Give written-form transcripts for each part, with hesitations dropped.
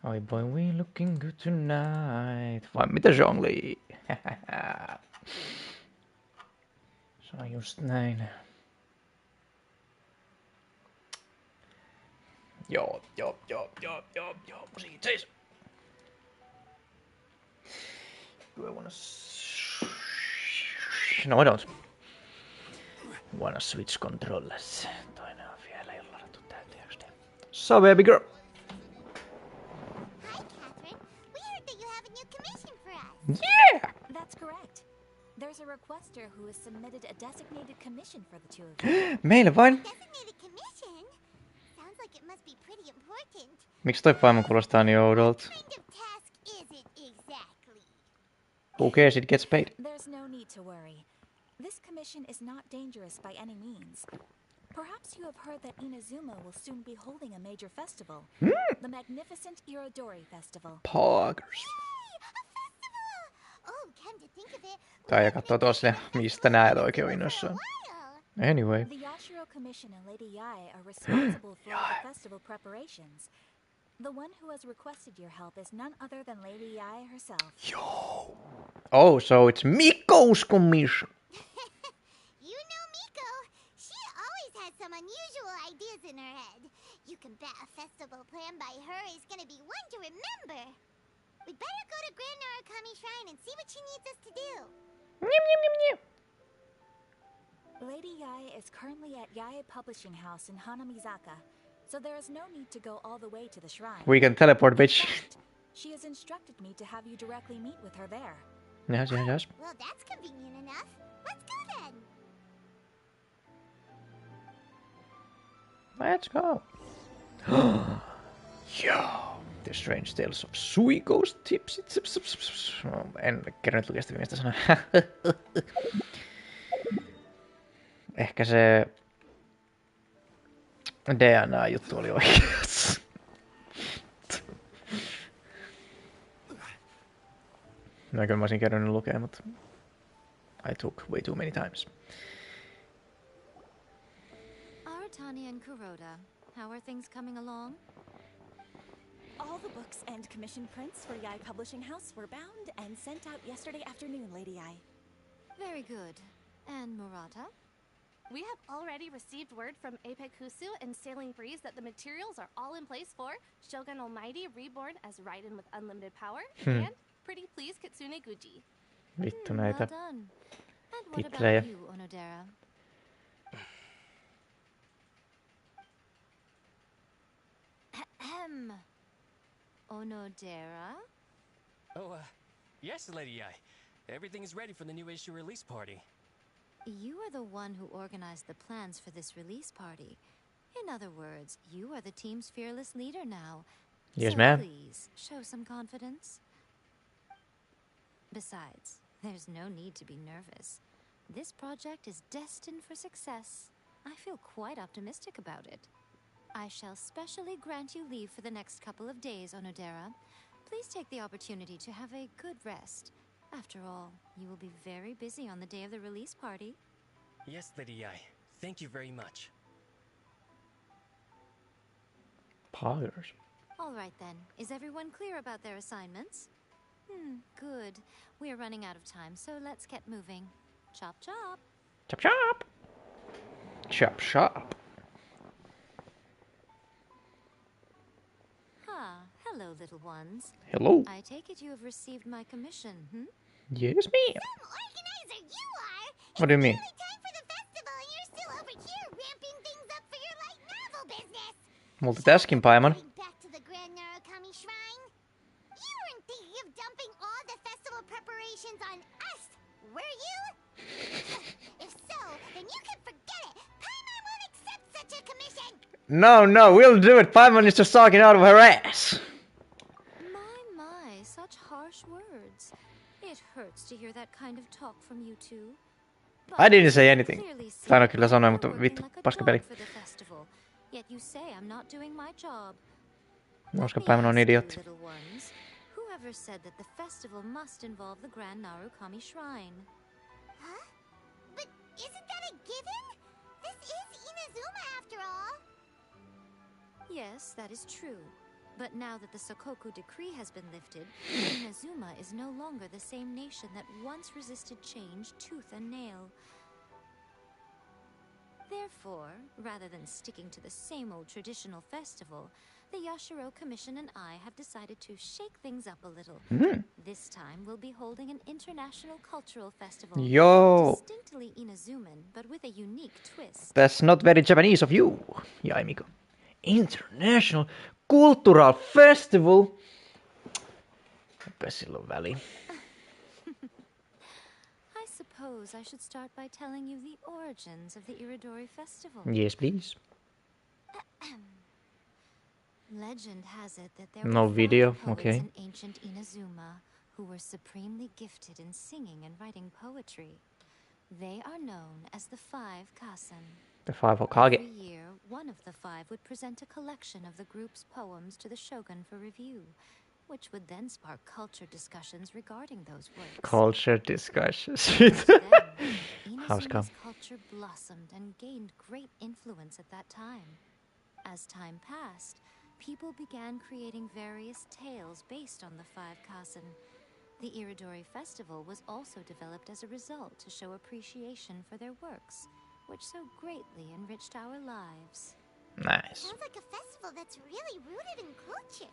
Oi boy, we looking good tonight. Vai mitä jongli? Se on just näin. Joo. Musiikit seis. Do I wanna... No I don't. Wanna switch controllers. Toinen on vielä ei ladattu täyteeksi. So baby girl. Yeah! That's correct. There's a requester who has submitted a designated commission for the two of you. Meille vain. Designated commission? Sounds like it must be pretty important. Miksi toi paimon kuulostaa niin oudolta? What kind of task is it exactly? Who cares, it gets paid. There's no need to worry. This commission is not dangerous by any means. Perhaps you have heard that Inazuma will soon be holding a major festival. The magnificent Irodori Festival. Poggers. Tai katsoo tossa, mistä näet oikein innoissaan. Anyway. The Yashiro Commission and Lady Yae are responsible for the festival preparations. The one who has requested your help is none other than Lady Yae herself. Yo. Oh, so it's Mikko's commission. You know Miko. She always has some unusual ideas in her head. You can bet a festival planned by her is gonna be one to remember. We'd better go to Grand Narukami Shrine and see what she needs us to do. Lady Yae is currently at Yae Publishing House in Hanamizaka, so there is no need to go all the way to the shrine. We can teleport, bitch. She has instructed me to have you directly meet with her there. Yes. Well, that's convenient enough. Let's go then. Let's go. Yo. The Strange Tales of Suiko's Tipsy. En kerännyt lukea sitä viimeistä sanaa. Ehkä se DNA-juttu oli oikeassa. No kyllä mä olisin kerännyt lukea, mutta I took way too many times. Aratani and Kuroda, how are things coming along? All the books and commission prints for Yae Publishing House were bound and sent out yesterday afternoon, Lady Yae. Very good. And Murata? We have already received word from Apekusu and Sailing Breeze that the materials are all in place for Shogun Almighty Reborn as Raiden with Unlimited Power and Pretty Please Kitsune Guji. Vittu näitä Well done. And what titlejä. about you, Onodera? Ahem. Onodera? Oh, yes, Lady Yae. Everything is ready for the new issue release party. You are the one who organized the plans for this release party. In other words, you are the team's fearless leader now. Yes, So ma'am. please, show some confidence. Besides, there's no need to be nervous. This project is destined for success. I feel quite optimistic about it. I shall specially grant you leave for the next couple of days, Onodera. Please take the opportunity to have a good rest. After all, you will be very busy on the day of the release party. Yes, Lady Yae. Thank you very much. Poggers. All right then. Is everyone clear about their assignments? Good. We are running out of time, so let's get moving. Chop chop. Chop chop. Chop chop. Ah, hello, little ones. Hello. I take it you have received my commission, Yes, ma'am. Some organizer you are! What do you mean? It's nearly time for the festival and you're still over here ramping things up for your light novel business! Multitasking, Paimon. Getting back to the Grand Narukami Shrine? You weren't thinking of dumping all the festival preparations on us, were you? If so, then you can forget it! Paimon won't accept such a commission! No, we'll do it. Paimon is just talking out of her ass. My, such harsh words. It hurts to hear that kind of talk from you two. I didn't say anything. Clearly see Tai no kyllä sanoin, mutta you're vittu, working like a paskapeli. dog for the festival. Yet you say I'm not doing my job. Koska Let me Paimon on ask you, idiootti. little ones, whoever said that the festival must involve the Grand Narukami Shrine? Huh? But isn't that a given? This is Inazuma after all. Yes, that is true. But now that the Sokoku decree has been lifted, Inazuma is no longer the same nation that once resisted change tooth and nail. Therefore, rather than sticking to the same old traditional festival, the Yashiro Commission and I have decided to shake things up a little. This time, we'll be holding an international cultural festival. Yo, Distinctly Inazuman, but with a unique twist. that's not very Japanese of you, Jaimiko. International Cultural Festival. Eipä silloin väliä. I suppose I should start by telling you the origins of the Iridori Festival. Yes, please. Legend has it that there No were video, 5 poets okay. in ancient Inazuma who were supremely gifted in singing and writing poetry. They are known as the 5 Kasen. The 5 Hokage. Every year, one of the 5 would present a collection of the group's poems to the shogun for review, which would then spark culture discussions regarding those works. Culture discussions. Then, Hauska. Inazuma's culture blossomed and gained great influence at that time. As time passed, people began creating various tales based on the 5 Kasen. The Iridori Festival was also developed as a result to show appreciation for their works, which so greatly enriched our lives. Nice. Sounds like a festival that's really rooted in culture.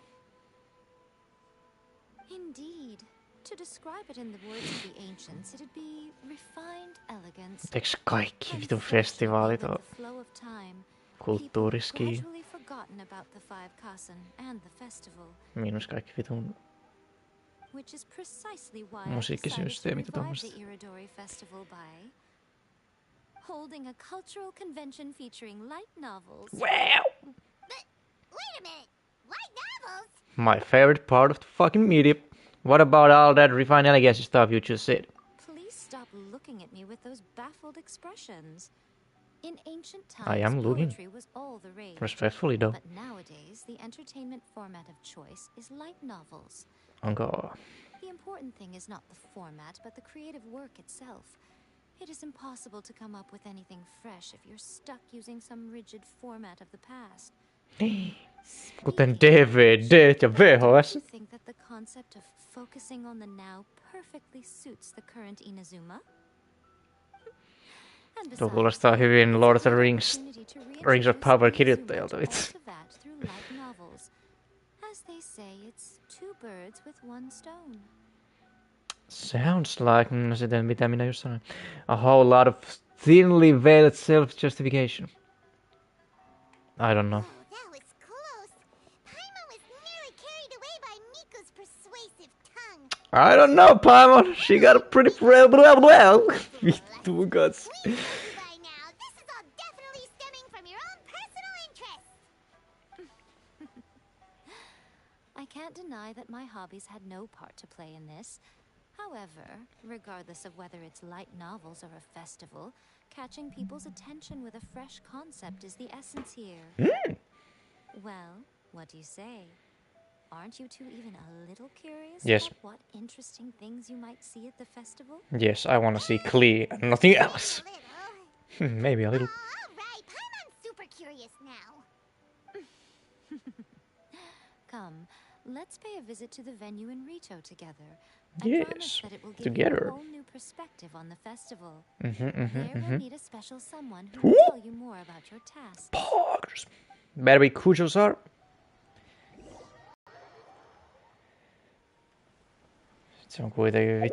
Indeed. To describe it in the words of the ancients, it'd be refined elegance. Eiks kaikki vitun festivaalit With on the flow of time, kulttuuriski? people gradually forgotten about the 5 Kasen and the festival, Miinus kaikki vitun which is precisely why I decided to musiikkisysteemit ja revive tommoset. the Iridori Festival by holding a cultural convention featuring light novels. Wow! But wait a minute. Light novels? My favorite part of the fucking media. What about all that refined elegance stuff you just said? Please stop looking at me with those baffled expressions. In ancient times, I am looking. poetry was all the rage. Respectfully though. But nowadays, the entertainment format of choice is light novels. Onko? The important thing is not the format, but the creative work itself. It is impossible to come up with anything fresh if you're stuck using some rigid format of the past. Kuten DVD ja VHS. Do you think that the concept of focusing on the now perfectly suits the current Inazuma? And Tuo besides, kuulostaa hyvin Lord of the it's a Rings, opportunity to Rings of reintroduce Power Inazuma kirjoittajalta to vitsi. all of that through light novels. As they say, it's 2 birds with 1 stone. Sounds like, sitten mitä minä just sanoin. A whole lot of thinly veiled self-justification. I don't know. Oh, that was close. Paimon was nearly carried away by Miko's persuasive tongue. I don't know, Paimon. She got a pretty well. Vittu kats. We know you by now. This is all definitely stemming from your own personal interest. I can't deny that my hobbies had no part to play in this. However, regardless of whether it's light novels or a festival, catching people's attention with a fresh concept is the essence here. Well, what do you say? Aren't you two even a little curious Yes. about what interesting things you might see at the festival? Yes, I wanna see Klee and nothing else. A little. Maybe a little. Oh, all right. Paimon's super curious now. Come, let's pay a visit to the venue in Rito together. Yes, I promise that it will give together. you a whole new perspective on the festival. There we'll meet a special someone who Who? will tell you more about your tasks. Poggers. Better be Kujosar. Se on kuitenkin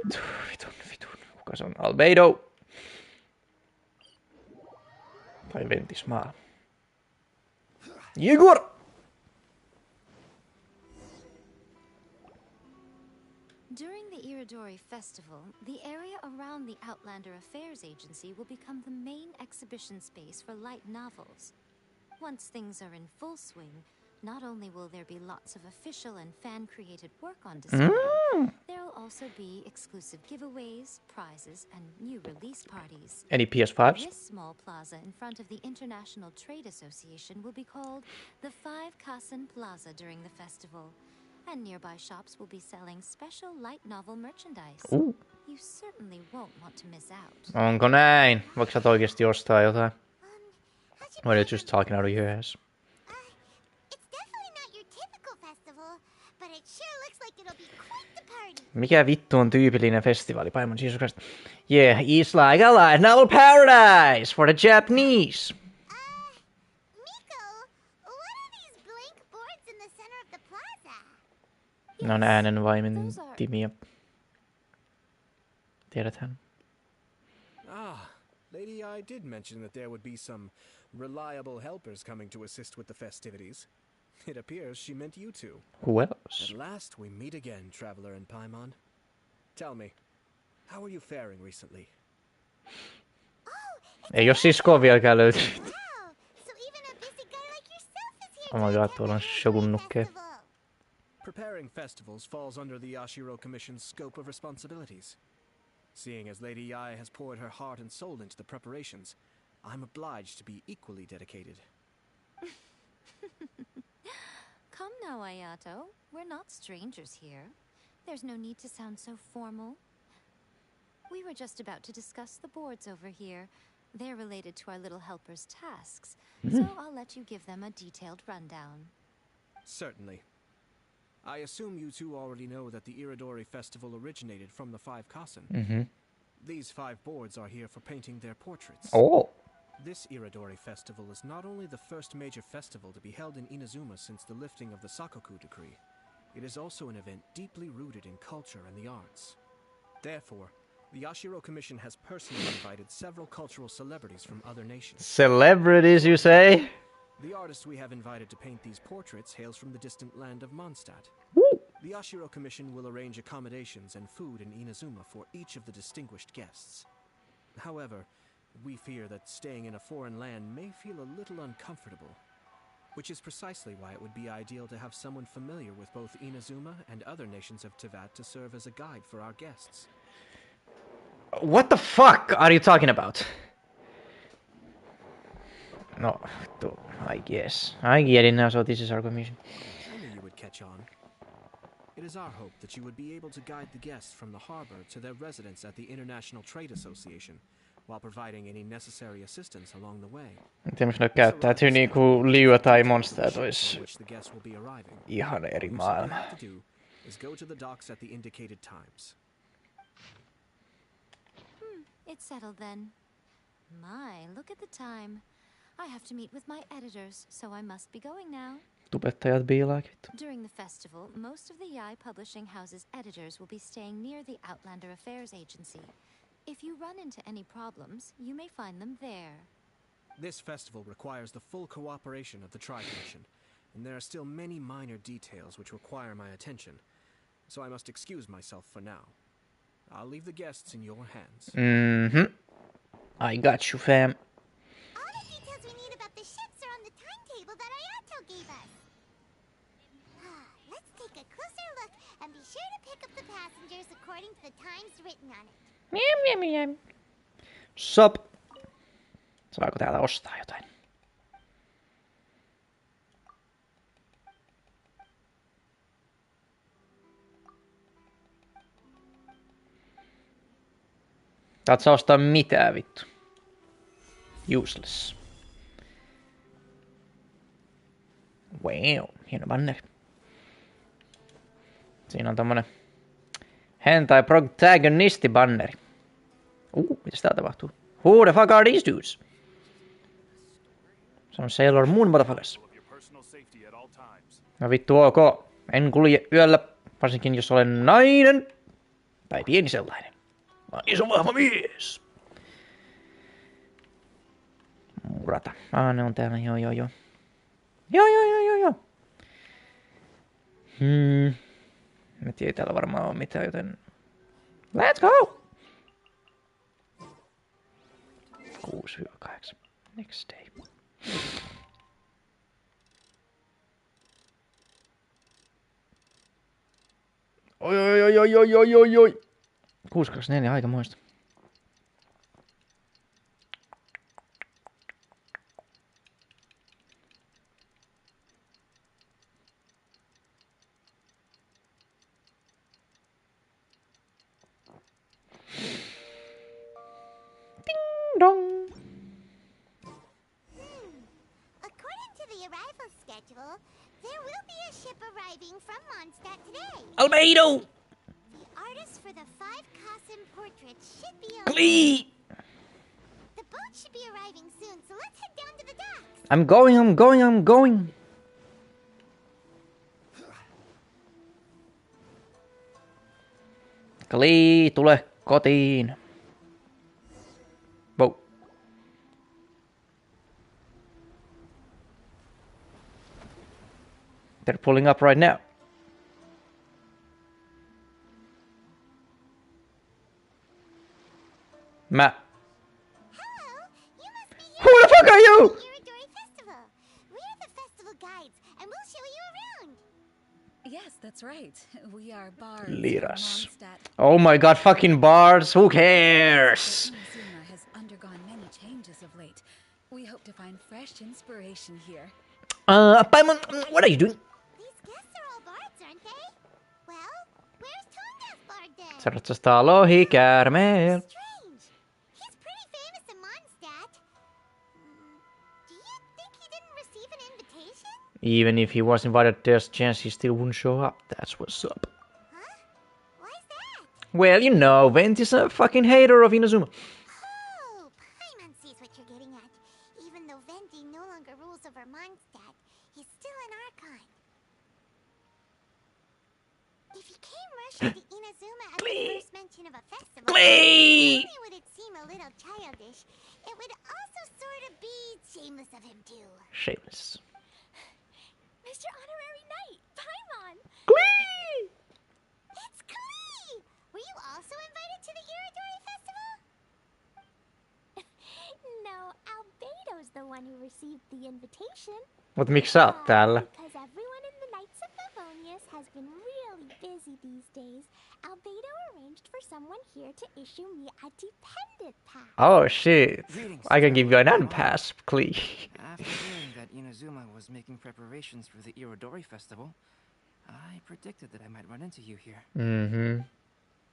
vitun. Kuka se on? Albedo. Tai Ventismaa. Igor! During the Iridori Festival, the area around the Outlander Affairs Agency will become the main exhibition space for light novels. Once things are in full swing, Not only will there be lots of official and fan-created work on display, there'll also be exclusive giveaways, prizes, and new release parties. Any PS5s? This small plaza in front of the International Trade Association will be called the Five Kassen Plaza during the festival, and nearby shops will be selling special light novel merchandise. You certainly won't want to miss out. Onko näin? Voiko sä oikeesti ostaa jotain? Or are you just talking out of your ass? It's definitely not your typical festival, but it sure looks like it'll be quite the party. Mikä vittu on tyypillinen festivaali? Paimon Jesus Christ. Yeah, it's like a light novel paradise for the Japanese. Miko, what are these blank boards in the center of the plaza? Ne on äänenvaimenttimia. Tiedäthän. Lady I did mention that there would be some reliable helpers coming to assist with the festivities. It appears she meant you two. Who else? At last we meet again, Traveler and Paimon. Tell me, how are you faring recently? Ei oo siskoa vieläkään löytynyt. Wow, so even a busy guy like yourself is here. Oh my god, tuolla on shogunnukke. Preparing festivals falls under the Yashiro Commission's scope of responsibilities. Seeing as Lady Yai has poured her heart and soul into the preparations, I'm obliged to be equally dedicated. Come now, Ayato. We're not strangers here. There's no need to sound so formal. We were just about to discuss the boards over here. They're related to our little helper's tasks, so I'll let you give them a detailed rundown. Certainly. I assume you two already know that the Iridori Festival originated from the Five Kassen. These 5 boards are here for painting their portraits. Oh. This Iridori Festival is not only the first major festival to be held in Inazuma since the lifting of the Sakoku decree, it is also an event deeply rooted in culture and the arts. Therefore, the Yashiro Commission has personally invited several cultural celebrities from other nations. Celebrities, you say? The artist we have invited to paint these portraits hails from the distant land of Mondstadt. The Yashiro Commission will arrange accommodations and food in Inazuma for each of the distinguished guests. However, we fear that staying in a foreign land may feel a little uncomfortable, which is precisely why it would be ideal to have someone familiar with both Inazuma and other nations of Teyvat to serve as a guide for our guests. What the fuck are you talking about? No, I guess. I get it now, so this is our commission. I knew you would catch on. It is our hope that you would be able to guide the guests from the harbor to their residence at the International Trade Association, while providing any necessary assistance along the way. Miten jos ne käyttäytyy niinku Liua tai Monster tois Which the guests will be arriving. ihan eri All you maailma. have to do is go to the docks at the indicated times. It's settled then. My, look at the time. I have to meet with my editors, so I must be going now. Tubettajat biilaakit. During the festival, most of the Yai Publishing House's editors will be staying near the Outlander Affairs Agency. If you run into any problems, you may find them there. This festival requires the full cooperation of the Tri-Commission, and there are still many minor details which require my attention, so I must excuse myself for now. I'll leave the guests in your hands. I got you, fam. All the details we need about the ships are on the timetable that Ayato gave us. Let's take a closer look and be sure to pick up the passengers according to the times written on it. Sop. Saako täällä ostaa jotain? Taat sä ostaa mitään vittu. Useless. Wow, hieno banneri. Siinä on tommonen hentai protagonisti banneri. Mitäs täällä tapahtuu? Who the fuck are these dudes? Se on Sailor Moon motherfuckers. No vittu ok. En kulje yöllä, varsinkin jos olen nainen. Tai pieni sellainen. Mä oon iso vahva mies. Murata. Ne on täällä, joo. Joo. Mä tiedän, täällä varmaan on mitään, joten... Let's go! 6-8. Next day. Oi, oi, oi, oi, oi, oi, oi, oi. 624, aika muista. Ding dong. According to the arrival schedule, there will be a ship arriving from Mondstadt today. Albedo. The artist for the 5 Kassen portraits should be on. Glee. The boat should be arriving soon, so let's head down to the docks. I'm going, I'm going, I'm going. Glee, tule kotiin. Wow. They're pulling up right now. Matt. Hello, you must be here. Who the fuck are you? Iridori Festival. We're the festival guides, and we'll show you around. Yes, that's right. We are bards. Liras. from Mondstadt. Oh my god, fucking bars. Who cares? Inazuma has undergone many changes of late. We hope to find fresh inspiration here. Paimon, what are you doing? These guests are all bards, aren't they? Well, where's Tonga's bard then? Se ratsastaa lohikäärmeen. Strange. He's pretty famous in Mondstadt. Do you think he didn't receive an invitation? Even if he was invited, there's a chance he still wouldn't show up. That's what's up. Huh? Why's that? Well, you know, Vent is a fucking hater of Inazuma. Oh, Paimon sees what you're getting at. Even though Venti no longer rules over Mondstadt, he's still an Archon. If he came rushing to Inazuma at the first mention of a festival, not Glee! only would it seem a little childish, it would also sort of be shameless of him too. Shameless. Mr. Honorary Knight, Paimon! Glee! It's Klee! Were you also invited to the Iridori Festival? No, Albedo's the one who received the invitation. Mut miksi sä oot täällä? Because everyone in the Knights of Favonius has been really busy these days, Albedo arranged for someone here to issue me a dependent pass. Oh shit. Greetings, I can give you an Mr. unpass, Glee. After hearing that Inazuma was making preparations for the Irodori festival, I predicted that I might run into you here. Mm-hmm.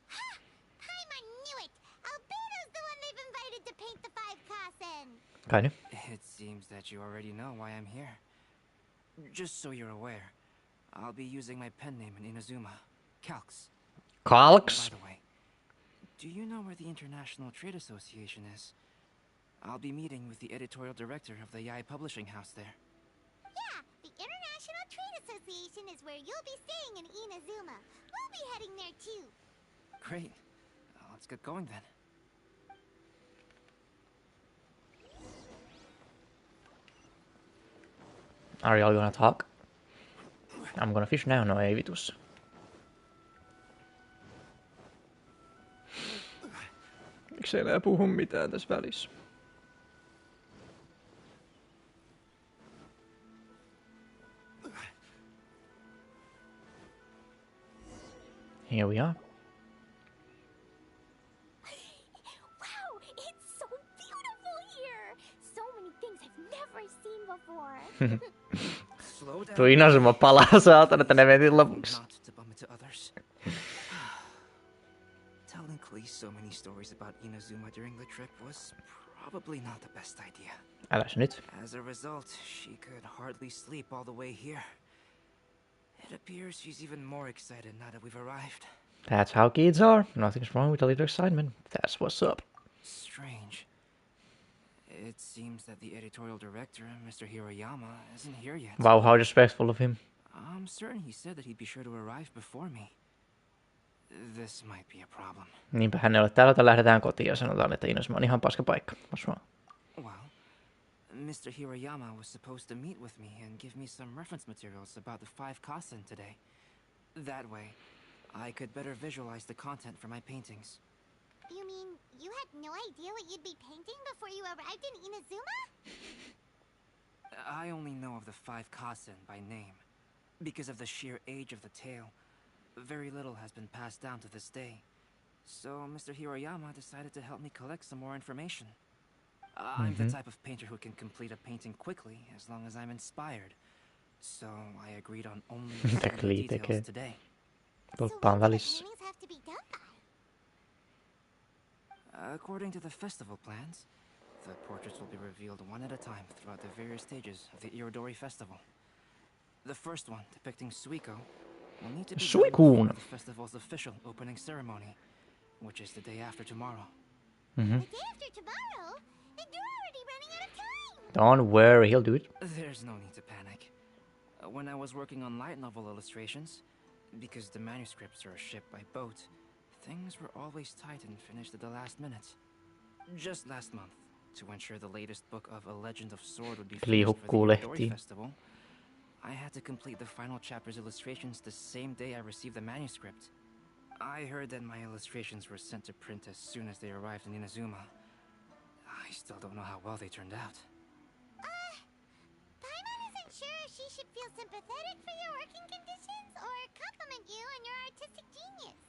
Ha! Paimon knew it! Albedo's the one they've invited to paint the 5 Kassen! Kinda. It seems that you already know why I'm here. Just so you're aware, I'll be using my pen name in Inazuma, Calx. Kalks? By the way, do you know where the International Trade Association is? I'll be meeting with the editorial director of the Yai Publishing House there. Yeah, the International Trade Association is where you'll be staying in Inazuma. We'll be heading there too. Great. Let's get going then. Are y'all gonna talk? I'm gonna fish now, no ei vitus. Miksi ei enää puhu mitään tässä välissä? Here we are. Wow, it's so beautiful here! So many things I've never seen before. Slow down. Tuo Inazuma palaa saatana tänne ventin lopuksi. Not to bump into others. Telling Klee so many stories about Inazuma during the trip was probably not the best idea. Äläs nyt. As a result, she could hardly sleep all the way here. It appears she's even more excited now that we've arrived. That's how kids are. Nothing's wrong with a little excitement. That's what's up. Strange. It seems that the editorial director, Mr. Hiroyama, isn't here yet. Wow, how respectful of him. I'm certain he said that he'd be sure to arrive before me. This might be a problem. Niinpä hän ei ole täällä, joten lähdetään kotiin ja sanotaan, että Inazuma on ihan paska paikka. What's wrong? Well, Mr. Hiroyama was supposed to meet with me and give me some reference materials about the 5 Kassen today. That way, I could better visualize the content for my paintings. You mean you had no idea what you'd be painting before you arrived in Inazuma? I only know of the 5 Kassen by name, because of the sheer age of the tale. very little has been passed down to this day. So Mr. Hiroyama decided to help me collect some more information. I'm the type of painter who can complete a painting quickly as long as I'm inspired. So I agreed on only the details today. So when do the paintings have to be done by? According to the festival plans, the portraits will be revealed one at a time throughout the various stages of the Irodori Festival. The first one, depicting Suiko, will need to be done before the festival's official opening ceremony, which is the day after tomorrow. The day after tomorrow? Then you're already running out of time! Don't worry, he'll do it. There's no need to panic. When I was working on light novel illustrations, because the manuscripts are shipped by boat, things were always tight and finished at the last minute. Just last month, to ensure the latest book of A Legend of Sword would be finished for the Irodori Festival, I had to complete the final chapter's illustrations the same day I received the manuscript. I heard that my illustrations were sent to print as soon as they arrived in Inazuma. I still don't know how well they turned out. Paimon isn't sure if she should feel sympathetic for your working conditions or compliment you on your artistic genius.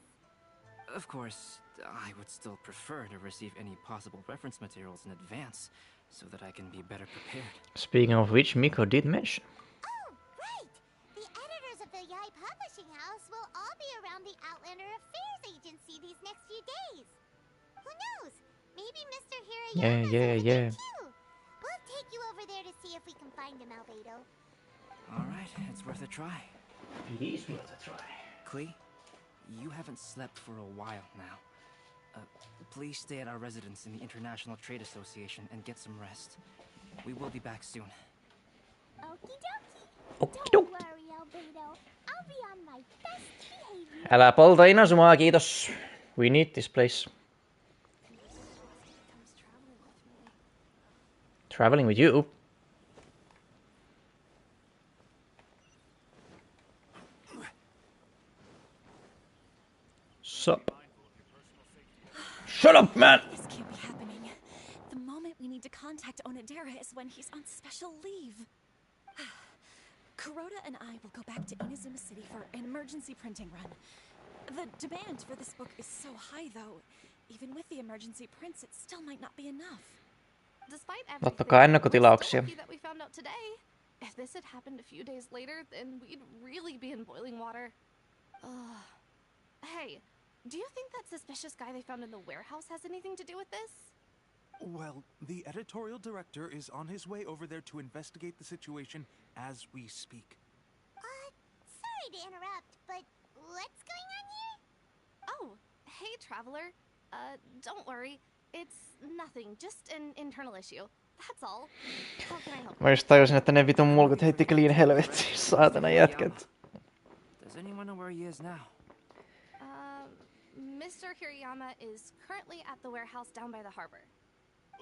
Of course, I would still prefer to receive any possible reference materials in advance, so that I can be better prepared. Speaking of which, Miko did mention. Oh, right! The editors of the Yai Publishing House will all be around the Outlander Affairs Agency these next few days. Who knows? Maybe Mr. Hirayama's over there too. We'll take you over there to see if we can find him, Albedo. Alright, it's worth a try. It is worth a try. Klee, you haven't slept for a while now. Please stay at our residence in the International Trade Association and get some rest. We will be back soon. Okie dokie. Okie Don't dokie. worry, Albedo. I'll be on my best behavior. Älä polta Inazumaa, kiitos. We need this place. Traveling with you? Sup? Shut up, man! This can't be happening. The moment we need to contact Onodera is when he's on special leave. Kuroda and I will go back to Inazuma City for an emergency printing run. The demand for this book is so high, though. Even with the emergency prints, it still might not be enough. Despite Ottakaa everything, ennakkotilauksia. we're so lucky that we found out today. If this had happened a few days later, then we'd really be in boiling water. Hey, do you think that suspicious guy they found in the warehouse has anything to do with this? Well, the editorial director is on his way over there to investigate the situation as we speak. Sorry to interrupt, but what's going on here? Oh, hey, traveler. Don't worry. It's nothing, just an internal issue. That's all. How can I help? Mä just tajusin, että ne vitun mulkut heitti Kleen helvettiin, saatana jätkät. Does anyone know where he is now? Mr. Hirayama is currently at the warehouse down by the harbor.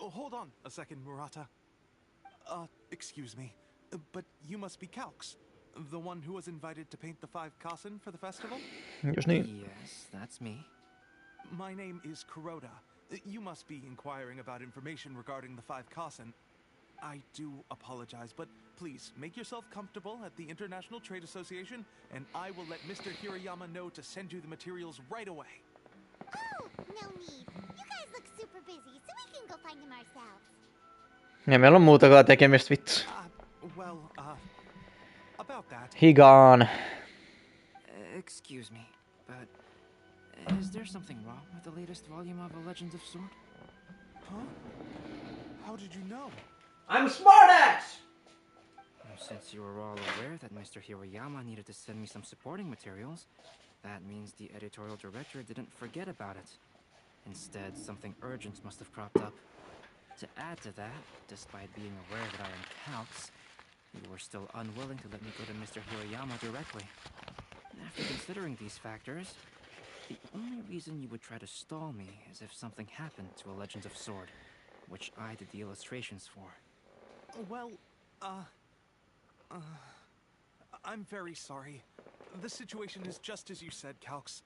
Oh, hold on a second, Murata. Excuse me, but you must be Calx, the one who was invited to paint the 5 kasen for the festival? Just niin. Yes, that's me. My name is Kuroda. You must be inquiring about information regarding the 5 kasen. I do apologize, but please make yourself comfortable at the International Trade Association, and I will let Mr. Hirayama know to send you the materials right away. Oh, no need. You guys look super busy, so we can go find him ourselves. Ja meillä on muutakaan tekemistä, vittu. About that. He gone. Excuse me, but is there something wrong with the latest volume of A Legend of Sword? Huh? How did you know? I'm a smartass! Since you were all aware that Mr. Hiroyama needed to send me some supporting materials, that means the editorial director didn't forget about it. Instead, something urgent must have cropped up. To add to that, despite being aware that I am Calx, you were still unwilling to let me go to Mr. Hiroyama directly. After considering these factors, the only reason you would try to stall me is if something happened to A Legend of Sword, which I did the illustrations for. Well, I'm very sorry. The situation is just as you said, Calx.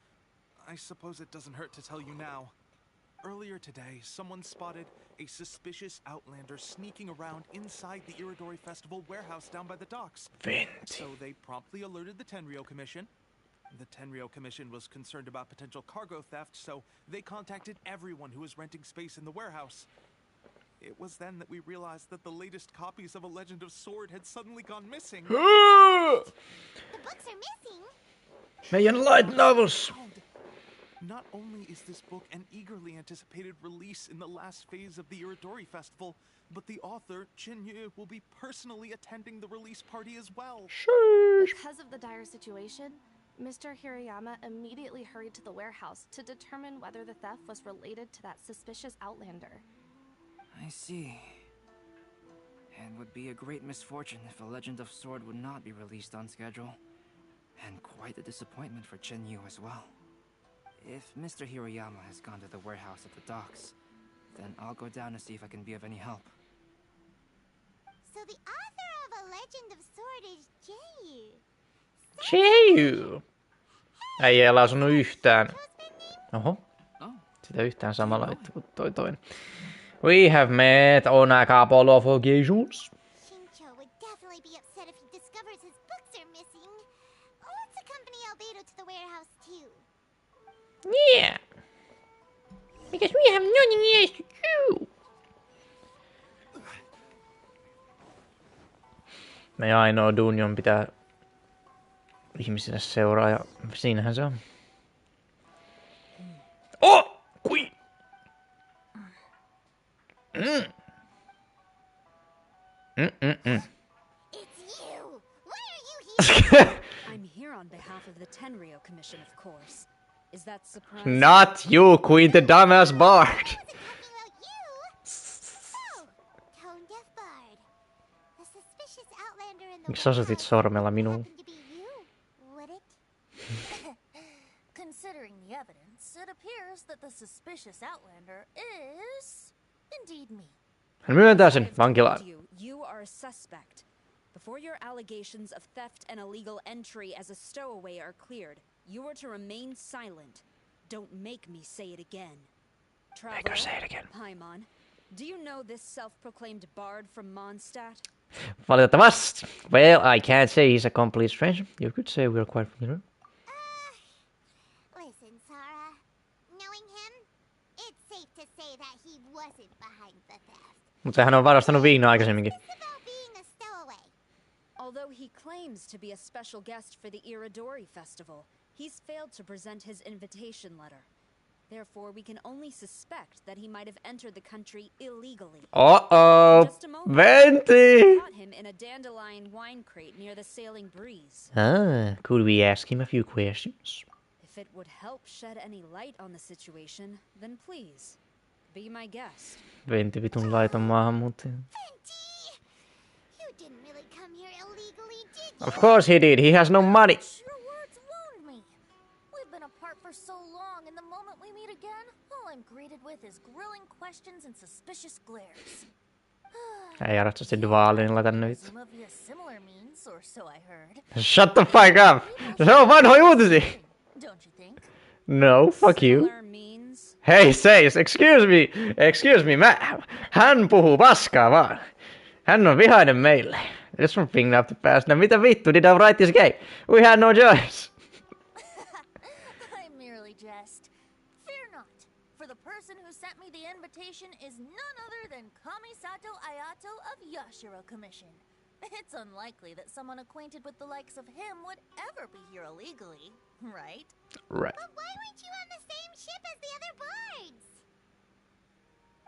I suppose it doesn't hurt to tell you now. Earlier today, someone spotted a suspicious outlander sneaking around inside the Irodori Festival warehouse down by the docks. Venti. So they promptly alerted the Tenryo Commission. The Tenryou Commission was concerned about potential cargo theft, so they contacted everyone who was renting space in the warehouse. It was then that we realized that the latest copies of A Legend of Sword had suddenly gone missing. The books are missing. Meidän light novels. Not only is this book an eagerly anticipated release in the last phase of the Iridori Festival, but the author, Jinyu, will be personally attending the release party as well. Because of the dire situation, Mr. Hirayama immediately hurried to the warehouse to determine whether the theft was related to that suspicious outlander. I see. It would be a great misfortune if A Legend of Sword would not be released on schedule. And quite a disappointment for Jinyu as well. If Mr. Hirayama has gone to the warehouse at the docks, then I'll go down to see if I can be of any help. So the author of A Legend of Sword is Jinyu. Jinyu! Ei ole asunut yhtään. Oho. Sitä yhtään samalla kuin toi toinen. We have met on a couple of occasions. Shincho would definitely be upset if he discovers his books are missing. Let's accompany Albedo to the warehouse too. Yeah. Because we have nothing else to do. Meidän ainoa duuni on pitää ihmisille seuraa ja siinähän se on. Oh! Kui! It's you! Why are you here? I'm here on behalf of the Tenryou Commission, of course. Is that surprising? Not you, Queen, the dumbass bard. I wasn't talking about you! Oh, tone-deaf bard. The suspicious outlander in the Miksi osoitit sormella minuun? happened to be you, would it? Considering the evidence, it appears that the suspicious outlander is indeed me. Hän myöntää sen vankilaan. You are a suspect. Before your allegations of theft and illegal entry as a stowaway are cleared, you are to remain silent. Don't make me say it again. Make her say it again. Paimon, do you know this self-proclaimed bard from Mondstadt? Valitettavasti. Well, I can't say he's a complete stranger. You could say we're quite familiar. Listen, Sarah. Knowing him, it's safe to say that he wasn't behind the theft. Mutta hän on varastanut viinaa aikaisemminkin. This is about being a stowaway. Although he claims to be a special guest for the Iridori Festival, he's failed to present his invitation letter. Therefore, we can only suspect that he might have entered the country illegally. Uh-oh! Just a moment. Venti! We caught him in a dandelion wine crate near the Sailing Breeze. Ah, could we ask him a few questions? If it would help shed any light on the situation, then please, be my guest. Venti vitun laiton maahanmuuttaja. Fenty! You didn't really come here illegally, did you? Of course he did. He has no money. Your words wound me. We've been apart for so long, and the moment we meet again, all I'm greeted with is grilling questions and suspicious glares. Ei arvostasti Dvalinilla tänne vittu. Some of you similar means, or so I heard. Shut the fuck up! Se on vanhoja uutisia! Don't you think? No, fuck you. Similar means Hei, seis, excuse me, hän puhuu paskaa vaan. Hän on vihainen meille. This one thing up the past. Now, mitä vittu, did I write this game? We had no choice. I merely jest. Fear not, for the person who sent me the invitation is none other than Kamisato Ayato of Yashiro Commission. It's unlikely that someone acquainted with the likes of him would ever be here illegally, right? Right. But why weren't you on the same ship as the other bards?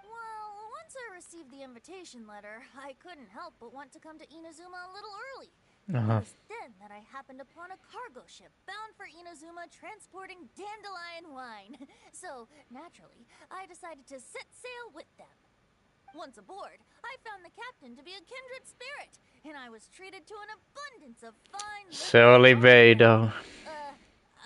Well, once I received the invitation letter, I couldn't help but want to come to Inazuma a little early. It was then that I happened upon a cargo ship bound for Inazuma transporting dandelion wine. So, naturally, I decided to set sail with them. Once aboard, I found the captain to be a kindred spirit, and I was treated to an abundance of fine... Se oli Veido.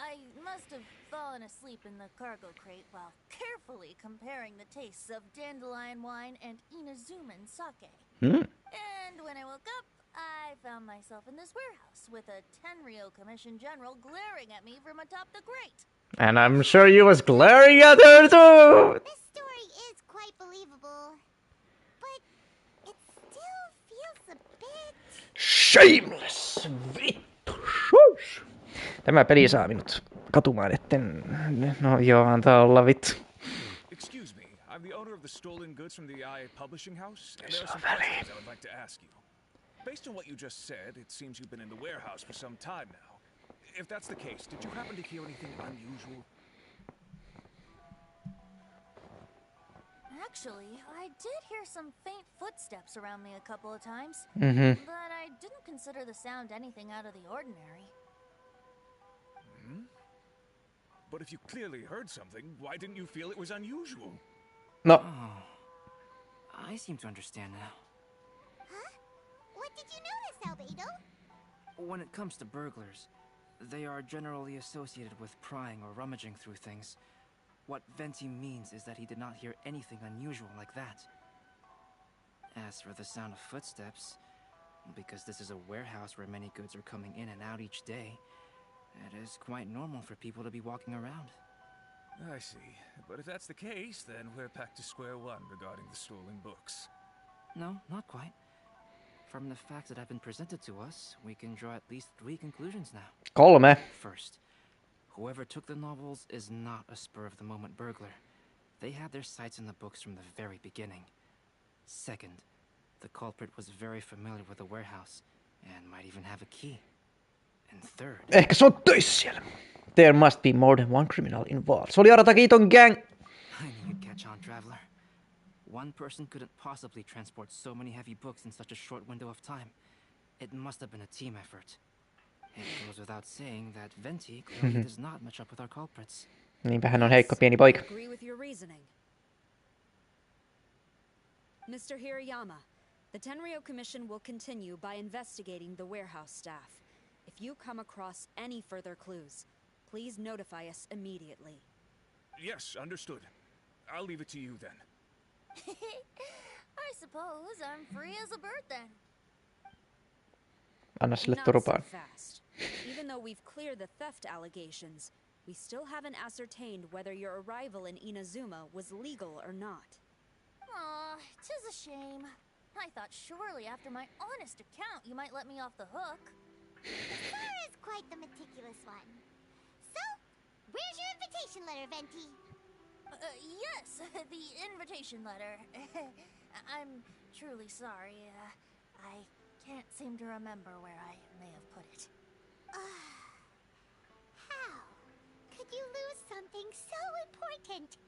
I must have fallen asleep in the cargo crate while carefully comparing the tastes of dandelion wine and Inazuman sake. And when I woke up, I found myself in this warehouse with a Tenryou Commission general glaring at me from atop the grate. And I'm sure you was glaring at her too! This story is quite believable. But it still feels a bit... Shameless! Vittu, shush! Tämä peli saa minut katumaan, etten... No joo, antaa olla vittu. Excuse me, I'm the owner of the stolen goods from the IA publishing house, and there are some questions I would like to ask you. Based on what you just said, it seems you've been in the warehouse for some time now. If that's the case, did you happen to hear anything unusual? Actually, I did hear some faint footsteps around me a couple of times, but I didn't consider the sound anything out of the ordinary. But if you clearly heard something, why didn't you feel it was unusual? No. Oh, I seem to understand now. Huh? What did you notice, Albedo? When it comes to burglars, they are generally associated with prying or rummaging through things. What Venti means is that he did not hear anything unusual like that. As for the sound of footsteps, because this is a warehouse where many goods are coming in and out each day, it is quite normal for people to be walking around. I see. But if that's the case, then we're back to square one regarding the stolen books. No, not quite. From the facts that have been presented to us, we can draw at least 3 conclusions now. 3. First, whoever took the novels is not a spur-of-the-moment burglar. They had their sights on the books from the very beginning. Second, the culprit was very familiar with the warehouse, and might even have a key. And third... Ehkä se on töissä siellä. There must be more than one criminal involved. Se oli Aratakiiton gang! I knew you'd catch on, Traveler. One person couldn't possibly transport so many heavy books in such a short window of time. It must have been a team effort. It goes without saying that Venti clearly does not match up with our culprits. Niinpä hän on heikko pieni poika. Agree with your reasoning. Mr. Hirayama, the Tenryo Commission will continue by investigating the warehouse staff. If you come across any further clues, please notify us immediately. Yes, understood. I'll leave it to you then. I suppose I'm free as a bird then. Anna sille Not turpaan. so fast. Even though we've cleared the theft allegations, we still haven't ascertained whether your arrival in Inazuma was legal or not. Aw, 'tis a shame. I thought surely after my honest account you might let me off the hook. Sarah's quite the meticulous one. So, where's your invitation letter, Venti? Yes, the invitation letter. I'm truly sorry. I can't seem to remember where I may have put it. How could you lose something so important?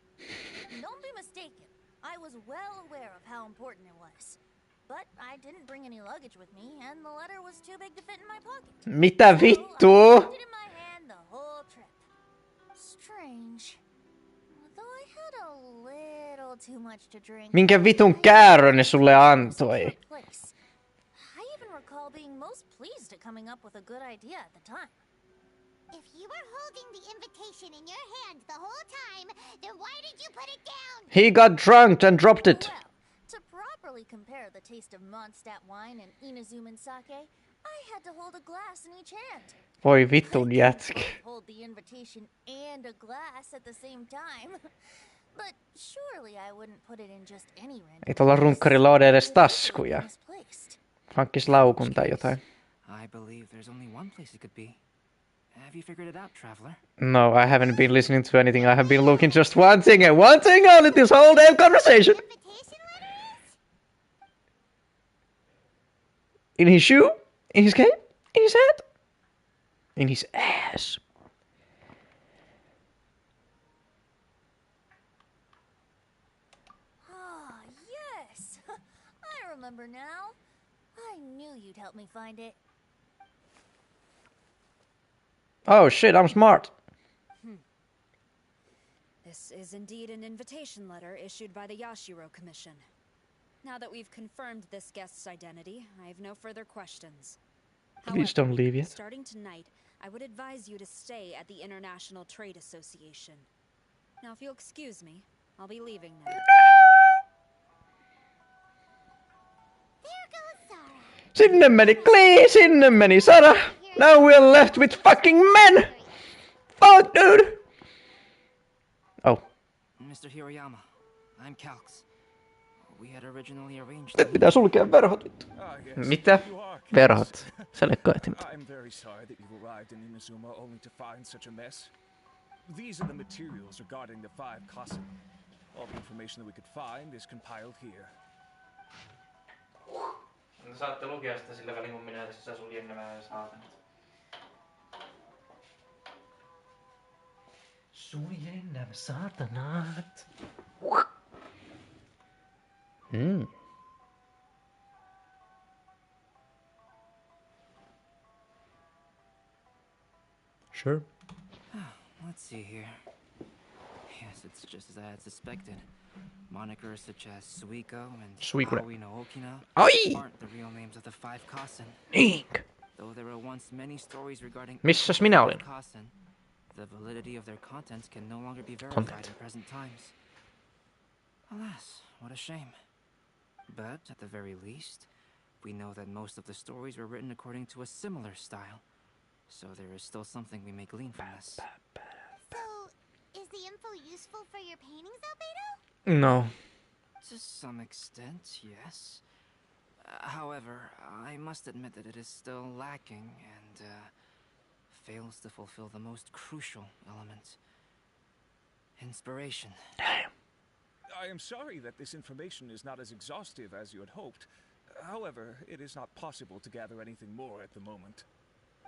Don't be mistaken. I was well aware of how important it was. But I didn't bring any luggage with me, and the letter was too big to fit in my pocket. Mitä vittu? So I kept it in my hand the whole trip. Strange. Though I had a little too much to drink. Minkä vitun käärön ne sulle antoi? I even recall being most pleased at coming up with a good idea at the time. If you were holding the invitation in your hand the whole time, then why did you put it down? He got drunk and dropped it. Well, to properly compare the taste of Mondstadt wine and Inazuman sake, I had to hold a glass in each hand. Voi vitun jätkä. Hold the invitation and a glass at the same time. But surely I wouldn't put it in just any random. Ei tuolla runkkarilla ole edes taskuja. Hankkis laukun tai jotain. I believe there's only one place it could be. Have you figured it out, Traveler? No, I haven't been listening to anything. I have been looking just one thing and one thing only this whole damn conversation. In his shoe? In his cape? In his hat? In his ass. Ah, yes. I remember now. I knew you'd help me find it. Oh shit, I'm smart. This is indeed an invitation letter issued by the Yashiro Commission. Now that we've confirmed this guest's identity, I have no further questions. Please don't leave yet. Starting tonight, I would advise you to stay at the International Trade Association. Now, if you'll excuse me, I'll be leaving now. There goes Sarah. Sinne meni Klee, sinne meni Sara. Now we're left with fucking men. Fuck, dude. Oh. Mr. Hirayama, I'm Calx. We had originally arranged. Pitää sulkea verhot vittu. Mitä? Verhot. Selekkaihtimet. I'm very sorry that you arrived in Inazuma only to find such a mess. These are the materials regarding the 5 Kasen. All the information that we could find is compiled here. Saatte lukea sitä sillä välin, kun minä tässä suljen nämä saatanat. Suljen nämä saatanat. Sure. Let's see here. Yes, it's just as I had suspected. Monikers such as Suiko and Aoi no Okina aren't the real names of the 5 Kasen. Ink. Though there were once many stories regarding Missäs minä olin? Kasen, the validity of their contents can no longer be verified in present times. Alas, what a shame. But at the very least, we know that most of the stories were written according to a similar style. So there is still something we may glean from this. So, is the info useful for your paintings, Albedo? No. To some extent, yes. However, I must admit that it is still lacking and fails to fulfill the most crucial element. Inspiration. Damn. I am sorry that this information is not as exhaustive as you had hoped. However, it is not possible to gather anything more at the moment.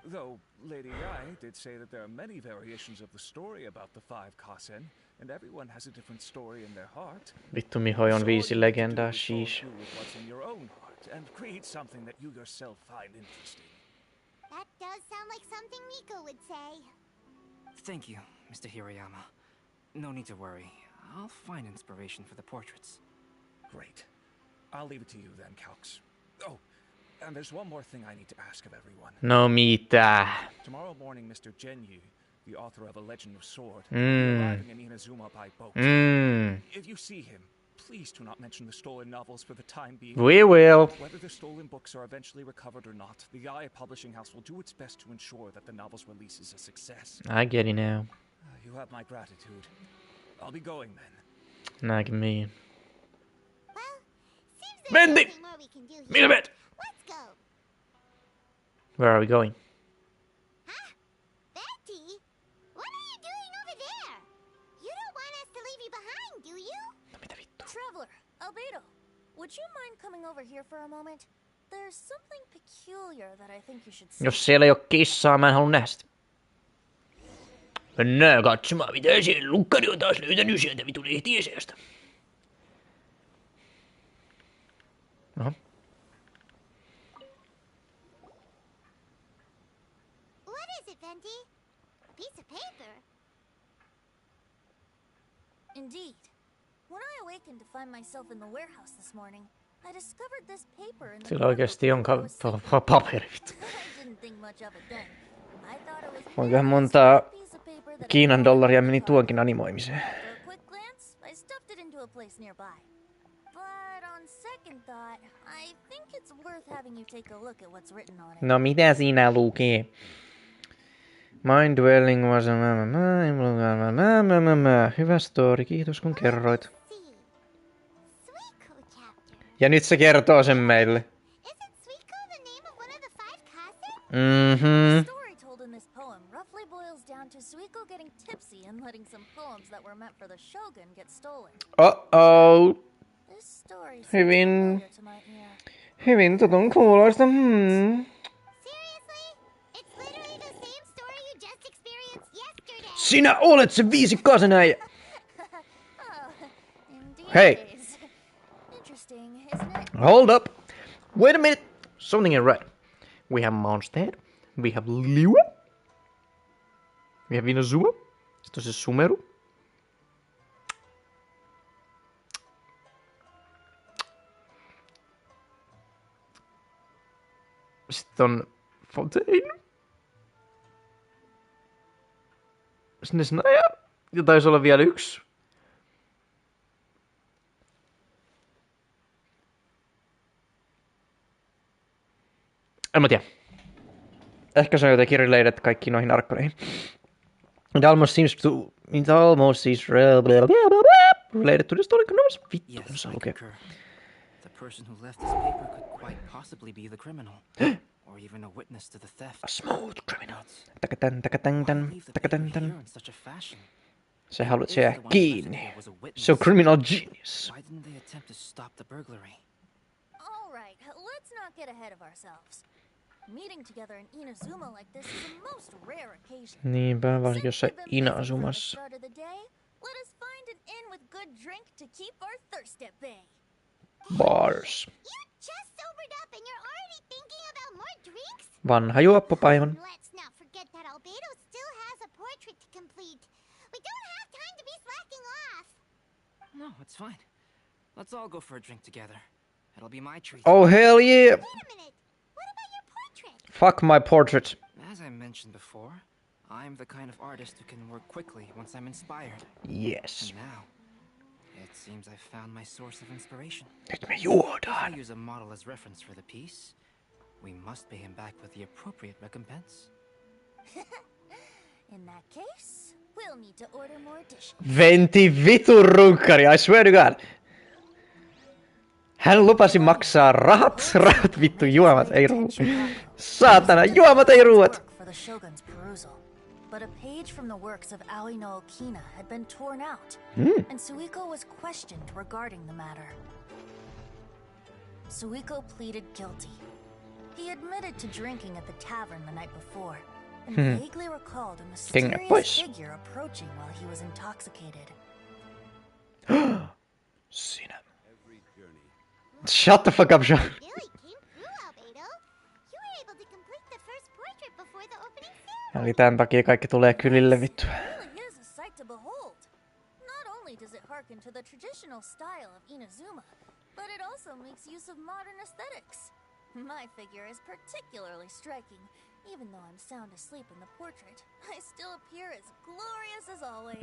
Though Lady Ai did say that there are many variations of the story about the 5 Kasen, and everyone has a different story in their heart. Vittu Mihoi on 5 legendaa, sheesh. What's in your own heart and create something that you yourself find interesting. That does sound like something Miko would say. Thank you, Mr. Hirayama. No need to worry. I'll find inspiration for the portraits. Great. I'll leave it to you then, Calx. Oh, and there's one more thing I need to ask of everyone. No mitä? Tomorrow morning, Mr. Genyu, the author of A Legend of Sword, will be arriving in Inazuma by boat. If you see him, please do not mention the stolen novels for the time being. We will. Whether the stolen books are eventually recovered or not, the Ai Publishing House will do its best to ensure that the novel's release is a success. I get it now. You have my gratitude. I'll be going then. Näkin mihin. Well, seems there's Bendy! nothing more we can do here. Millä menet? Let's go. Where are we going? Huh? Betty? What are you doing over there? You don't want us to leave you behind, do you? No mitä vittu? Traveler, Albedo, would you mind coming over here for a moment? There's something peculiar that I think you should see. Jos siellä ei oo kissaa, mä en halua nähdä sitä. Mennään katsomaan, mitä siellä lukkari on taas löytänyt sieltä vitun lehtien seasta. Oho. What is it, Venti? A piece of paper. Indeed. When I awakened to find myself in the warehouse this morning, I discovered this paper in the Sillä oikeesti on paperi vittu. I didn't think much of it then. I thought it was Kuinka monta Kiinan dollaria meni tuonkin animoimiseen? After a quick glance, I stuffed it into a place nearby. But on second thought, I think it's worth having you take a look at what's written on it. No mitä siinä lukee? Mind dwelling was a hyvä story, kiitos kun kerroit. Suiko chapter. Ja nyt se kertoo sen meille. Isn't Suiko the name of one of the 5 Kasen? The story told in this poem roughly boils down to Suiko getting tipsy and letting some poems that were meant for the shogun get stolen. Oh. This story seems Hyvin. familiar to my ear. Hyvin tutun kuuloista. Seriously? It's literally the same story you just experienced yesterday. Sinä olet se 5 kasenäijä. Oh, indeed Hey. it is. Interesting, isn't it? Hold up. Wait a minute. Something ain't right. We have Mondstadt. We have Liwa. We have Inazuma. Sitten on se Sumeru. Sitten on Fontaine. Snaja. Ja taisi olla vielä yksi. En mä tiedä. Ehkä se on jotenkin related kaikki noihin arkkoreihin. It almost seems related to the story. No, vittu, kun saa lukea. person who left this paper could quite possibly be the criminal, or even a witness to the theft. A smooth criminal. Why Takatan, takatan, tan, leave the takatan, paper tan. here in such a fashion? Sä haluat If jää the one who left it kiinni. here was a witness, Se on criminal genius. why didn't they attempt to stop the burglary? All right, let's not get ahead of ourselves. Meeting together in Inazuma like this is a most rare occasion. Niinpä, varsinkin jossain Since we've been busy from the Inazumassa. start of the day, let us find an inn with good drink to keep our thirst at bay. Bars. You just sobered up and you're already thinking about more drinks? Vanha juoppopäivän. Let's not forget that Albedo still has a portrait to complete. We don't have time to be slacking off. No, it's fine. Let's all go for a drink together. It'll be my treat. Oh hell yeah! Wait a minute. What about your portrait? Fuck my portrait. As I mentioned before, I'm the kind of artist who can work quickly once I'm inspired. Yes. And now, it seems I've found my source of inspiration. Nyt me If I juodaan. use a model as reference for the piece, we must pay him back with the appropriate recompense. In that case, we'll need to order more dishes. Venti vitun runkkari, I swear to god. Hän lupasi maksaa rahat vittu juomat, ei ruuat. Saatana, juomat ei ruuat. For the Shogun's perusal, but a page from the works of Aoi no Okina had been torn out, and Suiko was questioned regarding the matter. Suiko pleaded guilty. He admitted to drinking at the tavern the night before, and vaguely recalled a mysterious figure approaching while he was intoxicated. Sinä. Shut the fuck up, Sean. Really came through, Albedo. You were able to complete the first portrait before the opening ceremony. Eli tän takia kaikki tulee kylille vittu. Really is a sight to behold. Not only does it harken to the traditional style of Inazuma, but it also makes use of modern aesthetics. My figure is particularly striking. Even though I'm sound asleep in the portrait, I still appear as glorious as always.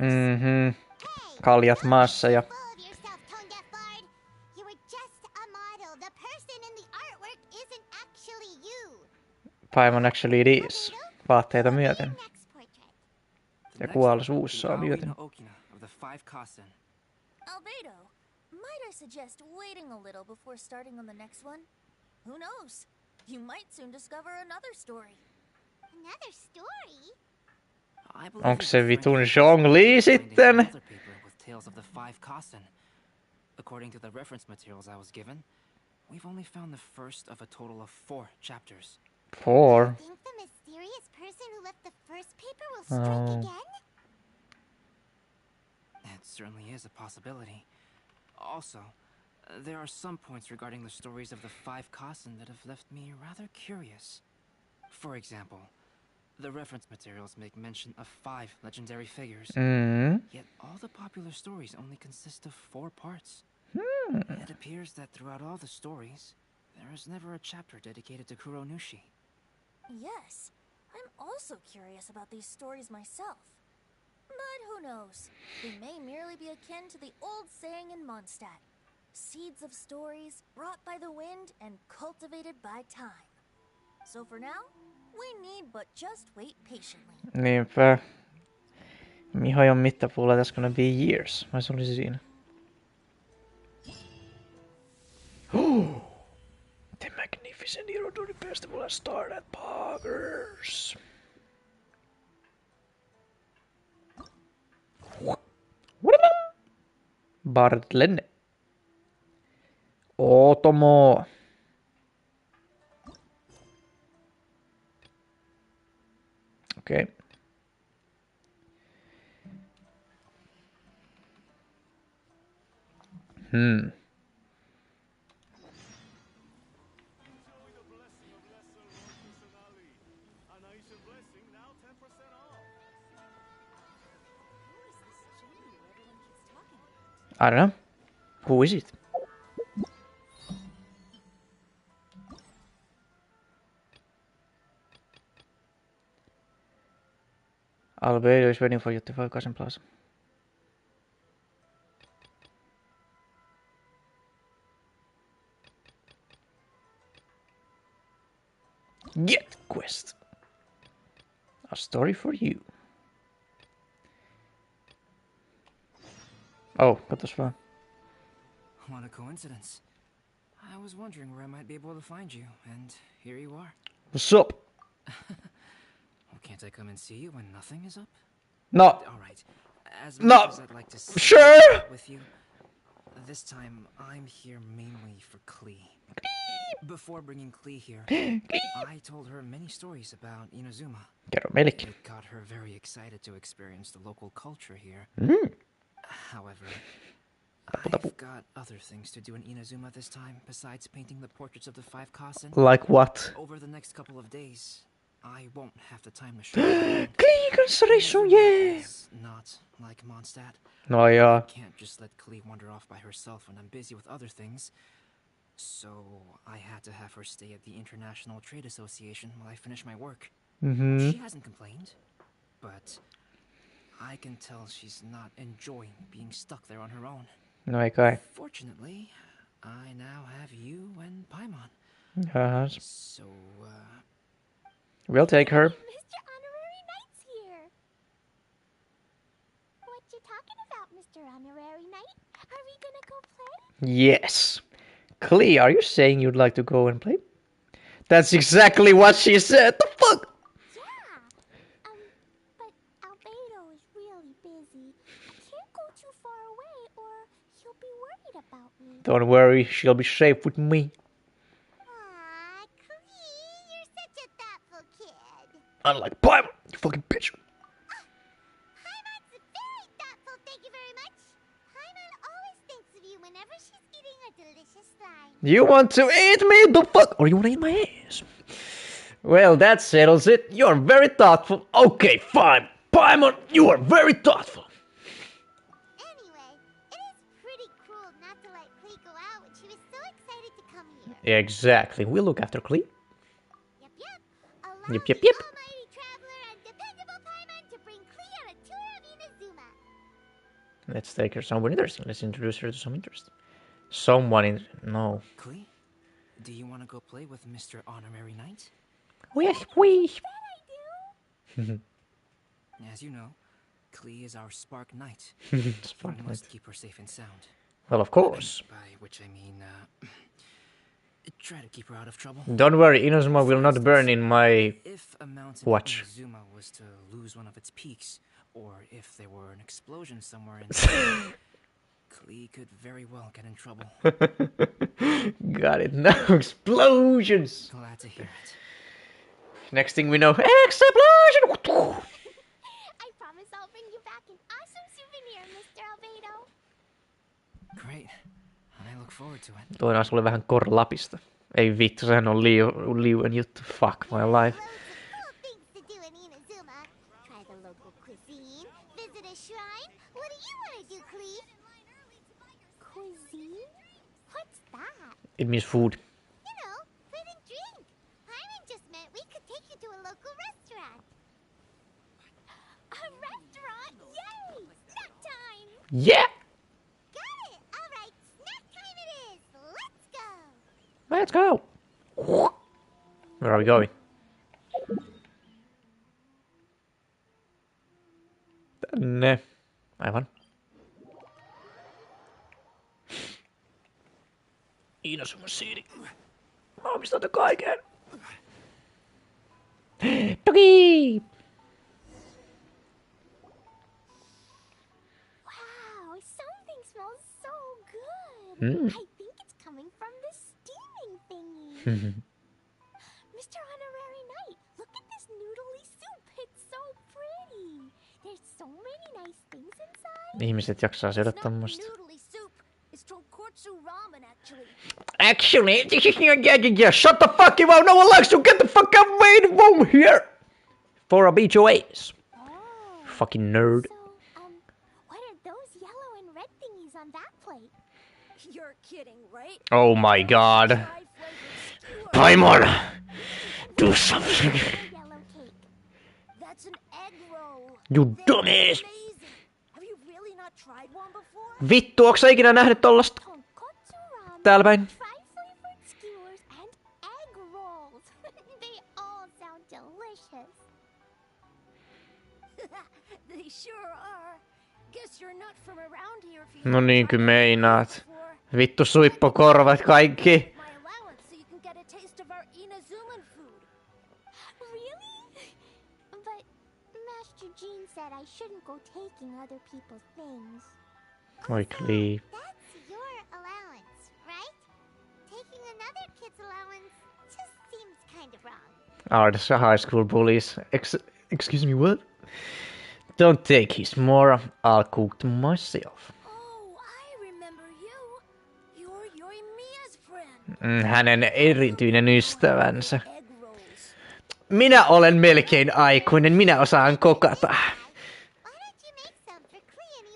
Kaljat maassa ja... Full of yourself, tone-deaf bard. You were just a model. The person in the artwork isn't actually you. Päivän actually it is. Vaatteita myöten. Next portrait. Ja kuolleisuussaa myöten. Okina of the Five Kasen. Albedo, might I suggest waiting a little before starting on the next one? Who knows? You might soon discover another story. Another story? Onko se vitun Zhongli sitten? With tales of the Five Kasen. According to the reference materials I was given, we've only found the first of a total of 4 chapters. 4? Think the mysterious person who left the first paper will strike again? It certainly is a possibility. Also, there are some points regarding the stories of the Five Kasen that have left me rather curious. For example, the reference materials make mention of 5 legendary figures, yet all the popular stories only consist of 4 parts. It appears that throughout all the stories, there is never a chapter dedicated to Kuronushi. Yes, I'm also curious about these stories myself. But who knows? They may merely be akin to the old saying in Mondstadt. Seeds of stories brought by the wind and cultivated by time. So for now, we need but just wait patiently. Niinpä. Mihojon mittapuulla that's gonna be years. Vai se olisi siinä? The magnificent Irodori Festival has started at Poggers. Bartlenne. Otomo. Okei. I don't know. Who is it? Albedo is waiting for you to focus on Plaza. Get quest. A story for you. Oh, katos vaan. What a coincidence. I was wondering where I might be able to find you, and here you are. What's up? Well, can't I come and see you when nothing is up? No. All right. As much as I'd like to see Sure. with you, this time I'm here mainly for Klee. Before bringing Klee here, I told her many stories about Inazuma. Kerro meillekin. It got her very excited to experience the local culture here. However, I've got other things to do in Inazuma this time besides painting the portraits of the 5 Kasen. Like what? Over the next couple of days, I won't have the time to show you. Klee constellation, yeah! It's not like Mondstadt. No ja. I can't just let Klee wander off by herself when I'm busy with other things. So I had to have her stay at the International Trade Association while I finish my work. She hasn't complained, but I can tell she's not enjoying being stuck there on her own. No ei kai. Fortunately, I now have you and Paimon. Yes. So, We'll take her. Mr. Honorary Knight's here. What you talking about, Mr. Honorary Knight? Are we gonna go play? Yes. Klee, are you saying you'd like to go and play? That's exactly what she said. The fuck? Yeah. But Albedo is really busy. I can't go too far away or he'll be worried about me. Don't worry, she'll be safe with me. Aw, Klee, you're such a thoughtful kid. Unlike Paimon, you fucking bitch. Paimon's very thoughtful, thank you very much. Paimon always thinks of you whenever she's eating a delicious slime. You want to eat me? The fuck? Or you want to eat my ass? Well, that settles it. You're very thoughtful. Okay, fine. Paimon, you are very thoughtful. Anyway, it is pretty cruel not to let Klee go out when she was so excited to come here. Exactly. We'll look after Klee. Yep, yep. Allow Yep. the almighty traveler and dependable Paimon to bring Klee on a tour of Inazuma. Let's take her somewhere interesting. Let's introduce her to some interest. Someone in... No. Klee, do you want to go play with Mr. Honorary Knight? Yes, please. As you know, Klee is our Spark Knight. Spark We Knight. must keep her safe and sound. Well, of course. By which I mean, try to keep her out of trouble. Don't worry, Inazuma will not burn in my If a mountain watch. in Inazuma was to lose one of its peaks, or if there were an explosion somewhere in town, Klee could very well get in trouble. Got it. No explosions. Glad to hear it. Next thing we know, explosion. I promise I'll bring you back an awesome souvenir, Mr. Albedo. Great. I look forward to it. Toidaan sulle vähän korlapista. Ei vittu, sehän on liuen juttu. Fuck my life. Loads of cool things to do in Inazuma. Try the local cuisine, visit a shrine. What do you want to do, Klee? Cuisine? What's that? It means food. You know, food and drink. Paimon just meant we could take you to a local restaurant. A restaurant? Yay! Snack time! Yeah! Got it! Alright, snack time it is! Let's go! Let's go! Where are we going? Tänne. Aivan. Inazuma City. Mä omistan tämän kaiken. Toki! Wow, something smells so good! Mm. I think it's coming from the steaming thingy. Mr. Honorary Knight, look at this noodly soup. It's so pretty. There's so many nice things inside. Ihmiset jaksaa syödä tommosta. Noodly soup. It's tonkotsu ramen, actually. Actually, this is yeah. Shut the fuck up! No one likes to get the fuck away from here! For a BHOAs. Oh. Fucking nerd. So, what are those yellow and red thingies on that plate? You're kidding, right? Oh my god. Paimon! Do something. Yellow cake. That's an egg roll. You They're dumbass! amazing. Have you really not tried one before? Vittu, onks sä ikinä nähnyt tollasta? Tonkotsu ramen. Täällä päin. Tri-flavored skewers and egg rolls. They all sound delicious. They sure are. Guess you're not from around here if you No niin, kyllä meinaat. Vittu suippokorvat kaikki. My allowance so you can get a taste of our Inazuman food. Really? But Master Jean said I shouldn't go taking other people's things. Oi Klee. That's your allowance, right? Taking another kid's allowance just seems kind of wrong. Oh, the high school bullies. Excuse me, what? Don't take his more. I'll cook them myself. Oh, I remember you. You're Mia's friend. Hänen erityinen ystävänsä. Minä olen melkein aikuinen. Minä osaan kokata. Why don't you make some for Klee and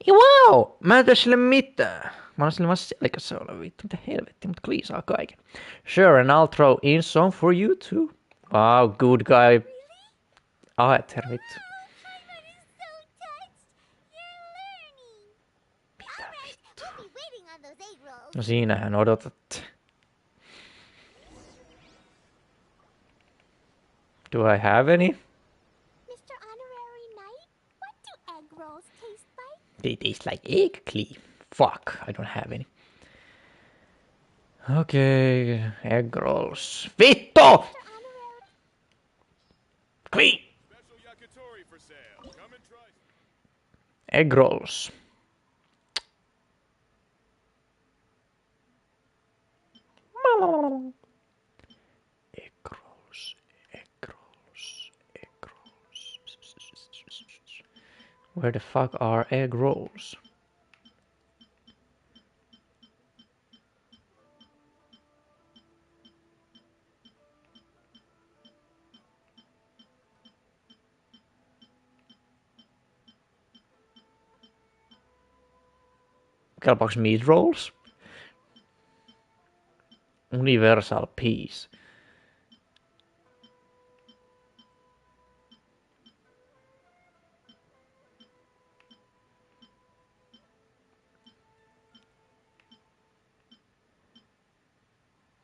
Iwao? Wow! Mä en tee sille mitään. Mä olen sille vaan selkässä olla vittu. Mitä helvettiä, mutta Klee saa kaiken. Sure, and I'll throw in some for you too. Wow, good guy. Aheter vittu. No siinähän odotatte. Do I have any? Mr. Honorary Knight, what do egg rolls taste like? They taste like egg, Klee. Fuck, I don't have any. Okay, egg rolls. Vittu! Klee! Egg rolls. Egg rolls, egg rolls, egg rolls. Where the fuck are egg rolls? Kelpaaks meat rolls? Universal peace.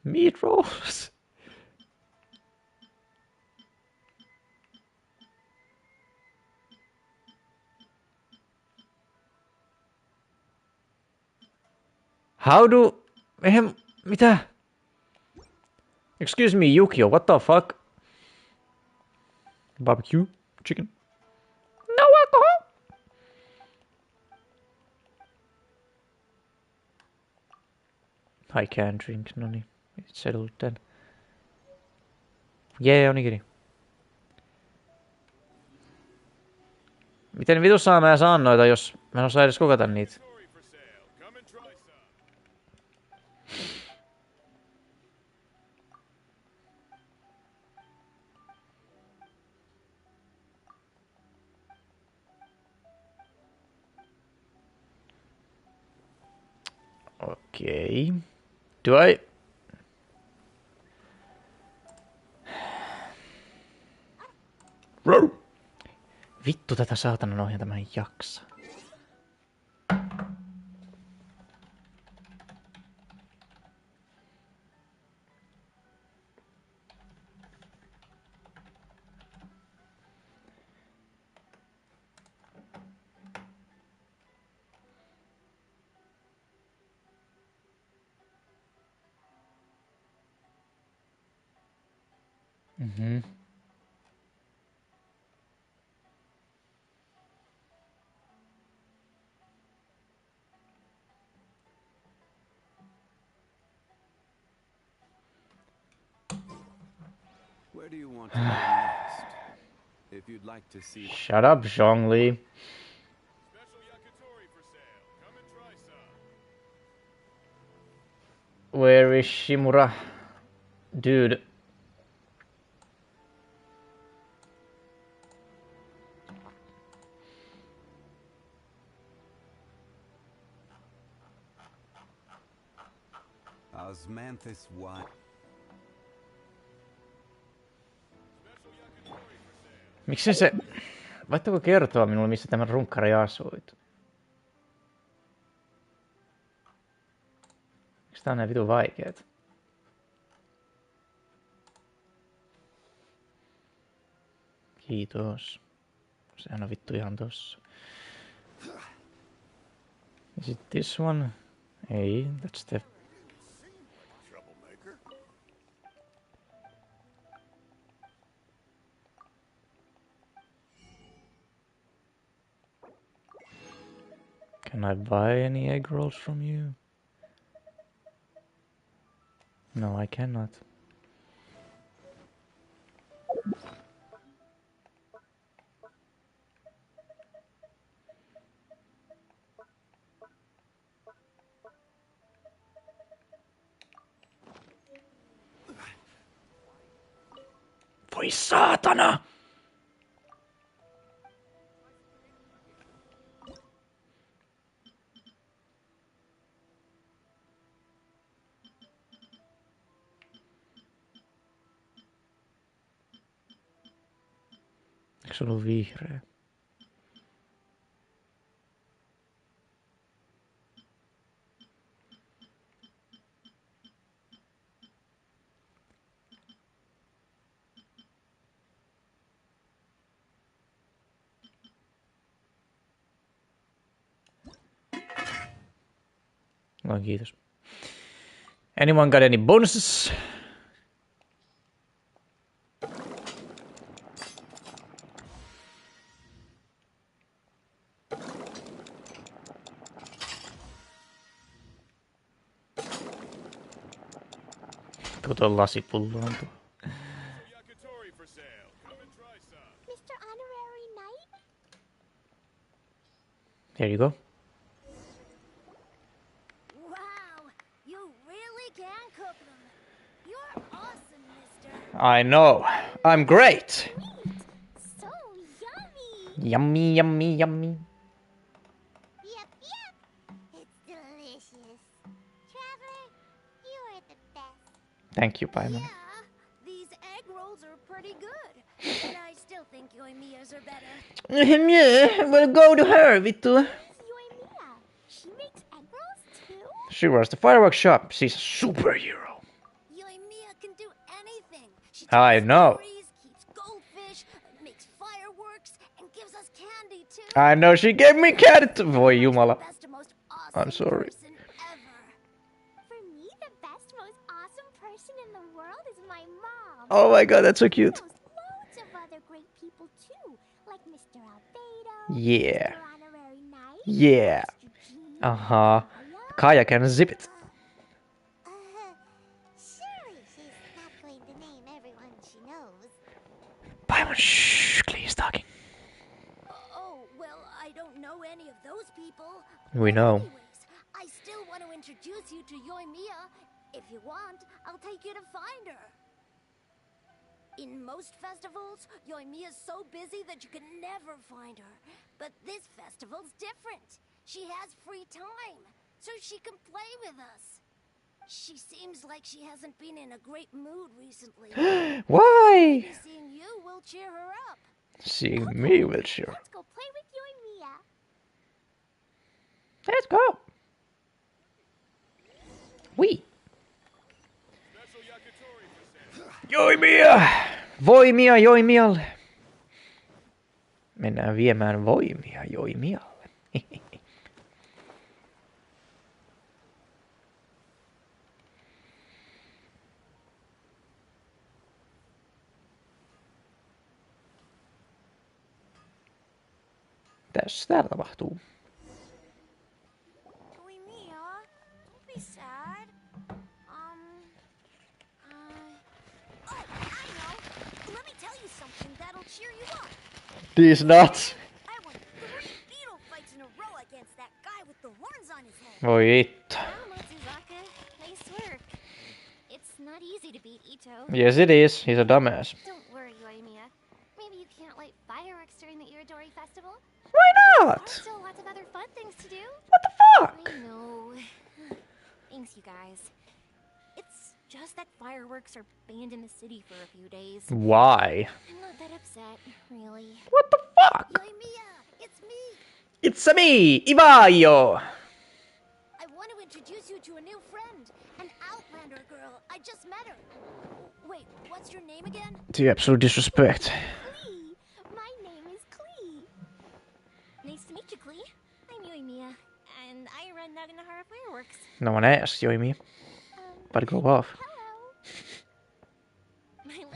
Meat rolls. How do... Mitä? Excuse me, Yukio, what the fuck? Barbecue? Chicken? No alcohol! I can't drink, no niin. It's settled then. Jee, onikini. Miten vitussa mä saan noita, jos mä en osaa edes kokata niitä? Okay. Do I... Vittu tätä saatanan ohjanta mä en jaksa. Mhm. Where do you want to go next? If you'd like to see... Shut up, Zhongli. Where is Shimura? Dude. Osmanthus what? Miksi se... Voitteko kertoa minulle, missä tämä runkkari asuit? Miksi tää on näin vitun vaikeet? Kiitos. Sehän on vittu ihan tossa. Is it this one? Hey, that's the... Troublemaker. Can I buy any egg rolls from you? No, I cannot. Voi saatana! Eikö se ollut vihreä? No, kiitos. Anyone got any bonuses? Tuo lasipullo on tuo. Mr. Honorary Knight? Here you go. Wow, you really can cook them. You're awesome, mister. I know. I'm great. So yummy. Yummy, yummy, yummy. Yep, yep. It's delicious. Traveler, you are the best. Thank you, Paimon. Yeah, these egg rolls are pretty good. But I still think Yoimiya's are better. Yeah, well, go to her, vittu. Yoimiya, she makes egg rolls too? She runs the fireworks shop. She's a superhero. Yoimiya can do anything. She I tells know. stories, keeps goldfish, makes fireworks, and gives us candy too. I know she gave me cat. Voi jumala. Best and most awesome I'm sorry. person ever. For me, the best, most awesome person in the world is my mom. Oh my god, that's so cute. She knows loads of other great people too, like Mr. Albedo, Yeah. Mr. Honorary Knight, Yeah. Mr. G, Uh-huh. Kaya can zip it. Surely she's not going to name everyone she knows. Paimon, shh, please talking. Oh, well, I don't know any of those people. We know. Anyways, I still want to introduce you to Yoimiya. If you want, I'll take you to find her. In most festivals, Yoimiya's so busy that you can never find her. But this festival's different. She has free time, so she can play with us. She seems like she hasn't been in a great mood recently. Why? Maybe seeing you will cheer her up. Seeing me will cheer. Let's go play with Yoimiya. Let's go. We. Joimia! Voimia Joimialle. Mennään viemään voimia Joimialle. Tässä täällä tapahtuu. Yoimiya, don't be sad. Oh, I know. Let me tell you something that'll cheer you up. These nuts. I won 3 beetle fights in a row against that guy with the horns on his head. Voi vittu. Wow, Matsuzaka. Nice work. It's not easy to beat Ito. Yes it is. He's a dumbass. Don't worry, Yoimiya. Maybe you can't light fireworks during the Iridori Festival? Why There are not? still lots of other fun things to do. What the fuck? I know. Thanks, you guys. It's just that fireworks are banned in the city for a few days. Why? I'm not that upset, really. What the fuck? Yoimiya, it's me. It's me, Ivaio. I want to introduce you to a new friend, an Outlander girl. I just met her. Wait, what's your name again? The absolute disrespect. Klee. My name is Klee. Nice to meet you, Klee. I'm Yoimiya. and I run Naganahara Fireworks. No one asked, Yoimiya. But go off.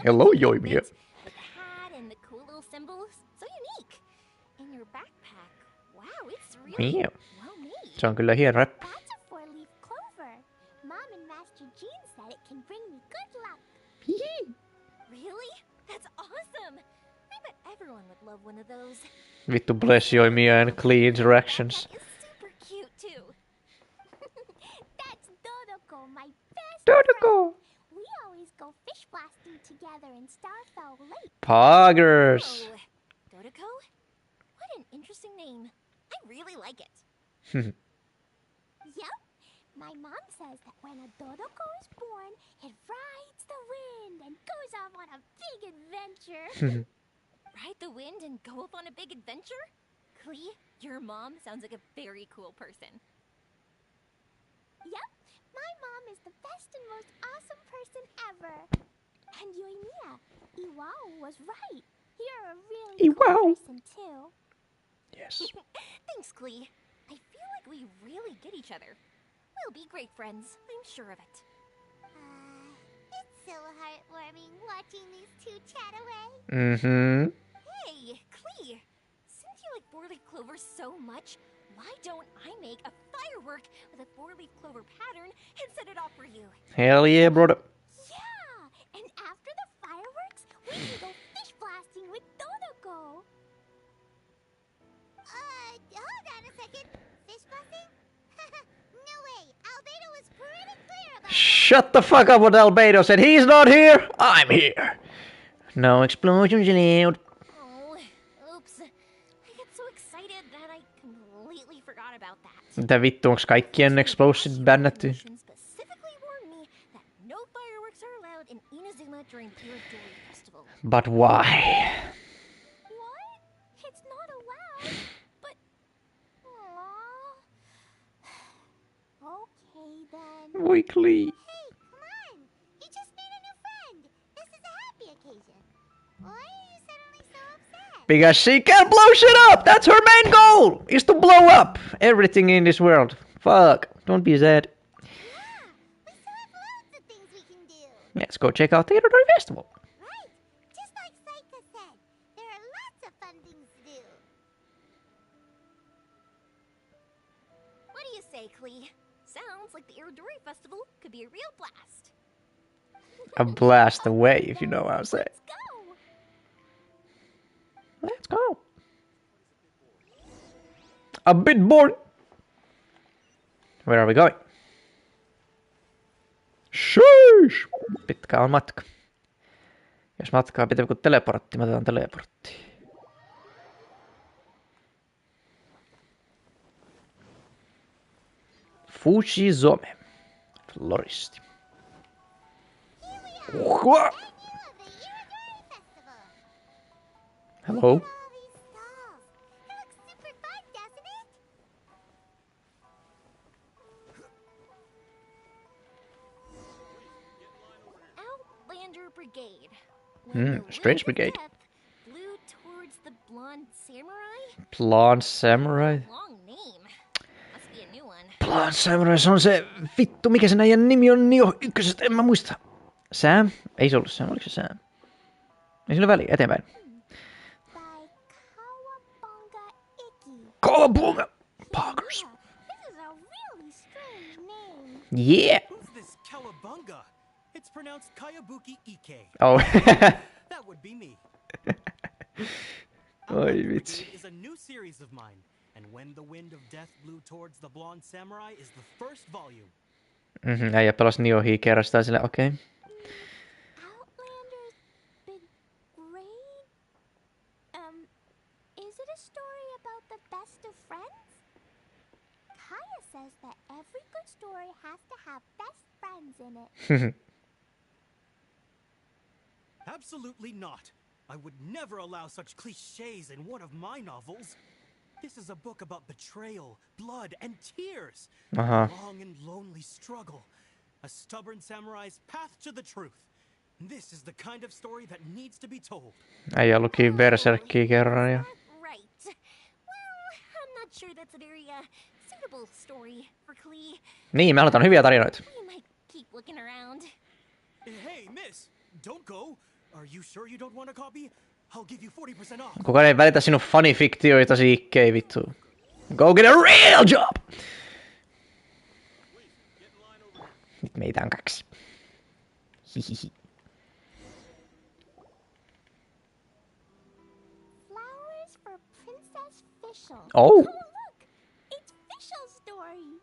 Hello, Yoimiya. The hat and the cool little symbols, so unique. And your backpack, wow, it's really Yeah. well made. Se on kyllä hieno räppi. That's a four-leaf clover. Mom and Master Jean said it can bring me good luck. Really? That's awesome. I bet everyone would love one of those. Vittu bless Yoimiya and clean interactions. That is super cute too. That's Dodoko, my best Dodoko! friend. We always go fish blasting together in Starfell Lake. Poggers! Oh, Dodoko? What an interesting name. I really like it. Yep. My mom says that when a Dodoko is born, it rides the wind and goes off on a big adventure. Ride the wind and go off on a big adventure? Klee, your mom sounds like a very cool person. Yep. My mom is the best and most awesome person ever. And Yoimiya, Iwao was right. You're a really cool person too. Yes. Thanks, Klee. I feel like we really get each other. We'll be great friends, I'm sure of it. It's so heartwarming watching these two chat away. Mm-hmm. Hey, Klee! Since you like four-leaf clovers so much, why don't I make a firework with a four-leaf clover pattern and set it off for you? Hell yeah, brother. Yeah! And after the fireworks, we can go fish blasting with Dodoko. Hold on a second. Fish blasting? No way. Albedo was pretty clear about Shut the fuck up what Albedo said. He's not here. I'm here. No explosions allowed. Oh, oops. I get so excited that I completely forgot about that. Mitä vittu, onks kaikkien explosives bännätty? Specifically warned me that no fireworks are allowed in Inazuma during the Irodori Festival. But why? What? It's not allowed. But... Aww. Okay then. Weekly. Hey, come on. You just made a new friend. This is a happy occasion. Why are you suddenly so upset? Because she can blow shit up. That's her main goal. Is to blow up everything in this world. Fuck. Don't be sad. Yeah, we still have loads of things we can do. Let's go check out the Irodori Festival. Right. Just like Saika said, there are lots of fun things to do. What do you say, Klee? Sounds like the Irodori Festival could be a real blast. A blast away, if you know what I'm saying. Let's go. Let's go. A bit bored. Where are we going? Sheesh! Pitkä on matka. Jos matkaa pitää kuin teleportti, mä otetaan teleportti. Fuji-Suomi. Floristi. What? Hello? All these stalls. It looks super fun, doesn't it? Outlander Brigade. Strange Brigade. Flew towards the blonde samurai? Blonde Samurai. Long name. Must be a new one. Blonde Samurai, se on se vittu, mikä sen äijän nimi on Nio ykkösestä, en mä muista. Sam? Ei se ollut Sam, oliko se Sam? Ei sillä väliä, eteenpäin. By Kawabunga Iki. Kawabunga! Poggers. Yeah, this is a really strange name. Yeah! Who's this Kawabunga? It's pronounced Kayabuki Ike. Oh. That would be me. Oi vitsi. Is a new series of mine, and When the Wind of Death Blew Towards the Blonde Samurai is the first volume. Äijä pelasi Niohia kerrastaan sille, okei. Okay. Outlander's Big Grade? Is it a story about the best of friends? Kaya says that every good story has to have best friends in it. Absolutely not. I would never allow such cliches in one of my novels. This is a book about betrayal, blood, and tears. A long and lonely struggle. A stubborn samurai's path to the truth. This is the kind of story that needs to be told. Äijä luki Berserkkiä kerran ja... Right. Well, I'm not sure that's a very suitable simple story for Klee. Niin, me halutaan hyviä tarinoita. We might keep looking around. Hey, miss! Don't go! Are you sure you don't want a copy? I'll give you 40% off. Kukaan ei välitä sinun fanifiktioita, siikkei vittu. Go get a real job! Nyt meitä on 2. Hihihi. Flowers for Princess Fischl. Oh! Look! It's Fischl's story.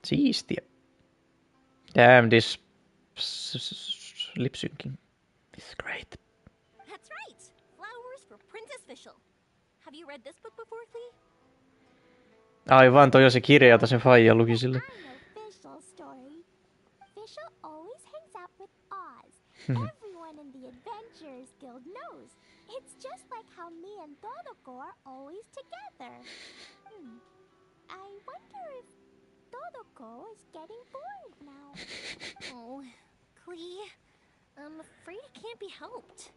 Siistiä. Damn, this lip syncing is great. That's right. Flowers for Princess Fischl. Have you read this book before, Klee? Aivan, toi on se kirja, jota se faija luki sille. I know Fischl's story. Fischl always hangs out with Oz. Everyone in the Adventurers Guild knows. It's just like how me and Dodoko are always together. I wonder if Dodoko is getting bored now. Oh, Klee, I'm afraid it can't be helped.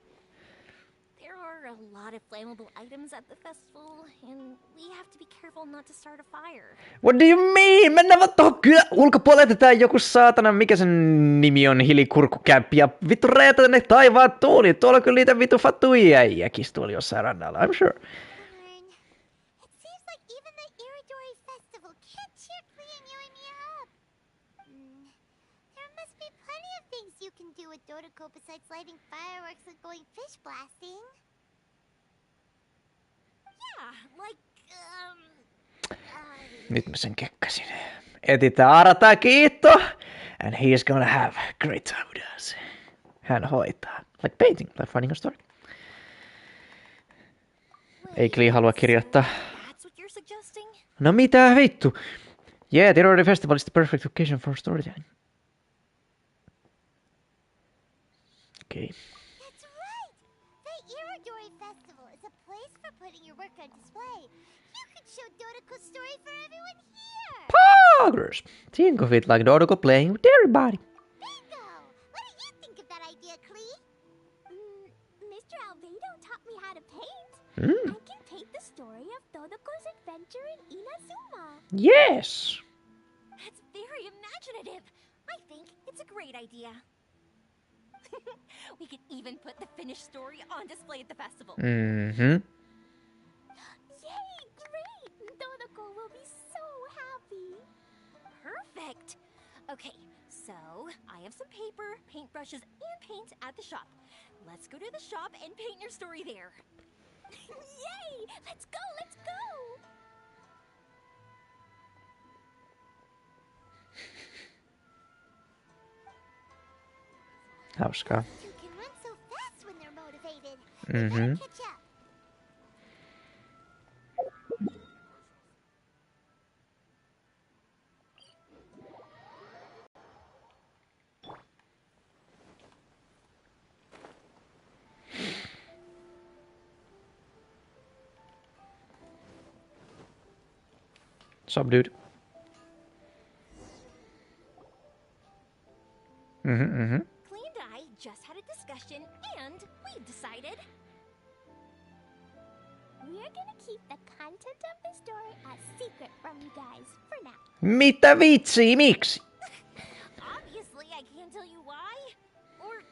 There are a lot of flammable items at the festival, and we have to be careful not to start a fire. What do you mean? Mennään vaan tohon kyllä ulkopuolelle, etetään joku saatana, mikä sen nimi on, hilikurkkukämppi, ja vittu räjätä ne taivaan tuuli. Tuolla on kyllä niitä vittu fattuja äijäkis tuolla jossain rannalla, I'm sure. It seems like even the Iridori Festival can't cheer Klee and you and me up. There must be plenty of things you can do with Dodoko besides lighting fireworks and going fish blasting. Yeah, like, Nyt mä sen kekkasin. Etitään Arata kiitto, and he's gonna have a great time with us. Hän hoitaa. Like painting, like finding a story. Ei Klee halua kirjoittaa. that's what you're suggesting? No mitä vittu? Yeah, the Iridori Festival is the perfect occasion for storytelling. Okay. That's right! The Iridori Festival is a place for putting your work on display. You could show Dodoko's story for everyone here! Poggers! Think of it like Dodoko playing with everybody. Bingo! What do you think of that idea, Klee? Mr. Albedo taught me how to paint. I can paint the story of Dodoko's adventure in Inazuma. Yes! That's very imaginative. I think it's a great idea. We could even put the finished story on display at the festival. Mm-hmm. Yay! Great! Dodoko will be so happy. Perfect. Okay, so I have some paper, paintbrushes, and paint at the shop. Let's go to the shop and paint your story there. Yay! Let's go! Let's go! Hauskaa. You can run so fast when they're motivated. Mm-hmm. Catch up. Sup, dude? Mm-hmm. Klee and I just had a discussion, and we've decided We're gonna keep the content of the story a secret from you guys for now. Mitä vitsi, miksi? obviously I can't tell you why, or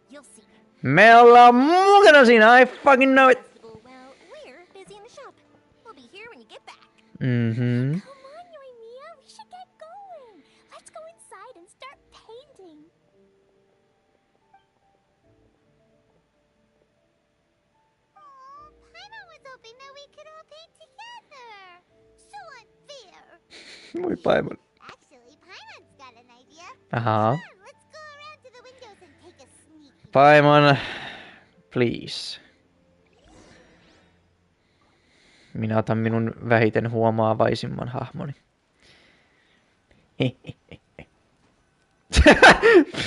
you'll see. Me ollaan mukana siinä, I fucking know it. Festival, well, we're busy in the shop. We'll be here when you get back. Mm-hmm. Come on, Yoimiya, we should get going. Let's go inside and start painting. Oh, Paimon was hoping that we could all paint together. So unfair. Moi Paimon. Actually, Paimon's got an idea. Aha. Come on, let's go around to the windows and take a sneaky. Paimon, please. Minä otan minun vähiten huomaavaisimman hahmoni.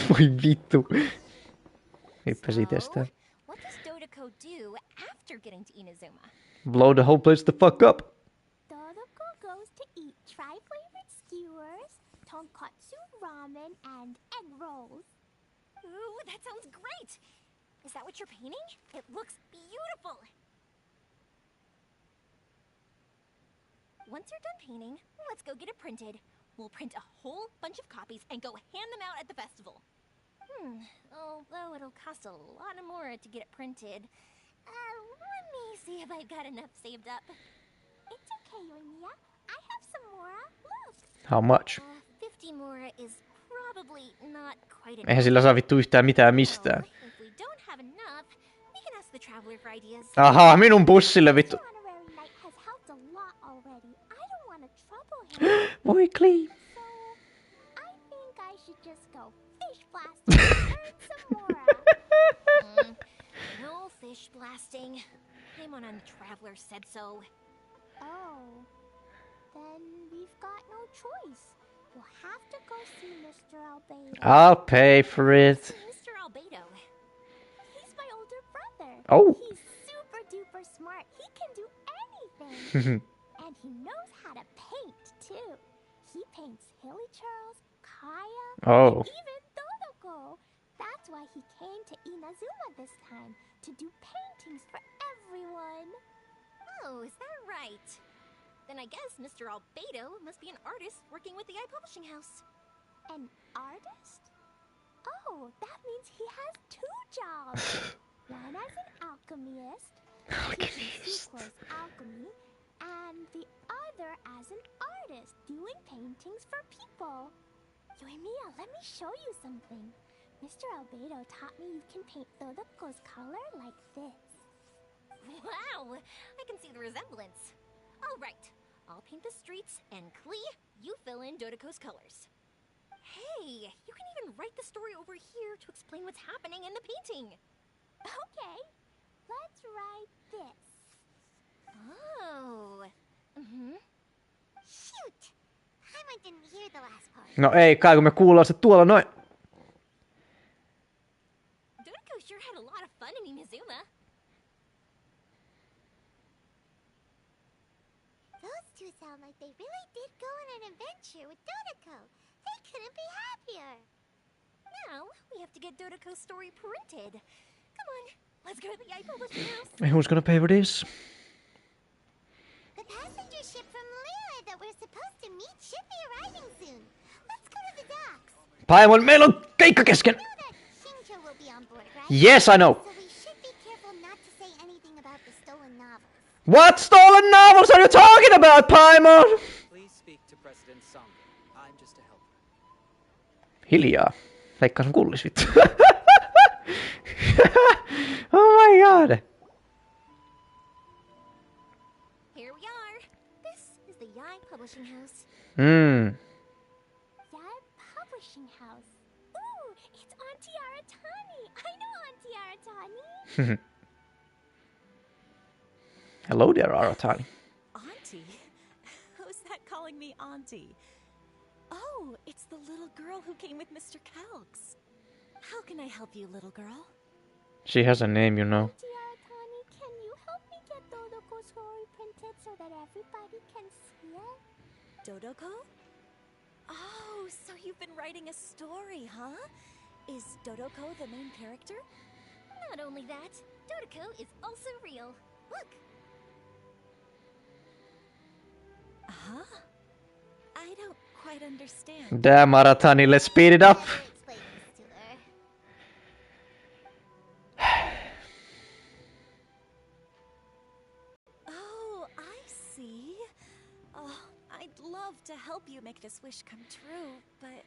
Voi vittu. Hyppäsi tästä. What does Dodoko do after getting to Inazuma? Blow the whole place the fuck up. Dodoko goes to eat tri-flavored skewers, tonkatsu ramen, and egg rolls. Ooh, that sounds great! Is that what you're painting? It looks beautiful! once you're done painting, let's go get it printed. We'll print a whole bunch of copies and go hand them out at the festival. Although it'll cost a lot more to get it printed. Let me see if I've got enough saved up. It's okay, Yoimiya. I have some Mora. Look. How much? 50 Mora is probably not quite enough. Eihän sillä saa vittu yhtään mitään mistään. If we don't have enough, we can ask the traveler for ideas. Ahaa, minun bussille vittu. Voi clean. So, I think I should just go fish blasting and earn some Mora. No fish blasting. Paimon and the traveler said so. Oh, then we've got no choice. We'll have to go see Mr. Albedo. I'll pay for it. Mr. Albedo. He's my older brother. Oh. He's super duper smart. He can do anything. And he knows how to paint too. He paints Hilly Charles, Kaya, Oh. and even Dodoko. That's why he came to Inazuma this time, to do paintings for everyone. Oh, is that right? Then I guess Mr. Albedo must be an artist working with the publishing house. An artist? Oh, that means he has 2 jobs. One as an alchemist, teaching Sucro's alchemy, and the other as an artist, doing paintings for people. Yoimiya, let me show you something. Mr. Albedo taught me you can paint Dodoko's color like this. Wow, I can see the resemblance. All right, I'll paint the streets, and Klee, you fill in Dodoko's colors. Hey, you can even write the story over here to explain what's happening in the painting. Okay, let's write this. Oh. Shoot! Paimon didn't hear the last part. No ei kai, kun me kuullaan se tuolla noin. Dodoko sure had a lot of fun in Inazuma. Those two sound like they really did go on an adventure with Dodoko. They couldn't be happier. Now, we have to get Dodoko's story printed. Come on, let's go to the publishing house. And who's gonna pay for this? The passenger ship from Lila that we're supposed to meet should be arriving soon. Let's go to the docks. Paimon, meillä on keikka kesken. You know that Shinjo will be on board, right? Yes, I know. So we should be careful not to say anything about the stolen novels. What stolen novels are you talking about, Paimon? Please speak to President Sangha. I'm just a helper. Hiljaa. Leikkaa sun kullis vittu. Oh my god. Here we are. This is the Yai Publishing House. Yai Publishing House. Ooh, it's Auntie Aratani. I know Auntie Aratani. Hello there, Aratani. Auntie? Who's that calling me Auntie? Oh, it's the little girl who came with Mr. Kelks. How can I help you, little girl? She has a name, you know. Auntie Aratani, can you help me get Dodoko's story printed so that everybody can see it? Dodoko? Oh, so you've been writing a story, huh? Is Dodoko the main character? Not only that, Dodoko is also real. Look. Huh? I don't quite understand. Damn, Aratani, let's speed it up. Oh, I see. Oh, I'd love to help you make this wish come true, but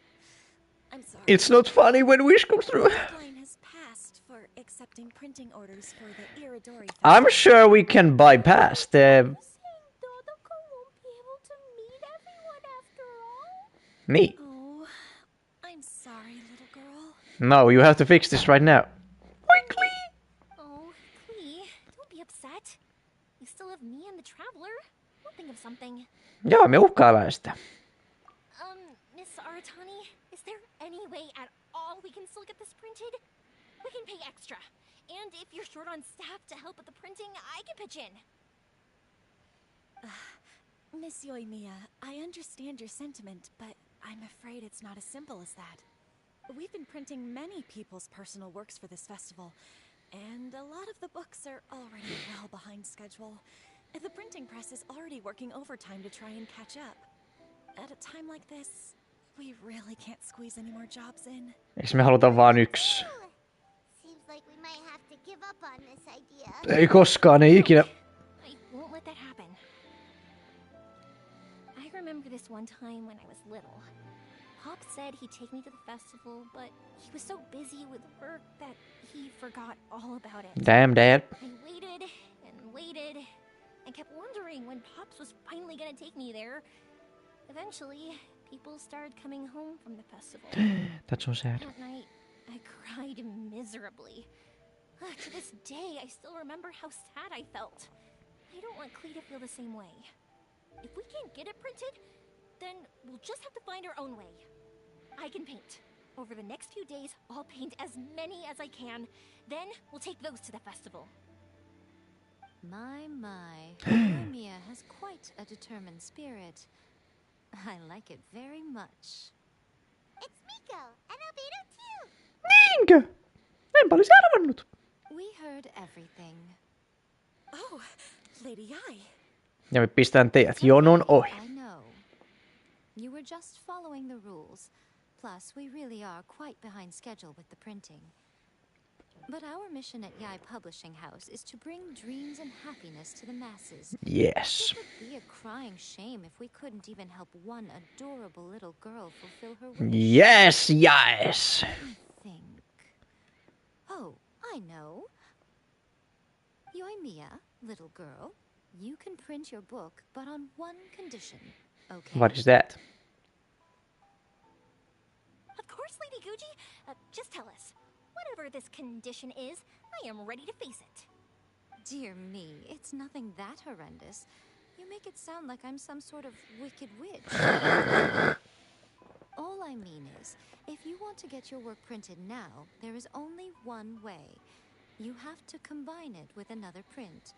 I'm sorry. It's not funny when wish comes true. The deadline has passed for accepting printing orders for the Iridori. I'm sure we can bypass the... Me. Oh, I'm sorry, little girl. No, you have to fix this right now. Oh, Klee, don't be upset. You still have me and the traveler. We'll think of something. Joo, me uhkaillaan sitä. Miss Aratani, is there any way at all we can still get this printed? We can pay extra. And if you're short on staff to help with the printing, I can pitch in. Miss Yoimiya, I understand your sentiment, but I'm afraid it's not as simple as that. We've been printing many people's personal works for this festival, and a lot of the books are already well behind schedule. The printing press is already working overtime to try and catch up. At a time like this, we really can't squeeze any more jobs in. Eikö me haluta vaan yksi? Seems like we might have to give up on this idea. Ei koskaan, ei ikinä. I won't let that happen. I remember this one time when I was little. Pop said he'd take me to the festival, but he was so busy with work that he forgot all about it. Damn, Dad. I waited and waited and kept wondering when Pops was finally gonna take me there. Eventually, people started coming home from the festival. That's so sad. That night, I cried miserably. To this day, I still remember how sad I felt. I don't want Klee to feel the same way. If we can't get it printed, then we'll just have to find our own way. I can paint. Over the next few days, I'll paint as many as I can. Then we'll take those to the festival. My. Mia has quite a determined spirit. I like it very much. It's Miko, and Albedo too. Niinkö? Enpä olisi arvannut. We heard everything. Oh, Lady Ai. Ja me pistään teidät jonon ohi. I know. You were just following the rules. Plus, we really are quite behind schedule with the printing. But our mission at Yai Publishing House is to bring dreams and happiness to the masses. Yes. It would be a crying shame if we couldn't even help one adorable little girl fulfill her wish. Yes, yes. I think. Oh, I know. Mia, little girl, you can print your book, but on one condition. Okay. What is that? Of course, Lady Gucci. Just tell us. Whatever this condition is, I am ready to face it. Dear me, it's nothing that horrendous. You make it sound like I'm some sort of wicked witch. All I mean is, if you want to get your work printed now, there is only one way. You have to combine it with another print.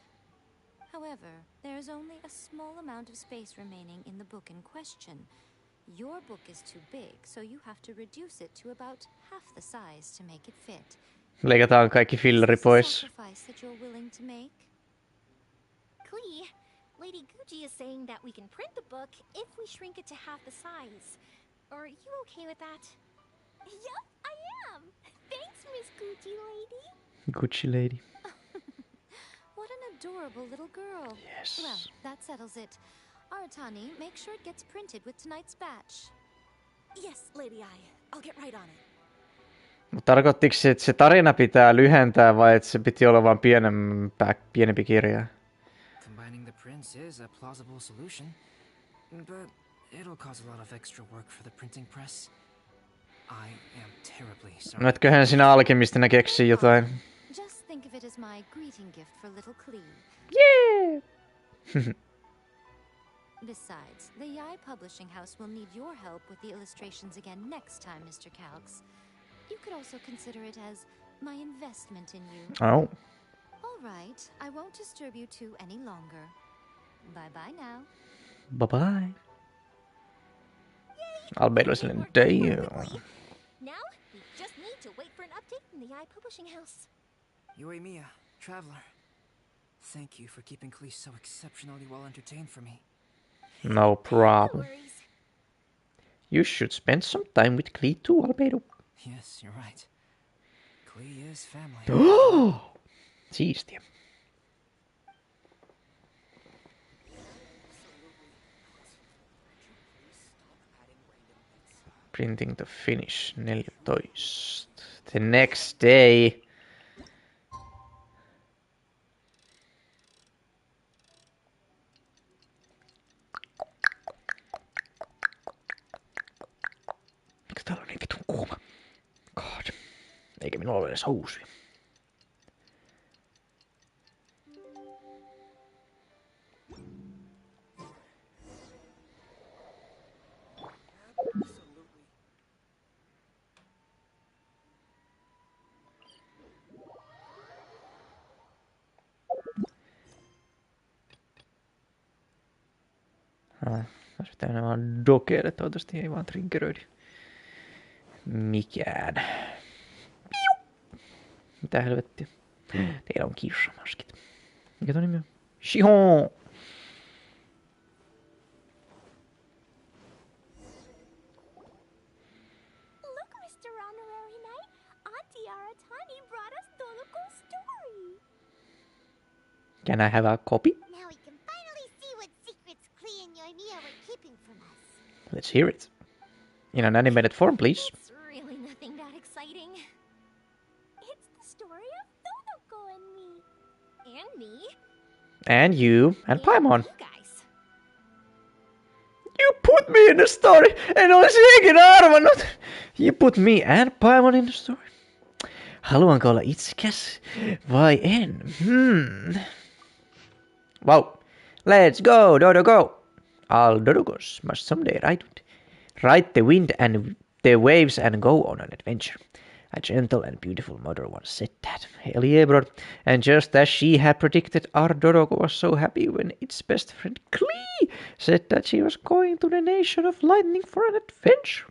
However, there is only a small amount of space remaining in the book in question. Your book is too big, so you have to reduce it to about half the size to make it fit. Leikataan kaikki filleri pois. Sacrifice that you're willing to make? Klee, Lady Gucci is saying that we can print the book if we shrink it to half the size. Are you okay with that? Yup, I am. Thanks, Miss Gucci Lady. Gucci lady. What an adorable little girl. Yes. Well, that settles it. Aratani, make sure it gets printed with tonight's batch. Yes, Lady Ai. I'll get right on it. Mutta tarkoittiko se, että se tarina pitää lyhentää vai että se piti olla vain pienempi kirja? Combining the prints is a plausible solution, but it'll cause a lot of extra work for the printing press. I am terribly sorry. No etköhän sinä alkemistina keksii jotain? Just think of it as my greeting gift for little Klee. Yeah! Besides, the Yai Publishing House will need your help with the illustrations again next time, Mr. Calx. You could also consider it as my investment in you. Oh. All right, I won't disturb you two any longer. Bye-bye now. Bye-bye. Albedo sille Daimio. Now, we just need to wait for an update from the Yai Publishing House. Mia, traveler. Thank you for keeping Klee so exceptionally well entertained for me. No problem. No worries. You should spend some time with Klee too, Albedo. Yes, you're right. Klee is family. Oh! Siistiä. Printing to finish 14. The next day. Miksi täällä on niin vitun kuuma? God. Eikä minulla ole edes housuja. Olisi pitänyt vaan dokeille, toivottavasti ei vaan triggeröidi mikään. Piu! Mitä helvettiä? Teillä on kissamaskit. Mikä ton nimi on? Shihon! Aratani brought us Doloko's story. Can I have a copy? Now we can finally see what secrets Klee and Yoimiya were keeping from us. Let's hear it. In an animated form, please. It's really nothing that exciting. It's the story of Dodoko and me. And me. And you. And Paimon. You guys. You put me in the story. En olisi ikinä arvannut. You put me and Paimon in the story. Haluanko olla itsekäs vai en? Wow. Let's go, Dodo, go. All Dodogos must someday ride the wind and the waves and go on an adventure. A gentle and beautiful mother once said that. Hell yeah, bro. And just as she had predicted, our Dodoko was so happy when its best friend Klee said that she was going to the Nation of Lightning for an adventure.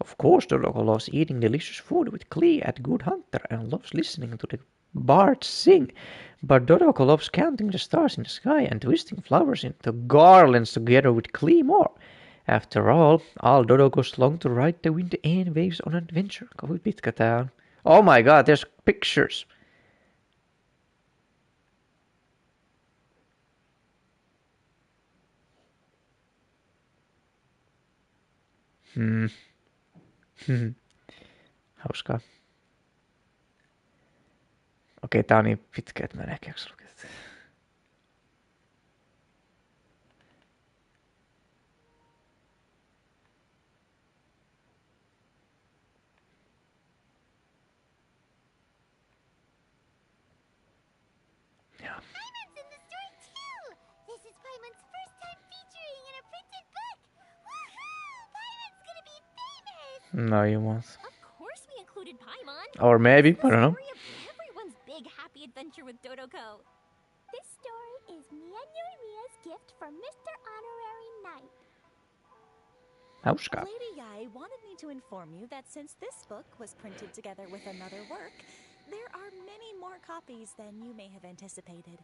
Of course, Dodoko loves eating delicious food with Klee at Good Hunter and loves listening to the bards sing. But Dodoko loves counting the stars in the sky and twisting flowers into garlands together with Klee more. After all Dodogos long to ride the wind and waves on an adventure. Kauan pitkä tää on. Oh my god, there's pictures. Hauskaa. Okei, tää on niin pitkä, että mä en ehkä jaksa lukea tätä. Paimon's in the story too! This is Paimon's first time featuring in a printed book! Woohoo! Paimon's gonna be famous! No, you won't. Of course we included Paimon. Or maybe, I don't know. Everyone's big happy adventure with Dodoko. This story is me and Yoimiya's gift for Mr. Honorary Knight. Hauskaa. Lady Yai wanted me to inform you that since this book was printed together with another work, there are many more copies than you may have anticipated.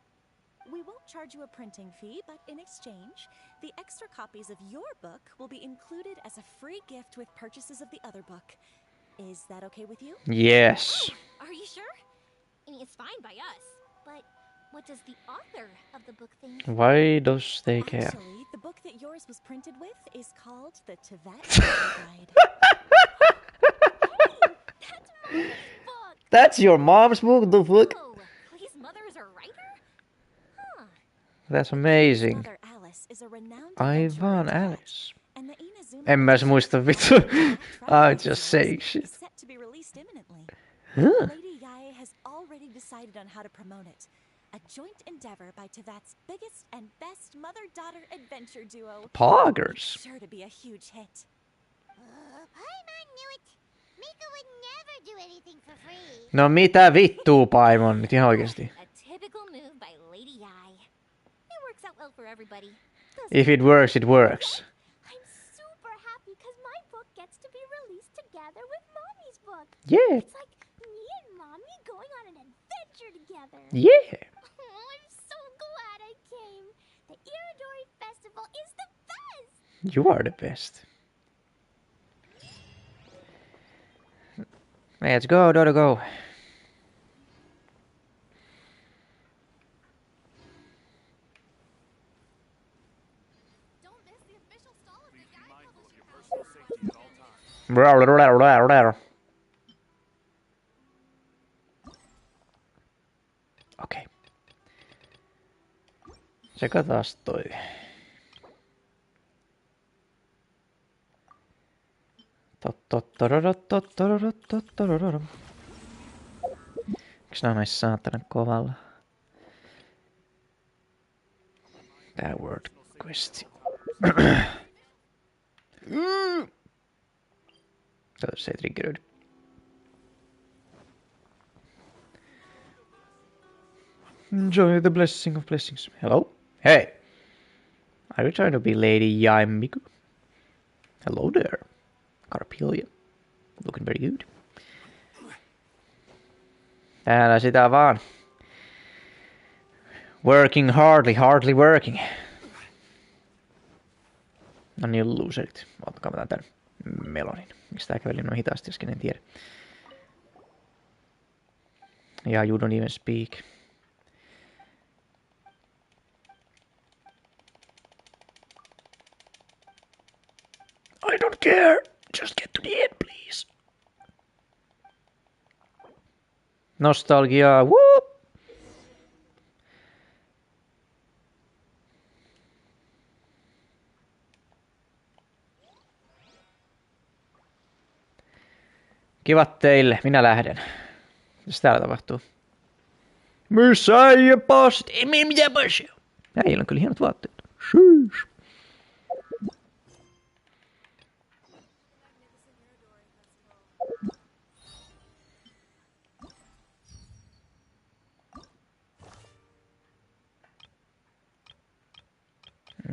We won't charge you a printing fee, but in exchange, the extra copies of your book will be included as a free gift with purchases of the other book. Is that okay with you? Yes. Are you sure? I mean, it's fine by us, but what does the author of the book think? Why does they care? Actually, the book that yours was printed with is called The Tibet Guide. That's your mom's book, the fuck? Oh, Klee's mother is a writer? Huh. That's amazing. Mother Alice is a renowned Aivan Alice. and the Inazuma En mä muista vittu. I'm just saying shit. is set to be released imminently. Huh. Lady Yai has already decided on how to promote it. A joint endeavor by Teyvat's biggest and best mother-daughter adventure duo. Poggers. It's sure to be a huge hit. Paimon knew it! Miko would never do anything for free. No mitä vittua, Paimon, nyt ihan oikeesti. A typical move by Lady Yai. It works out well for everybody. If it works, it works. I'm super happy because my book gets to be released together with Mommy's book. Yeah. It's like me and Mommy going on an adventure together. Yeah. Oh, I'm so glad I came. The Iridori Festival is the best. You are the best. Let's go, Dodo, go. Okei. Tsekataan toi. Miks nää on näissä saatana kovalla? Tää word quest. Toivottavasti se ei triggeröidy. Enjoy the blessing of blessings. Hello? Hey! Are you trying to be Lady Yai Miku? Hello there. Carpelia. Looking very good. Täällä sitä vaan. Working hardly working. No niin, loserit. Ottakaa mä tän melonin. Miksi tää käveli noin hitaasti, joskin en tiedä. Yeah, you don't even speak. I don't care. Just get to the end, please. Nostalgia. Whoop! Kivat teille. Minä lähden. Mitäs täällä tapahtuu? Missä äijä passit? Ei mene mitään passia. Äijällä on kyllä hienot vaatteet. Sheesh.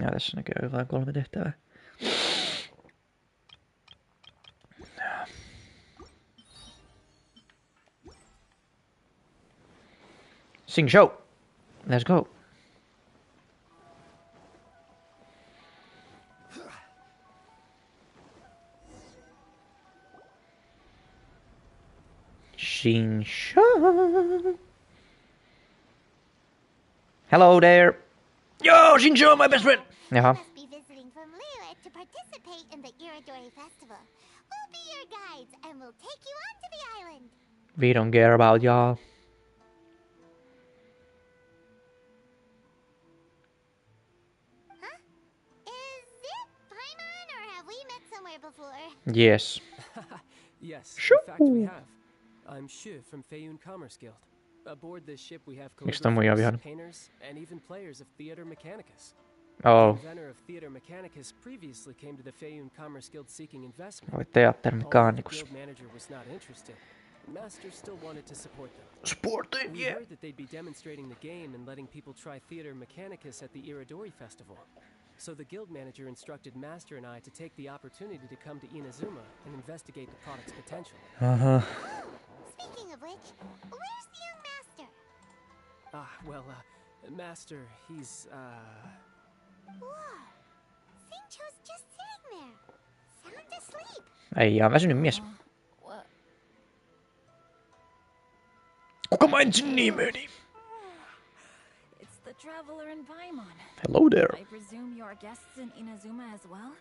Ja tässä näkyy vain 3 tehtävää. Sing show. Let's go. Sing show. Hello there. Yo, Sing show, my best friend. Jaha. Must be visiting from Lyhyesti to participate in the Irodori Festival. We'll be your guides and we'll take you onto the island. We don't care about y'all. Huh? Is it Paimon or have we met somewhere before? Yes. Yes, Shoo. in fact we have. I'm Shu from Feiyun Commerce Guild. Aboard this ship we have calligraphers, painters, and even players of Theater Mechanicus. Oh. The inventor of Theater Mechanicus previously came to the Feiyun Commerce Guild seeking investment. Oi, Theater Mechanicus. The guild manager was not interested. Master still wanted to support them. Support them, we yeah. heard that they'd be demonstrating the game and letting people try Theater Mechanicus at the Irodori Festival. So the guild manager instructed Master and I to take the opportunity to come to Inazuma and investigate the product's potential. Uh-huh. Speaking of which, where's the young master? Master, he's, Whoa! Singcho's just sitting there. Sound asleep. Ei oo väsynyt mies. Kuka mainitsi nimeni? It's the traveler in Paimon. Hello there. I presume you're guests in Inazuma as well?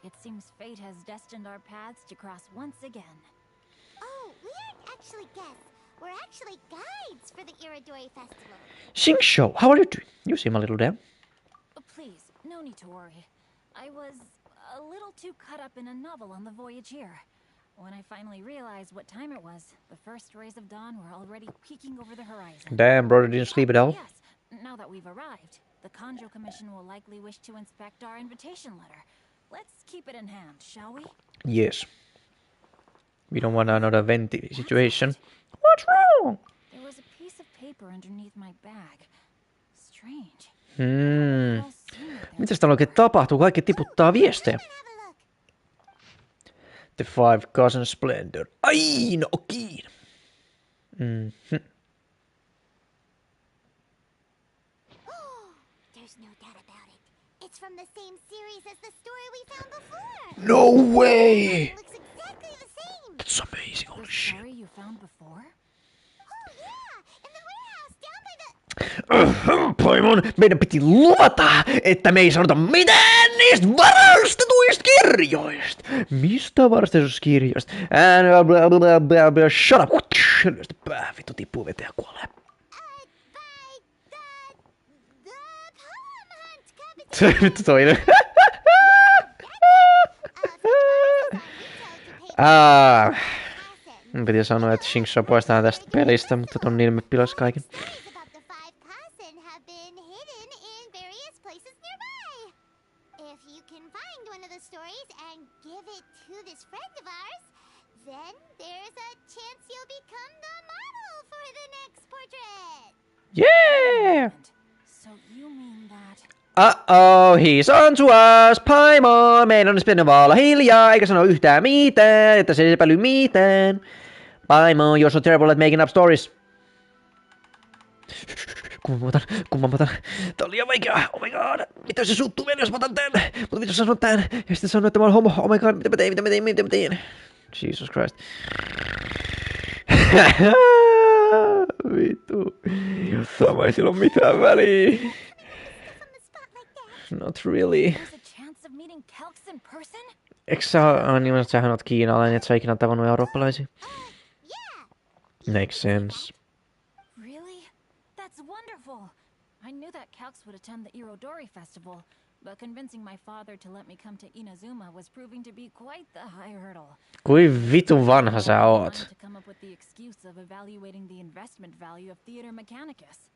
It seems fate has destined our paths to cross once again. Oh, we aren't actually guests. We're actually guides for the Irodori Festival. Sing show, how are you doing? You seem a little down. Please, no need to worry. I was a little too caught up in a novel on the voyage here. When I finally realized what time it was, the first rays of dawn were already peeking over the horizon. Damn, brother didn't sleep at all. Yes, now that we've arrived, the Kanjo Commission will likely wish to inspect our invitation letter. Let's keep it in hand, shall we? Yes. We don't want another venti situation. What's wrong? There was a piece of paper underneath my bag. Strange. Mitäs täällä oikein tapahtuu? Kaikki tiputtaa viestejä. The Five Cousin Splendor. Ai, no okei. There's no doubt about it. It's from the same series as the story we found before. No way! It looks exactly the same. That's amazing, holy shit. Story you found before? Oh yeah, in the warehouse down by the... Paimon, meidän piti luvata, että me ei sanota mitään niistä varastetuista kirjoista. Mistä varastetuista kirjoista? Shut up! Lyhyesti päähän, vittu tippuu veteen ja kuolee. Se vittu toinen. Mun piti sanoa, että Shinksha poistetaan tästä pelistä, mutta ton ilme pilas kaiken. Yeah! Uh-oh, he's on to us, Paimon! Meidän on pitänyt vaan olla hiljaa, eikä sano yhtään mitään, että se ei epäily mitään. Paimon, you're so terrible at making up stories. Kumman. Tää on liian vaikea, oh my god. Mitä se suuttuu vielä, jos mä otan tän? Mutta mitä sä sanot tän? Ja sitten sanoo, että mä oon homo, oh my god, mitä mä teen? Jesus Christ. vittu. Sama ei sillä ole mitään väliä. Not really. Eikö sä niin, että sähän oot kiinalainen, et sä ikinä tavannut eurooppalaisia? Makes sense. Really? That's wonderful. I knew that Calx would attend the Irodori Festival, but convincing my father to let me come to Inazuma was proving to be quite the high hurdle. Kuin vitun vanha sä oot? To come up with the excuse of evaluating the investment value of Theater Mechanicus.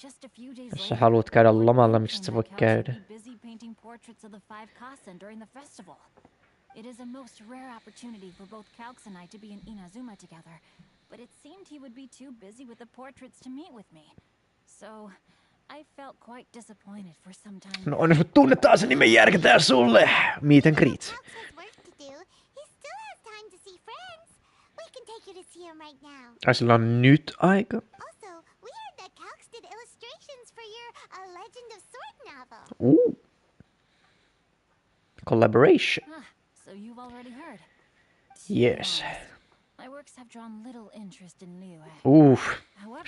Just a few days Jos sä haluat käydä lomalla, mistä sä voit käydä? busy painting portraits of the 5 Kasen during the festival. It is a most rare opportunity for both Calx and I to be in Inazuma together, but it seemed he would be too busy with the portraits to meet with me. So I felt quite disappointed for some time. No onnes mut tunnetaan se nimen järkätään sulle. Meet and greet. Ai sillä on nyt aika. Collaboration. So you've already heard. Yes. My works have drawn little interest in Liyue. Oof.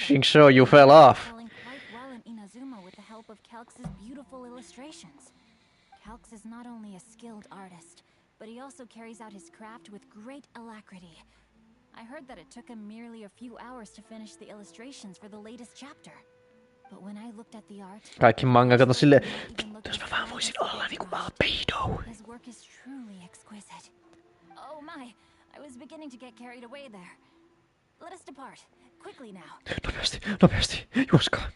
Think so you fell off. Selling quite well in Inazuma with the help of Calx's beautiful illustrations. Calx is not only a skilled artist, but he also carries out his craft with great alacrity. I heard that it took him merely a few hours to finish the illustrations for the latest chapter. But when I looked at the art, kaikki manga kato silleen, jos mä vaan voisin olla niinku Albedo. His work is truly exquisite. Oh my, I was beginning to get carried away there. Let us depart, quickly now. Nopeasti, juoskaa.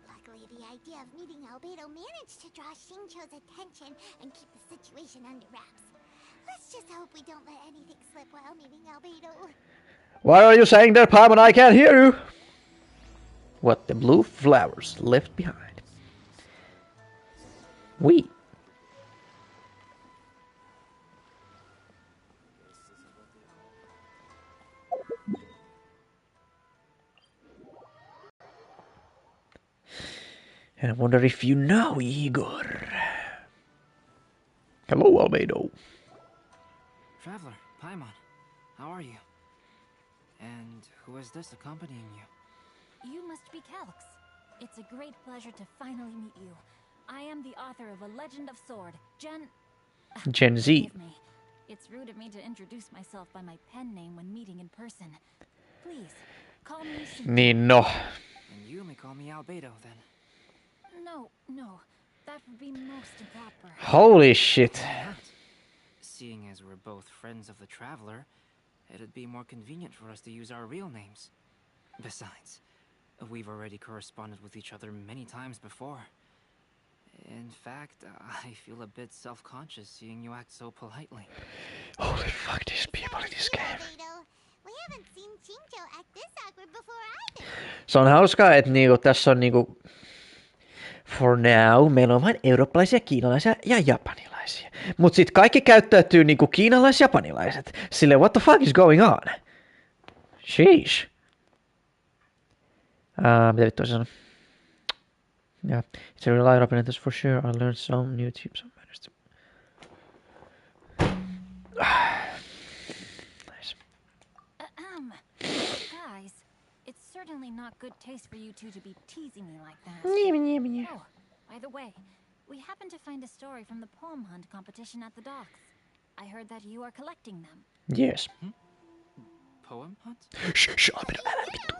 Luckily, the idea of meeting Albedo managed to draw Shincho's attention and keep the situation under wraps. Let's just hope we don't let anything slip while meeting Albedo. Why are you saying that, Paimon? I can't hear you. What the blue flowers left behind. We. And I wonder if you know Igor. Hello, Albedo. Traveler, Paimon, how are you? And who is this accompanying you? You must be Calx. It's a great pleasure to finally meet you. I am the author of A Legend of Sword, Gen Z. Forgive me. It's rude of me to introduce myself by my pen name when meeting in person. Please, call me Shincho. Niin no. And you may call me Albedo then. No. That would be most improper. Holy shit. Seeing as we're both friends of the Traveler, it'd be more convenient for us to use our real names. Besides, we've already corresponded with each other many times before. In fact, I feel a bit self-conscious seeing you act so politely. Holy fuck, these people in this game. We haven't seen Shincho act this awkward before either. Se on hauskaa, että niinku, tässä on niinku... For now, meillä on vain eurooppalaisia, kiinalaisia ja japanilaisia. Mut sit kaikki käyttäytyy niinku kiinalais-japanilaiset. Sille what the fuck is going on? Sheesh. Mitä vittua se sanoo? Yeah, it's a real eye-opener, that's for sure. I learned some new tips on manners. Nice. Guys, it's certainly not good taste for you two to be teasing me like that. Oh, by the way, we happened to find a story from the poem hunt competition at the docks. I heard that you are collecting them. Yes. Poem hunt? Shh, Albedo, älä vittu.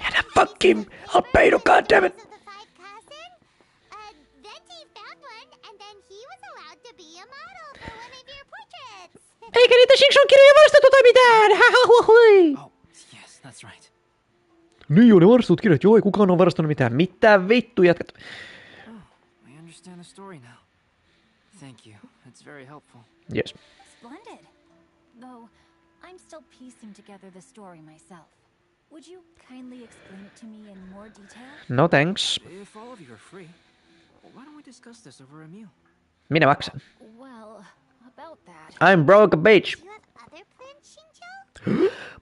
Älä fucking Albedo, goddammit. Eikä niitä Shinkson kirjoja vastattu tai mitään! Oh, yes, that's right. Niin on ne varastetut kirjat. Joo, ei kukaan on varastanut mitään. Mitä vittu jätkät? Oh, I understand the story now. Thank you. It's very helpful. Yes. Splendid. Though, I'm still piecing together the story myself. Would you kindly explain it to me in more detail? No thanks. If all of you are free, why don't we discuss this over a meal? Minä maksan. Well, about that. I'm broke, bitch. Do you have other plans, Shincho?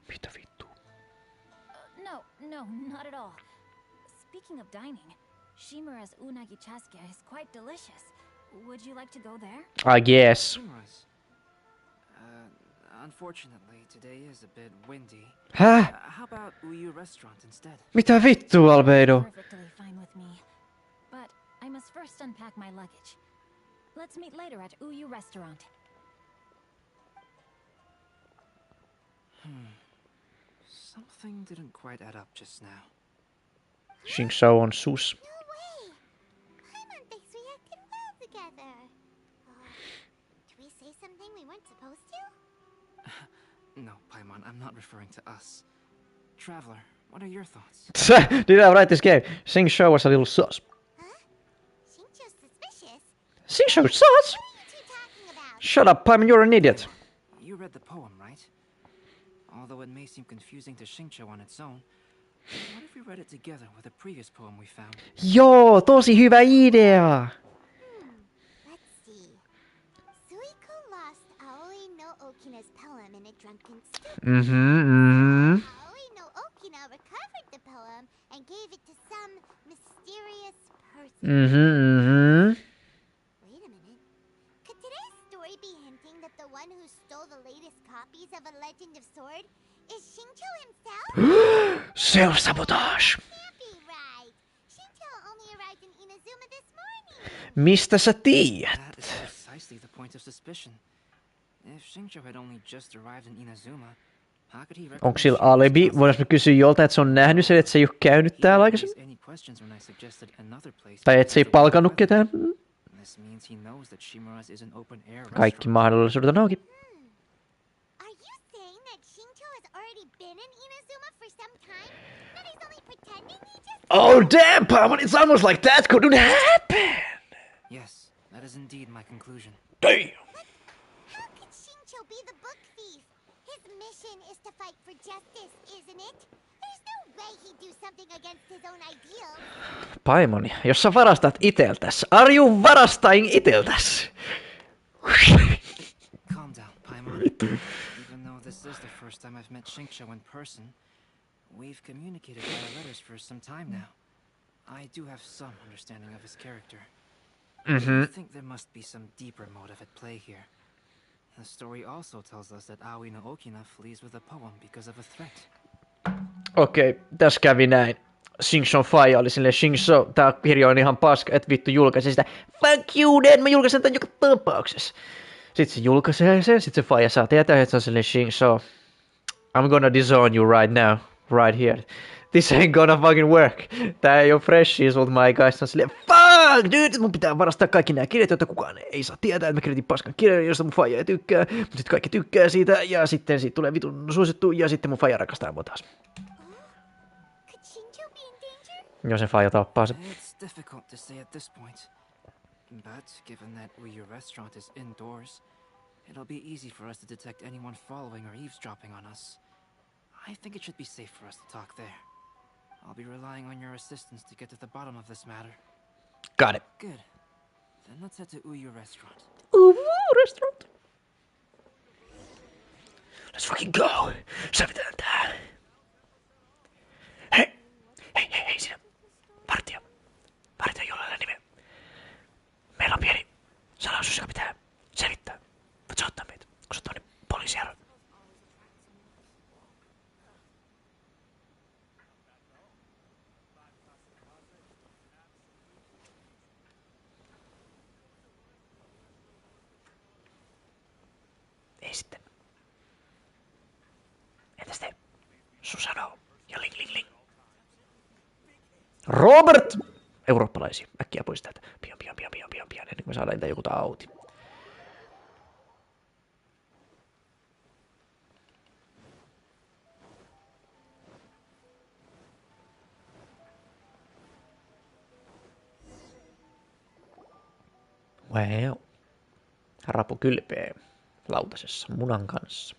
Mitä vittu? No, not at all. Speaking of dining, Shimura's unagi chasuke is quite delicious. Would you like to go there? I guess. Unfortunately, today is a bit windy. Häh? How about Uyu restaurant instead? Mitä vittua, Albedo? Perfectly fine with me. But I must first unpack my luggage. Let's meet later at Uyu restaurant. Something didn't quite add up just now. Xingqiu on sus. No way! Paimon thinks we acted well together. Did we say something we weren't supposed to? No, Paimon, I'm not referring to us. Traveler, what are your thoughts? Did I write this game? Xingqiu was a little sus. Xingqiu's suspicious. Xingqiu sus? Shut up, Paimon, you're an idiot. You read the poem, right? Although it may seem confusing to Xingqiu on its own, what if we read it together with a previous poem we found? Joo, tosi hyvä idea. Let's see. Suiko lost Aoi no Okina's poem in a drunken stupor. Aoi no Okina recovered the poem and gave it to some mysterious person. Wait a minute. Could today's story be hinting that the one who stole the latest copies of A Legend of Sword is Xingqiu himself? Self-sabotage. Can't be right. Xingqiu only arrived in Inazuma this morning. Mistä sä tiedät? That is precisely the point of suspicion. If Xingqiu had only just arrived in Inazuma, how could he recognize... Onko sillä alibi? Voidaan me kysyä joltain, että se on nähnyt sen, että se ei ole käynyt täällä aikaisemmin? Tai että se ei palkannut ketään? Kaikki mahdollisuudet on auki. Are you saying that Xingqiu has already been in Inazuma for some time? That he's only pretending he just... Oh damn, Paimon, it's almost like that couldn't happen! Yes, that is indeed my conclusion. Damn! How could Xingqiu be the book thief? His mission is to fight for justice, isn't it? There's no way he'd do something against his own ideals. Paimon, jos sä varastat iteltäs, are you varastain iteltäs? Calm down, Paimon. Even though this is the first time I've met Xingqiu in person, we've communicated via letters for some time now. I do have some understanding of his character. I think there must be some deeper motive at play here. The story also tells us that Aoi no Okina flees with a poem because of a threat. Okei, tässä kävi näin. Xingqiu faija oli silleen, Xingqiu, tää kirja on ihan paska, et vittu julkaise sitä. Fuck you, Dan, mä julkaisen tän joka tapauksessa. Sitten se julkaisee sen, sit se faija saa tietää, että se on silleen, Xingqiu, I'm gonna disown you right now, right here. This ain't gonna fucking work. Tää ei oo freshia sulta, my guys. Se on silleen, fuck, dude, mun pitää varastaa kaikki nää kirjat, joita kukaan ei saa tietää, että mä kirjoitin paskan kirjan, josta mun faija ei tykkää. Mut sit kaikki tykkää siitä, ja sitten siitä tulee vitun suosittu, ja sitten mun faija rakastaa mua taas. Joo, se faija tappaa se. It's difficult to say at this point. But given that Uyu restaurant is indoors, it'll be easy for us to detect anyone following or eavesdropping on us. I think it should be safe for us to talk there. I'll be relying on your assistance to get to the bottom of this matter. Got it. Good. Then let's head to Uyu restaurant. Uyu restaurant. Let's fucking go. Sävitään tää. Hei sinä. Partio jollelle nimen. Meillä on pieni salaisuus, joka pitää selvittää. Voit sä ottaa meitä, kun sä oot tommonen poliisiero. Ei sitten. Entäs te? Susano ja ling. Robert! Eurooppalaisia. Äkkiä pois täältä. Pian. Ennen kuin me saadaan niitä joku auti. Wow. Rapu kylpee lautasessa munan kanssa.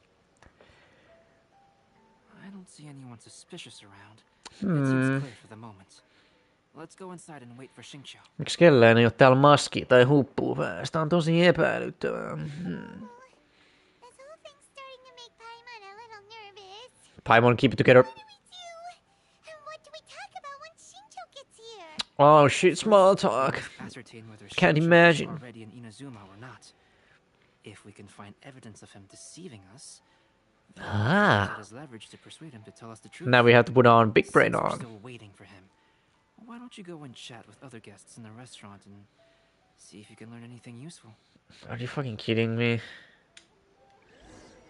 I don't see anyone suspicious around. It seems clear for the moment. Let's go inside and wait for Xingqiu. Miksi kellään ei ole täällä maski tai huppuu päästä? On tosi epäilyttävää. Paimon, keep it together. Oh shit, small talk. Can't imagine. If we can find evidence of him deceiving us, Ah. As leverage to persuade him to tell us the truth. Now we have to put on Big Brain Since we're on. still waiting for him, why don't you go and chat with other guests in the restaurant and see if you can learn anything useful? Are you fucking kidding me?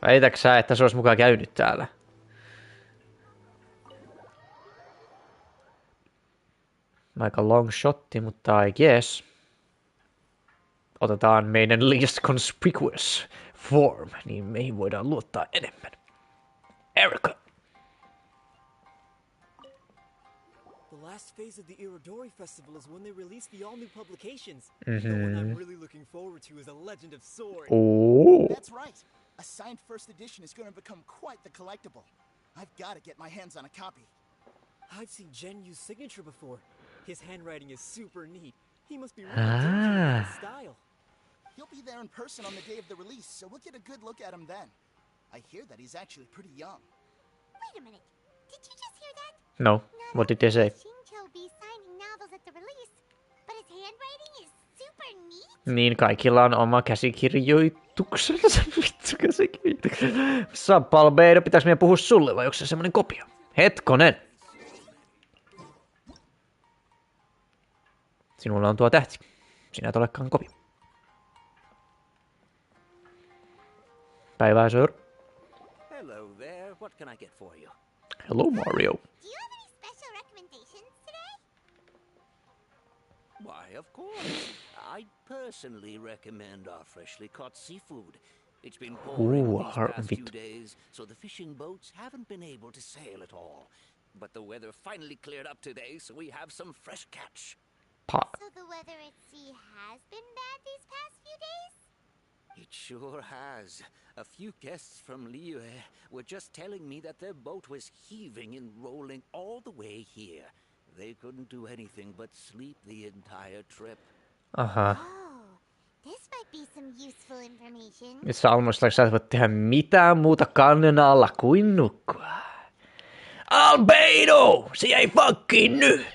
Väitätkö sä, että se olisi mukaan käynyt täällä? Aika long shotti, mutta I guess. Otetaan meidän least conspicuous form, niin meihin voidaan luottaa enemmän. Erica. The last phase of the Irodori Festival is when they release the all-new publications. Mhm. The one I'm really looking forward to is A Legend of Sword. Oh. That's right. A signed first edition is going to become quite the collectible. I've got to get my hands on a copy. I've seen Jen use signature before. His handwriting is super neat. He must be really dedicated to his style. He'll be there in person on the day of the release, so we'll get a good look at him then. I hear that he's actually pretty young. Wait a minute. Did you just hear that? No, what did they say? Shincho be signing novels at the release, but his handwriting is super neat. Niin, kaikilla on oma käsikirjoituksensa. Vittu käsikirjoituksensa. Sappalbeida, pitäis meidän puhua sulle vai onko se semmonen kopio? Hetkonen! Sinulla on tuo tähti. Sinä et olekaan kopio. Päivää, sir. Hello there. What can I get for you? Hello, Mario. Do you have any special recommendations today? Why, of course. I personally recommend our freshly caught seafood. It's been pouring these past few days, so the fishing boats haven't been able to sail at all. But the weather finally cleared up today, so we have some fresh catch. So the weather at sea has been bad these past few days? It sure has. A few guests from Liyue were just telling me that their boat was heaving and rolling all the way here. They couldn't do anything but sleep the entire trip. Aha. This might be some useful information. It's almost like sä et voi tehdä mitään muuta kannen alla kuin nukkua. Albedo! Se jäi fucking nyt!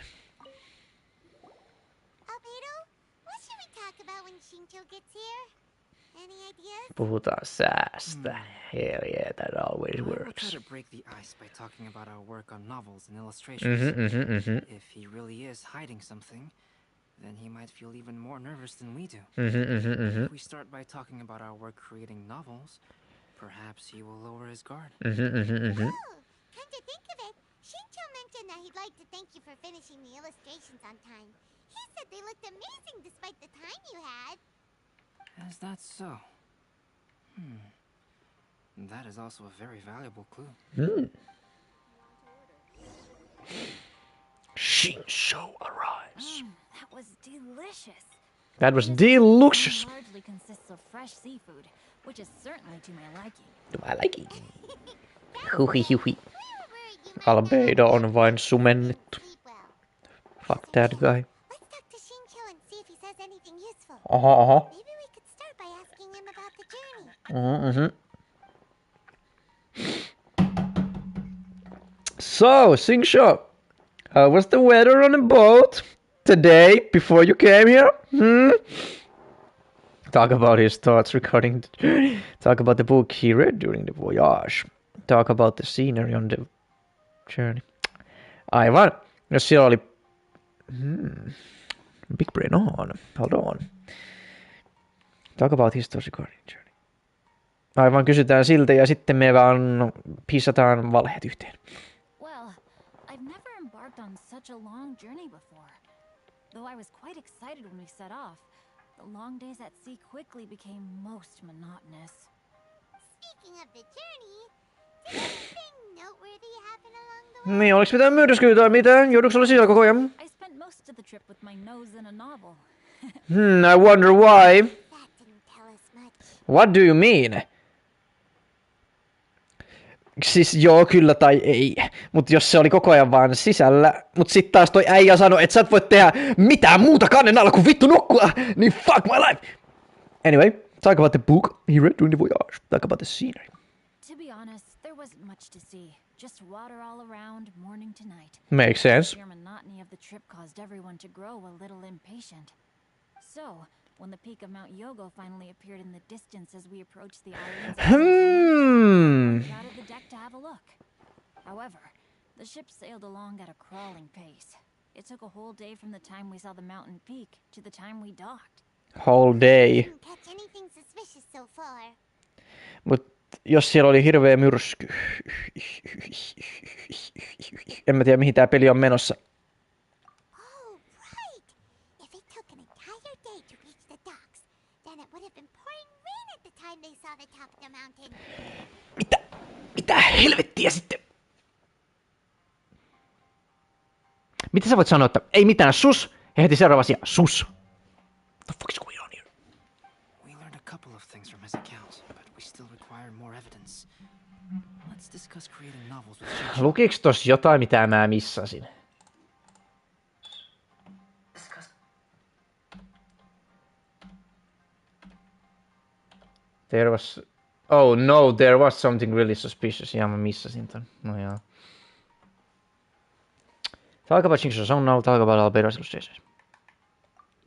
What should we talk about when Shincho gets here? Any ideas? Puhutaan säästä. Hell yeah, that always We'll works. try to break the ice by talking about our work on novels and illustrations. If he really is hiding something, then he might feel even more nervous than we do. If we start by talking about our work creating novels, perhaps he will lower his guard. Come to think of it, Shincho mentioned that he'd like to thank you for finishing the illustrations on time. He said they looked amazing despite the time you had. Is that so? That is also a very valuable clue. Shincho arrives. That was delicious. That was delicious. Largely consists of fresh seafood, which is certainly to my liking. To my liking. Huhi. Albedo on vain sumennettu. Fuck that guy. Let's talk to Shincho and see if he says anything useful. Aha. Maybe we could start by asking him about the journey. So, Shincho, how was the weather on the boat today before you came here? Talk about his thoughts regarding the journey. Talk about the book he read during the voyage. Talk about the scenery on the journey. Aivan. No siellä oli... Big brain on. Hold on. Talk about his thoughts regarding the journey. Aivan, kysytään siltä ja sitten me vaan pissataan valheet yhteen. Well, I've never embarked on such a long journey before. Though I was quite excited when we set off, the long days at sea quickly became most monotonous. Speaking of the journey, did anything noteworthy happen along the way? Niin, oliks mitään myydyskyy tai mitään? Jouduks olla siellä koko ajan? I spent most of the trip with my nose in a novel. I wonder why. That didn't tell us much. What do you mean? Siis joo, kyllä tai ei. Mut jos se oli koko ajan vaan sisällä, mut sit taas toi äijä sanoi, että sä et voi tehdä mitään muuta kannen alla kuin vittu nukkua, niin fuck my life. Anyway, talk about the book he read during the voyage. Talk about the scenery. To be honest, there wasn't much to see. Just water all around, morning to night. Makes sense. The sheer monotony of the trip caused everyone to grow a little impatient. So, when the peak of Mount Yogo finally appeared in the distance as we approached the islands. Got out of the deck to have a look. However, the ship sailed along at a crawling pace. It took a whole day from the time we saw the mountain peak to the time we docked. Whole day. Didn't catch anything suspicious so far. Mut jos siellä oli hirveä myrsky. En mä tiedä mihin tää peli on menossa. Oh, right. If it took an entire day to reach the docks, then it would have been pouring rain at the time they saw the top of the mountain. Mitä helvettiä sitten? Mitä sä voit sanoa, että ei mitään sus? Ja heti seuraava asia, sus. What the fuck is going on here? We learned a couple of things from his accounts, but we still require more evidence. Let's discuss creating novels with Shinji. Lukiks tossa jotain, mitä mä missasin? There was... Oh no, there was something really suspicious. Ja mä missasin ton. No joo. Talk about Genshin Impact, now talk about Albedo's illustrations.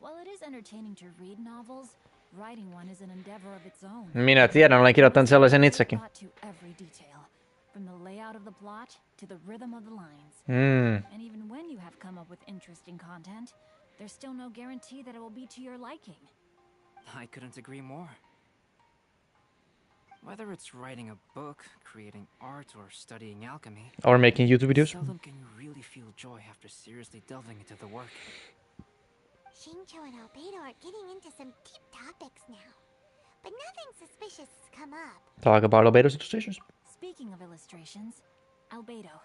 While it is entertaining to read novels, writing one is an endeavor of its own. Minä tiedän, olen kirjoittanut sellaisen itsekin. From the layout of the plot to the rhythm of the lines. And even when you have come up with interesting content, there's still no guarantee that it will be to your liking. I couldn't agree more. Whether it's writing a book, creating art, or studying alchemy, or making YouTube videos. Seldom can you really feel joy after seriously delving into the work. Shinjo and Albedo are getting into some deep topics now, but nothing suspicious has come up. Talk about Albedo's illustrations. Speaking of illustrations, Albedo,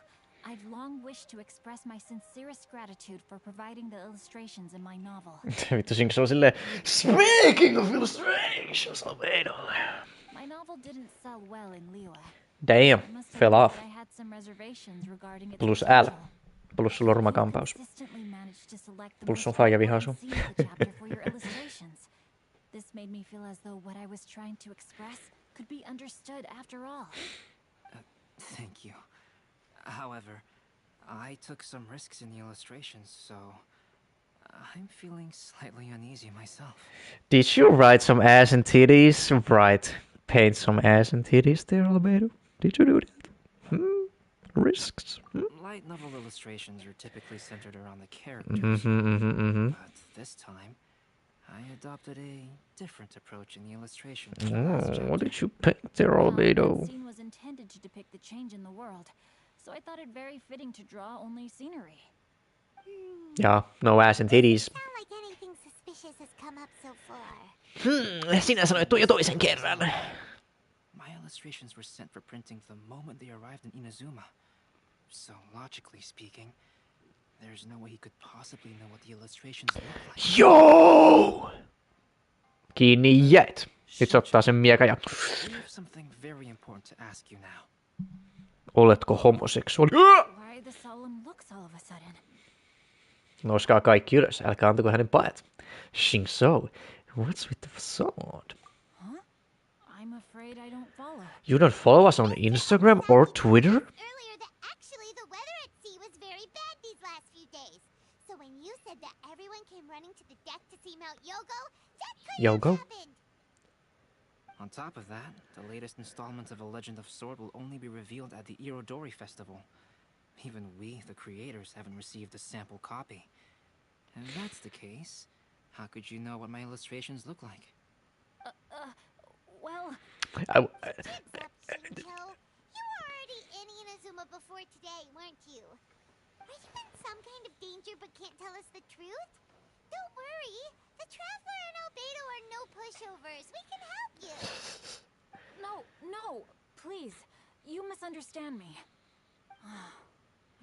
I've long wished to express my sincerest gratitude for providing the illustrations in my novel. Vittu, Sinks on silleen, speaking of illustrations, Albedo. My novel didn't sell well in Liyue. Damn, fell off. I had some reservations regarding its Plus L. potential. Plus lormakampaus. Plus sun faija vihaisu. This made me feel as though what I was trying to express could be understood after all. Thank you. However, I took some risks in the illustrations, so I'm feeling slightly uneasy myself. Did you write some ass and titties? Right. Paint some ass and titties there, Albedo? Did you do that? Risks? Light novel illustrations are typically centered around the characters. But this time, I adopted a different approach in the illustrations. Oh, what did you paint there, Albedo? The scene was intended to depict the change in the world, so I thought it very fitting to draw only scenery. Yeah, no ass and titties. Not like anything suspicious has come up so far. Sinä sanoit tuon jo toisen kerran. My illustrations were sent for printing the moment they arrived in Inazuma. So, logically speaking, there's no way he could possibly know what the illustrations look like. Joo! Kiinni jäät. Nyt se ottaa sen miekan ja... I have something very important to ask you now. Oletko homoseksuaali? Why the solemn looks all of a sudden? Nouskaa kaikki ylös, älkää antako hänen paet. Shinso, what's with the facade? Huh? I'm afraid I don't follow. You don't follow us on Instagram or Twitter? Earlier that actually the weather at sea was very bad these last few days. So when you said that everyone came running to the deck to see Mount Yogo, that couldn't have happened. On top of that, the latest installment of A Legend of Sword will only be revealed at the Irodori Festival. Even we, the creators, haven't received a sample copy. And if that's the case, how could you know what my illustrations look like? Well... You were already in Inazuma before today, weren't you? Are you in some kind of danger but can't tell us the truth? Don't worry. The Traveler and Albedo are no pushovers. We can help you. No, please. You misunderstand me.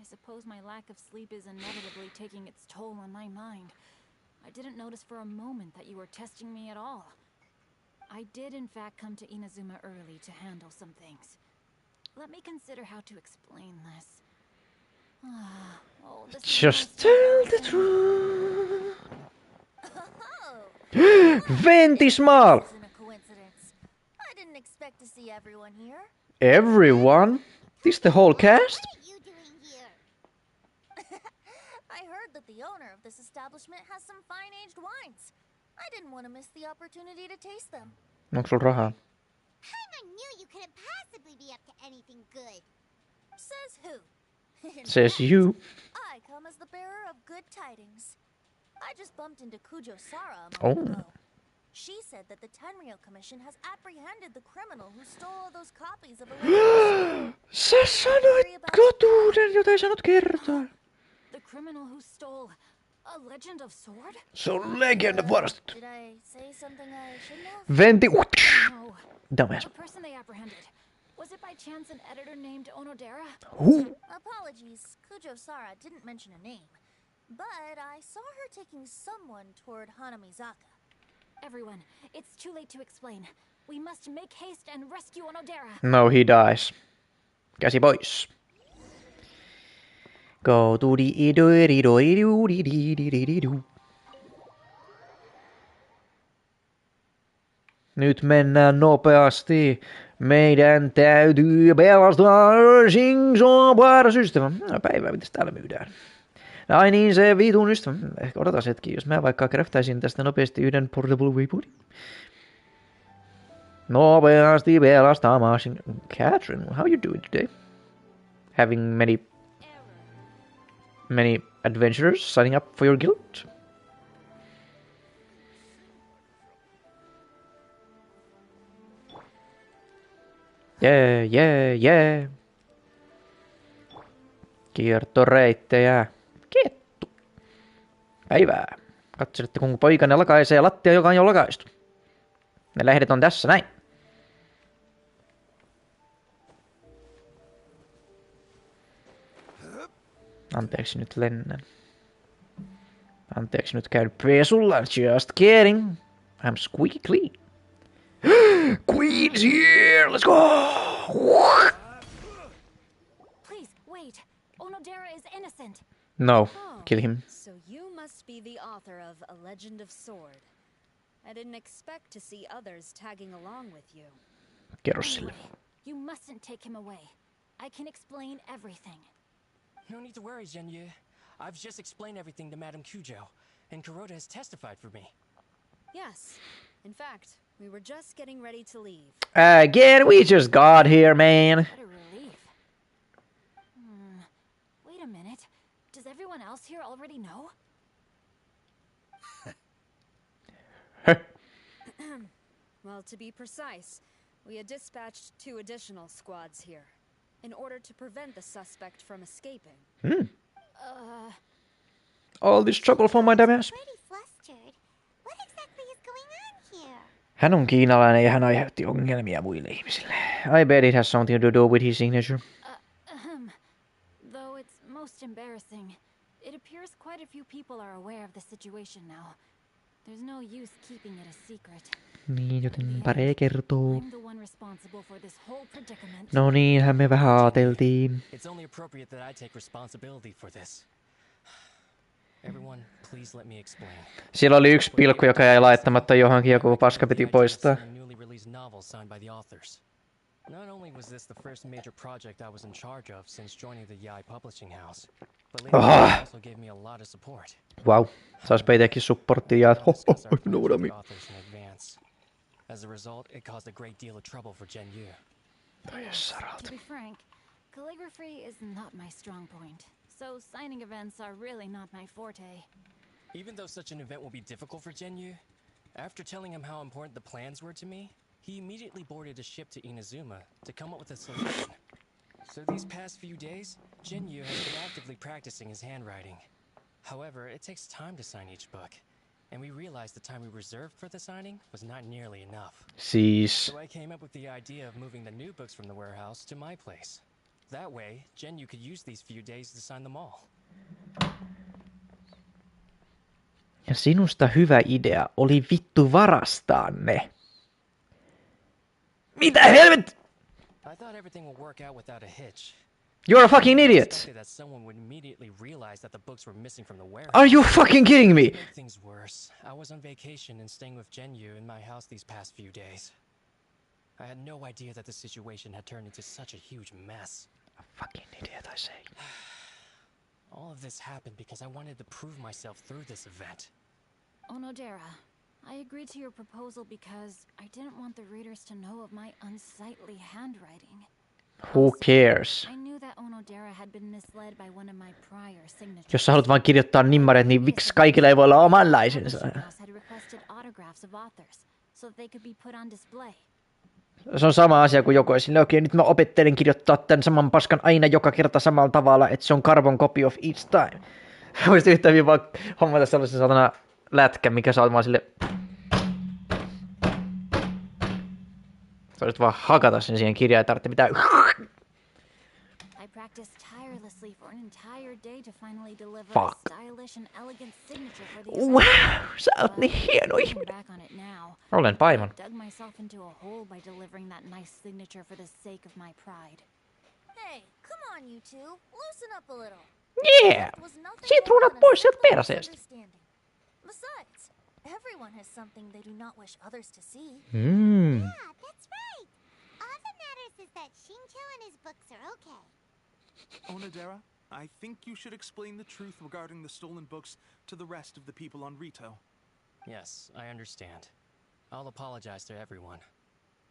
I suppose my lack of sleep is inevitably taking its toll on my mind. I didn't notice for a moment that you were testing me at all. I did in fact come to Inazuma early to handle some things. Let me consider how to explain this. Just tell the truth. Venti small. I didn't expect to see everyone here. Everyone? This the whole cast? I heard that the owner of this establishment has some fine-aged wines. I didn't want to miss the opportunity to taste them. Onko sulla rahaa? Paimon knew you couldn't possibly be up to anything good. Says who? In Says fact, you. I come as the bearer of good tidings. I just bumped into Kujo Sara a Oh. moment ago. She said that the Tenryou Commission has apprehended the criminal who stole all those copies of a Sä sanoit totuuden, jota ei saanut kertoa. The criminal who stole a Legend of Sword? Se on legenda varastettu. Did I say something I shouldn't have? Venti. No. Dumbass. The person they apprehended. Was it by chance an editor named Onodera? Who? Apologies, Kujo Sara didn't mention a name. But I saw her taking someone toward Hanamizaka. Everyone, it's too late to explain. We must make haste and rescue Onodera. No, he dies. Käsi pois. Go to the do. Nyt mennään nopeasti. Meidän täytyy pelastaa Singson paras ystävä. Päivää, mitäs täällä myydään? Ai niin, se vitun ystävä. Ehkä odotas hetki, jos mä vaikka craftäisin tästä nopeasti yhden portable waypointin. Nopeasti pelastamaan. Catherine, how you doing today? Having many adventurers signing up for your guild? Yeah. Kiertoreittejä. Kettu. Päivää. Katselette, kun poikanne lakaisee lattia, joka on jo lakaistu. Ne lehdet on tässä, näin. Anteeksi nyt lennän. Anteeksi nyt käyn pesulla. Just kidding. I'm squeaky clean. Queen's here! Let's go! Please, wait. Onodera is innocent. No, kill him. So you must be the author of A Legend of Sword. I didn't expect to see others tagging along with you. Kerro sille. You mustn't take him away. I can explain everything. No need to worry, Genyu. I've just explained everything to Madame Kujo, and Kuroda has testified for me. Yes. In fact, we were just getting ready to leave. Again, we just got here, man. What a relief. Wait a minute. Does everyone else here already know? Well, to be precise, we had dispatched 2 additional squads here in order to prevent the suspect from escaping. All this trouble for my dumbass. Pretty flustered. What exactly is going on here? Hän on kiinalainen ja hän aiheutti ongelmia muille ihmisille. I bet it has something to do with his signature. Though it's most embarrassing, it appears quite a few people are aware of the situation now. There's no use keeping it a secret. Niin, joten pare kertoo. I'm the one responsible for this whole predicament. No niinhän me vähän ajateltiin. It's only appropriate that I take responsibility for this. Everyone, please let me explain. Siellä oli yksi pilkku, joka jäi laittamatta johonkin, joku paska piti poistaa. Newly released novel signed by the authors. Not only was this the first major project I was in charge of since joining the Yai publishing house, but later they also gave me a lot of support. Wow, sais itsekin supporttia ja authors in advance. As a result, it caused a great deal of trouble for Genyu. To be frank, calligraphy is not my strong point. So signing events are really not my forte. Even though such an event will be difficult for Genyu, after telling him how important the plans were to me, he immediately boarded a ship to Inazuma to come up with a solution. So these past few days, Genyu has been actively practicing his handwriting. However, it takes time to sign each book, and we realized the time we reserved for the signing was not nearly enough. So I came up with the idea of moving the new books from the warehouse to my place. That way, Genyu could use these few days to sign them all. Ja sinusta hyvä idea oli vittu varastaa ne. Mitä helvet? I thought everything would work out without a hitch. You're a fucking idiot. That someone would immediately realize that the books were missing from the warehouse. Are you fucking kidding me? To make things worse, I was on vacation and staying with Genyu in my house these past few days. I had no idea that the situation had turned into such a huge mess. A fucking idiot, I say. All of this happened because I wanted to prove myself through this event. Onodera, I agreed to your proposal because I didn't want the readers to know of my unsightly handwriting. Who cares? I knew that Onodera had been misled by one of my prior signatures. Jos sä haluat vaan kirjoittaa nimmareet, niin miksi kaikilla ei voi olla omanlaisensa? Had requested autographs of authors so that they could be put on display. Se on sama asia kuin joku esille. Okei, nyt mä opettelen kirjoittaa tämän saman paskan aina joka kerta samalla tavalla, että se on carbon copy of each time. Voisit yhtä hyvin vaan hommata sellaisen satana lätkä, mikä saa vaan sille... Sä voisit vaan hakata sen siihen kirjaan, ei tarvitse mitään... I practiced tirelessly for an entire day to finally deliver Fuck. a stylish and elegant signature for the Wow, sä oot niin hieno ihminen. Olen paimon. I dug myself into a hole by delivering that nice signature for the sake of my pride. Hey, come on you two. Loosen up a little. Yeah! Sitruunat pois sieltä perseestä. Besides, everyone has something they do not wish others to see. Mm. Yeah, that's right. All that matters is that Shincho and his books are okay. Onodera, I think you should explain the truth regarding the stolen books to the rest of the people on Rito. Yes, I understand. I'll apologize to everyone.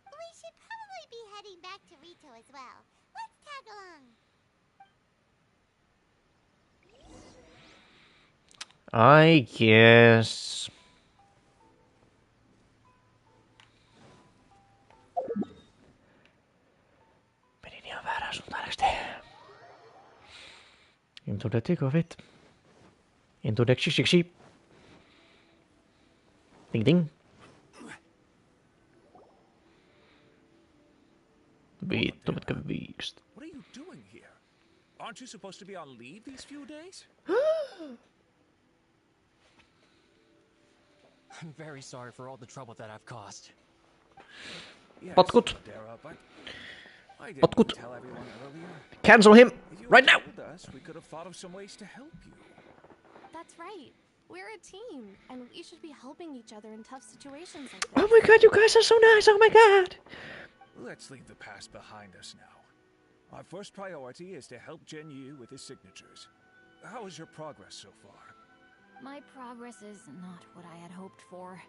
We should probably be heading back to Rito as well. Let's tag along. I guess. Menin ihan väärään suuntaan, eiks te? Into the thick of it. Into the shik. Ding ding. Vittu, mitkä viikset. What are you doing here? Aren't you supposed to be on leave these few days? I'm very sorry for all the trouble that I've caused. Potkut. I didn't Potkut. tell everyone earlier. Cancel him right now. We could have thought of some ways to help you. That's right. We're a team, and we should be helping each other in tough situations like this. Oh my god, you guys are so nice. Oh my god. Let's leave the past behind us now. Our first priority is to help Genyu with his signatures. How is your progress so far? My progress is not what I had hoped for.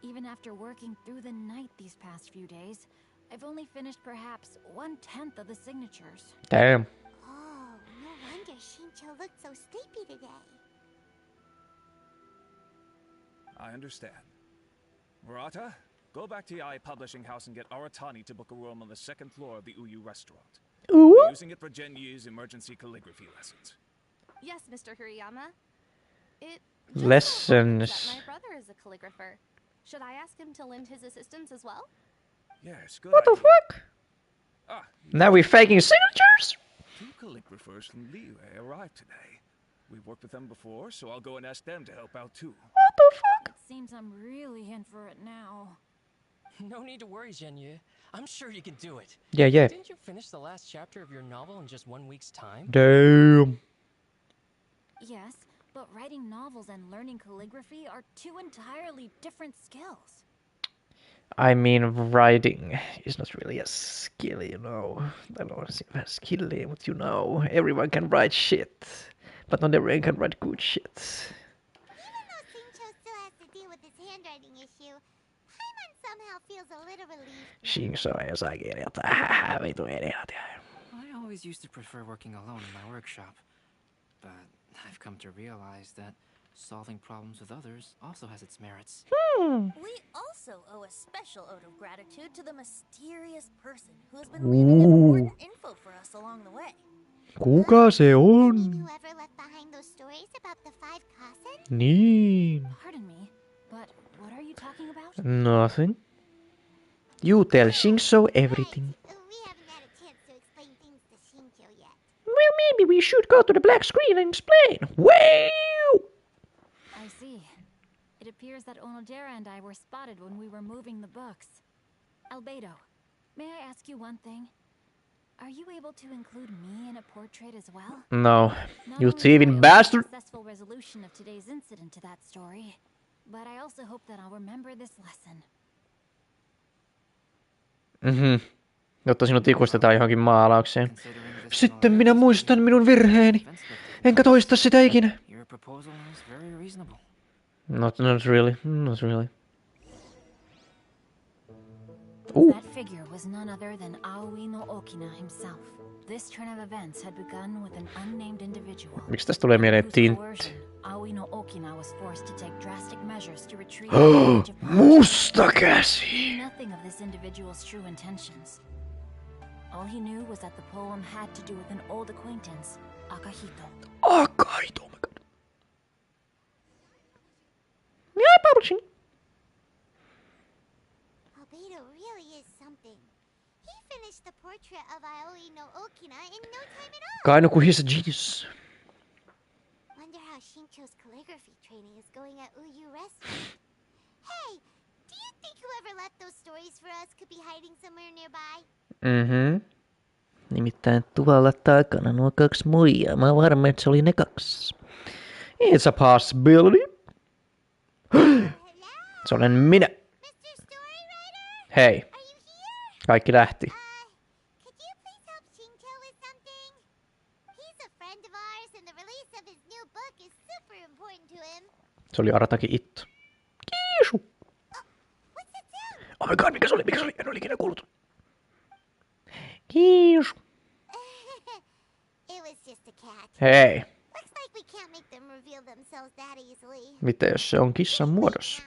Even after working through the night these past few days, I've only finished perhaps 1/10 of the signatures. Damn. Oh, no wonder Shincho looked so sleepy today. I understand. Murata, go back to the AI publishing house and get Aratani to book a room on the second floor of the Uyu restaurant. We're using it for Genyu's emergency calligraphy lessons. Yes, Mr. Hirayama. It Lessons. that my brother is a calligrapher. Should I ask him to lend his assistance as well? Yes, good What the idea. fuck? Ah, Now we're faking signatures? 2 calligraphers from Liyue arrived today. We've worked with them before, so I'll go and ask them to help out too. What the fuck? It seems I'm really in for it now. No need to worry, Genyu. I'm sure you can do it. Yeah. Didn't you finish the last chapter of your novel in just 1 week's time? Damn. Yes, but writing novels and learning calligraphy are two entirely different skills. I mean, writing is not really a skill, you know. I don't see a skill, but you know, everyone can write shit. But not everyone can write good shit. Even though Shincho still has to deal with his handwriting issue, Paimon somehow feels a little relieved. Shinso ei osaa kirjoittaa. Vitu idiot. I always used to prefer working alone in my workshop. But I've come to realize that solving problems with others also has its merits. We also owe a special ode of gratitude to the mysterious person who has been leaving important info for us along the way. Kuka se on? Whoever left behind those stories about the 5 Kasen? Niin. Pardon me, but what are you talking about? Nothing. You tell Shinso everything. We haven't had a chance to explain things to Shincho yet. Well, maybe we should go to the black screen and explain. Wow! I see. It appears that Onodera and I were spotted when we were moving the books. Albedo, may I ask you one thing? Are you able to include me in a portrait as well? No. Not You only thieving will I bastard! Successful resolution of today's incident to that story, but I also hope that I'll remember this lesson. Jotta sinut ikustetaan johonkin maalaukseen. Sitten minä muistan minun virheeni. Enkä toista sitä ikinä. Your proposal is very reasonable. Not really. Not really. That figure was none other than Aoi no Okina himself. This turn of events had begun with an unnamed individual. Miksi tästä tulee mieleen Tint? Aoi no Okina was forced to take drastic measures to retrieve the knowledge of Musta käsi! nothing of this individual's true intentions. All he knew was that the poem had to do with an old acquaintance, Akahito. Akahito, oh my god. Yeah, publishing. Albedo really is something. He finished the portrait of Aoi no Okina in no time at all. Kainoku, he's a genius. Wonder how Shincho's calligraphy training is going at Uyu Restaurant. Hey, do you think whoever left those stories for us could be hiding somewhere nearby? Nimittäin tuolla takana nuo 2 muijaa. Mä oon varma, että se oli ne 2. It's a possibility. Se olen minä. Hei. Kaikki lähti. Could you please help Shincho with something? He's a friend of ours and the release of his new book is super important to him. Se oli Arataki Itto. Kiisu. Oh my god, mikä se oli? En ole ikinä kuullut. Kiisu. It was just a cat. Hei. Looks like we can't make them reveal themselves that easily. Mitä jos se on kissan muodossa?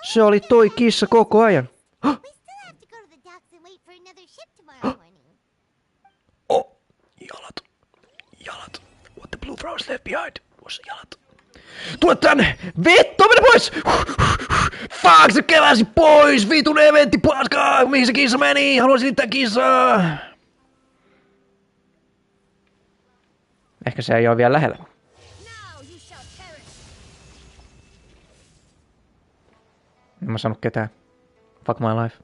Se oli toi kissa koko ajan. We still have to go to the docks and wait for another ship tomorrow morning. Oh, jalat. What the blue flowers left behind was jalat. Tule tänne! Vittu, mene pois! Fuck, se keväsi pois! Vitun eventti, paskaa! Mihin se kissa meni? Haluaisin niitä kissaa! Ehkä se ei ole vielä lähellä. En mä sanonut ketään. Fuck my life.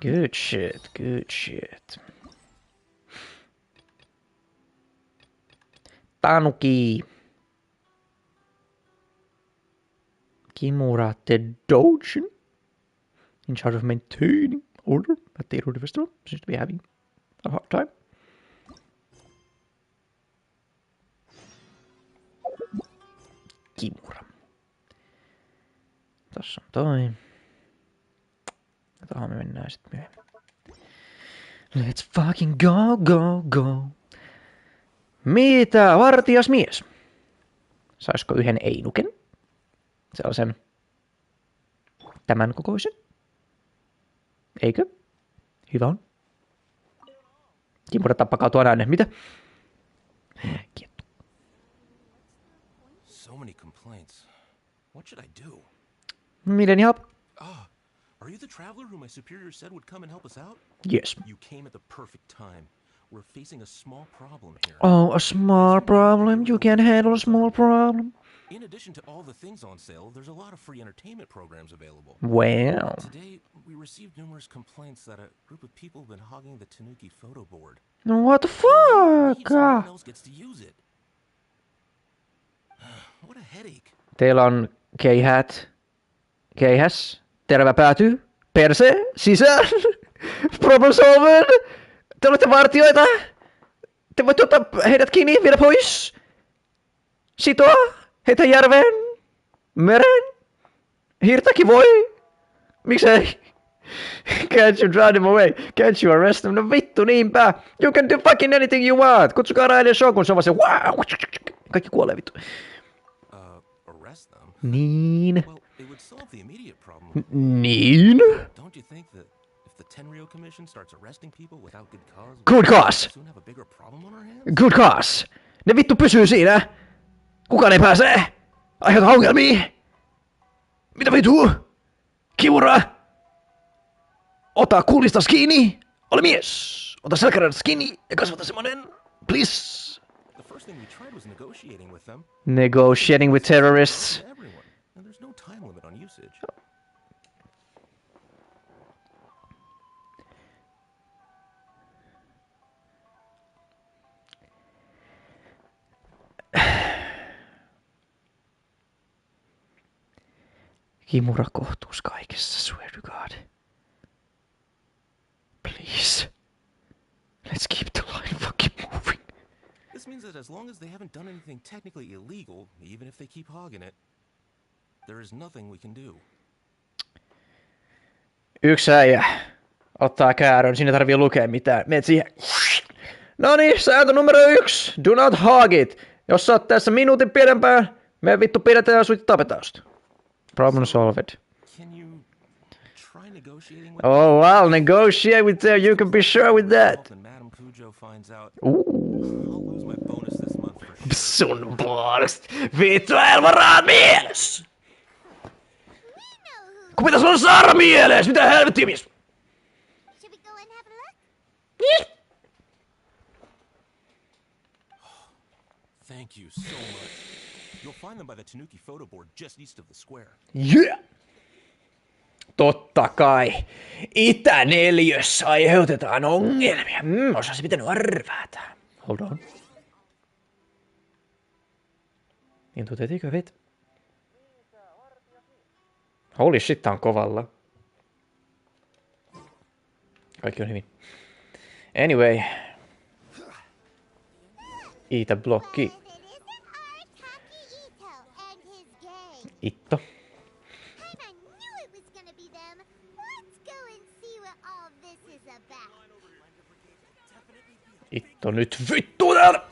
Good shit. Tanuki. Kimura the Dojin. In charge of maintaining order at the Erode Festival. Seems to be having a hard time. Kimura. Tossa on toi. Tähän me mennään sit myöhemmin. Let's fucking go. Mitä vartias mies? Saisiko yhden einuken? Sellaisen tämän kokoisen? Eikö? Hyvä on. Kimura, tappakaa tuo näin. Mitä? Kiitos. So many complaints. What should I do? Miten help? Are you the traveler who my superior said would come and help us out? Yes. You came at the perfect time. We're facing a small problem here. Oh, a small problem? You can't handle a small problem? In addition to all the things on sale, there's a lot of free entertainment programs available. Well. Today, we received numerous complaints that a group of people have been hogging the Tanuki photo board. What the fuck? Someone else gets to use it. What a headache. Teillä on keihäs, terävä pääty, perse, sisään, problem solved. Te olette vartijoita. Te voitte ottaa heidät kiinni, viedä pois. Sitoa, heitä järveen, mereen. Hiirtäkin voi. Miksei? Can't you drive them away? Can't you arrest them? No vittu, niinpä. You can do fucking anything you want. Kutsukaa Raiden Shogun, se on vaan se wow. Kaikki kuolee vittu. Arrest them? Niin. Well, it would solve the immediate problem. Niin? Don't you think that if the Tenryo Commission starts arresting people without good cause, good cause. We'll soon have a bigger problem on our hands? Good cause. Ne vittu pysyy siinä. Kukaan ei pääse. Aiheuta ongelmia. Mitä vittu? Kimura. Ota kullistas kiinni. Ole mies. Ota selkäranasta kiinni ja kasvata semmonen. Please. The first thing we tried was negotiating with them. Negotiating with terrorists. Everyone. And there's no time limit on usage. Kimura kohtuus kaikessa, swear to God. Please. Let's keep the line fucking moving. This means that as long as they haven't done anything technically illegal, even if they keep hogging it, there is nothing we can do. Yksi äijä ottaa käärön, siinä tarvii lukea mitään. Meet siihen. No niin, sääntö numero 1. Do not hog it. Jos sä oot tässä minuutin pidempään, me vittu pidetään ja sut tapetaan. Problem solved. Oh well, negotiate with them. You can be sure with that. Sun puolesta. Vittu, elvaraat mies! Kun pitäis olla Sara mieles, mitä helvettiä mies? Yes. Thank you so much. You'll find them by the Tanuki photo board just east of the square. Yeah! Totta kai. Itäneliössä aiheutetaan ongelmia. Osasi pitänyt arvata. Hold on. Niin tutetikö vit? Holy shit, tää on kovalla. Kaikki on hyvin. Anyway. Itä blokki. Itto. Itto nyt vittu täältä!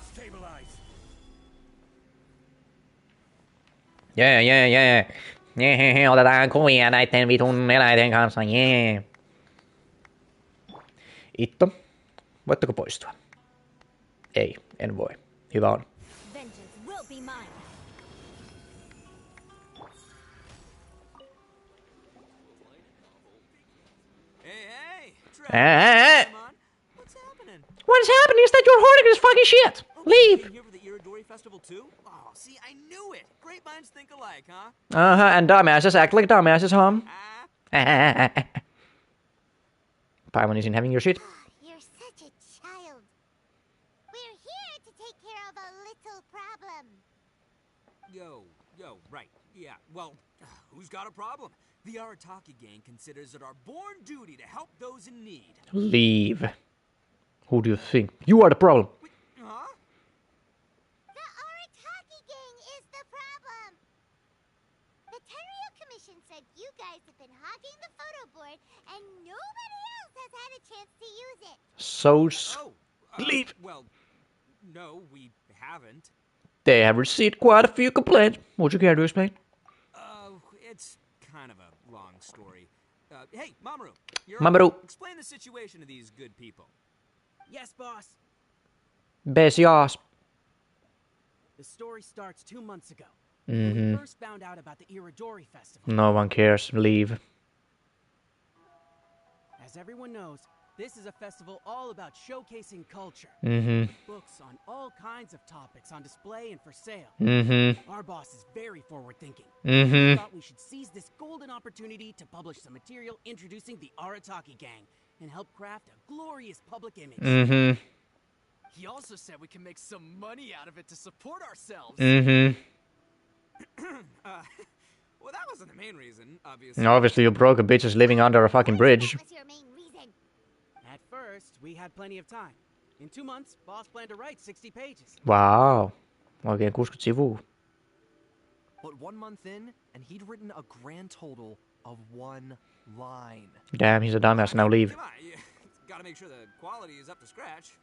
Jee, otetaan kuvia näitten vitun eläinten kanssa, jee. Itto, voitteko poistua? Ei, en voi. Hyvä on. Hey. What's happening is that you're hoarding this fucking shit. Leave. Here for the Iridori Festival too? Oh, see, I knew it. Great minds think alike, huh? And dumbasses act like dumbasses, huh? Paimon isn't having your shit. You're such a child. We're here to take care of a little problem. Yo, right. Yeah, well, who's got a problem? The Arataki gang considers it our born duty to help those in need. Leave. Who do you think? You are the problem. Huh? The Arataki gang is the problem. The Tenryo Commission said you guys have been hogging the photo board and nobody else has had a chance to use it. So leave. Well, no, we haven't. They have received quite a few complaints. Would you care to explain? It's kind of a long story. Hey, Mamoru. Mamoru. Explain the situation to these good people. Yes, boss. Besias. The story starts 2 months ago. Mm-hmm. We first found out about the Iridori Festival. No one cares. Leave. As everyone knows, this is a festival all about showcasing culture. Mm-hmm. Books on all kinds of topics on display and for sale. Mm-hmm. Our boss is very forward-thinking. Mm-hmm. We thought we should seize this golden opportunity to publish some material introducing the Arataki gang and help craft a glorious public image. Mm-hmm. He also said we can make some money out of it to support ourselves. Mm-hmm. Well, that wasn't the main reason, obviously. Obviously, you broke a bitches living under a fucking bridge. At first, we had plenty of time. In 2 months, boss planned to write 60 pages. Wow. Oikein 60 sivua. But 1 month in, and he'd written a grand total of 1 line. Damn, he's a dumbass. Now leave. Come on, you gotta make sure the quality is up to scratch.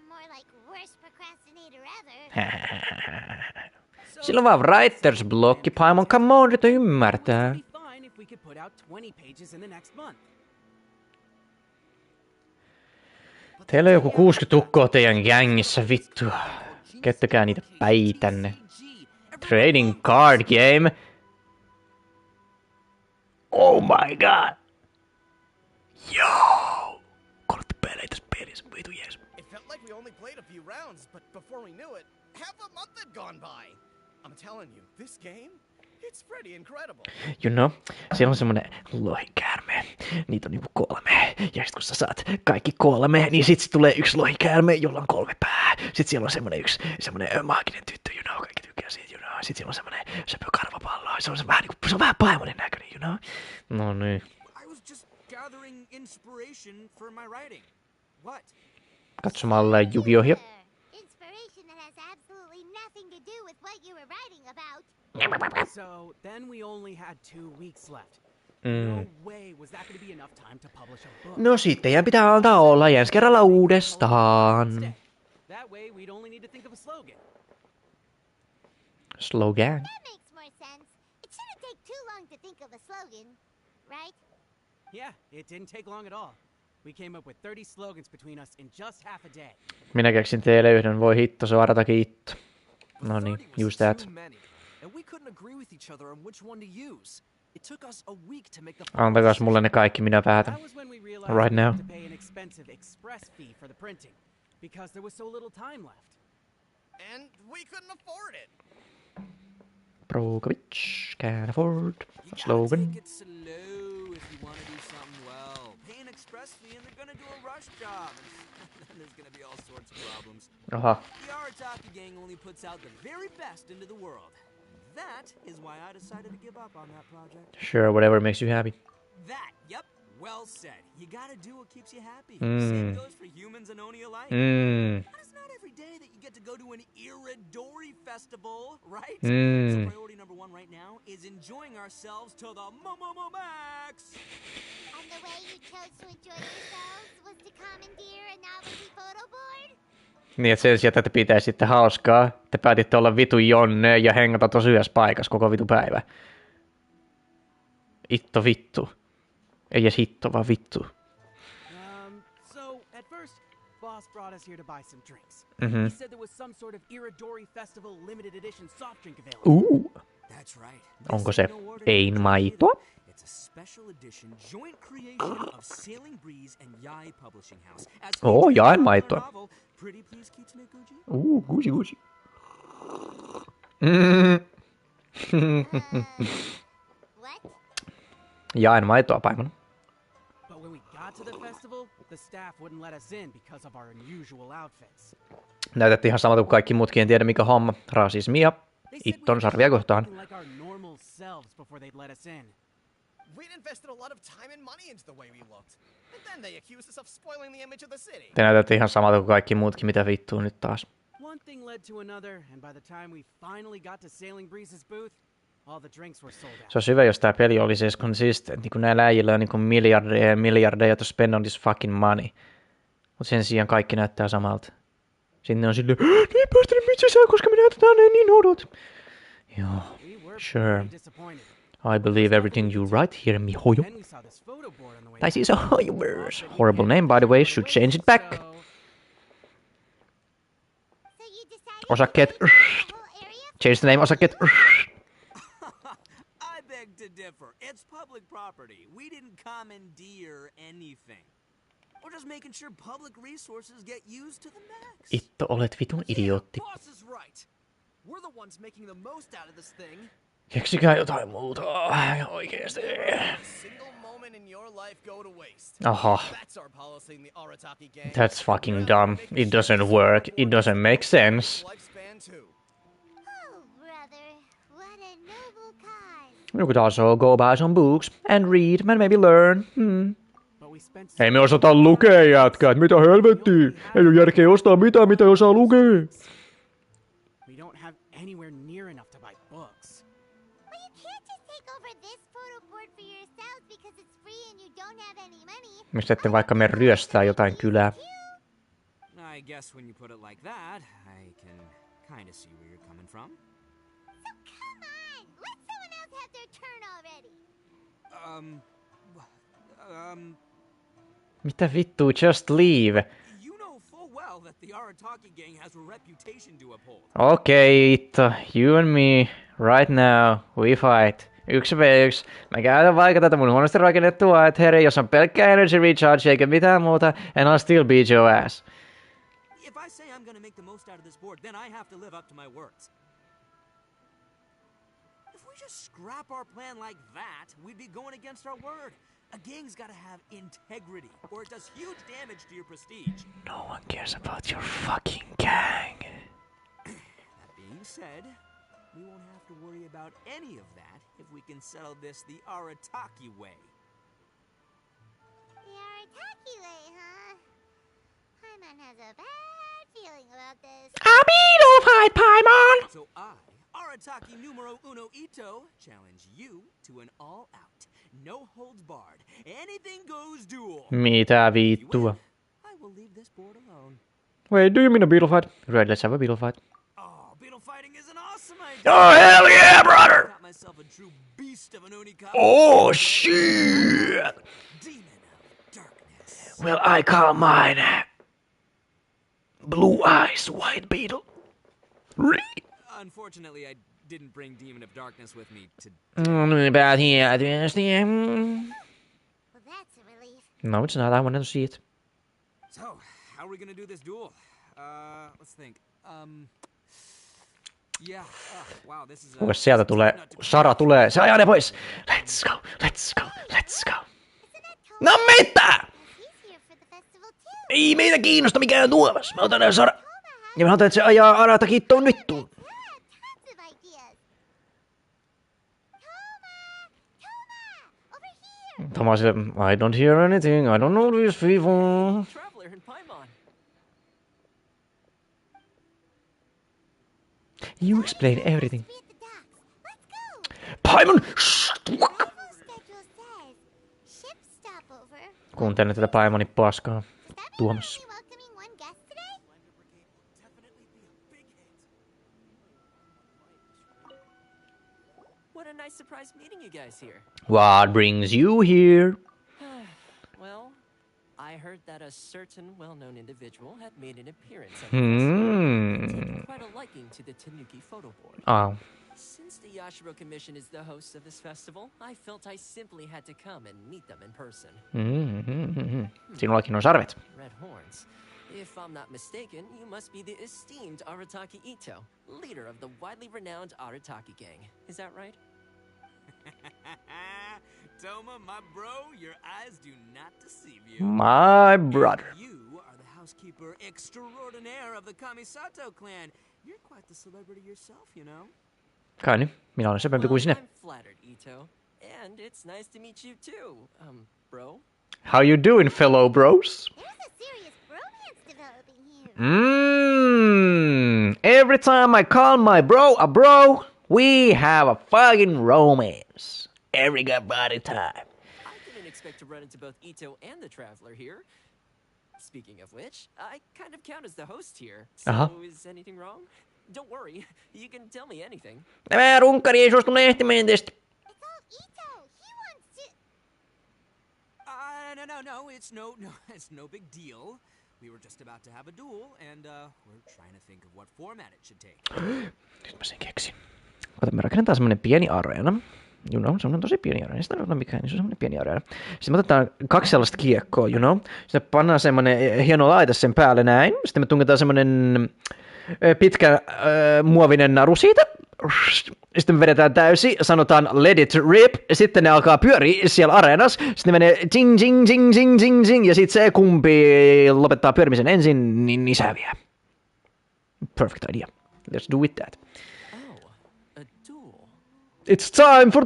More like worst procrastinator ever. Sillä on vaan writer's blocki, Paimon. Come on, nyt ymmärtää. Fine if we could put out 20 pages in the next month. Teillä on joku 60 tukkoa teidän gängissä, vittu. Käyttäkää niitä päitänne. Trading card game. Oh my god. Yo. Kolme peleitä pelissä, vitu jees. It felt like we only played a few rounds, but before we knew it, half a month had gone by. I'm telling you, this game, it's pretty incredible. You know, siellä on semmonen lohikäärme. Niitä on niinku 3. Ja sit kun sä saat kaikki 3, niin sit tulee yksi lohikäärme, jolla on 3 pää. Sit siellä on semmonen maaginen tyttö, you know, kaikki tykkää siitä, you know. Sit siellä on semmonen söpö karvapallo. Se on vähän Paimonin näköinen, you know. No niin. I was just gathering inspiration for my writing. What? Katsomalla Yu-Gi-Ohia. Inspiration that has absolutely nothing to do with what you were writing about. So then we only had 2 weeks left. Mm. No way was that going to be enough time to publish a book. No sitten ja pitää antaa olla ensi kerralla uudestaan. That way we'd only need to think of a slogan. Slogan. That makes more sense. It shouldn't take too long to think of a slogan, right? Yeah, it didn't take long at all. We came up with 30 slogans between us in just half a day. Minä keksin teille yhden, voi hitto, se arata kiitto. No niin, just that. And we couldn't agree with each other on which one to use. It took us a week to make the Antakaas mulle ne kaikki, minä päätän. Right now. To pay an expensive express fee for the printing because there was so little time left. And we couldn't afford it. Brokovich, can't afford. Slogan. Take it slow if you want to do something well. Pay an express fee and they're gonna do a rush job. And then there's gonna be all sorts of problems. Aha. The Arataki gang only puts out the very best into the world. That is why I decided to give up on that project. Sure, whatever makes you happy. That, yep, well said. You gotta do what keeps you happy. Mm. Same goes for humans and Oni alike. Mm. And it's not every day that you get to go to an Iridori festival, right? Mm. So priority number 1 right now is enjoying ourselves to the max. And the way you chose to enjoy yourselves was to commandeer a novelty photo board? Niin, että sen sijaan, että pitäisi sitten hauskaa, te päätitte olla vitu jonne ja hengata tosi yhdessä paikassa koko vitu päivä. Itto vittu. Ei edes hitto, vaan vittu. So at first, boss brought us here to buy some drinks. Mhm. He said there was some sort of Iridori Festival limited edition soft drink available. That's right. Onko se ein maitoa? It's a special edition joint creation of Sailing Breeze and Yai Publishing House. Oh, Yain maitoa. Pretty please, Kitsune Guji? Guji guji. What? Jaen maitoa, paimon. But when we got to the festival, the staff wouldn't let us in because of our unusual outfits. Näytätte ihan samalta kuin kaikki muutkin, en tiedä mikä homma. Rasismia. Itton sarvia kohtaan. Like our normal selves before they'd let us in. We'd invested a lot of time and money into the way we looked. And then they accused us of spoiling the image of the city. Te näytätte ihan samalta kuin kaikki muutkin, mitä vittua nyt taas. One thing led to another, and by the time we finally got to Sailing Breeze's booth, all the drinks were sold out. Se olisi hyvä, jos tää peli olisi edes consistent. Niin kuin näillä äijillä on niin miljardeja ja miljardeja to spend on this fucking money. Mut sen sijaan kaikki näyttää samalta. Sinne on silleen, ne ei päästä nyt sisään, koska me näytetään ne niin oudot. Joo, sure. I believe everything you write here, mihojo. Tai siis hojovers. Horrible name, by the way, should change it back. Osakkeet. Change the name, osakkeet. I beg to differ. It's public property. We didn't commandeer anything. We're just making sure public resources get used to the max. Itto, olet vitun idiootti. Boss is right. We're the ones making the most out of this thing. Keksikää jotain muuta. Oikeesti. Single moment in your life go to waste. Aha. That's our policy in the Arataki gang. That's fucking dumb. It doesn't work. It doesn't make sense. Lifespan too. Oh, brother, what a noble cause. You could also go buy some books and read and maybe learn. Ei me osata lukea, jätkä. Mitä helvettiä? Ei ole järkeä ostaa mitään, mitä ei osaa lukea. We don't have anywhere near enough to buy books. Well, you can't just take over this photo board for yourselves because it's free and you don't have any money. Mistä ette vaikka me ryöstää jotain kylää? I guess when you put it like that, I can kind of see where you're coming from. So come on, let someone else have their turn already. Mitä vittua, just leave. You know full well that the Arataki gang has a reputation to uphold. Okei, Itto, you and me, right now, we fight. 1v1. Mä käytän vaikka tätä mun huonosti rakennettua headheria, jos on pelkkä energy recharge eikä mitään muuta, and I'll still beat your ass. If I say I'm gonna make the most out of this board, then I have to live up to my words. If we just scrap our plan like that, we'd be going against our word. A gang's gotta have integrity, or it does huge damage to your prestige. No one cares about your fucking gang. That being said, we won't have to worry about any of that if we can settle this the Arataki way. The Arataki way, huh? Paimon has a bad feeling about this. Amido fight, Paimon! So I, Arataki numero uno Ito challenge you to an all-out, no holds barred, anything goes duel. Mitä vittua? I will leave this board alone. Wait, do you mean a beetle fight? Right, let's have a beetle fight. Oh, beetle fighting is an awesome idea. Oh, hell yeah, brother! Got myself a true beast of an Unicop. Oh, shit! Demon of darkness. Well, I call mine Blue Eyes White Beetle. Unfortunately, I didn't bring Demon of Darkness with me to... Well, that's a relief. No, it's not. I wanted to see it. So, how are we gonna do this duel? Let's think. Yeah. Wow, this is... Kuinka sieltä tulee? Sara tulee. Se ajaa ne pois. Let's go, let's go, let's go. No mitä? Ei meitä kiinnosta mikään tuomassa. Mä otan Sara. Ja mä otan, että se ajaa Aratakin tuon vittuun. Thomas, I don't hear anything. I don't know these people. You explain everything. Paimon! Kuuntelen tätä Paimonin paskaa. Tuomassa. What a nice surprise meeting you guys here. What brings you here? Well, I heard that a certain well-known individual had made an appearance at taking quite a liking to the Tanuki photo board. Oh. Since the Yashiro Commission is the host of this festival, I felt I simply had to come and meet them in person. Sinullakin on sarvet. Red horns. If I'm not mistaken, you must be the esteemed Arataki Ito, leader of the widely renowned Arataki gang. Is that right? Toma, my bro, your eyes do not deceive you. My brother. You are the housekeeper extraordinaire of the Kamisato clan. You're quite the celebrity yourself, you know. Kai niin, minä olen sepempi kuin sinä. I'm flattered, Ito. And it's nice to meet you too, bro. How you doing, fellow bros? Every time I call my bro a bro, we have a fucking romance. Every goddamn time. I didn't expect to run into both Ito and the Traveler here. Speaking of which, I kind of count as the host here. So is anything wrong? Don't worry, you can tell me anything. Tämä runkari ei suostunut ehtimään tästä. No, it's no big deal. We were just about to have a duel, and we're trying to think of what format it should take. Nyt mä sen keksin. Kato, me rakennetaan semmonen pieni areena. You know, semmonen tosi pieni areena. Sitä ei ole mikään, niin se on semmonen pieni areena. Sitten me otetaan 2 sellaista kiekkoa, you know. Sitten pannaan semmonen hieno laite sen päälle näin. Sitten me tungetaan semmonen pitkä muovinen naru siitä. Sitten me vedetään täysi, sanotaan let it rip, sitten ne alkaa pyöriä siellä areenassa, sitten ne menee zing zing zing zing zing zing, ja sitten se kumpi lopettaa pyörimisen ensin, niin se häviää. Perfect idea. Let's do with that. Oh, a duel. It's time for...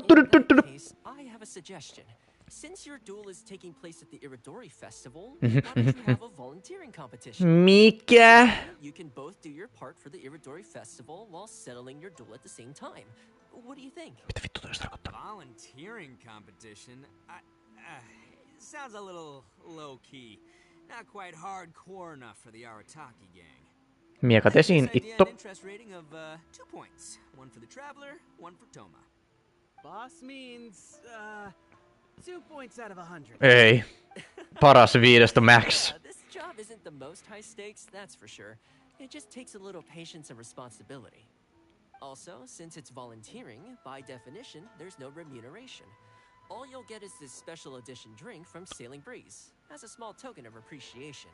I have a suggestion. Since your duel is taking place at the Iridori Festival, why don't you have a volunteering competition? Mikä? You can both do your part for the Iridori Festival while settling your duel at the same time. What do you think? Mitä vittu toista tarkoittaa? Volunteering competition? Sounds a little low-key. Not quite hardcore enough for the Arataki gang. Miekat esiin, Itto. Interest rating of 2 points. One for the Traveler, one for Toma. Boss means, 2 points out of 100. Ei. Paras 5 max. This job isn't the most high stakes, that's for sure. It just takes a little patience and responsibility. Also, since it's volunteering, by definition, there's no remuneration. All you'll get is this special edition drink from Sailing Breeze, as a small token of appreciation.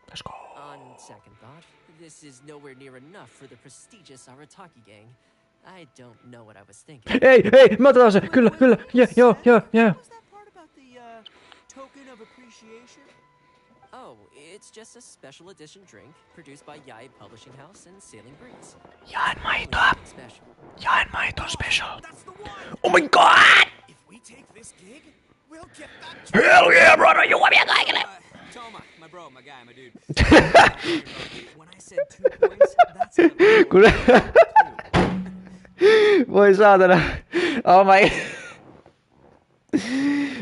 Let's go. On second thought, this is nowhere near enough for the prestigious Arataki gang. I don't know what I was thinking. Ei, me otetaan se, kyllä, joo. Was that part about the, token of appreciation? Oh, it's just a special edition drink produced by Yae Publishing House and Sailing Breeze. Jaen maitoa special. Oh my god! If we take this gig, we'll get that. Hell yeah, brother, juomia kaikille! Toma, my bro, my guy, my dude. When I said 2 points, that's Voi saatana. Oh my...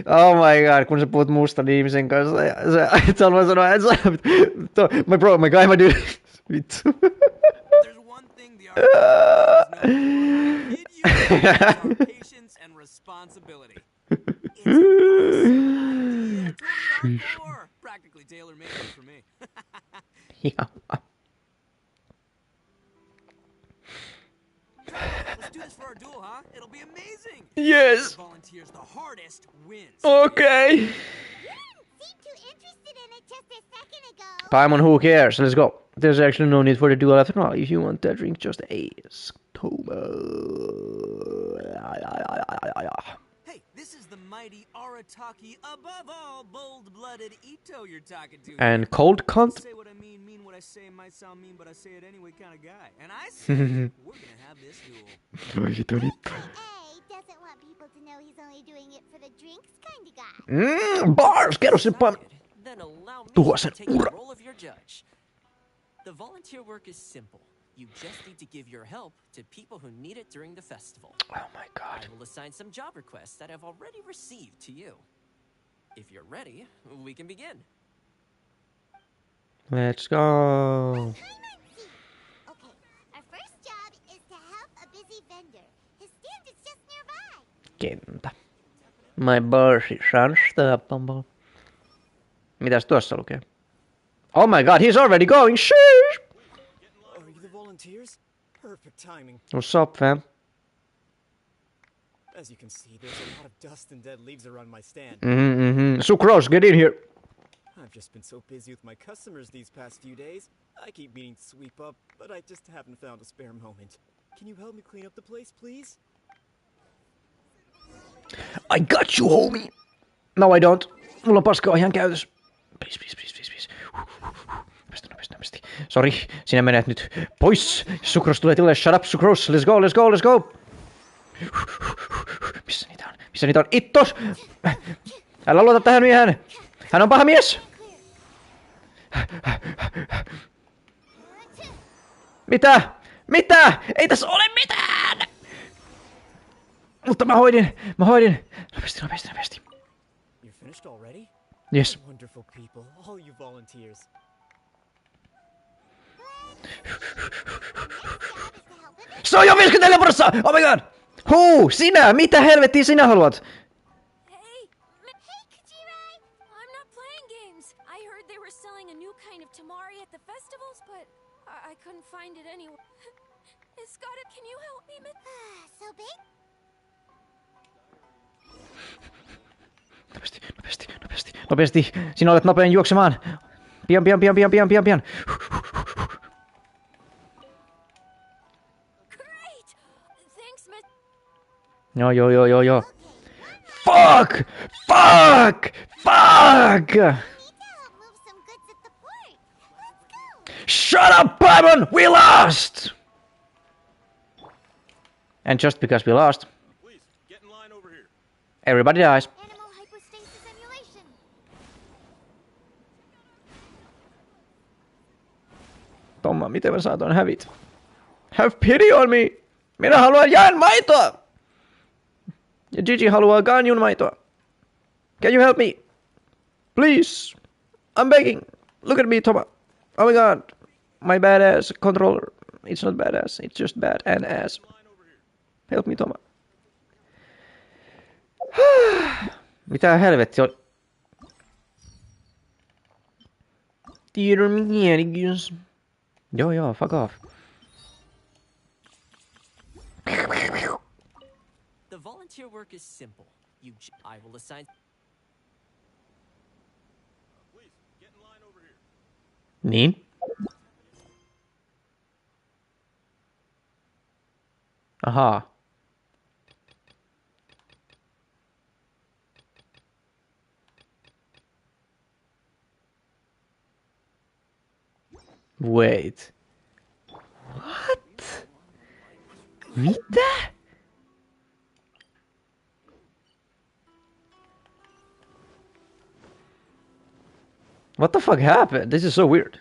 Oh my god, kun sä puhut mustan ihmisen kanssa ja sä haluaa sanoa, että sä... My bro, my guy, my dude. Vittu. There's one thing the artist knows for, patience and responsibility. It's an awesome idea. Totally hardcore. Practically tailor-made for me. Yeah. Let's do this for our duel, huh? It'll be amazing. Yes. Whoever volunteers the hardest wins. Okay. Seemed too interested in it just a second ago. Paimon, who cares? Let's go. There's actually no need for the duel after all. If you want that drink, just ask Toba. Hey, this is the mighty Arataki, above all bold-blooded Ito you're talking to. And cold cunt. Say what I mean what I say, might sound mean, but I say it anyway kind of guy. And I say, we're gonna have this duel. A doesn't want people to know he's only doing it for the drinks kind of guy. Bars! Kerro sen pan... Then allow me Tuo to sen take the ura. role of your judge. The volunteer work is simple. You just need to give your help to people who need it during the festival. Oh my god. I will assign some job requests that I've already received to you. If you're ready, we can begin. Let's go. Okay, our first job is to help a busy vendor. His stand is just nearby. Kentä. My bar is unstoppable. Mitäs tuossa lukee? Oh my god, he's already going! Sheesh! Are you the volunteers? Perfect timing. What's up, fam? As you can see, there's a lot of dust and dead leaves around my stand. Sucrose, get in here! I've just been so busy with my customers these past few days. I keep meaning to sweep up, but I just haven't found a spare moment. Can you help me clean up the place, please? I got you, homie! No, I don't. Mulla on paskaa ihan käytössä. Please. Nopeasti. Sori, sinä menet nyt pois. Sucrose tulee tilalle. Shut up, Sucrose. Let's go. Missä niitä on? Ittos! Älä luota tähän miehen. Hän on paha mies. Mitä? Ei tässä ole mitään! Mutta mä hoidin. Nopeasti. You're finished already? Yes. Wonderful people, all you volunteers. Se on jo 54%! Oh my god! Huu, sinä! Mitä helvettiä sinä haluat? Hey, Kajirai! I'm not playing games. I heard they were selling a new kind of tamari at the festivals, but I couldn't find it anywhere. Escada, can you help me? So big? Nopeasti. Sinä olet nopein juoksemaan. Pian. Great! Thanks, Miss. Joo. Fuck! Shut up, Paimon! We lost! And just because we lost, everybody dies. Animal hypostasis emulation. Tomma, miten mä saatoin hävitä? Have pity on me! Minä haluan jään maitoa! Ja Gigi haluaa ganjun maitoa. Can you help me? Please! I'm begging! Look at me, Toma! Oh my god! My badass controller. It's not badass, it's just bad and ass. Help me, Toma. Mitä helvetti on? Theater mechanics. Joo, fuck off. The volunteer work is simple. I will assign... Niin? Ahaa. Wait. What? Mitä? What the fuck happened? This is so weird.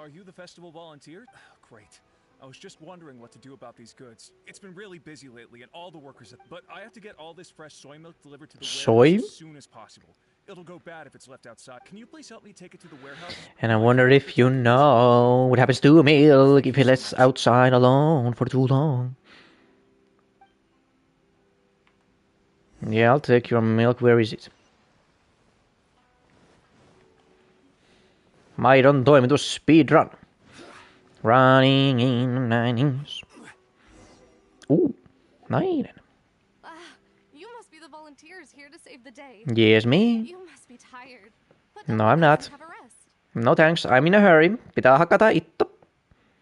Are you the festival volunteer? Great. I was just wondering what to do about these goods. It's been really busy lately, and all the workers have... But I have to get all this fresh soy milk delivered to the warehouse as soon as possible. It'll go bad if it's left outside. Can you please help me take it to the warehouse? And I wonder if you know what happens to milk if it lets outside alone for too long. Yeah, I'll take your milk. Where is it? Maidon toimitus speedrun. Running in the 90s. Nainen. You must be the volunteers here to save the day. Yes, me. You must be tired. No, I'm not. No thanks, I'm in a hurry. Pitää hakata itto.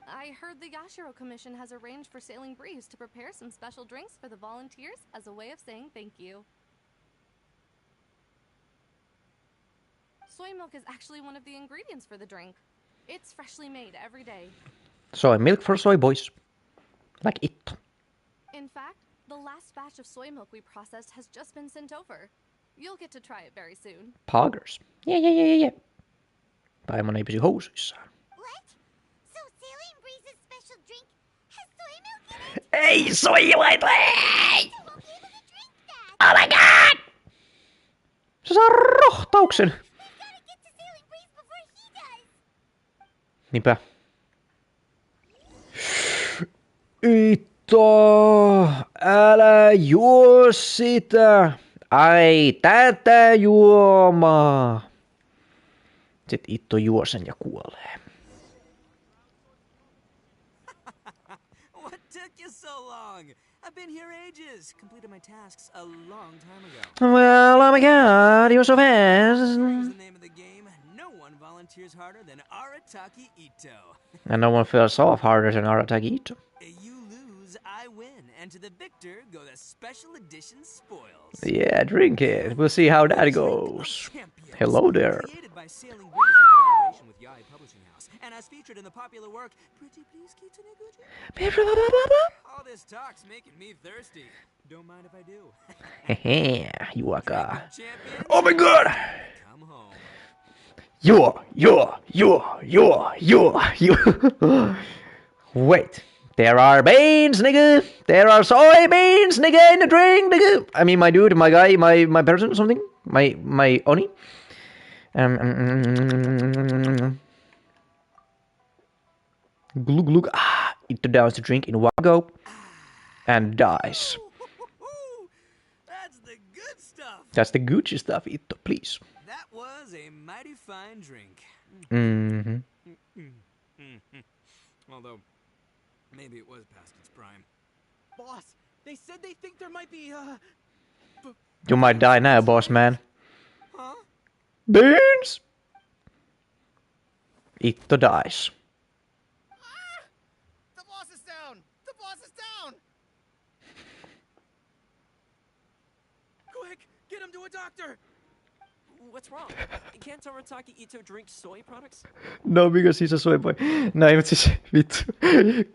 I heard the Yashiro Commission has arranged for Sailing Breeze to prepare some special drinks for the volunteers as a way of saying thank you. Soy milk is actually one of the ingredients for the drink. It's freshly made every day. Soy milk for soy boys. Like it. In fact, the last batch of soy milk we processed has just been sent over. You'll get to try it very soon. Poggers. Yeah. Paimon ei pysy housuissaan. What? So Sailing Breeze's special drink has soy milk in it? Ei soijuaita! Oh my god! Se saa rohtauksen. Niinpä. Itto, älä juo sitä. Ai, tätä juomaa. Sitten Itto juo sen ja kuolee. What took you so long? I've been here ages. Completed my tasks a long time ago. Well, oh my god, you're so fast. Here's the name of the game. No one volunteers harder than Arataki Ito. And no one feels off harder than Arataki Ito. You lose, I win, and to the victor go the special edition spoils. Yeah, drink it. We'll see how that goes. Hello there. Created by Sailing Breeze in collaboration with Yae Publishing House, and as featured in the popular work, Pretty Please Kitsune Guji. All this talk's making me thirsty. Don't mind if I do. Hehe, juokaa. Oh my god! Come home. Juo. Wait. There are beans, nigga. There are soybeans, nigga, in the drink, nigga. I mean, my dude, my guy, my person, something. My oni. Glug glug. It downs the drink in one go and dies. That's the good stuff. That's the Gucci stuff, Itto, please. That was a mighty fine drink. Although, maybe it was past its prime. Boss, they said they think there might be, You might die now, boss man. Huh? Beans! Itto dies. The boss is down! The boss is down! Quick, get him to a doctor! What's wrong? Can't Arataki Ito drink soy products? No, because he's a soy boy. No, but siis vittu.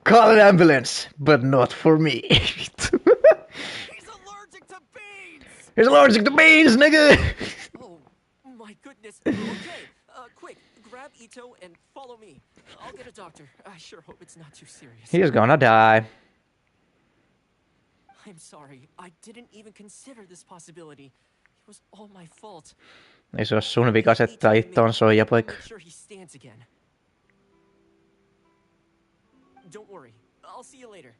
Call an ambulance, but not for me. Vittu. He's allergic to beans! He's allergic to beans, nigga! Oh, my goodness. Okay, quick, grab Ito and follow me. I'll get a doctor. I sure hope it's not too serious. He's gonna die. I'm sorry. I didn't even consider this possibility. It was all my fault. Ei se ole sun vika asettaa Ittoon soijapoika. Make sure he stands again. Don't worry. I'll see you later.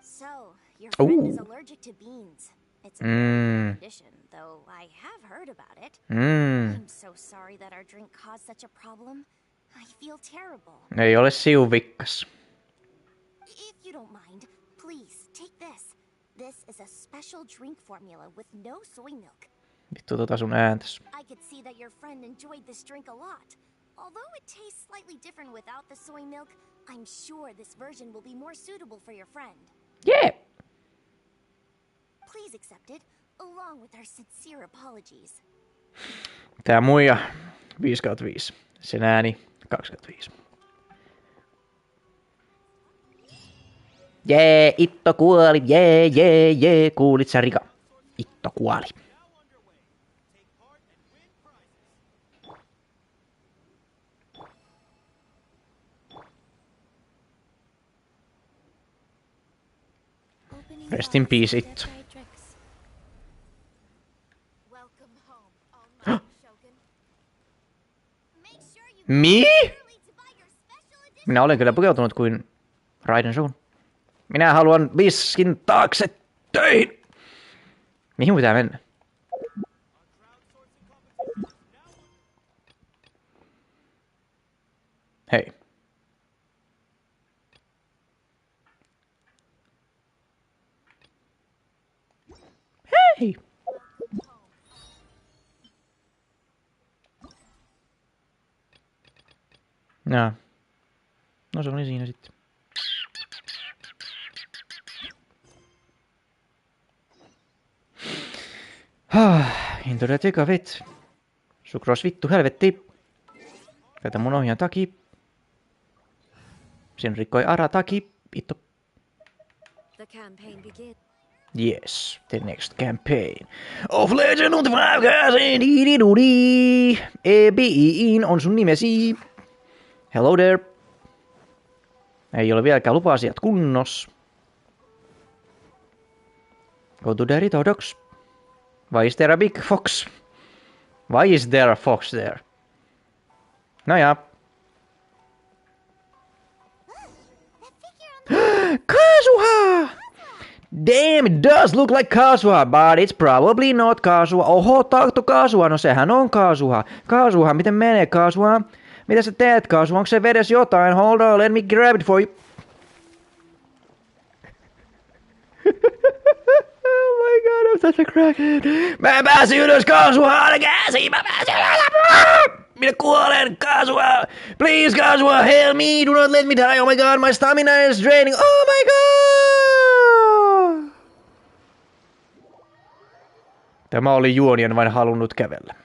So, your friend is allergic to beans. It's a condition, though I have heard about it. I'm so sorry that our drink caused such a problem. I feel terrible. Ei ole siun vikkas. If you don't mind, please take this. This is a special drink formula with no soy milk. Vittu sun ääntäs. I could see that your friend enjoyed this drink a lot. Although it tastes slightly different without the soy milk, I'm sure this version will be more suitable for your friend. Yeah. Please accept it, along with our sincere apologies. Tää muija 5/5. Sen ääni 2/5. Jee, Itto kuoli. Jee. Kuulit sä, Rika? Itto kuoli. Rest in peace it. Mi? Minä olen kyllä pukeutunut kuin Raiden suun. Minä haluan viskin taakse töihin. Mihin pitää mennä? Hei. Hei! Jaa. No se oli siinä sitten. Into the thick of it. Sukros vittu helvetti. Tätä mun ohjaan taki. Sen rikkoi ara taki. Vittu. Yes, the next campaign of Legend of the Five Castle. Ebiin on sun nimesi. Hello there. Ei ole vieläkään lupa-asiat kunnos. Go to the Ritodox. Why is there a big fox? Why is there a fox there? No ja. Kazuha! Damn, it does look like Kazuha, but it's probably not Kazuha. Oho, taakto Kazuha, no sehän on Kazuha. Kazuha, miten menee Kazuha? Mitä sä teet Kazuha? Onko se vedes jotain? Hold on, let me grab it for you. Oh my god, I'm such a crackhead. Mä pääsin ylös Kazuhaan käsiin, mä pääsin ylös. Minä kuolen, Kazuha. Please, Kazuha, help me. Do not let me die. Oh my god, my stamina is draining. Oh my god. Tämä oli juonien vain halunnut kävellä.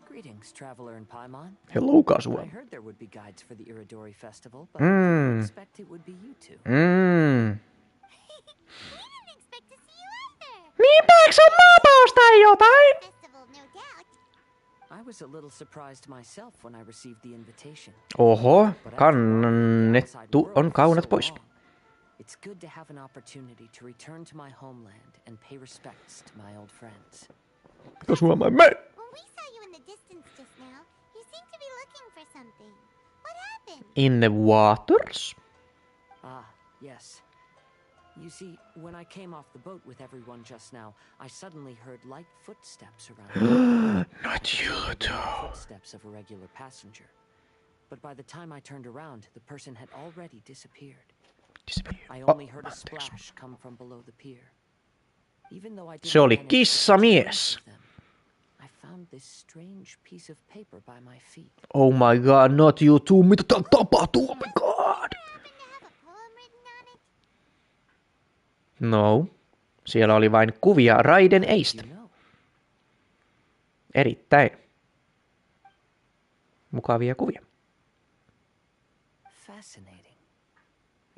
Greetings, traveler in Paimon. Hello, Kazuha. I heard there would be guides for the Iridori festival, but I didn't expect it would be you two. Niinpä, se on maapaus tai jotain? I was a little surprised myself when I received the invitation. Oho, kannettu on kaunat pois. It's good to have an opportunity to return to my homeland and pay respects to my old friends. Kazuha, my man. When we saw you in the distance just now, you seemed to be looking for something. What happened? In the waters? Ah, yes. You see, when I came off the boat with everyone just now, I suddenly heard light footsteps around. Not you, though. Footsteps of a regular passenger. But by the time I turned around, the person had already disappeared. I only heard a splash come from below the pier. Even though I Se oli kissamies. I found this strange piece of paper by my feet. Oh my god, not you too. Mitä täällä tapahtuu? Oh my god. No. Siellä oli vain kuvia Raiden eistä. Erittäin mukavia kuvia. Fascinating.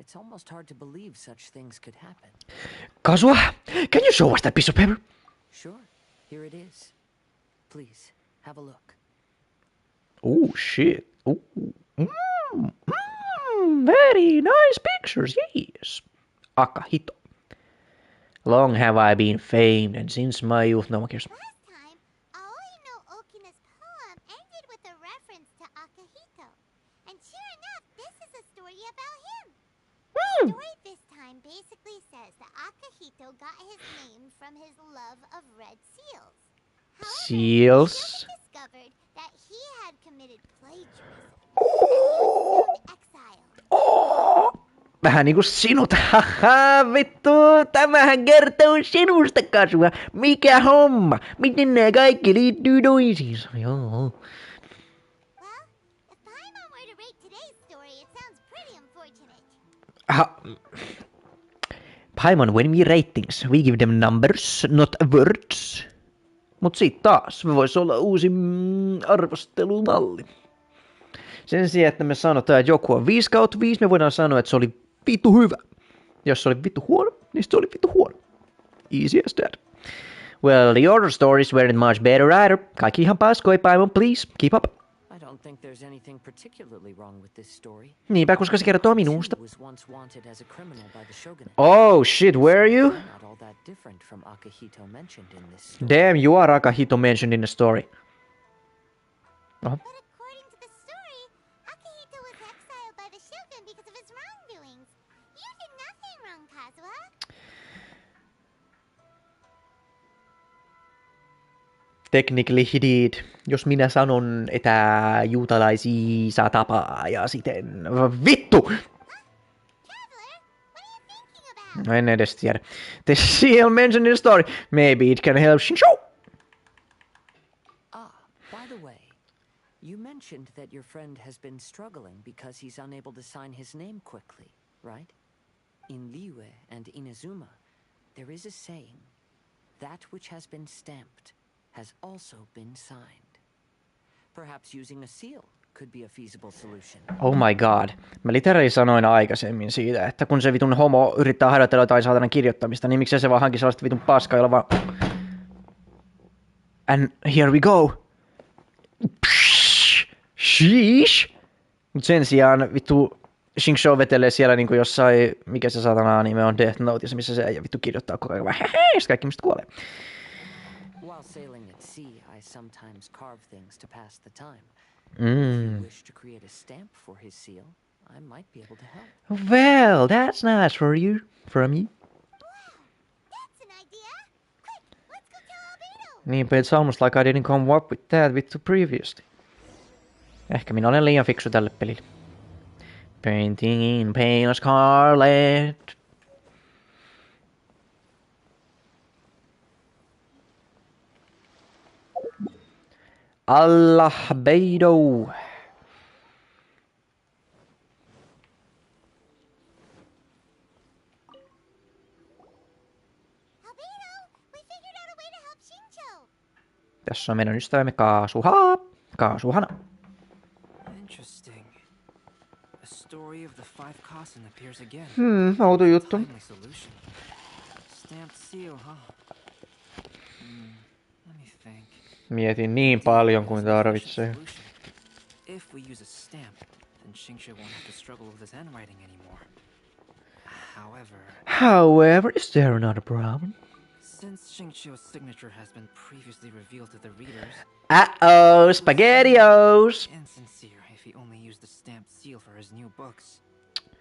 It's almost hard to believe such things could happen. Kazuha, can you show us that piece of paper? Sure. Here it is. Please, have a look. Oh shit. Very nice pictures, yes. Akahito. Long have I been famed, and since my youth, no one cares. Last time, Aoi no Okina's poem ended with a reference to Akahito. And sure enough, this is a story about him. The story this time basically says that Akahito got his name from his love of red seals. Seals? However, discovered that he had committed plagiarism. And he was exiled. Vähän niinku sinut, haha, vittu, tämähän kertoo sinusta, Kazuha. Mikä homma? Miten nämä kaikki liittyy toisiinsa? Joo. Paimon, when we rate things, we give them numbers, not words. Mut sit taas, me vois olla uusi arvostelumalli. Sen sijaan, että me sanotaan, että joku on 5/5, me voidaan sanoa, että se oli vittu hyvä. Jos se oli vittu huono, niin se oli vittu huono. Easy as that. Well, the other stories weren't much better either. Kaikki ihan paskoi, Paimon, please, keep up. I don't think there's anything particularly wrong with this story. Niinpä, koska se kertoo minusta. Was once wanted as a criminal by the shogunate. Oh shit, where are you? Not all that different from Akihito mentioned in this story. Damn, you are Akihito mentioned in the story. But according to the story, Akihito was exiled by the shogun because of his wrongdoings. You did nothing wrong, Kazuha. Technically he did. Jos minä sanon, että juutalaisia saa tapaa ja siten... Vittu! No en edes tiedä. The seal mentioned in the story. Maybe it can help Shinsho. By the way, you mentioned that your friend has been struggling because he's unable to sign his name quickly, right? In Liyue and Inazuma, there is a saying, that which has been stamped has also been signed. Perhaps using a seal could be a feasible solution. Oh my god. Mä literally sanoin aikaisemmin siitä, että kun se vitun homo yrittää harjoitella jotain saatana kirjoittamista, niin miksei se vaan hankin sellaista vitun paskaa, jolla vaan... And here we go. Sheesh. Mut sen sijaan vittu Shinsho vetelee siellä niinku jossain, mikä se saatana anime on, Death Note, missä se ei vittu kirjoittaa koko ajan vaan hehe, kaikki mistä kuolee. While sailing at sea, I sometimes carve things to pass the time. If you wish to create a stamp for his seal, I might be able to help. Well, that's nice for you, from you. That's an idea. Quick, let's go tell Albedo. Niin, but it's almost like I didn't come up with that vittu previously. Ehkä minä olen liian fiksu tälle pelille. Painting in pale scarlet. LaeppaVido. Tässä on meidän ystävämme Kaasuha. Kaasuhana. Interesting. A story of the five Kasen appears again. Outo juttu. Stamped seal, huh? Let me think. Mietin niin paljon kuin tarvitsee. If we use a stamp, then Shinsho won't have to struggle with his handwriting anymore. However, is there another problem? Since Shinsho's signature has been previously revealed to the readers... Uh-oh, SpaghettiOs! Insincere if he only used the stamped seal for his new books.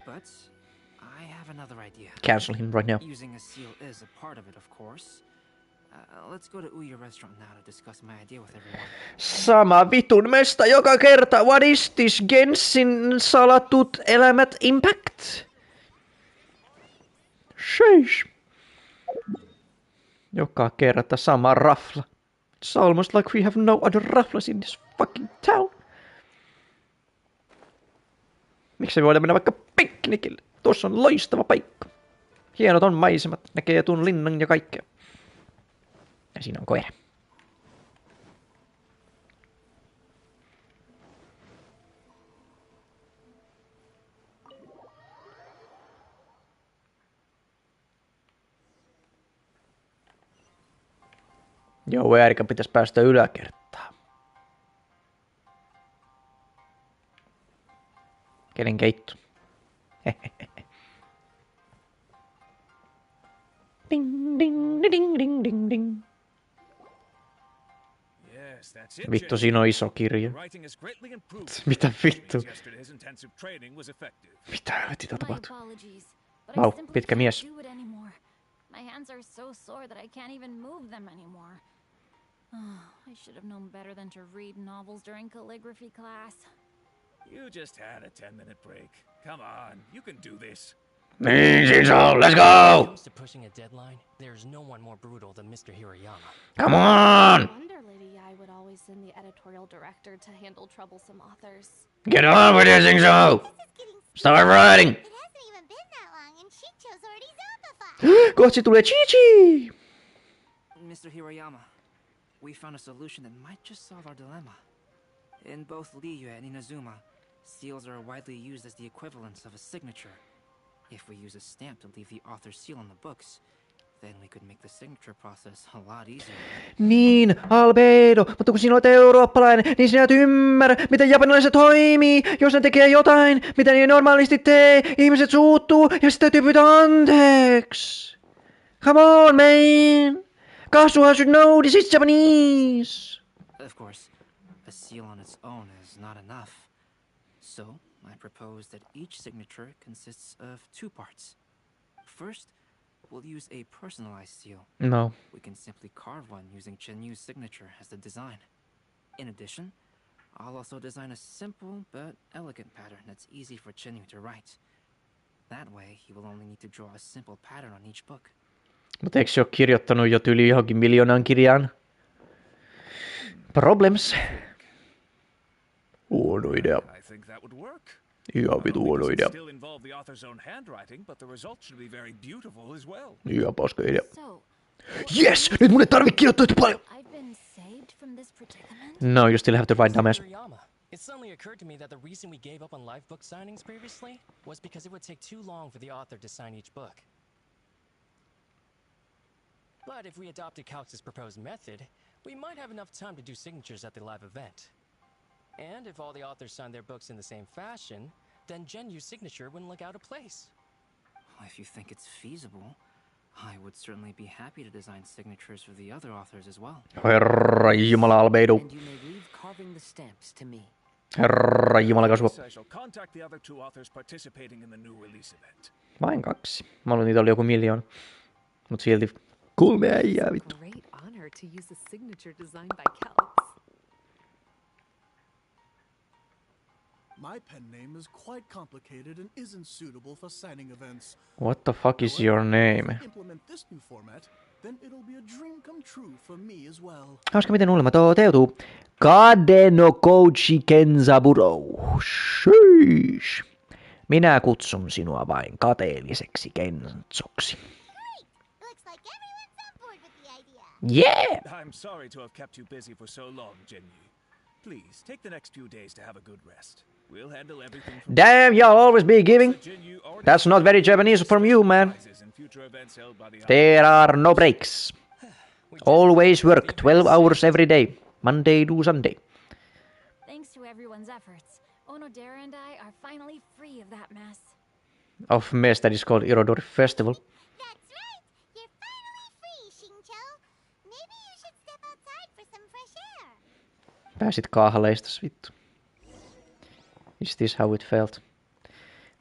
But I have another idea. Cancel him right now. Using a seal is a part of it, of course. Let's go to Uya restaurant now to discuss my idea with everyone. Sama vitun mesta joka kerta. What is this Genshin salatut elämät Impact? Sheesh. Joka kerta sama rafla. It's almost like we have no other raflas in this fucking town. Miksi me voidaan mennä vaikka piknikille? Tuossa on loistava paikka. Hienot on maisemat. Näkee tuon linnan ja kaikkea. Ja siinä on koira. Joo, Erika pitäisi päästä yläkertaan. Kenen keitto? Ding, ding, ding, ding, ding, ding. Vittu, siinä on iso kirja. Mitä vittu? Mitä helvettiä tapahtuu? Vau, pitkä mies. My hands are so sore that I can't even move them anymore. I should have known better than to read novels during calligraphy class. You just had a 10-minute break. Come on, you can do this. Let's go! When it comes to pushing a deadline, there's no one more brutal than Mr. Hirayama. Come on! I wonder Lady Ai would always send the editorial director to handle troublesome authors. Get on with it, Singso! Start writing! It hasn't even been that long, and Shinsho's already zombified. Kohti tulee Chi-Chi! Mr. Hirayama, we found a solution that might just solve our dilemma. In both Liyue and Inazuma, seals are widely used as the equivalents of a signature. If we use a stamp to leave the author's seal on the books, Then we could make the signature process a lot easier. Niin, Albedo, mutta kun sinä olet eurooppalainen, niin sinä et ymmärrä, miten japanilaiset toimii. Jos ne tekee jotain, mitä ne ei normaalisti tee, ihmiset suuttuu ja sitä täytyy pyytää anteeksi. Come on, man! Kasuha should know this is Japanese! Of course, a seal on its own is not enough. So, I propose that each signature consists of 2 parts. First, we'll use a personalized seal. No. We can simply carve one using Chenyu's signature as the design. In addition, I'll also design a simple but elegant pattern that's easy for Chenyu to write. That way, he will only need to draw a simple pattern on each book. Mutta eikö se ole kirjoittanut jo yli johonkin 1,000,000 kirjaan? Problems. Huono idea. I think that would work. Ihan vitu huono idea. Still involve the author's own handwriting, but the result should be very beautiful as well. Ihan paska idea. Yes! Nyt mun ei tarvitse kirjoittaa yhtä paljon! No, you still have to write dumbass. It suddenly occurred to me that the reason we gave up on live book signings previously was because it would take too long for the author to sign each book. But if we adopted Calx's proposed method, we might have enough time to do signatures at the live event. And if all the authors signed their books in the same fashion, then Genyu's signature wouldn't look out of place. If you think it's feasible, I would certainly be happy to design signatures for the other authors as well. Herra Jumala Albedo. And you may leave carving the stamps to me. Herra Jumala kasvu. I shall contact the other 2 authors participating in the new release event. Vain 2. Mä luulen, niitä oli joku 1,000,000. Mut silti 3 äijää vittu. Great honor to use a signature designed by Calx. My pen name is quite complicated and isn't suitable for signing events. What the fuck is your name? If I implement this new format, then it'll be a dream come true for me as well. Hauska miten unelma toteutuu. Kade no Kouchi Kenzaburo. Sheesh. Minä kutsun sinua vain kateelliseksi Kenzotsoksi. Yeah! I'm sorry to have kept you busy for so long, Genyu. Please, take the next few days to have a good rest. We'll handle everything from Damn, y'all always be giving. That's not very Japanese from you, man. There are no breaks. Always work 12 hours every day, Monday to Sunday. Thanks to everyone's efforts, Onodera and I are finally free of that mess. Of mess that is called Irodori Festival. That's right! You're finally free, Shincho. Maybe you should step outside for some fresh air. Pääsit kahleistas, vittu. Is this how it felt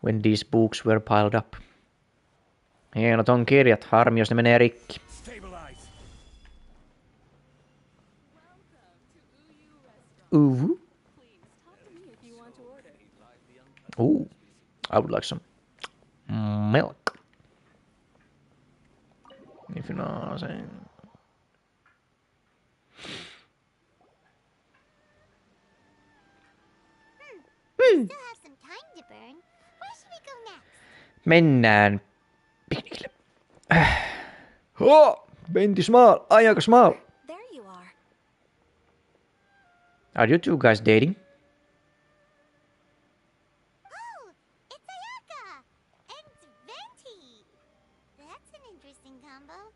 when these books were piled up? Hienot on kirjat, harmi jos ne menee rikki. Ooh. Ooh. I would like some milk. If you know what I'm saying. Still have some time to burn. Where should we go next? Mennään piknikille. Menti smaal, aika smaal. There you are. Are you two guys dating? Oh, it's Ayaka and Venti. That's an interesting combo.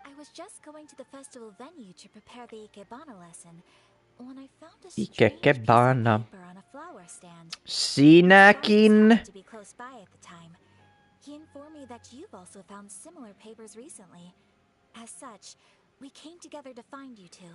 I was just going to the festival venue to prepare the Ikebana lesson when I found a strange piece of Ikebana. paper on a flower stand. Sinäkin. To be close by at the time. He informed me that you've also found similar papers recently. As such, we came together to find you two.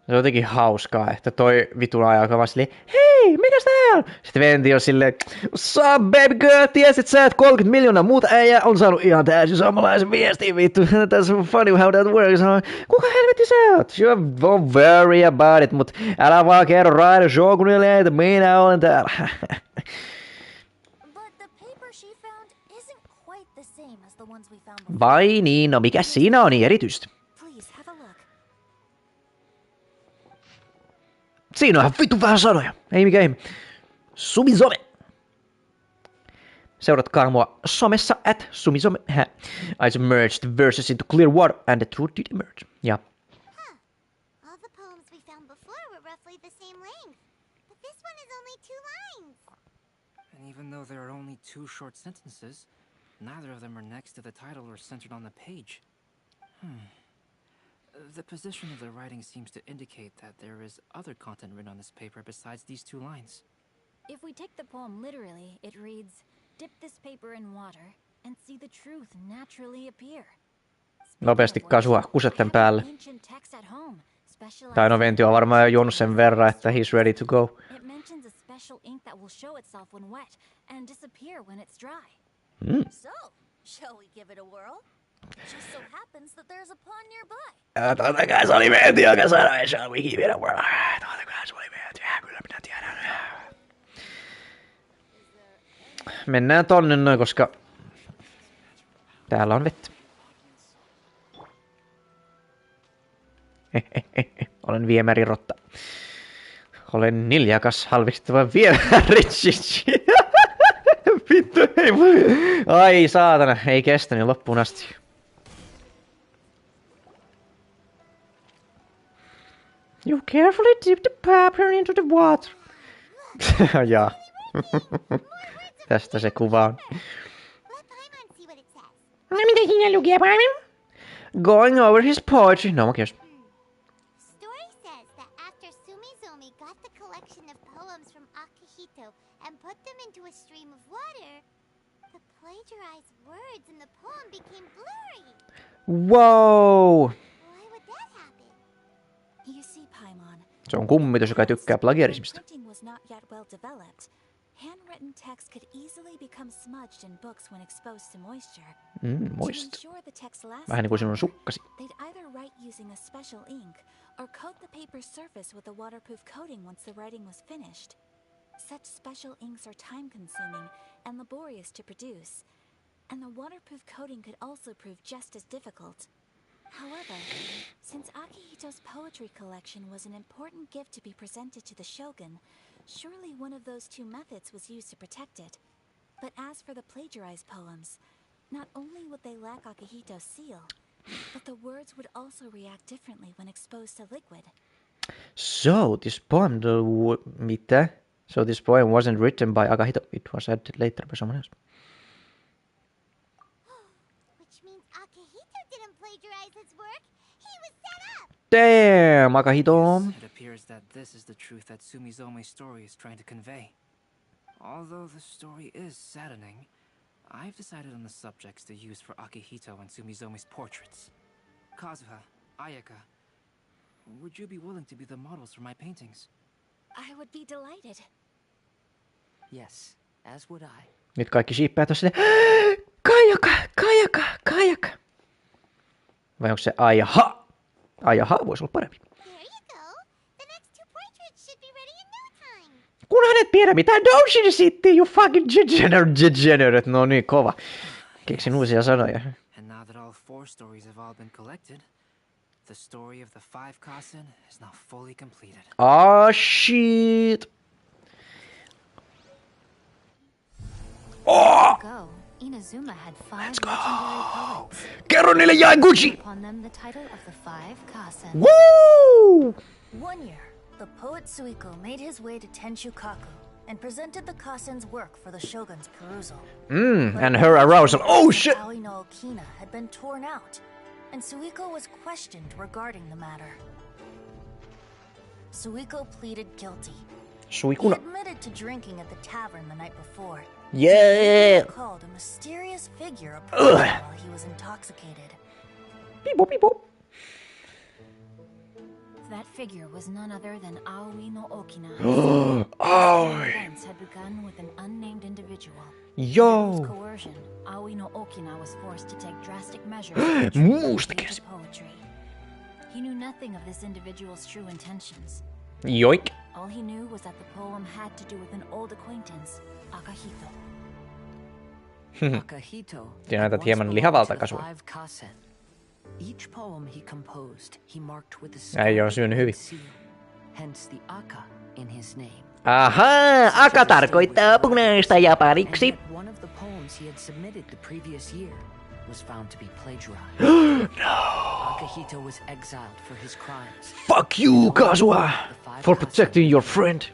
Se on jotenkin hauskaa, että toi vitun aika vaan silleen, hei, mikäs tää on? Sitten Venti on silleen, what's up baby girl, tiesit sä, että 30 miljoonaa muuta äijää on saanut ihan täysin samanlaisen viestin vittu. That's funny how that works. Kuka helvetti sä oot? Don't worry about it, mut älä vaan kerro Raider Shogunille, että minä olen täällä. Vai niin, no mikä siinä on niin erityistä? Siinä on ihan vittu vähän sanoja. Ei mikä ihme. Sumisome. Seuratkaa mua somessa @sumisome. I submerged verses into clear water and the truth did emerge. Ja. All the poems we found before were roughly the same length. But this one is only 2 lines. And even though there are only 2 short sentences, Neither of them are next to the title or centered on the page. The position of the writing seems to indicate that there is other content written on this paper besides these two lines. If we take the poem literally, it reads, "Dip this paper in water and see the truth naturally appear." Nopeasti kasua kusetten päälle. Tai no Venti on varmaan jo juonut sen verran, että he's ready to go. It mentions a special ink that will show itself when wet and disappear when it's dry. So, shall we give it a whirl? Just so happens that there's a pond nearby. Totta kai se oli Venti, joka sanoi, shall we give it a whirl? Totta kai se oli Venti, kyllä minä tiedän. Mennään tonne noin, koska täällä on vettä. Olen viemärirotta. Olen niljakas, halvistuva viemäritsi. Vittu, ei voi. Ai saatana, ei kestänyt loppuun asti. You carefully dip the paper into the water. Jaa. Tästä se kuva on. Mitä siinä lukee, Paimon? Going over his poetry. No, mä kiitos. Story says that after Sumizomi got the collection of poems from Akihito and put them into a stream of water, the plagiarized words in the poem became blurry. Wow! Why would that happen? You see, Paimon. Se on kummitus, joka tykkää plagiarismista. Printing was not yet well developed. Handwritten text could easily become smudged in books when exposed to moisture. Moist. Vähän niin kuin sinun sukkasi. They'd either write using a special ink or coat the paper's surface with a waterproof coating once the writing was finished. Such special inks are time-consuming and laborious to produce, and the waterproof coating could also prove just as difficult. However, since Akihito's poetry collection was an important gift to be presented to the shogun, surely one of those two methods was used to protect it. But as for the plagiarized poems, not only would they lack Akihito's seal, but the words would also react differently when exposed to liquid. So this poem, mitä? So this poem wasn't written by Akihito. It was added later by someone else. Which means Akihito didn't plagiarize his work. He was set up. Damn, Akihito. It appears that this is the truth that Sumizome's story is trying to convey. Although the story is saddening, I've decided on the subjects to use for Akihito and Sumizome's portraits. Kazuha, Ayaka, would you be willing to be the models for my paintings? I would be delighted. Yes, as would I. Nyt kaikki siippää tossa Kajaka. Vai onko se Aijaha? Aijaha voisi olla parempi. Kun hänet piedä mitään Doshin sitten, you fucking degenerate. No niin, kova. Keksin uusia sanoja. And now that all four stories have all been collected, the story of the 5 Kasen is now fully completed. Ah, shit. Oh! Inazuma had 5 legendary poets. Kerro niille Yaiguchi! Upon them the title of the 5 Kasen. Woo! One year, the poet Suiko made his way to Tenshukaku and presented the Kasen's work for the shogun's perusal. And her arousal. Oh shit! Aoi no Okina had been torn out, and Suiko was questioned regarding the matter. Suiko pleaded guilty. Suikuna. He admitted to drinking at the tavern the night before. Yeah! He recalled a mysterious figure approaching while he was intoxicated. Beep-boop. That figure was none other than Aoi no Okina. Aoi! Events had begun with an unnamed individual. Yo! With coercion, Aoi no Okina was forced to take drastic measures to Muusta poetry. He knew nothing of this individual's true intentions. Yoink. All he knew was that the poem had to do with an old acquaintance, Akihito. Akihito. Näytät hieman lihavalta kasvua. Each poem he composed, he marked with a Äijä on syönyt hyvin. Hence the Aka in his name. Ahaa, Aka tarkoittaa punaista japaniksi. One of the poems he had submitted the previous year was found to be plagiarized. No. Akihito was exiled for his crimes. Fuck you, Kazuha, for protecting your friend.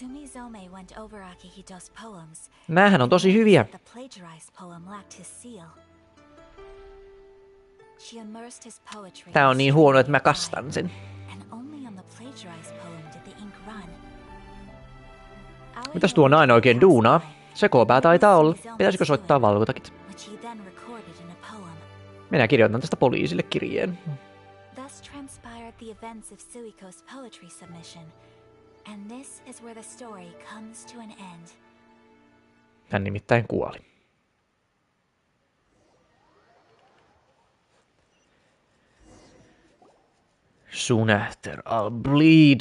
Sumizome went over Akihito's poems. Näähän on tosi hyviä. The plagiarized poem lacked his seal. She immersed his poetry. Tää on niin huono, että mä kastan sen. And only on the plagiarized poem did the ink run. Mitäs tuo nainen oikein duunaa? Sekopää taitaa olla. Pitäisikö soittaa valvotakit? Minä kirjoitan tästä poliisille kirjeen. Thus transpired the events of Suiko's poetry submission. And this is where the story comes to an end. Hän nimittäin kuoli. Soon after, I'll bleed.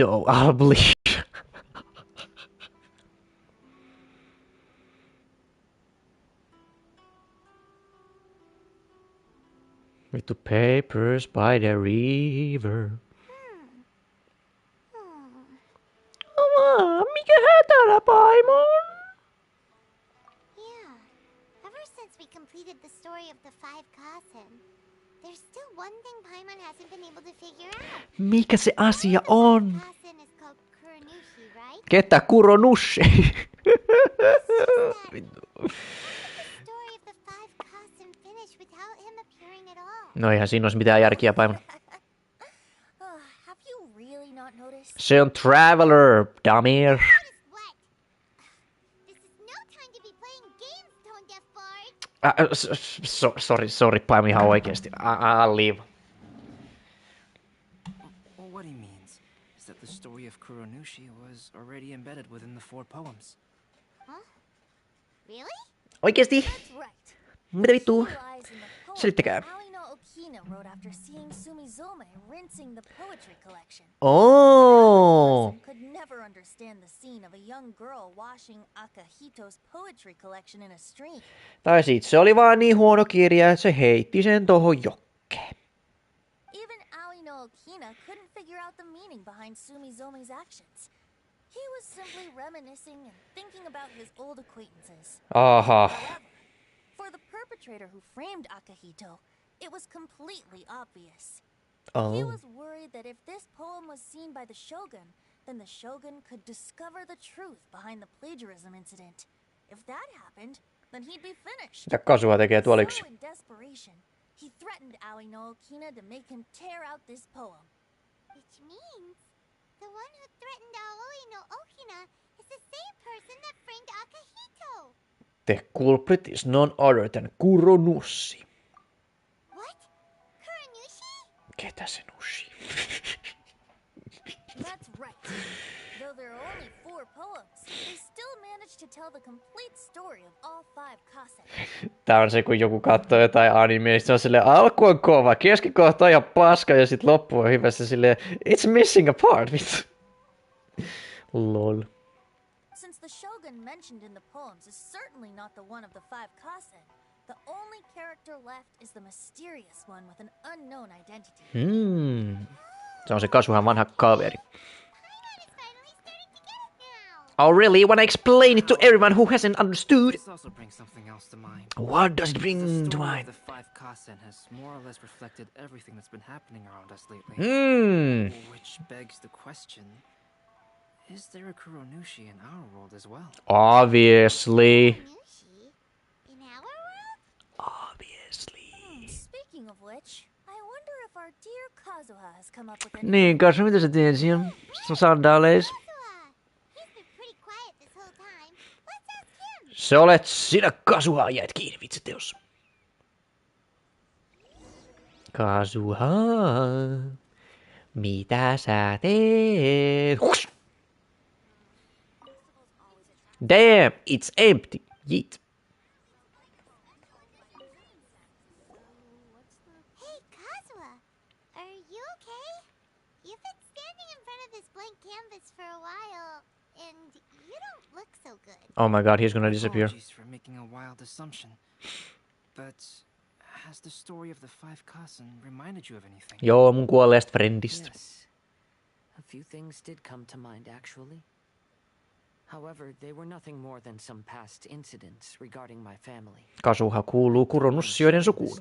Vittu papers by the river. Mikä hätälä, Paimon? Yeah. Ever since we completed the story of the 5 Kasen, there's still one thing Paimon hasn't been able to figure out. Mikä se asia on? Kasen is called Kuronushi, right? Ketä Kuronushi? No eihän siinä olisi mitään järkiä, Paimon. Se on Traveler, Damir. Sorry, Paimon, ihan oikeesti. I'll leave. What he means is that the story of Kuronushi was already embedded within the 4 poems. Huh? Really? Oikeesti? Mitä vittua? Selittäkää. Wrote after seeing Sumizome rinsing the poetry collection. Oh. Could never understand the scene of a young girl washing Akihito's poetry collection in a stream. Tai sit se oli vaan niin huono kirja, että se heitti sen tohon jokkeen. Even Aoi no Okina couldn't figure out the meaning behind Sumizome's actions. He was simply reminiscing and thinking about his old acquaintances. Aha. For the perpetrator who framed Akihito, it was completely obvious. Oh. He was worried that if this poem was seen by the Shogun, then the Shogun could discover the truth behind the plagiarism incident. If that happened, then he'd be finished. Mitä Kasua tekee tuolla yksi? So in desperation, he threatened Aoi no Okina to make him tear out this poem. Which means the one who threatened Aoi no Okina is the same person that framed Akihito. The culprit is none other than Kuronushi. Ketä se nushi? That's right. Though there are only 4 poems, they still managed to tell the complete story of all 5 Kasen. Tää on se, kun joku katsoo jotain animea, se on silleen, alku on kova, keskikohta on ihan paska ja sit loppu on hyvässä silleen, it's missing a part, vittu. Lol. Since the Shogun mentioned in the poems is certainly not the one of the 5 Kasen, the only character left is the mysterious one with an unknown identity. Se on se Kasuhan vanha kaveri. Oh really? You wanna explain it to everyone who hasn't understood? This also brings something else to mind. What does it bring to mind? The 5 Kasen has more or less reflected everything that's been happening around us lately. Which begs the question, is there a Kuronushi in our world as well? Obviously. Speaking of which, I wonder if our dear Kazuha has come up with Niin, Kasu, mitä sä teet siellä? Sandaaleissa. Se olet sinä, Kasuha, jäät kiinni vitsiteossa. Kasuha, mitä sä teet? Hush! Damn, it's empty. Yeet. Hey, Kazuha, are you okay? You've been standing in front of this blank canvas for a while, and you don't look so good. Oh my god, he's gonna disappear. Apologies for making a wild assumption. But has the story of the 5 Kasen reminded you of anything? Joo, mun kuolleesta friendistä. Yes. A few things did come to mind, actually. However, they were nothing more than some past incidents regarding my family. Kasuha kuuluu Kuronussioiden sukuun.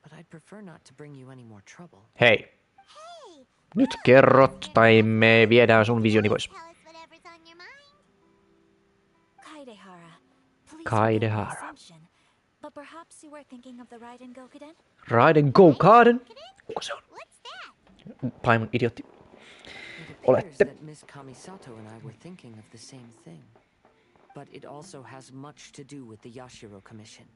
But I'd prefer not to bring you any more trouble. Hei. Nyt kerrot, tai me viedään sun visioni pois. Kaidehara. Please Kaidehara. forgive my assumption, but perhaps you were thinking of the Raiden Gokuden? Raiden Gokuden? Kuka se on? Paimon idiotti. It appears that Miss Kamisato and I were thinking of the same thing. But it also has much to do with the Yashiro Commission.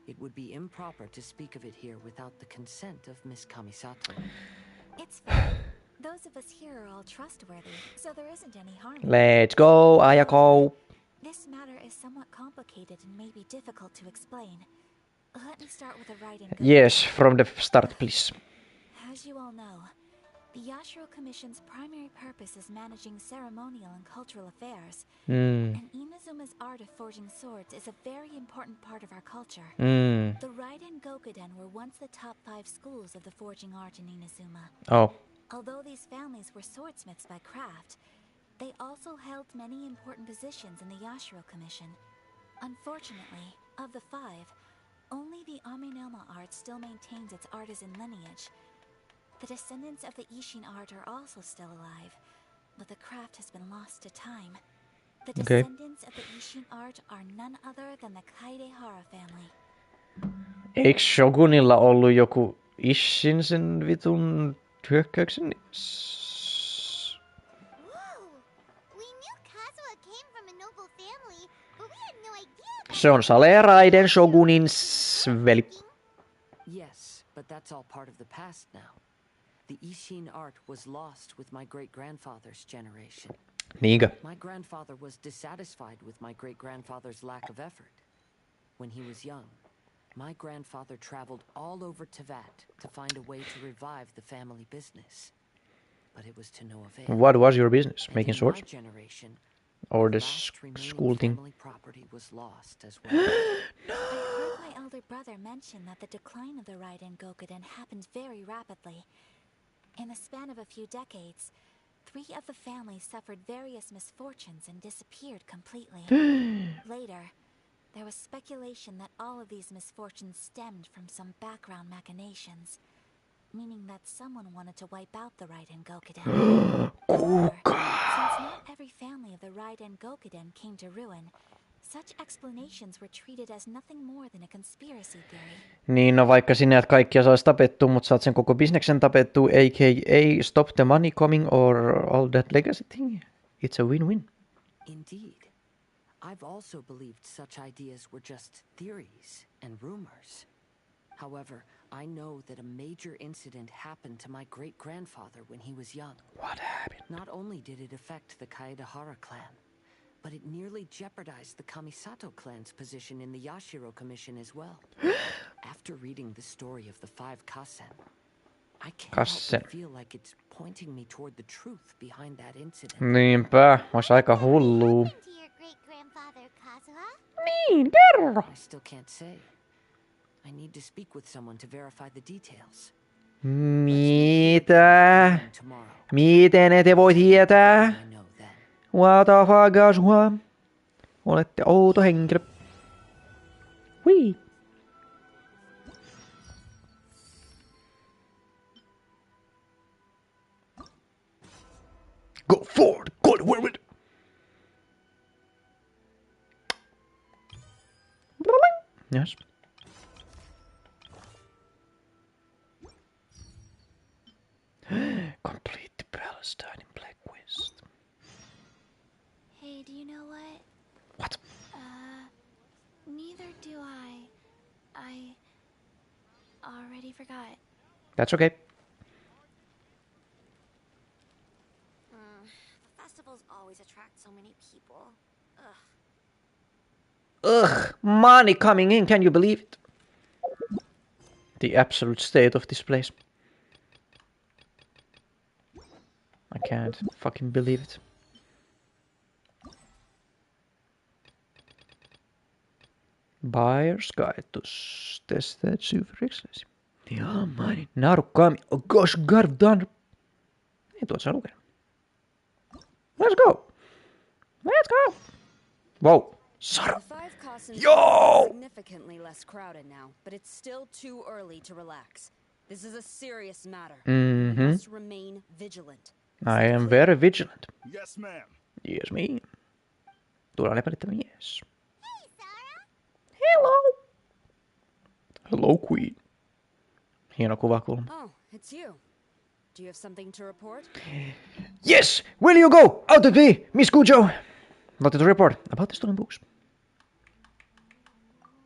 It would be improper to speak of it here without the consent of Miss Kamisato. It's fine. Those of us here are all trustworthy, so there isn't any harm. Let's go, Ayako. This matter is somewhat complicated and may be difficult to explain. Let me start with the Raiden Gokuden. Yes, from the start, please. As you all know, the Yashiro Commission's primary purpose is managing ceremonial and cultural affairs. And Inazuma's art of forging swords is a very important part of our culture. The Raiden Gokuden were once the top 5 schools of the forging art in Inazuma. Oh. Although these families were swordsmiths by craft, they also held many important positions in the Yashiro Commission. Unfortunately, of the 5, only the Amenoma art still maintains its artisan lineage. The descendants of the Ishin art are also still alive, but the craft has been lost to time. The descendants of the Ishin art are none other than the Kaidehara family. Eikö Shogunilla ollut joku Ishin sen vitun hyökkäyksen? Se on Sale Raiden Shogunin veli. Yes, but that's all part of the past now. The Ishin art was lost with my great-grandfather's generation. Niinkö? My grandfather was dissatisfied with my great-grandfather's lack of effort. When he was young, my grandfather traveled all over Teyvat to find a way to revive the family business. But it was to no avail. What was your business? Making swords? My generation, Or the school thing? family property was lost as well. I heard my elder brother mention that the decline of the Raiden Gokuden happened very rapidly. In the span of a few decades, 3 of the families suffered various misfortunes and disappeared completely. Later, there was speculation that all of these misfortunes stemmed from some background machinations, meaning that someone wanted to wipe out the Raiden Gokuden. However, since not every family of the Raiden Gokuden came to ruin, such explanations were treated as nothing more than a conspiracy theory. Niin, no vaikka sinä et kaikkia saisi tapettua, mutta saat sen koko bisneksen tapettua, a.k.a. stop the money coming or all that legacy thing. It's a win-win. Indeed. I've also believed such ideas were just theories and rumors. However, I know that a major incident happened to my great-grandfather when he was young. What happened? Not only did it affect the Kaedehara clan, but it nearly jeopardized the Kamisato clan's position in the Yashiro Commission as well. After reading the story of the 5 Kasen, I can't help but feel like it's pointing me toward the truth behind that incident. Niinpä, olisi aika hullua. Niin, kerro! I still can't say. I need to speak with someone to verify the details. Mitä? Miten ette voi tietää? What the fuck, Joshua? Olette outo henkilö. Wii. Go forward, go forward. Yes. Complete the Palestine in Black West. Hey, do you know what? What? Neither do I. I already forgot. That's okay. The festivals always attract so many people. Ugh, money coming in, can you believe it? The absolute state of this place. I can't fucking believe it. Buyer's Guide to Tested Superexclusive. Ja, money. Narukkaami. Oh gosh, god done. Ei tuot saa lukea. Let's go. Let's go. Wow. The 5 Cossins Yo! are significantly less crowded now, but it's still too early to relax. This is a serious matter. We must remain vigilant. I am very vigilant. Yes, ma'am. Yes, me. Tuodaan epäilyttävä mies. Hello! Hello, Queen. Hieno kuvakulma. Oh, it's you. Do you have something to report? Yes! Will you go out of me, Miss Cujo? What to report about the stolen books?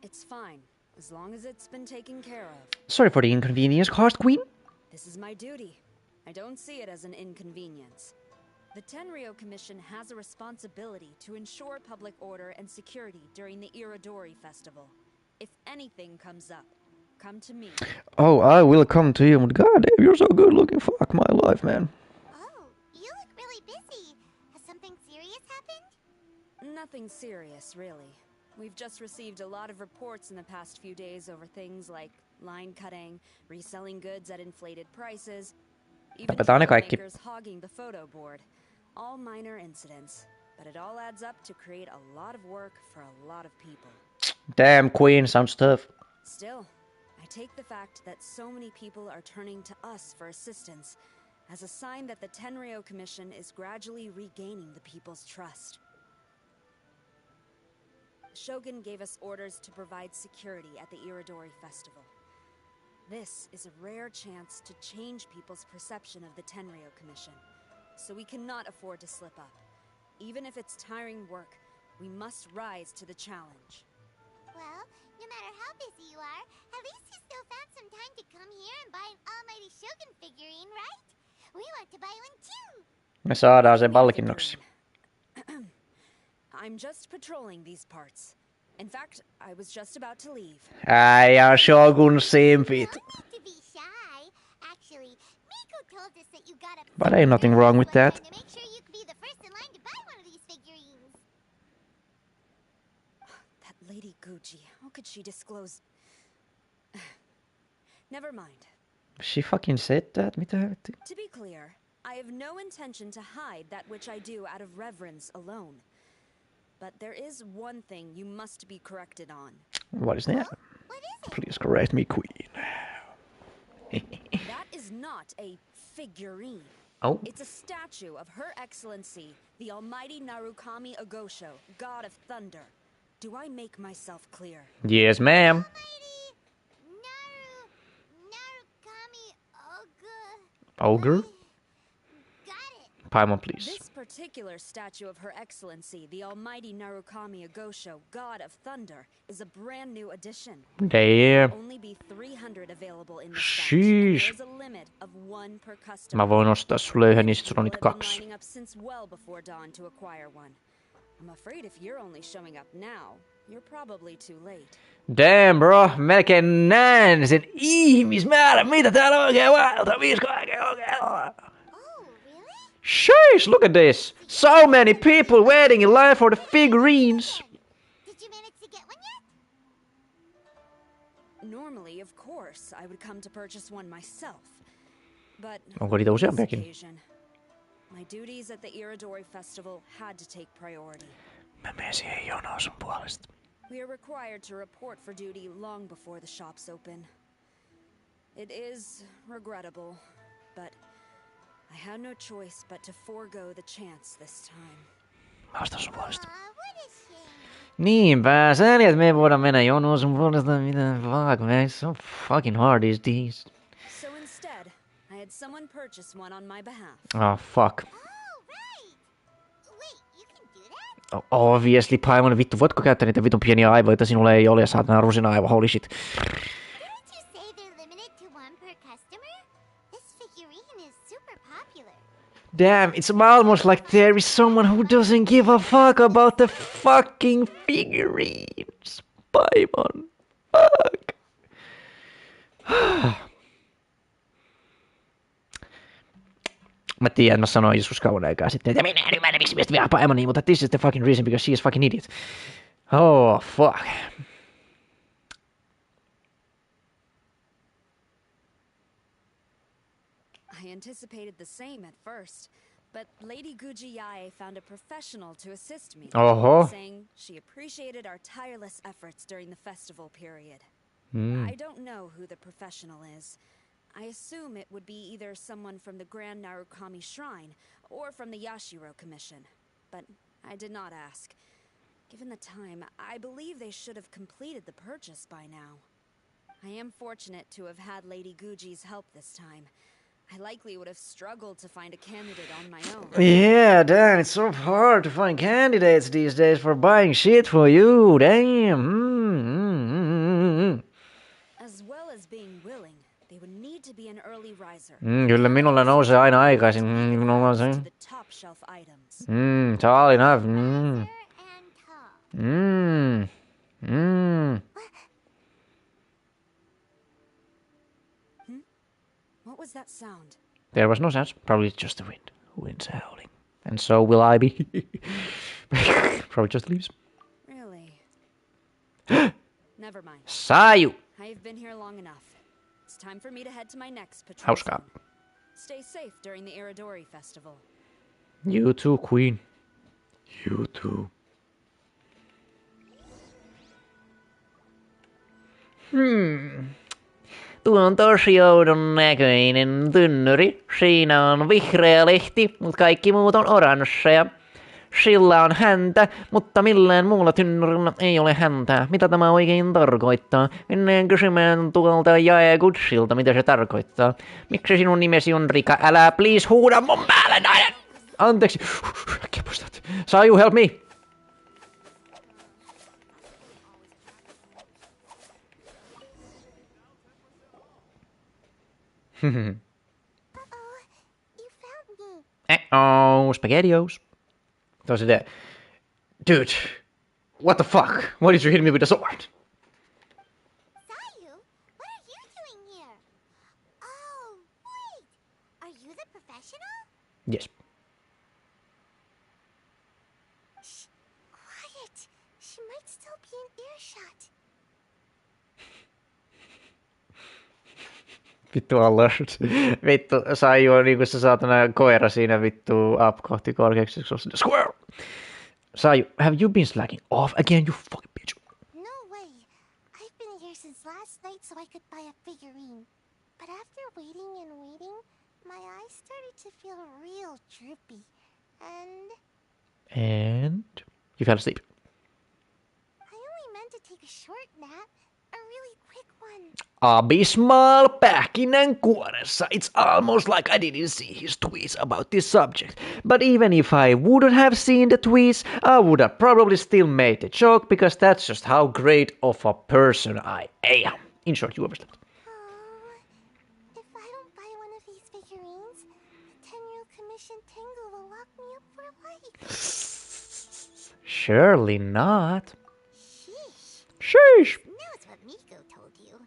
It's fine, as long as it's been taken care of. Sorry for the inconvenience caused, Queen. This is my duty. I don't see it as an inconvenience. The Tenryo Commission has a responsibility to ensure public order and security during the Irodori Festival. If anything comes up, come to me. Oh, I will come to you. God damn, you're so good looking. Fuck my life, man. Oh, you look really busy. Has something serious happened? Nothing serious, really. We've just received a lot of reports in the past few days over things like line cutting, reselling goods at inflated prices, even filmmakers hogging the photo board. All minor incidents, but it all adds up to create a lot of work for a lot of people. Damn, Queen, sounds tough. Still, I take the fact that so many people are turning to us for assistance as a sign that the Tenryo Commission is gradually regaining the people's trust. Shogun gave us orders to provide security at the Irodori Festival. This is a rare chance to change people's perception of the Tenryo Commission, so we cannot afford to slip up. Even if it's tiring work, we must rise to the challenge. Well, no matter how busy you are, at least you still found some time to come here and buy an almighty Shogun figurine, right? We want to buy one too! Me saadaan sen palkinnoksi. I'm just patrolling these parts. In fact, I was just about to leave. Äijä Shogun simpit. To be shy. Actually, Miko told us that you got a But ain't nothing wrong with that. to make sure you could be the first in line to buy one of these figurines. That Lady Gucci, how could she disclose? Never mind. She fucking said that? Mitä helvetti? To be clear, I have no intention to hide that which I do out of reverence alone. But there is one thing you must be corrected on. What is that? Please correct me, Queen. That is not a figurine. Oh. It's a statue of Her Excellency, the Almighty Narukami Agosho, God of Thunder. Do I make myself clear? Yes, ma'am. Ogre? Paimon, please. This particular statue of Her Excellency, the Almighty Narukami Agosho, God of Thunder, is a brand new addition. Damn. There will only be 300 available in the stock, and there's a limit of 1 per customer. Mä voin ostaa sulle yhden, niin sit sulla on niitä 2. Lining up since well before dawn to acquire one. I'm afraid if you're only showing up now, you're probably too late. Damn, bro. Melkein näen sen ihmismäärän, mitä täällä oikein vaeltaa. 5 oikein. Sheesh, look at this. So many people waiting in line for the figurines. Did you manage to get one yet? Normally, of course, I would come to purchase one myself. But Onko niitä useampiakin? occasion, my duties at the Irodori Festival had to take priority. Mä menen siihen jonoon sun puolesta. We are required to report for duty long before the shops open. It is regrettable, but I had no choice but to forego the chance this time. Mä ostan sun puolesta. Niinpä, sääli, että me ei voida mennä jonoon sun puolesta. Mitä fuck, man, so fucking hard is this. So instead, I had someone purchase one on my behalf. Oh, fuck. Obviously, Paimon, vittu, voitko käyttää niitä vitun pieniä aivoita? Sinulla ei ole, ja saatana rusina-aivo, holy shit. Damn, it's almost like there is someone who doesn't give a fuck about the fucking figurines. Paimon. Fuck. Mä tiedän, mä sanoin joskus kauan aikaa sitten, että minä en ymmärrä, miksi miestä vihaa Paimoniin, mutta this is the fucking reason, because she is fucking idiot. Oh, fuck. I anticipated the same at first, but Lady Gujiyae found a professional to assist me, saying she appreciated our tireless efforts during the festival period. I don't know who the professional is. I assume it would be either someone from the Grand Narukami Shrine or from the Yashiro Commission, but I did not ask. Given the time, I believe they should have completed the purchase by now. I am fortunate to have had Lady Guji's help this time. I likely would have struggled to find a candidate on my own. Yeah, Dan, it's so hard to find candidates these days for buying shit for you. Damn. As well as being willing, they would need to be an early riser. Kyllä minulla nousee aina aikaisin. The top shelf items. Tall enough. What was that sound? There was no sound. Probably just the wind. Wind's howling. And so will I be. Probably just leaves. Really? Never mind. Saju! I've been here long enough. It's time for me to head to my next patrol. Hauskaa. Stay safe during the Iridori festival. You too, Queen. You too. Tuo on tosi oudon näköinen tynnyri. Siinä on vihreä lehti, mutta kaikki muut on oransseja. Sillä on häntä, mutta millään muulla tynnyrillä ei ole häntää. Mitä tämä oikein tarkoittaa? Mennään kysymään tuolta Jaegutsilta, mitä se tarkoittaa. Miksi sinun nimesi on Rika? Älä please huuda mun päälle, nainen! Anteeksi. Äkkiä postat. Saju, help me! Uh-oh, SpaghettiOs. Tosi there. Dude, what the fuck? Why did you hit me with a sword? Sayu, what are you doing here? Oh, wait. Are you the professional? Yes. Shh, quiet. She might still be in earshot. Vittu alert. Vittu, Saju on niinku se saatana koira siinä vittu up kohti korkeaksi. Squirrel! Saju, have you been slacking off again, you fucking bitch? No way. I've been here since last night so I could buy a figurine. But after waiting and waiting, my eyes started to feel real droopy. And you fell asleep. I only meant to take a short nap. A really quick one. Abysmal pähkinänkuoressa. It's almost like I didn't see his tweets about this subject. But even if I wouldn't have seen the tweets, I would have probably still made the joke because that's just how great of a person I am. In short, you overslept. If I don't buy one of these figurines, the 10-year commission Tengu will lock me up for life. Surely not. Sheesh. Sheesh. Knows what Miko told you.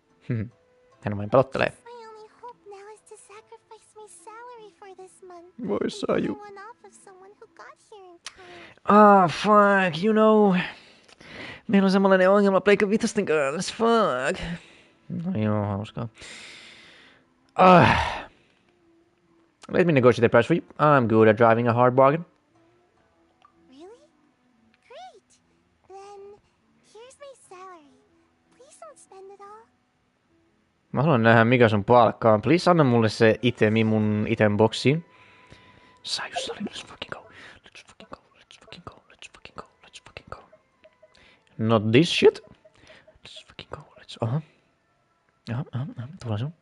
Hän vain pelottelee. My only hope now is to sacrifice my salary for this month. Voi Saju. One off of someone who got here in time. Ah, fuck, you know. Meillä on samanlainen ongelma Pleikka Vitosten kanssa, fuck. No joo, hauskaa. Let me negotiate the price for you. I'm good at driving a hard bargain. Really? Great. Then, here's my salary. Please don't spend it all. Mä haluan nähdä mikä sun palkka on. Please anna mulle se itemi mun item boxiin. Saju, let's fucking go. Let's fucking go. Let's fucking go. Let's fucking go. Let's fucking go. Not this shit. Let's fucking go. Let's... Tulee sun.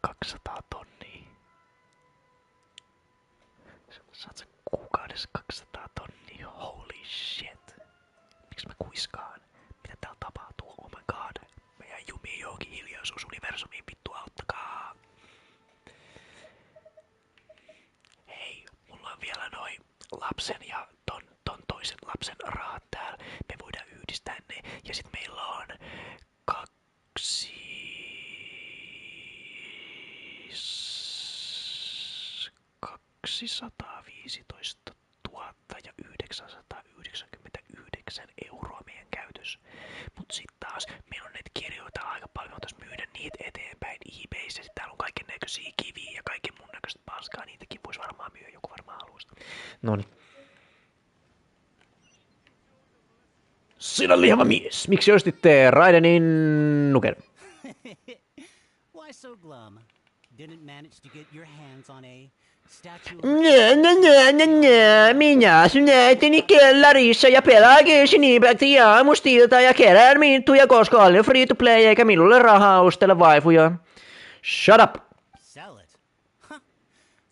$200 000. Saat sä kuukaudessa $200 000. Holy shit. Miksi mä kuiskaan? Mitä täällä tapahtuu? Oh my god. Mä jäin jumiin johonkin hiljaisuusuniversumiin. Vittu auttakaa. Hei, mulla on vielä noin lapsen ja ton toisen lapsen rahat täällä. Me voidaan yhdistää ne. Ja sit meillä on 215 999 € meidän käytössä. Mut sit taas meillä on näitä kirjoita aika paljon, tos myydä niitä eteenpäin eBayssä. Sit täällä on kaiken näköisiä kiviä ja kaiken mun näköistä paskaa. Niitäkin vois varmaan myydä, joku varmaan haluaisi. Noniin. Sinä lihava mies, miksi ostitte Raidenin nuken? Why so glum? Didn't manage to get your hands on a Minä asun äitini kellarissa ja pelaan Genshin Impactia aamustilta ja kerään minttuja, koska olen free to play eikä minulle rahaa ostella vaifuja. Shut up! Sell it? Huh.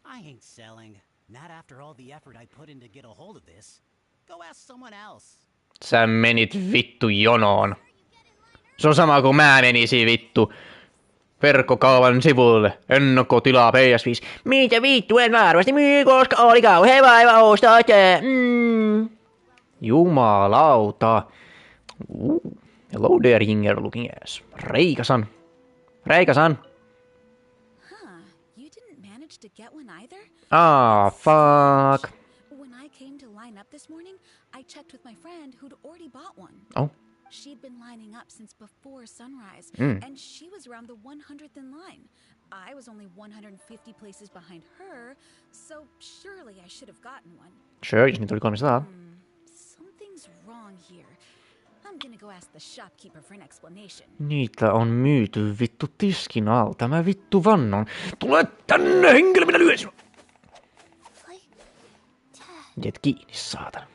I ain't selling. Not after all the effort I put in to get a hold of this. Go ask someone else. Sä menit vittu jonoon. Se on sama kuin mä menisin vittu verkkokaupan sivuille. Ennakkotilaa PS5. Mitä vittu, en varmasti myy, koska oli kauhea vaiva ostaa se. Jumalauta. Hello there, Yinger looking ass. Reikasan. You didn't manage to get one either? Fuck. When I came to line up this morning, I checked with my friend who'd already bought one. Oh. She'd been lining up since before sunrise, and she was around the 100th in line. I was only 150 places behind her, so surely I should have gotten one. Sure, jos niitä oli 300. Something's wrong here. I'm gonna go ask the shopkeeper for an explanation. Niitä on myyty vittu tiskin alta. Mä vittu vannon. Tule tänne, henkilö, minä lyön sinua. Jet kiinni, saatana.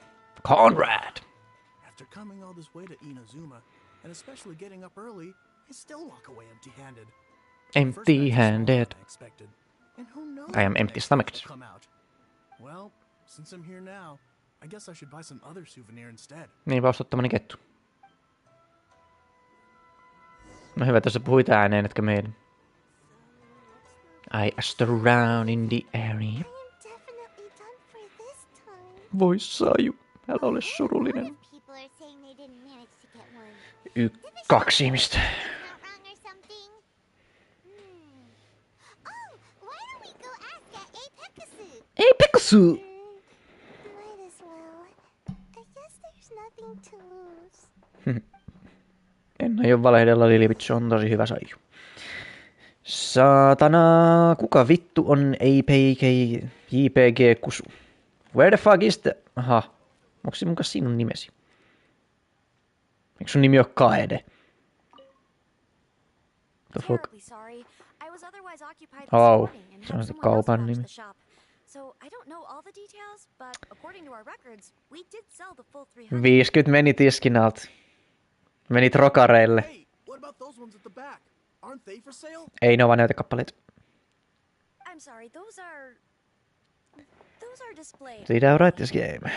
Conrad! After coming all this way to Inazuma, and especially getting up early, I still walk away empty-handed. Empty-handed. I am empty-stomached. Well, since I'm here now, I guess I should buy some other souvenir instead. Niin ostat tämmönen kettu. No hyvä, että sä puhuit ääneen, etkä meidän. I asked around in the area. Voi Saju, älä ole surullinen. 2 ihmistä. Ei Pekasu! En aio valehdella, Lilipitsu on tosi hyvä Saju. Saatana, kuka vittu on JPG Kusu? Where the fuck is the... Aha, onko se mukaan sinun nimesi? Eikö sun nimi ole Kaede? The fuck? Oh, se on se kaupan nimi. So I don't know all the details, but according to our records, we did sell the full 300. 50 meni tiskin alt. Menit rokareille. Hey, what about those ones at the back? Aren't they for sale? Ei ne ole vaan näytekappaleet. I'm sorry, those are displayed. Siitä on right this game.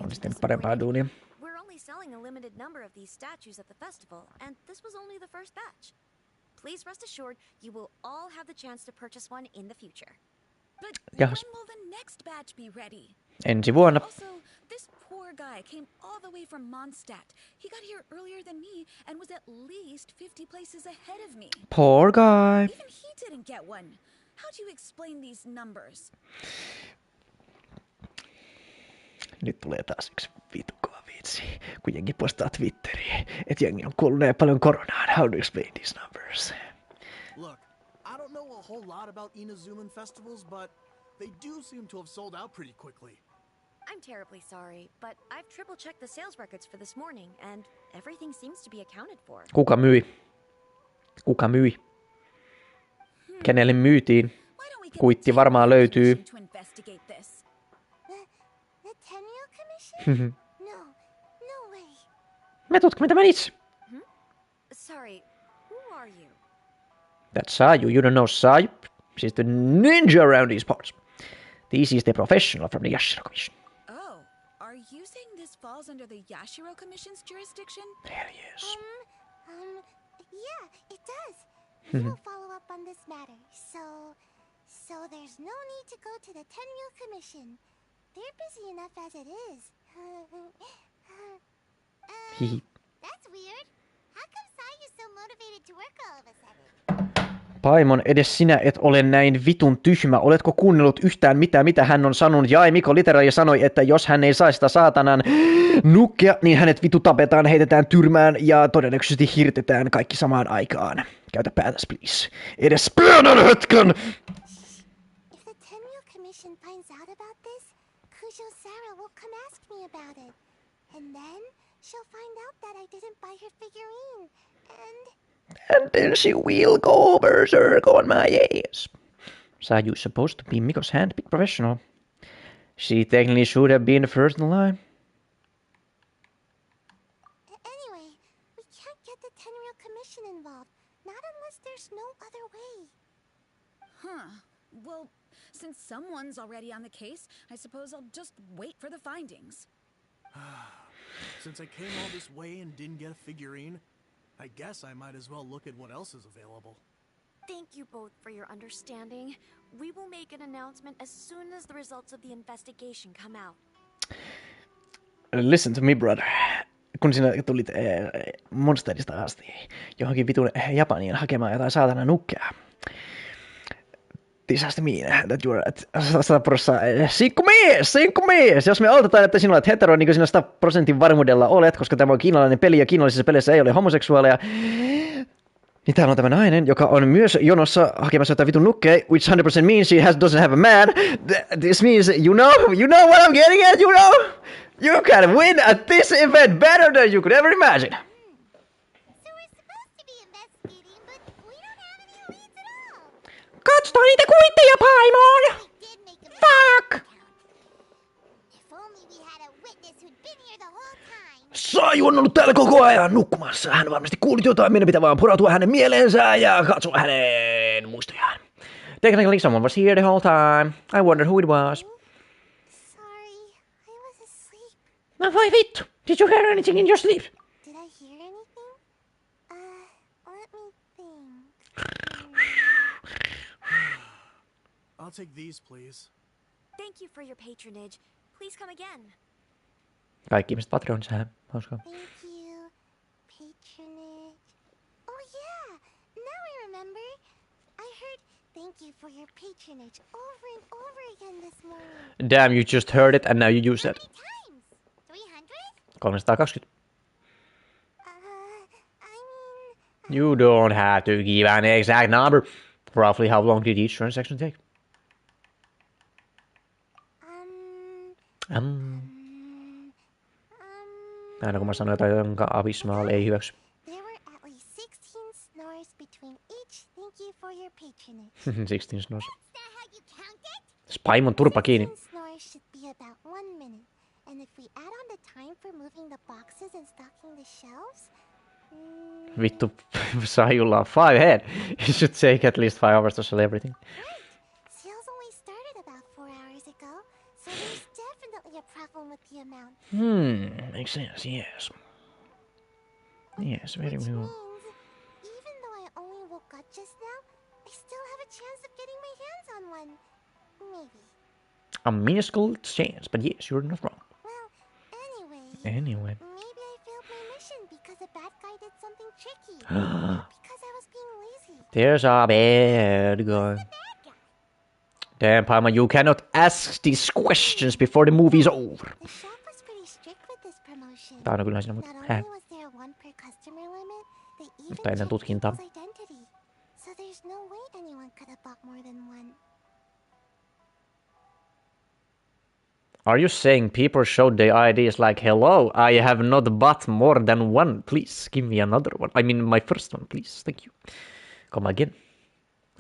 On sitten parempaa duunia. We're only selling a limited number of these statues at the festival, and this was only the first batch. Please rest assured, you will all have the chance to purchase one in the future. But when will the next batch be ready? Ensi vuonna. Also, this poor guy came all the way from Mondstadt. He got here earlier than me and was at least 50 places ahead of me. Poor guy. Even he didn't get one. How do you explain these numbers? Nyt tulee taas yksi vittu kova vitsi, kun jengi postaa Twitteriin, että jengi on kuollut näin paljon koronaan. How do you explain these numbers? Look, I don't know a whole lot about Inazuman festivals, but they do seem to have sold out pretty quickly. I'm terribly sorry, but I've triple-checked the sales records for this morning, and everything seems to be accounted for. Kuka myi? Kuka myi? Kenelle myytiin? Kuitti varmaan löytyy. Me tutkimme tämän itse. Sorry, who are you? That's Saju. You don't know Saju? She's the ninja around these parts. This is the professional from the Yashiro Commission. Oh, are you saying this falls under the Yashiro Commission's jurisdiction? Hell yes. Yeah, it does. We will follow up on this matter, so there's no need to go to the Tenryu Commission. They're busy enough as it is. That's weird. How come Sayu's so motivated to work all of a sudden? Paimon, edes sinä et ole näin vitun tyhmä. Oletko kuunnellut yhtään mitä hän on sanonut? Jai Mikko literaali sanoi, että jos hän ei saa sitä saatanan nukkea, niin hänet vitu tapetaan, heitetään tyrmään ja todennäköisesti hirtetään kaikki samaan aikaan. Käytä päätäs, please. Edes pienen hetken! If the Tenryu Commission finds out about this, Kujo Sarah will come ask me about it. And then she'll find out that I didn't buy her figurine. And then she will go berserk on my ass. Sayu is supposed to be Miko's handpicked professional. She technically should have been the first in line. Anyway, we can't get the 10 real commission involved. Not unless there's no other way. Huh. Well, since someone's already on the case, I suppose I'll just wait for the findings. Since I came all this way and didn't get a figurine, I guess I might as well look at what else is available. Thank you both for your understanding. We will make an announcement as soon as the results of the investigation come out. Listen to me, brother. Kun sinä tulit Monsterista asti johonkin vitun Japaniin hakemaan jotain saatana nukkea. This has to mean that you're at 100% sinkkumies! Jos me oletetaan, että sinulla olet hetero, niin kuin sinä 100% varmuudella olet, koska tämä on kiinalainen peli ja kiinalaisissa peleissä ei ole homoseksuaaleja, niin täällä on tämä nainen, joka on myös jonossa hakemassa jotain vitun nukkeja, which 100% means she doesn't have a man. This means, you know what I'm getting at, you know? You can win at this event better than you could ever imagine. Katsotaan niitä kuitteja, Paimon! Fuck! Saiju on ollut täällä koko ajan nukkumassa. Hän varmasti kuulit jotain, meidän pitää vaan purautua hänen mieleensä ja katsoa hänen muistojaan. Technically someone was here the whole time. I wonder who it was. Sorry, I was asleep. No voi vittu! Did you hear anything in your sleep? Did I hear anything? Let me think. I'll take these, please. Thank you for your patronage. Please come again. Kaikki ihmiset Patreonissa. Hauskaa. Thank you. Patronage. Oh yeah, now I remember. I heard thank you for your patronage over and over again this morning. Damn, you just heard it and now you use it. How many times? 300? 320. You don't have to give an exact number. Roughly how long did each transaction take? Aina kun mä sanoin jotain, jonka Abismal ei hyväksy. There were at least 16 snores between each thank you for your patronage. 16 snores. Spaimon turpa kiinni. 16 snores should be about 1 minute. And if we add on the time for moving the boxes and stocking the shelves... Vittu, Sajulla on 5 head. You should take at least 5 hours to sell everything. Sales only started about 4 hours ago, so there's definitely a problem with the amount. Makes sense, yes. Yes, very well. Even though I only woke up just now, I still have a chance of getting my hands on one. Maybe. A minuscule chance, but yes, you're not wrong. Well, Anyway. maybe I failed my mission because a bad guy did something tricky. Because I was being lazy. There's a bad guy. Damn, Paimon, you cannot ask these questions before the movie's over. The shop was pretty strict with this promotion. Tää on kyllä siinä, Not mutta only was there one per customer limit, they even Mutta ennen checked tutkintaa. people's identity. So there's no way anyone could have bought more than one. Are you saying people showed their IDs like, hello, I have not bought more than one. Please give me another one. I mean, my first one, please. Thank you. Come again.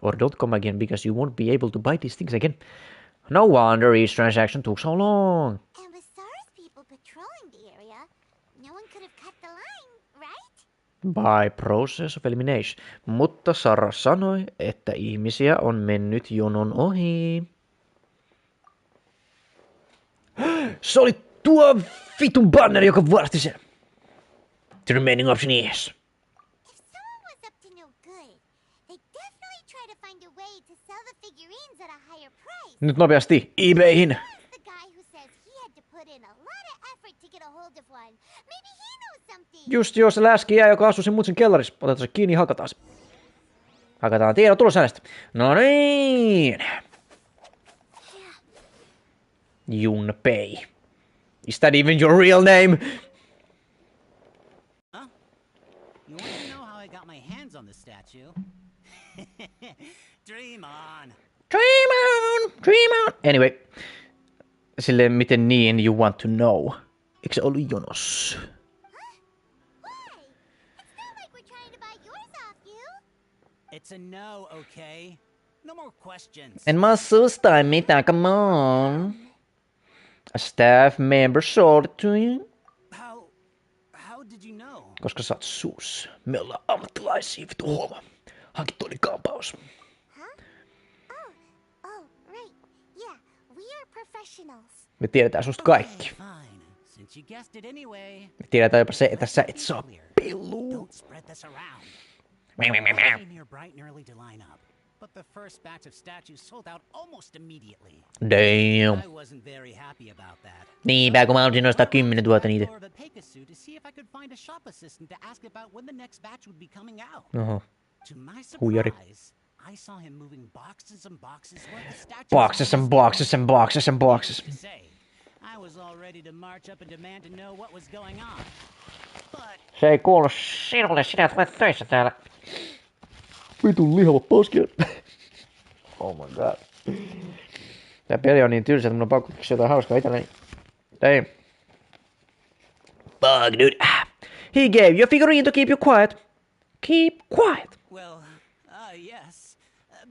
Or don't come again, because you won't be able to buy these things again. No wonder each transaction took so long. And with SARS people patrolling the area, no one could have cut the line, right? By process of elimination. Mutta Sara sanoi, että ihmisiä on mennyt jonon ohi. Se oli tuo vitun banner, joka varasti sen. The remaining option is. If someone was up to no good, they definitely try to find a way to sell the figurines at a higher price. Nyt nopeasti eBayhin. The guy who says he had to put in a lot of effort to get a hold of one. Maybe he knows something. Just joo, se läskiä, joka asui sen mutsin kellarissa. Otetaan se kiinni ja hakataan se. Hakataan tiedot tulos hänestä. No niin. Junpei. Is that even your real name? Huh? You want to know how I got my hands on the statue? Dream on. Dream on! Dream on! Anyway. Silleen, miten niin you want to know? Eikö se ollut jonossa? It's a no, okay? No more questions. En mä susta mitään, come on. A staff member sold it to you. How did you know? Koska sä oot sus. Me ollaan ammattilaisia, vitu huoma. Hanki tuoli kaapaus. Oh, right. Yeah, we are professionals. Me tiedetään susta kaikki. Since you guessed it anyway. Me tiedetään jopa se, että sä et saa pillua. Don't spread this around. Meh. I came here bright and early to line up, but the first batch of statues sold out almost immediately. Damn. I wasn't very happy about that. Niinpä, kun mä halusin nostaa 10 000 niitä. To see if I could find a shop assistant to ask about when the next batch would be coming out. Oho. To my Huijari. surprise, I saw him moving boxes and boxes worth of statues. Boxes and boxes and boxes and boxes. I was all ready to march up and demand to know what was going on. Se ei kuulu sinulle, sinä olet töissä täällä. Vitun lihava poskia. Oh my god. Tää peli on niin tylsä, että mun on pakko keksiä jotain hauskaa itselleen. Damn. Bug, dude. He gave you a figurine to keep you quiet. Keep quiet. Well, yes.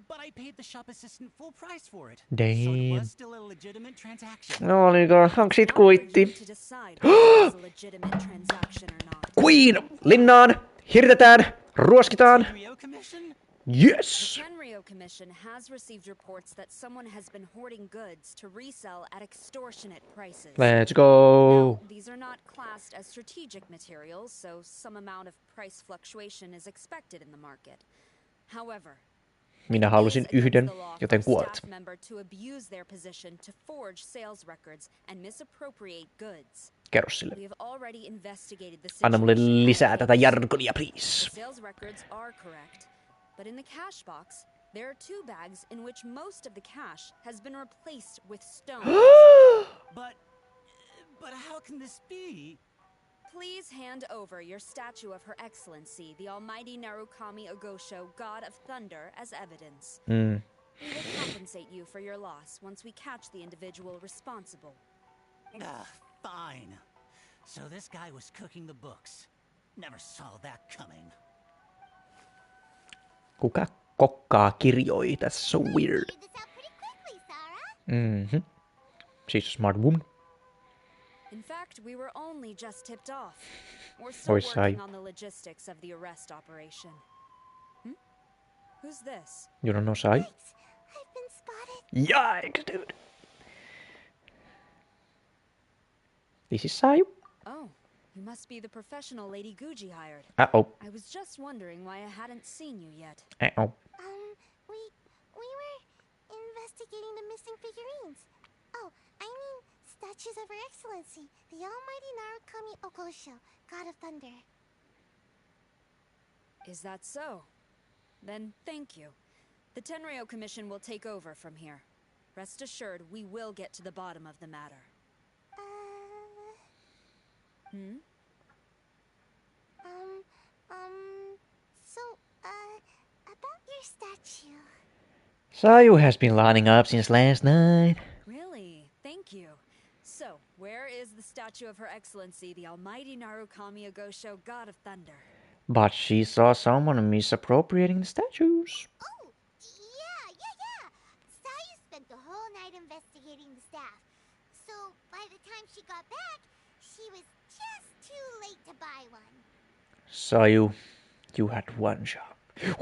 But I paid the shop assistant full price for it. Damn. So it was still a legitimate transaction. No oliko, onks sit kuitti? Queen! Linnaan! Hirtetään! Ruoskitaan! Yes! The Tenryo Commission has received reports that someone has been hoarding goods to resell at extortionate prices. Let's go! Now, these are not classed as strategic materials, so some amount of price fluctuation is expected in the market. However, minä halusin yhden, joten kuolet. Kerro sille. Anna mulle lisää tätä jargonia, please. But in the cash box, there are 2 bags in which most of the cash has been replaced with stones. But how can this be? Please hand over your statue of Her Excellency, the Almighty Narukami Ogosho, God of Thunder, as evidence. We will compensate you for your loss once we catch the individual responsible. Fine. So this guy was cooking the books. Never saw that coming. Kuka kokkaa kirjoi? That's so weird. She's a smart woman. In fact, we were only just tipped off. We're still working on the logistics of the arrest operation. Who's this? You don't know Sai? I've been spotted. Yikes, dude. This is Sai? Oh, you must be the professional Lady Guji hired. Uh-oh. I was just wondering why I hadn't seen you yet. Uh-oh. We were investigating the missing figurines. Oh, I mean statues of Her Excellency, the Almighty Narukami Ogosho, God of Thunder. Is that so? Then thank you. The Tenryo Commission will take over from here. Rest assured, we will get to the bottom of the matter. About your statue. Sayu has been lining up since last night. Really? Thank you. So, where is the statue of Her Excellency, the Almighty Narukami Ogosho, God of Thunder? But she saw someone misappropriating the statues. Oh, yeah. Sayu spent the whole night investigating the staff. So, by the time she got back, she was just too late to buy one. Sayu, you had one job. Yeah,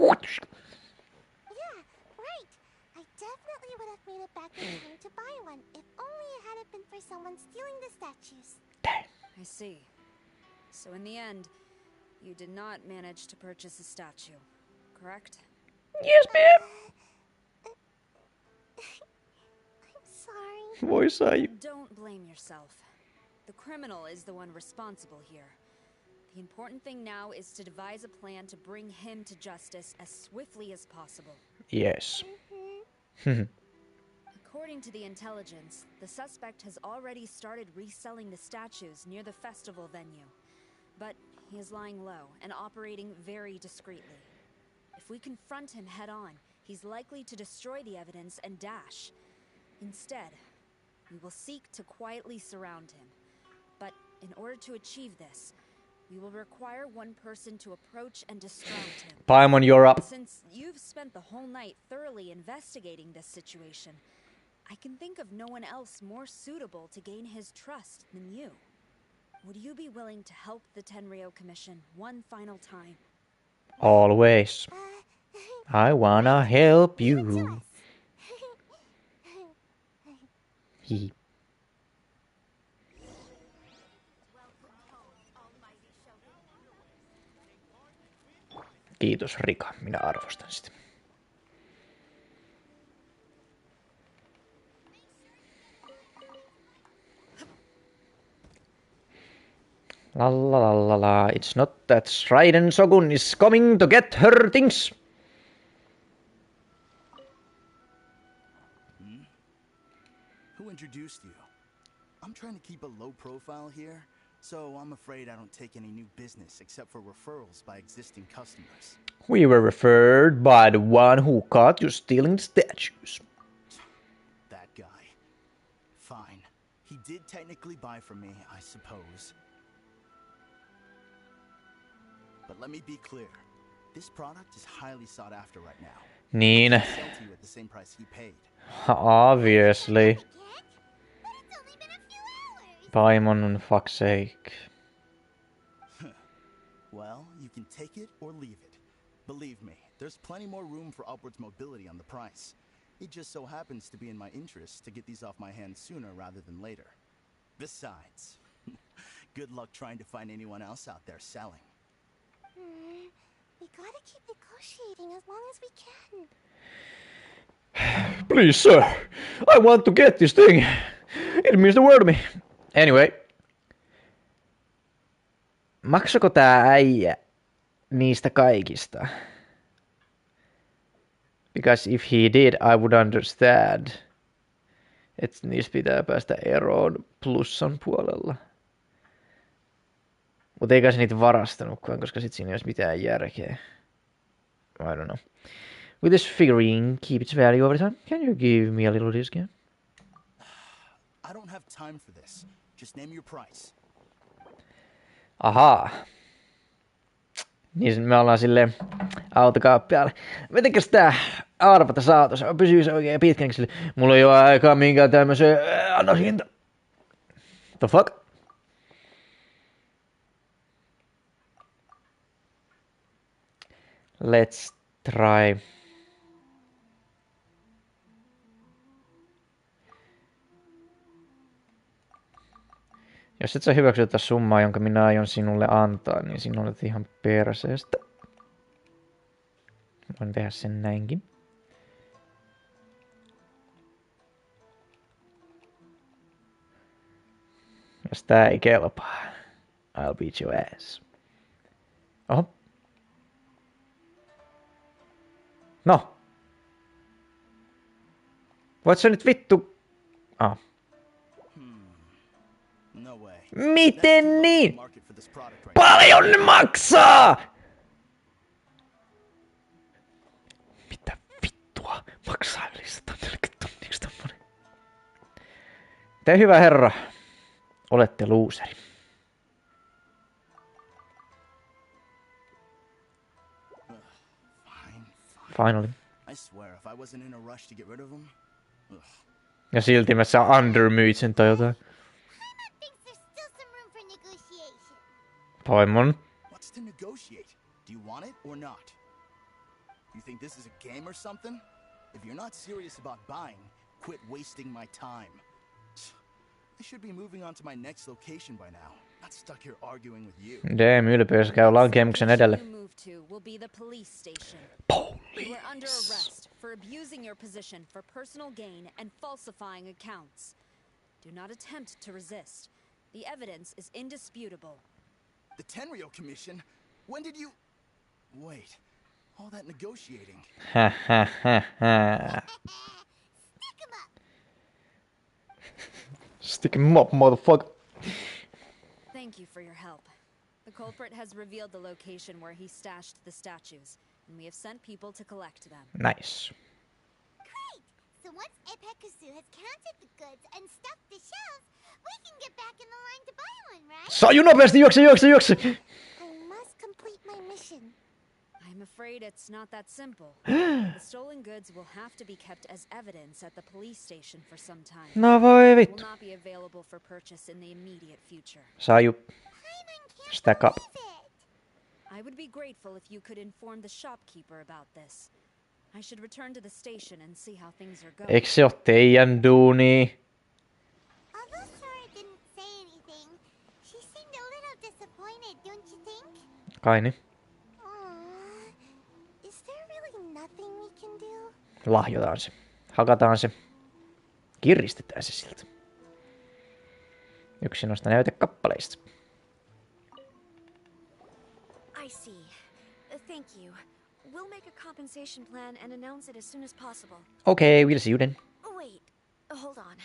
right. I definitely would have made it back in time to buy one if only it hadn't been for someone stealing the statues. I see. So in the end, you did not manage to purchase a statue, correct? Yes, ma'am. I'm sorry. Boy, Sayu. Don't blame yourself. The criminal is the one responsible here. The important thing now is to devise a plan to bring him to justice as swiftly as possible. Yes. According to the intelligence, the suspect has already started reselling the statues near the festival venue. But he is lying low and operating very discreetly. If we confront him head-on, he's likely to destroy the evidence and dash. Instead, we will seek to quietly surround him. But in order to achieve this, We will require one person to approach and distract him. Paimon, you're up. Since you've spent the whole night thoroughly investigating this situation, I can think of no one else more suitable to gain his trust than you. Would you be willing to help the Tenryou Commission one final time? Always. I wanna help you. He. Kiitos Rika, minä arvostan sitä. La la la la la, it's not that Raiden Shogun is coming to get her things. Who introduced you? I'm trying to keep a low profile here, so I'm afraid I don't take any new business except for referrals by existing customers. We were referred by the one who caught you stealing the statues. That guy. Fine. He did technically buy from me, I suppose. But let me be clear. This product is highly sought after right now. Niin. I'll sell to you at the same price he paid. Obviously. Paimon, fuck's sake. Well, you can take it or leave it. Believe me, there's plenty more room for upwards mobility on the price. It just so happens to be in my interest to get these off my hands sooner rather than later. Besides, good luck trying to find anyone else out there selling. We gotta keep negotiating as long as we can. Please, sir. I want to get this thing. It means the world to me. Anyway. Maksako tää äijä niistä kaikista? Because if he did, I would understand. Että niistä pitää päästä eroon plussan puolella. Mutta eikä se niitä varastanutkaan, koska sit siinä ei olisi mitään järkeä. I don't know. Will this figurine keep its value over time? Can you give me a little discount? I don't have time for this. Just name your price. Ahaa. Niin me ollaan silleen autokauppiaalle. Mitenkäs tää arvata saatos? Pysyy se oikein pitkänkin silleen. Mulla ei oo aikaa minkään tämmöseen annoshinta. The fuck? Let's try. Jos et sä hyväksy tätä summaa, jonka minä aion sinulle antaa, niin sinun olet ihan perseestä. Voin tehdä sen näinkin. Jos tää ei kelpaa, I'll beat your ass. Oho. No. Voit sä nyt vittu... Ah. Miten niin? Paljon ne maksaa! Mitä vittua maksaa yli 140 tunniksi tommonen? Te hyvä herra, olette luuseri. Finally. Ja silti mä saan undermyyt sen tai jotain. Paimon. What's to negotiate? Do you want it or not? You think this is a game or something? If you're not serious about buying, quit wasting my time. I should be moving on to my next location by now. Not stuck here arguing with you. Damn, ylpeys käy lankemuksen edelle. Police. You are under arrest for abusing your position for personal gain and falsifying accounts. Do not attempt to resist. The evidence is indisputable. The Tenryou Commission? When did you... Wait, all that negotiating. Ha ha ha ha. Stick him up, motherfucker. Thank you for your help. The culprit has revealed the location where he stashed the statues, and we have sent people to collect them. Nice. Great! So once Epekusu has counted the goods and stuffed the shelves, we can get back in the line to buy one, right? Saju nopeasti, juokse! afraid it's not that simple. The stolen goods will have to be kept as evidence at the police station for some time. No voi vittu. Will not be available for purchase in the immediate future. Saaju. Stack up. I would be grateful if you could inform the shopkeeper about this. I should return to the station and see how things are going. Eikö se oo teidän duuni? Although Sora didn't say anything, she seemed a little disappointed, don't you think? Kai niin. Is there really nothing we can do? Lahjotaan se. Hakataan se. Kiristetään se siltä. Yksi noista näytekappaleista. I see. Thank you. We'll make a compensation plan and announce it as soon as possible. Okay, we'll see you then. Wait, hold on.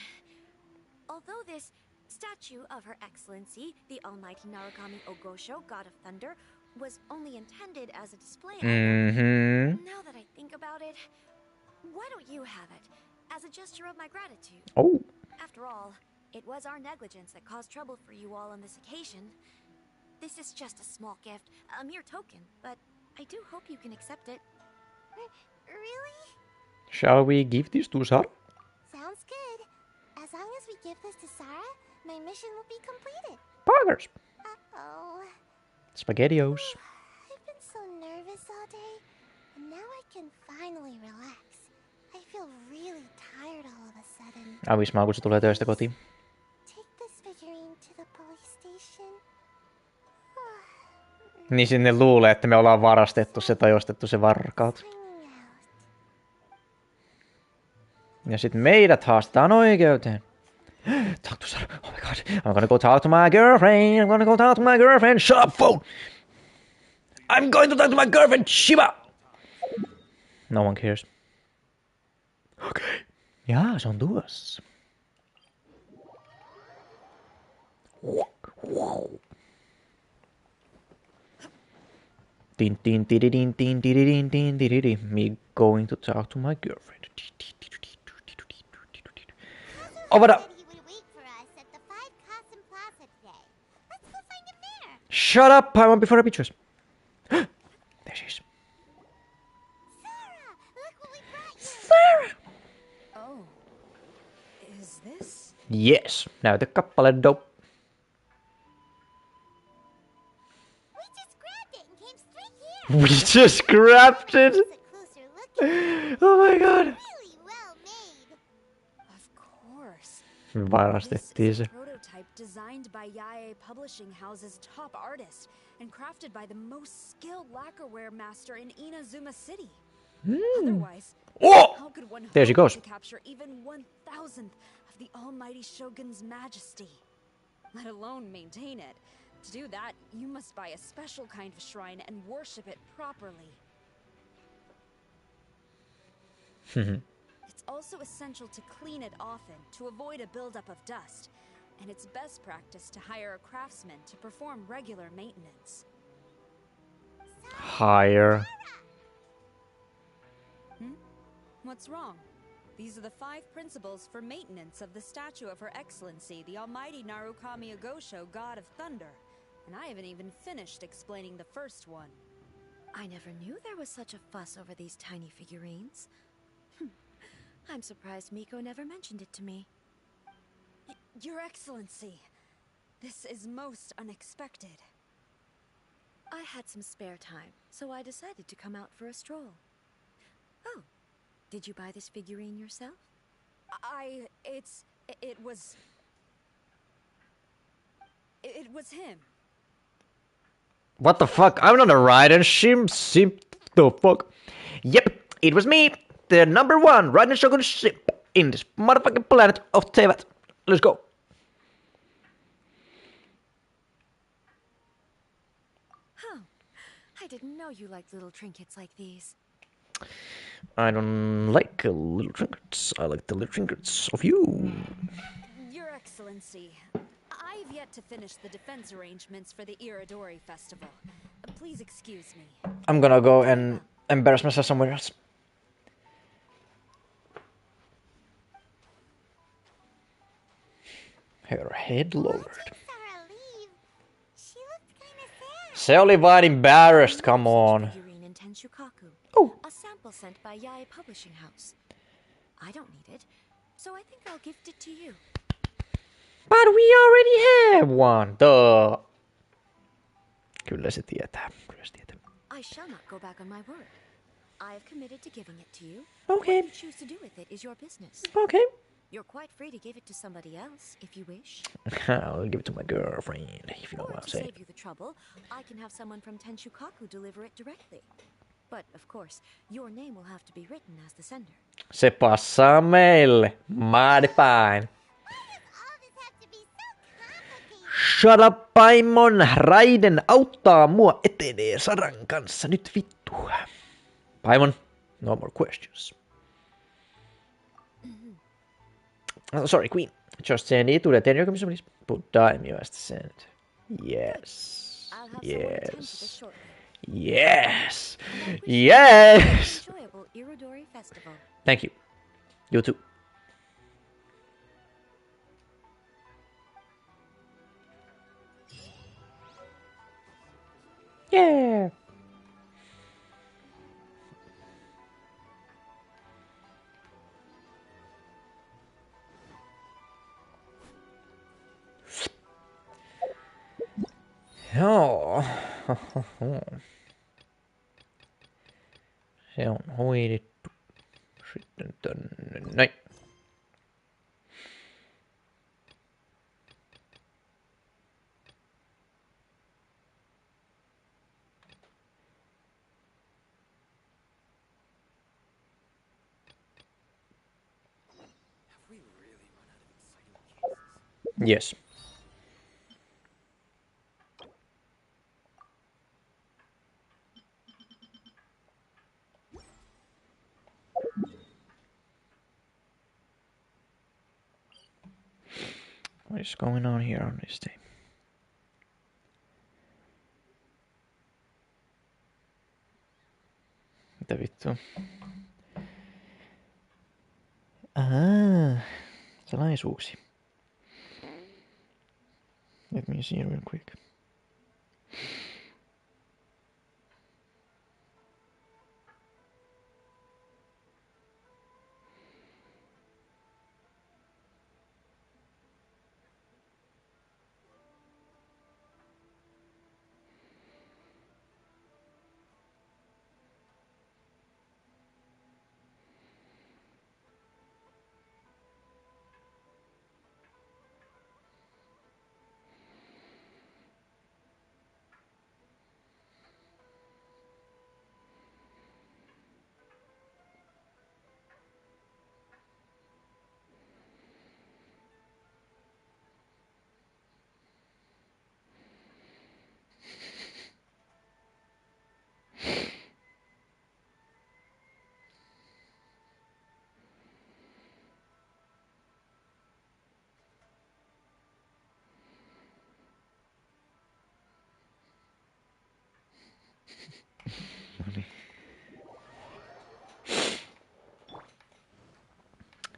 Although this statue of Her Excellency, the Almighty Narukami Ogosho, God of Thunder, was only intended as a display item, now that I think about it, why don't you have it, as a gesture of my gratitude? Oh. After all, it was our negligence that caused trouble for you all on this occasion. This is just a small gift, a mere token, but I do hope you can accept it. Really? Shall we give this to Sarah? Sounds good. As long as we give this to Sarah, my mission will be completed. Poggers. Uh-oh. Spaghettios. I've been so nervous all day, and now I can finally relax. I feel really tired all of a sudden. Avismaa, kun se tulee töistä kotiin. Take this figurine to the police station. Niin sinne luulee, että me ollaan varastettu se tai ostettu se varkaat. Ja sit meidät haastetaan oikeuteen. Talk to Sarah. Oh my god. I'm gonna go talk to my girlfriend. I'm gonna go talk to my girlfriend. Shut up, phone! I'm going to talk to my girlfriend, Shiba! No one cares. Okay. Jaa, se on tuossa. Wow. Din din din din din din din din din. Me going to talk to my girlfriend. Over there. Shut up! I want before the pictures. There she is. Sarah! Oh. Is this? Yes. Näytekappale dope. We just grabbed it! Oh my god! Of course. Varastettiin se. Prototype designed by Yae Publishing House's top artist and crafted by the most skilled lacquerware master in Inazuma City. Otherwise, how could one There she hope goes. to capture even 1,000th of the almighty shogun's majesty, let alone maintain it? To do that, you must buy a special kind of shrine and worship it properly. It's also essential to clean it often to avoid a buildup of dust, and it's best practice to hire a craftsman to perform regular maintenance. Hire. What's wrong? These are the 5 principles for maintenance of the statue of Her Excellency, the Almighty Narukami Ogosho, God of Thunder. And I haven't even finished explaining the first one. I never knew there was such a fuss over these tiny figurines. I'm surprised Miko never mentioned it to me. Your Excellency, this is most unexpected. I had some spare time, so I decided to come out for a stroll. Oh, did you buy this figurine yourself? It was him. What the fuck? I'm not a ride and ship. The fuck? Yep, it was me. The number 1 riding shogun ship in this motherfucking planet of jäävät. Let's go. Oh, I didn't know you liked little trinkets like these. I don't like little trinkets. I like the little trinkets of you. Your Excellency, I've yet to finish the defense arrangements for the Iridori Festival. Please excuse me. I'm gonna go and embarrass myself somewhere else. Her head lowered. Se oli vain embarrassed, come on. Figurine in Tenshukaku. sample sent by Yae Publishing House. I don't need it, so I think I'll gift it to you. But we already have one, duh. Kyllä se tietää. I shall not go back on my word. I have committed to giving it to you. Okay. What you choose to do with it is your business. Okay. You're quite free to give it to somebody else if you wish. I'll give it to my girlfriend if you know what I'm To saying. save you the trouble, I can have someone from Tenshukaku deliver it directly. But of course, your name will have to be written as the sender. Se passaa meille. Mighty fine. Shut up, Paimon. Raiden auttaa mua etenee Saran kanssa nyt vittu. Paimon, no more questions. Oh, sorry, Queen. Just send it to the Daimio commission, please. Put Daimio as the send. Yes. Yes. Yes. Yes. Thank you. You too. Yeah. Joo. Se on hoidettu. Sitten tänne. Näin. Yes. What is going on here on this day? Mitä vittua? Salaisuuksia. Let me see real quick.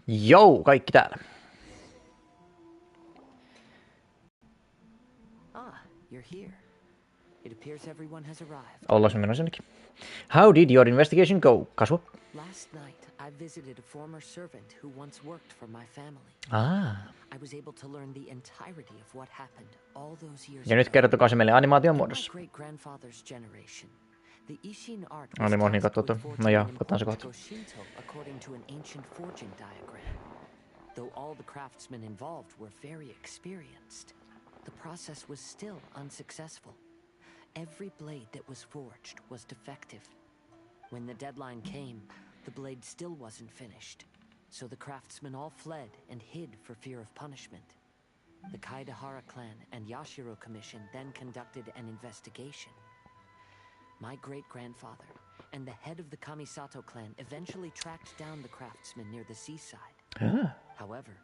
Joo, kaikki täällä. You're here. It appears everyone has arrived. Ollaan se menossa jonnekin. How did your investigation go, Kasvu? Last night, I visited a former servant who once worked for my family. I was able to learn the entirety of what happened all those years Ja nyt kertokaa se meille animaation muodossa. My great-grandfather's generation. The Ishin art Animo niin katsotaan. No joo, katsotaan se kohta. According to an ancient forging diagram. Though all the craftsmen involved were very experienced, the process was still unsuccessful. Every blade that was forged was defective. When the deadline came, the blade still wasn't finished, so the craftsmen all fled and hid for fear of punishment. The Kaidahara clan and Yashiro Commission then conducted an investigation. My great-grandfather and the head of the Kamisato clan eventually tracked down the craftsmen near the seaside. However,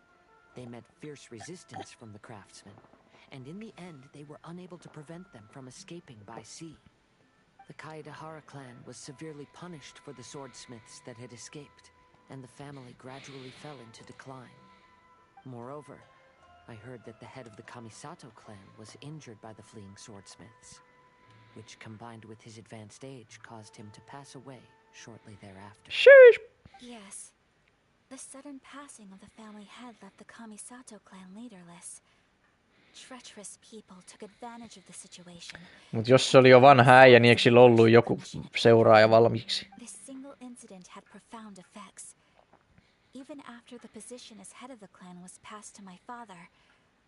they met fierce resistance from the craftsmen, and in the end they were unable to prevent them from escaping by sea. The Kaidahara clan was severely punished for the swordsmiths that had escaped, and the family gradually fell into decline. Moreover, I heard that the head of the Kamisato clan was injured by the fleeing swordsmiths, which combined with his advanced age caused him to pass away shortly thereafter. Sheesh. Yes. The sudden passing of the family head left the Kamisato clan leaderless. Treacherous people took advantage of the situation. Mut jos se oli jo vanha äijä, niin eikö sillä ollut joku seuraaja valmiiksi? This single incident had profound effects. Even after the position as head of the clan was passed to my father,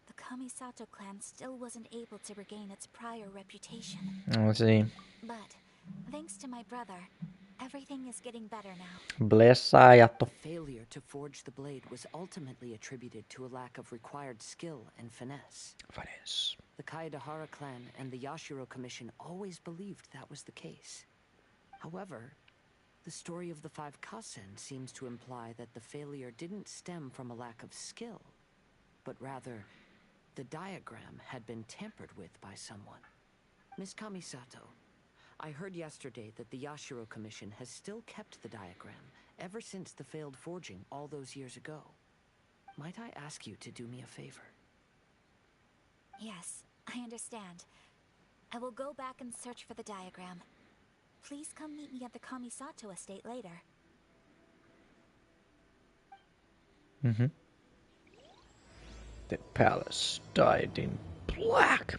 the Kamisato clan still wasn't able to regain its prior reputation. See. But thanks to my brother, everything is getting better now. Blessaajattu. Failure to forge the blade was ultimately attributed to a lack of required skill and finesse. The Kaedahara clan and the Yashiro Commission always believed that was the case. However, the story of the 5 Kasen seems to imply that the failure didn't stem from a lack of skill, but rather the diagram had been tampered with by someone. Miss Kamisato, I heard yesterday that the Yashiro Commission has still kept the diagram ever since the failed forging all those years ago. Might I ask you to do me a favor? Yes, I understand. I will go back and search for the diagram. Please come meet me at the Kamisato estate later. The palace dyed in black.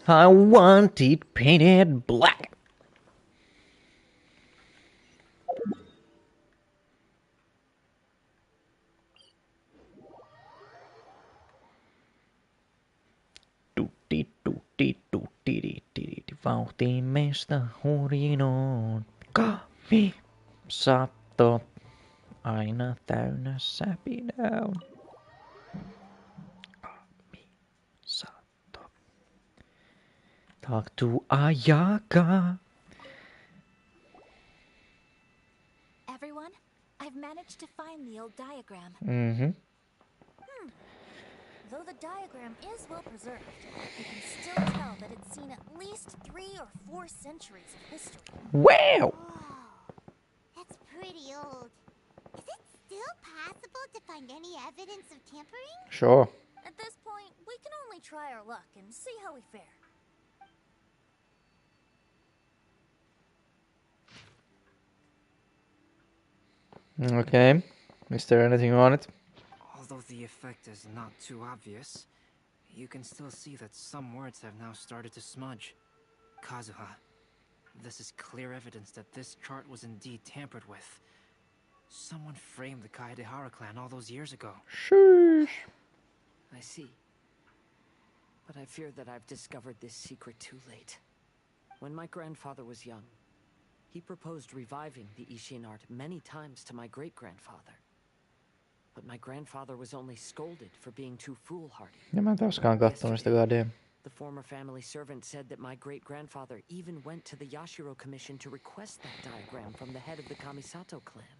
I want it painted black. Vauhtiin meistä hurjinoon. Kahvi satto aina täynnä säpinää on. Kahvi satto. Talk to Ayaka. Everyone, I've managed to find the old diagram. Though the diagram is well preserved, you can still tell that it's seen at least 3 or 4 centuries of history. Wow! That's pretty old. Is it still possible to find any evidence of tampering? Sure. At this point, we can only try our luck and see how we fare. Okay. Is there anything on it? Although the effect is not too obvious, you can still see that some words have now started to smudge. Kazuha, this is clear evidence that this chart was indeed tampered with. Someone framed the Kaedahara clan all those years ago. Sheesh. I see. But I fear that I've discovered this secret too late. When my grandfather was young, he proposed reviving the Ishin art many times to my great-grandfather. But my grandfather was only scolded for being too foolhardy. Ja mä en taaskaan kattonut sitä goddamn. The former family servant said that my great-grandfather even went to the Yashiro Commission to request that diagram from the head of the Kamisato clan.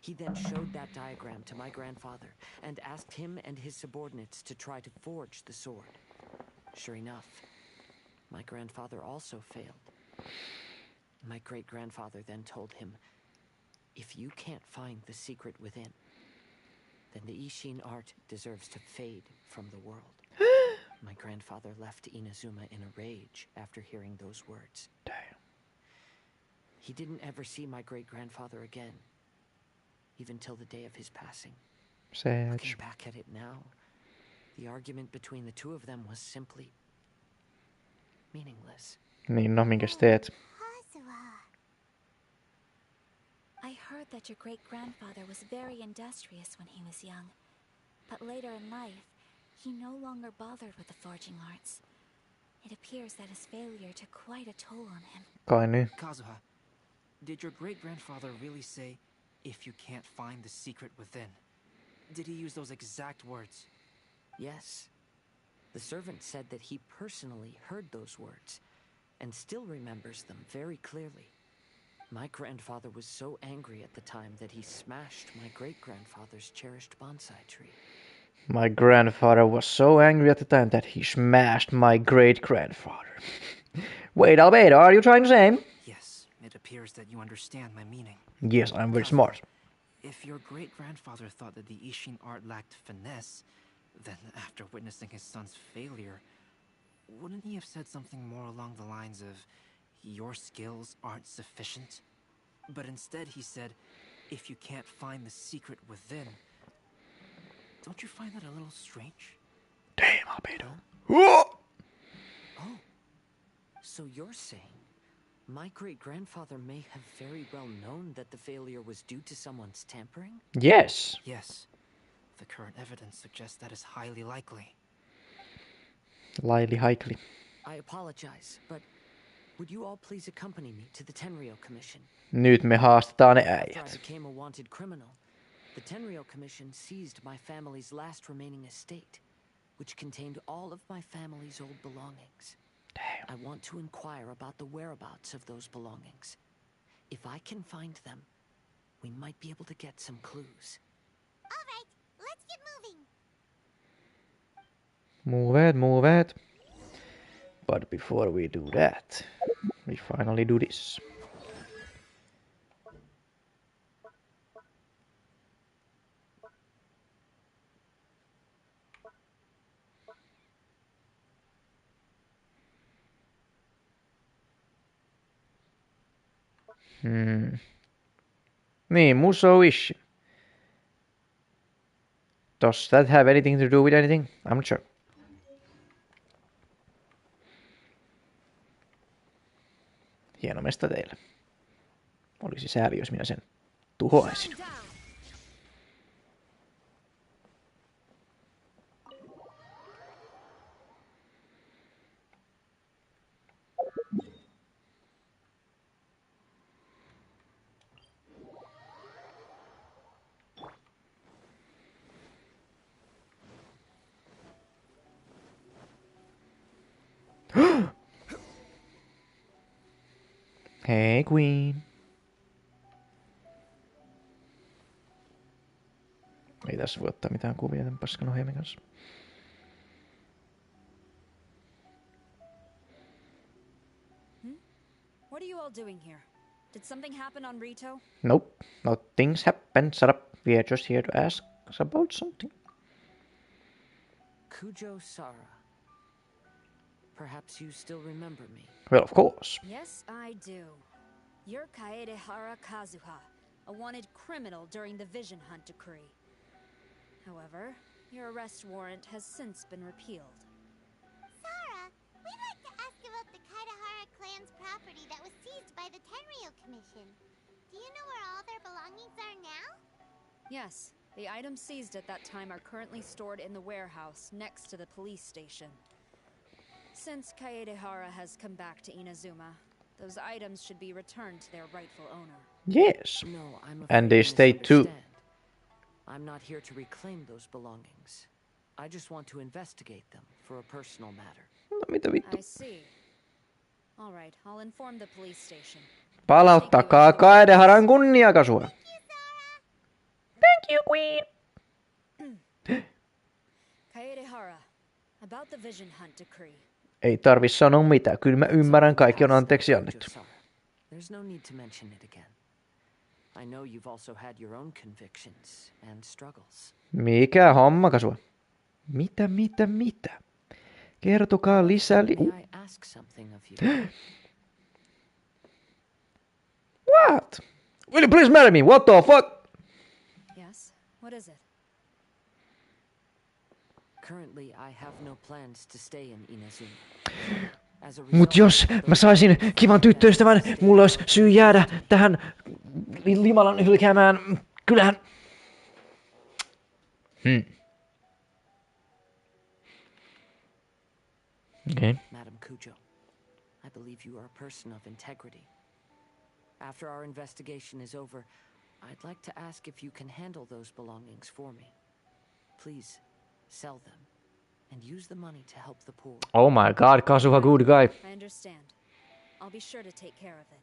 He then showed that diagram to my grandfather and asked him and his subordinates to try to forge the sword. Sure enough, my grandfather also failed. My great-grandfather then told him, if you can't find the secret within, then the Ishin art deserves to fade from the world. My grandfather left Inazuma in a rage after hearing those words. Damn. He didn't ever see my great-grandfather again, even till the day of his passing. Sad. Looking back at it now, the argument between the two of them was simply meaningless. Niin, no minkäs teet? I heard that your great-grandfather was very industrious when he was young. But later in life, he no longer bothered with the forging arts. It appears that his failure took quite a toll on him. Kai niin. Kazuha, did your great-grandfather really say, if you can't find the secret within? Did he use those exact words? Yes. The servant said that he personally heard those words, and still remembers them very clearly. My grandfather was so angry at the time that he smashed my great-grandfather's cherished bonsai tree. My grandfather was so angry at the time that he smashed my great-grandfather. Wait, Albedo, are you trying to say? Yes, it appears that you understand my meaning. Yes, I'm very smart. If your great-grandfather thought that the Ishin art lacked finesse, then after witnessing his son's failure, wouldn't he have said something more along the lines of, your skills aren't sufficient. But instead he said, if you can't find the secret within. Don't you find that a little strange? Damn, Albedo. Oh. So you're saying my great-grandfather may have very well known that the failure was due to someone's tampering? Yes. Yes. The current evidence suggests that is highly likely. Likely. I apologize, but would you all please accompany me to the Tenryou Commission? Nyt me haastetaan ne After I äijät. became a wanted criminal, the Tenryou Commission seized my family's last remaining estate, which contained all of my family's old belongings. Damn. I want to inquire about the whereabouts of those belongings. If I can find them, we might be able to get some clues. All right, let's get moving. Move it. But before we do that, we finally do this. Niin, Muso-ish. Does that have anything to do with anything? I'm not sure. Hieno mesta teille. Olisi sääli, jos minä sen tuhoaisin. Hey, Queen. Ei tässä voi ottaa mitään kuvia tämän paskan ohjelman kanssa. What are you all doing here? Did something happen on Rito? Nope, no things happen. Shut up. We are just here to ask about something. Kujo Sara. Perhaps you still remember me. Well, of course. Yes, I do. You're Kaedehara Kazuha, a wanted criminal during the Vision Hunt decree. However, your arrest warrant has since been repealed. Sara, we'd like to ask about the Kaedehara clan's property that was seized by the Tenryou Commission. Do you know where all their belongings are now? Yes, the items seized at that time are currently stored in the warehouse next to the police station. Since Kaedehara has come back to Inazuma, those items should be returned to their rightful owner. Yes. No, I'm and they stay too. I'm not here to reclaim those belongings. I just want to investigate them for a personal matter. No, mitä vittu? I see. All right, I'll inform the police station. Palauttakaa Kaedeharan kunniakasua. Thank you, Queen. Kaedehara, about the Vision Hunt decree. Ei tarvi sanoa mitään. Kyllä mä ymmärrän, kaikki on anteeksi annettu. There's no need to mention it again. I know you've also had your own convictions and struggles. Mikä homma, kasua? Mitä? Kertokaa lisää. May I ask something of you? What? Will you please marry me? What the fuck? Yes, what is it? Currently, I have no plans to stay in Inazuma. Mut jos mä saisin kivan tyttöystävän, mulla olisi syy jäädä tähän limalan hylkäämään kylään. Okay. Madam Kujo, I believe you are a person of integrity. After our investigation is over, I'd like to ask if you can handle those belongings for me. Please, sell them. And use the money to help the poor. Oh my god, Kazuha good guy. I understand. I'll be sure to take care of it.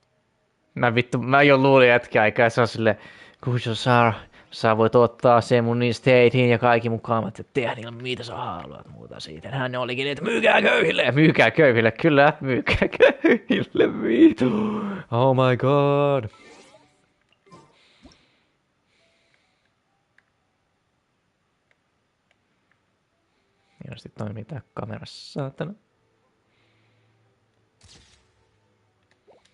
Mä jo luulin hetken aikaa, se on silleen, Kujo Sara, sä voit ottaa sen mun estatein ja kaikki mukaan, että tehdä niillä mitä sä haluat muuta siitä. Hän olikin, että myykää köyhille, kyllä, myykää köyhille, vitu. Oh my god. Hienosti toimii tää kamerassa, saatana.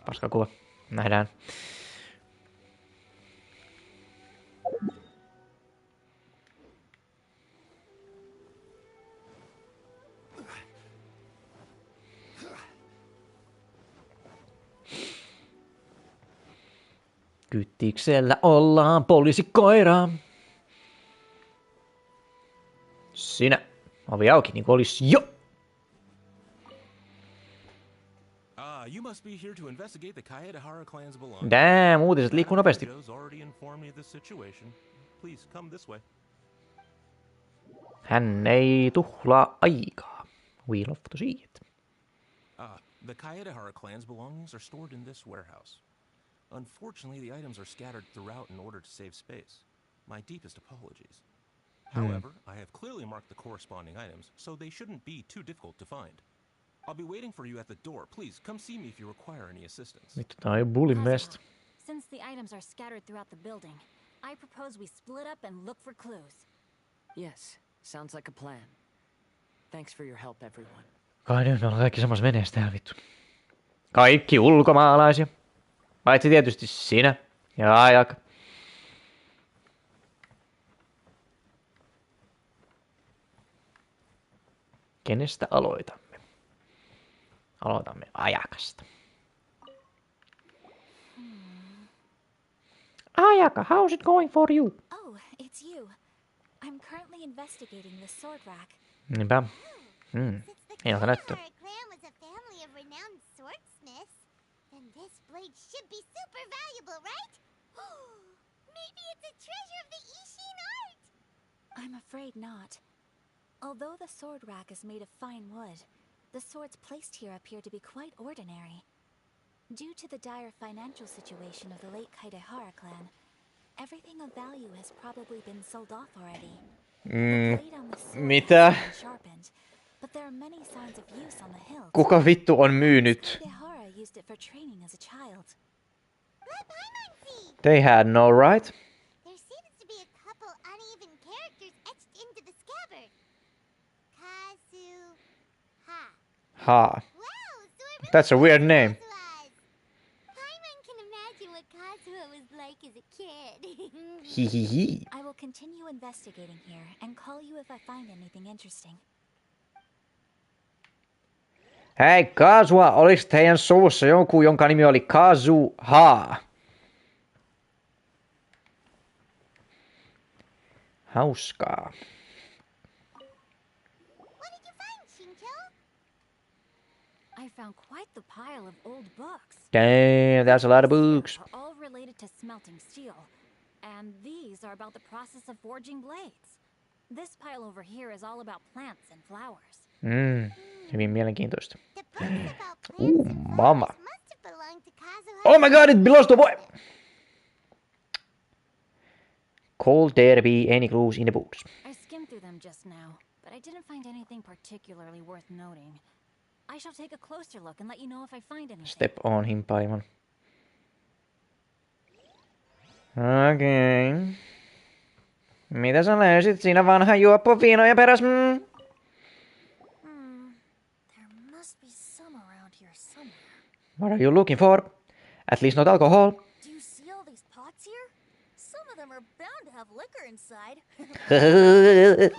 Paskakuva. Nähdään. Kyttiksellä ollaan poliisikoiraa. Sinä. Ovi auki, niin kuin olisi jo. You must be here to investigate the Kaedehara clan's belongings. Damn, uutiset liikkuu nopeasti. Already informed me of the situation. Please come this way. Hän ei tuhlaa aikaa. We love to see it. The Kaedehara clan's belongings are stored in this warehouse. Unfortunately, the items are scattered throughout in order to save space. My deepest apologies. However, I have clearly marked the corresponding items, so they shouldn't be too difficult to find. I'll be waiting for you at the door. Please come see me if you require any assistance. Vittu, tää on bullin mest. Since the items are scattered throughout the building, I propose we split up and look for clues. Yes, sounds like a plan. Thanks for your help, everyone. Kai nyt me ollaan kaikki samassa veneessä täällä, vittu. Kaikki ulkomaalaisia. Paitsi tietysti sinä ja Ajak. Kenestä aloitamme? Aloitamme Ajakasta. Ajaka, how's it going for you? Oh, it's you. I'm currently investigating the sword rack. Niinpä. Hienolta näyttää. clan was a family of renowned swordsmiths, then this blade should be super valuable, right? Maybe it's a treasure of the Ishin art! I'm afraid not. Although the sword rack is made of fine wood, the swords placed here appear to be quite ordinary. Due to the dire financial situation of the late Kaedehara clan, everything of value has probably been sold off already. The blade on the sword has been sharpened, but there are many signs of use on the hilt. Kuka vittu on myynyt? Kaedehara used it for training as a child. They had no right. There seems to be a couple uneven characters etched into the scabbard. Kazuha. Ha. That's a weird name. Paimon can imagine what Kazuha was like as a kid. Hihihi. I will continue investigating here and call you if I find anything interesting. Hei, Kazuha, olis teidän suvussa joku, jonka nimi oli Kazuha? Hauskaa. I found quite the pile of old books. Damn, that's a lot of books. Are all related to smelting steel, and these are about the process of forging blades. This pile over here is all about plants and flowers. Hyvin mielenkiintoista. Mama. Oh my god, it belongs to a boy! Could there be any clues in the books? I skimmed through them just now, but I didn't find anything particularly worth noting. I shall take a closer look and let you know if I find anything. Step on him, Paimon. Okei. Okay. Mitä sä löysit siinä vanhan juoppoviinoja peräs? There must be some around here somewhere. What are you looking for? At least not alcohol. Do you see all these pots here? Some of them are bound to have liquor inside. Everyone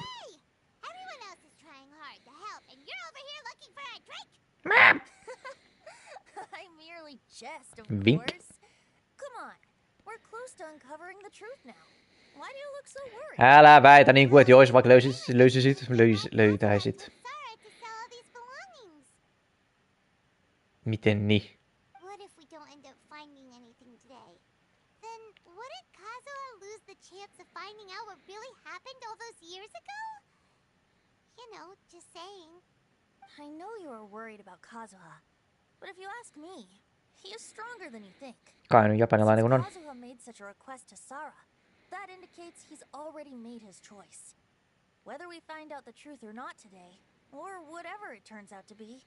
else is trying hard to help, and you're over here looking for a drink? I merely jest, of Vink. course. Come on, we're close to uncovering the truth now. Why do you look so worried? Älä väitä niinku, et jos vaikka löytäisit. Miten niin? What if we don't end up finding anything today? Then wouldn't Kazuha lose the chance of finding out what really happened all those years ago? You know, just saying. I know you are worried about Kazuha, but if you ask me, he is stronger than you think. Kai nyt japanilainen kun on. Kazuha made such a request to Sara. That indicates he's already made his choice. Whether we find out the truth or not today, or whatever it turns out to be,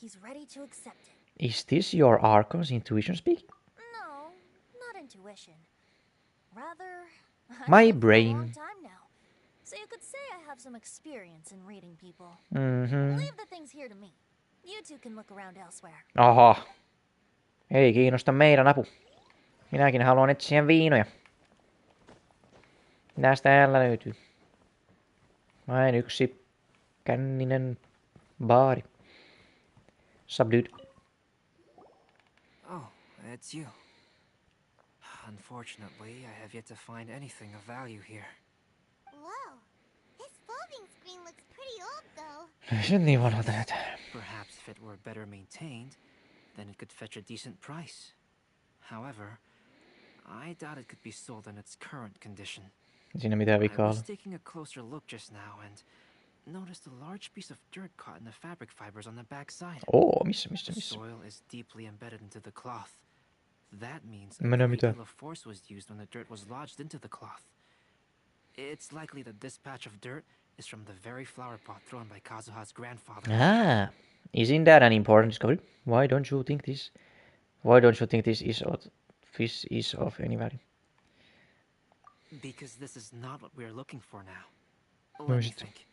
he's ready to accept it. Is this your Archon's intuition speaking? No, not intuition. Rather, My I've been for a brain. long time now. So you could say I have some experience in reading people. Mm-hmm. Leave the things here to me. You two can look around elsewhere. Aha. Ei kiinnosta meidän apu. Minäkin haluan etsiä viinoja. Mitäs täällä löytyy? Vain yksi känninen baari. Sup, dude? Oh, it's you. Unfortunately, I have yet to find anything of value here. Whoa. This folding screen looks pretty old, though. Niin vanhalta nyt. Perhaps if it were better maintained, then it could fetch a decent price. However, I doubt it could be sold in its current condition. Siinä mitään I vikaa was ole. taking a closer look just now and noticed a large piece of dirt caught in the fabric fibers on the back side. Oh, missä? The soil is deeply embedded into the cloth. That means a Mä näen great mitään. deal of force was used when the dirt was lodged into the cloth. It's likely that this patch of dirt is from the very flower pot thrown by Kazuha's grandfather. Ah, isn't that an important discovery? Why don't you think this is of any value? Because this is not what we're looking for now. No, Let me is it? think.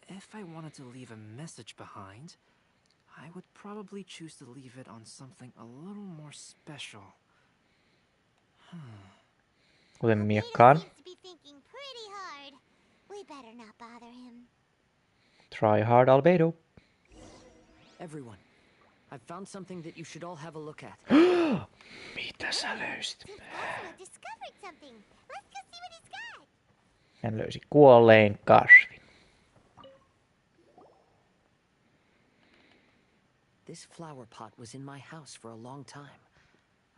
If I wanted to leave a message behind, I would probably choose to leave it on something a little more special. Kuten miekkaan. Seems to be thinking pretty hard. We better not bother him. Try hard, Albedo. Everyone, I've found something that you should all have a look at. Mitä sä löysit? Ultima discovered something. Let's go see what he's got. Hän löysi kuolleen kasvin. This flower pot was in my house for a long time.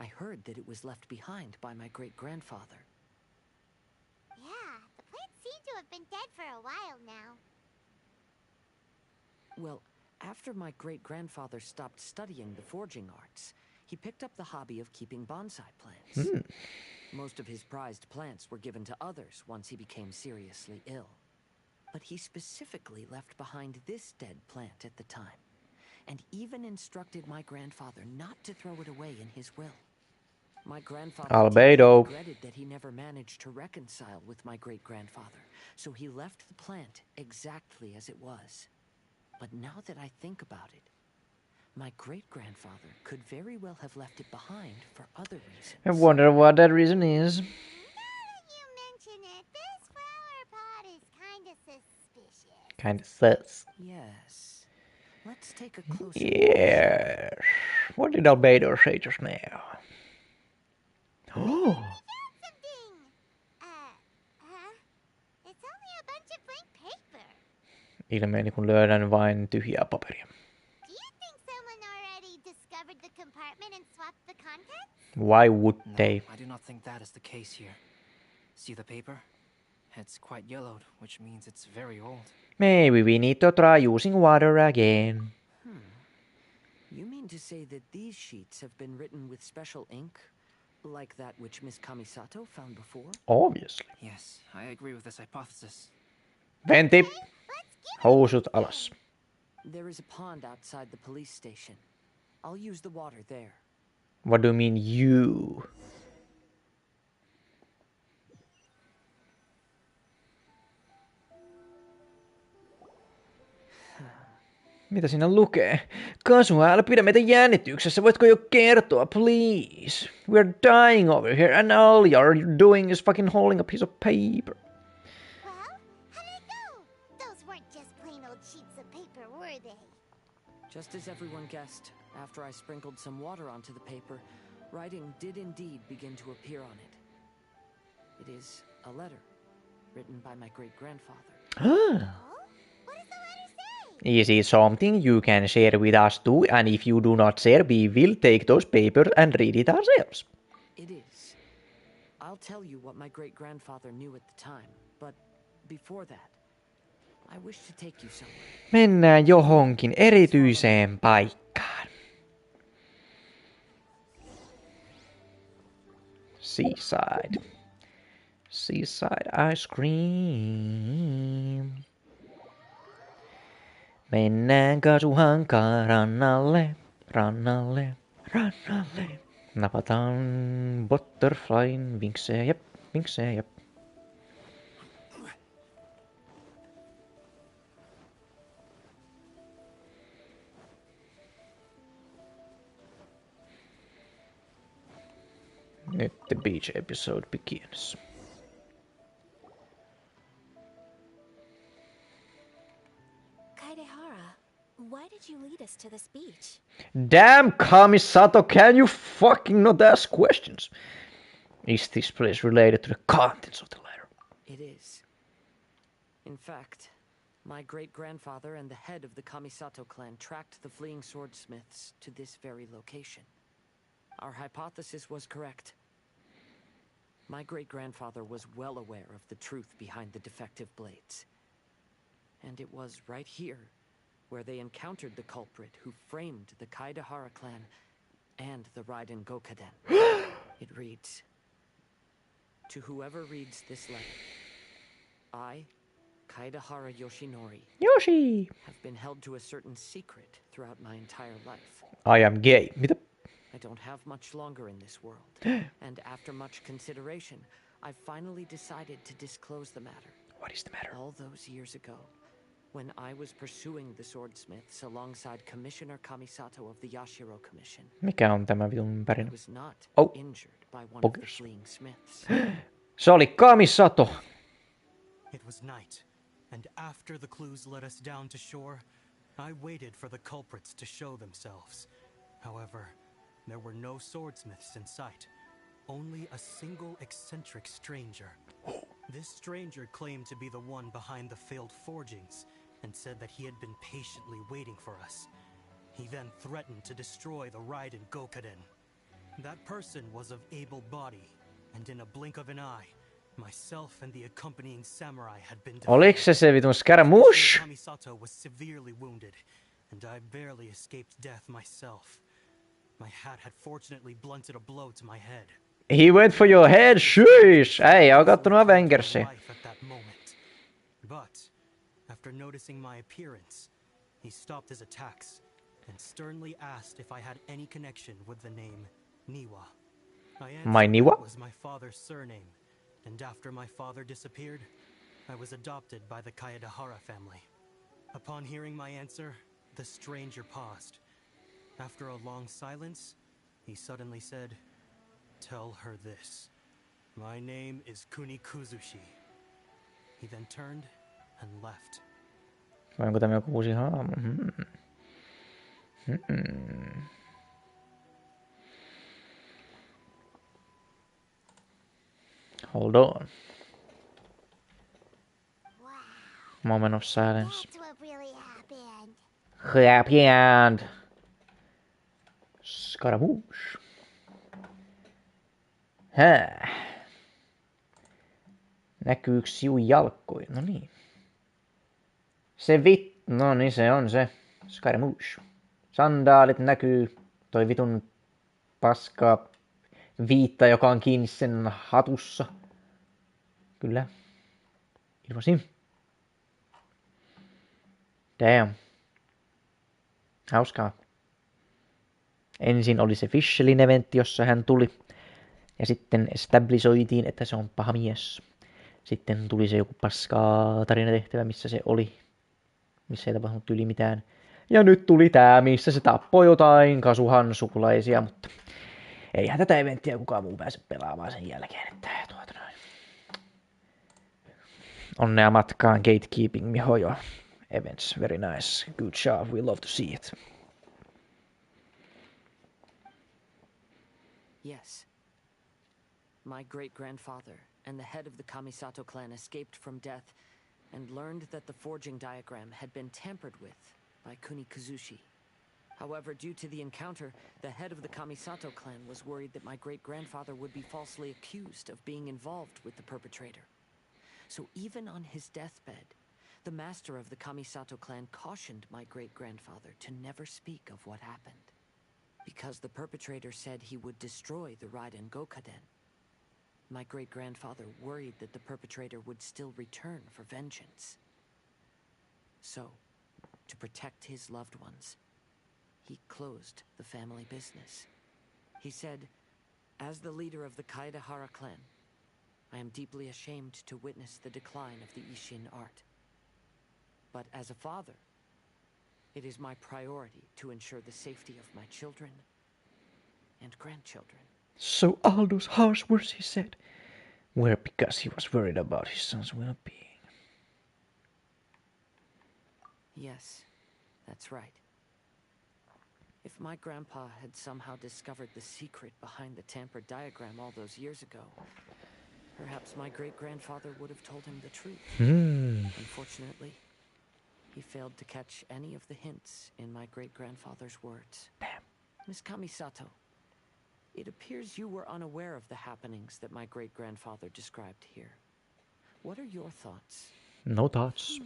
I heard that it was left behind by my great-grandfather. Yeah, the plants seem to have been dead for a while now. Well, after my great-grandfather stopped studying the forging arts, he picked up the hobby of keeping bonsai plants. Most of his prized plants were given to others once he became seriously ill. But he specifically left behind this dead plant at the time, and even instructed my grandfather not to throw it away in his will. My grandfather Albedo. regretted that he never managed to reconcile with my great-grandfather, so he left the plant exactly as it was. But now that I think about it, my great-grandfather could very well have left it behind for other reasons. I wonder what that reason is. Now that you mention it, this flower pot is kind of suspicious. Kind of sus. Yes. Let's take a closer Yes. What did Albedo say just now? Oh. Something. It's only a bunch of blank paper. Ilmeeni kun löydän vain tyhjää paperia. Do you think someone already discovered the compartment and swapped the contents? Why would they? I do not think that is the case here. See the paper? It's quite yellowed, which means it's very old. Maybe we need to try using water again. You mean to say that these sheets have been written with special ink? Like that which Miss Kamisato found before? Obviously. Yes, I agree with this hypothesis. Venti. Housut alas. There is a pond outside the police station. I'll use the water there. What do you mean you? Mitä siinä lukee? Kasua, älä pidä meitä jännityksessä. Voitko jo kertoa, please? We're dying over here and all you're doing is fucking holding a piece of paper. Well, how did it go? Those weren't just plain old sheets of paper, were they? Just as everyone guessed, after I sprinkled some water onto the paper, writing did indeed begin to appear on it. It is a letter, written by my great-grandfather. Is it something you can share with us too? And if you do not share, we will take those papers and read it ourselves. It is. I'll tell you what my great-grandfather knew at the time, but before that, I wish to take you somewhere. Mennään johonkin erityiseen paikkaan. Seaside. Seaside ice cream. Mennään Kasuhankaan rannalle, rannalle, rannalle. Napataan butterflyn vinksejä, vinksejä. Nyt the beach episode begins. Why did you lead us to this beach? Damn, Kamisato, can you fucking not ask questions? Is this place related to the contents of the letter? It is. In fact, my great-grandfather and the head of the Kamisato clan tracked the fleeing swordsmiths to this very location. Our hypothesis was correct. My great-grandfather was well aware of the truth behind the defective blades. And it was right here where they encountered the culprit who framed the Kaedahara clan and the Raiden Gokaden. It reads, "To whoever reads this letter, I, Kaedahara Yoshinori, Yoshi, have been held to a certain secret throughout my entire life. I am gay. Mitä? I don't have much longer in this world, and after much consideration, I finally decided to disclose the matter. What is the matter? All those years ago, when I was pursuing the swordsmiths alongside Commissioner Kamisato of the Yashiro Commission, Mikä on tämä vitun pärinä? I was not Oh. injured by one of the fleeing smiths. Se oli Kamisato. It was night, and after the clues led us down to shore, I waited for the culprits to show themselves. However, there were no swordsmiths in sight, only a single eccentric stranger. This stranger claimed to be the one behind the failed forgings, and said that he had been patiently waiting for us. He then threatened to destroy the Raiden Gokaden. That person was of able body, and in a blink of an eye, myself and the accompanying samurai had been defeated. Oliko se vitun Scaramouche? Kamisato was severely wounded, and I barely escaped death myself. My hat had fortunately blunted a blow to my head. He went for your head, sheesh! Ei, oo kattonut Avengersia. But, after noticing my appearance, he stopped his attacks and sternly asked if I had any connection with the name Niwa. I My answered Niwa? it was my father's surname, and after my father disappeared, I was adopted by the Kaedahara family. Upon hearing my answer, the stranger paused. After a long silence, he suddenly said, "Tell her this. My name is Kuni Kuzushi." He then turned and left. Vai onko tämä joku uusi haamu? Hold on. Moment of silence. That's what really happened. Happened. Scaramouche. Hää. Näkyykö siun jalkkoja? No niin. No niin, se on se. Scaramouche. Sandaalit näkyy. Toi vitun paska viitta, joka on kiinni sen hatussa. Kyllä. Ilmasin. Damn. Hauskaa. Ensin oli se Fishelin eventti, jossa hän tuli. Ja sitten establisoitiin, että se on paha mies. Sitten tuli se joku paskaa tarinatehtävä, missä se oli. Missä ei tapahtunut yli mitään. Ja nyt tuli tää, missä se tappoi jotain Kasuhan sukulaisia, mutta eihän tätä eventtiä kukaan muu pääse pelaamaan sen jälkeen. Että onnea matkaan Gatekeeping Mihojo events. Very nice. Good job. We love to see it. Yes. My great-grandfather and the head of the Kamisato clan escaped from death and learned that the forging diagram had been tampered with by Kuni Kuzushi. However, due to the encounter, the head of the Kamisato clan was worried that my great-grandfather would be falsely accused of being involved with the perpetrator. So even on his deathbed, the master of the Kamisato clan cautioned my great-grandfather to never speak of what happened, because the perpetrator said he would destroy the Raiden Gokaden. My great-grandfather worried that the perpetrator would still return for vengeance. So, to protect his loved ones, he closed the family business. He said, "As the leader of the Kaedahara clan, I am deeply ashamed to witness the decline of the Ishin art. But as a father, it is my priority to ensure the safety of my children and grandchildren." So all those harsh words he said were because he was worried about his son's well-being. Yes, that's right. If my grandpa had somehow discovered the secret behind the tampered diagram all those years ago, perhaps my great-grandfather would have told him the truth. Unfortunately, he failed to catch any of the hints in my great-grandfather's words. Damn. Miss Kamisato, it appears you were unaware of the happenings that my great-grandfather described here. What are your thoughts? No thoughts.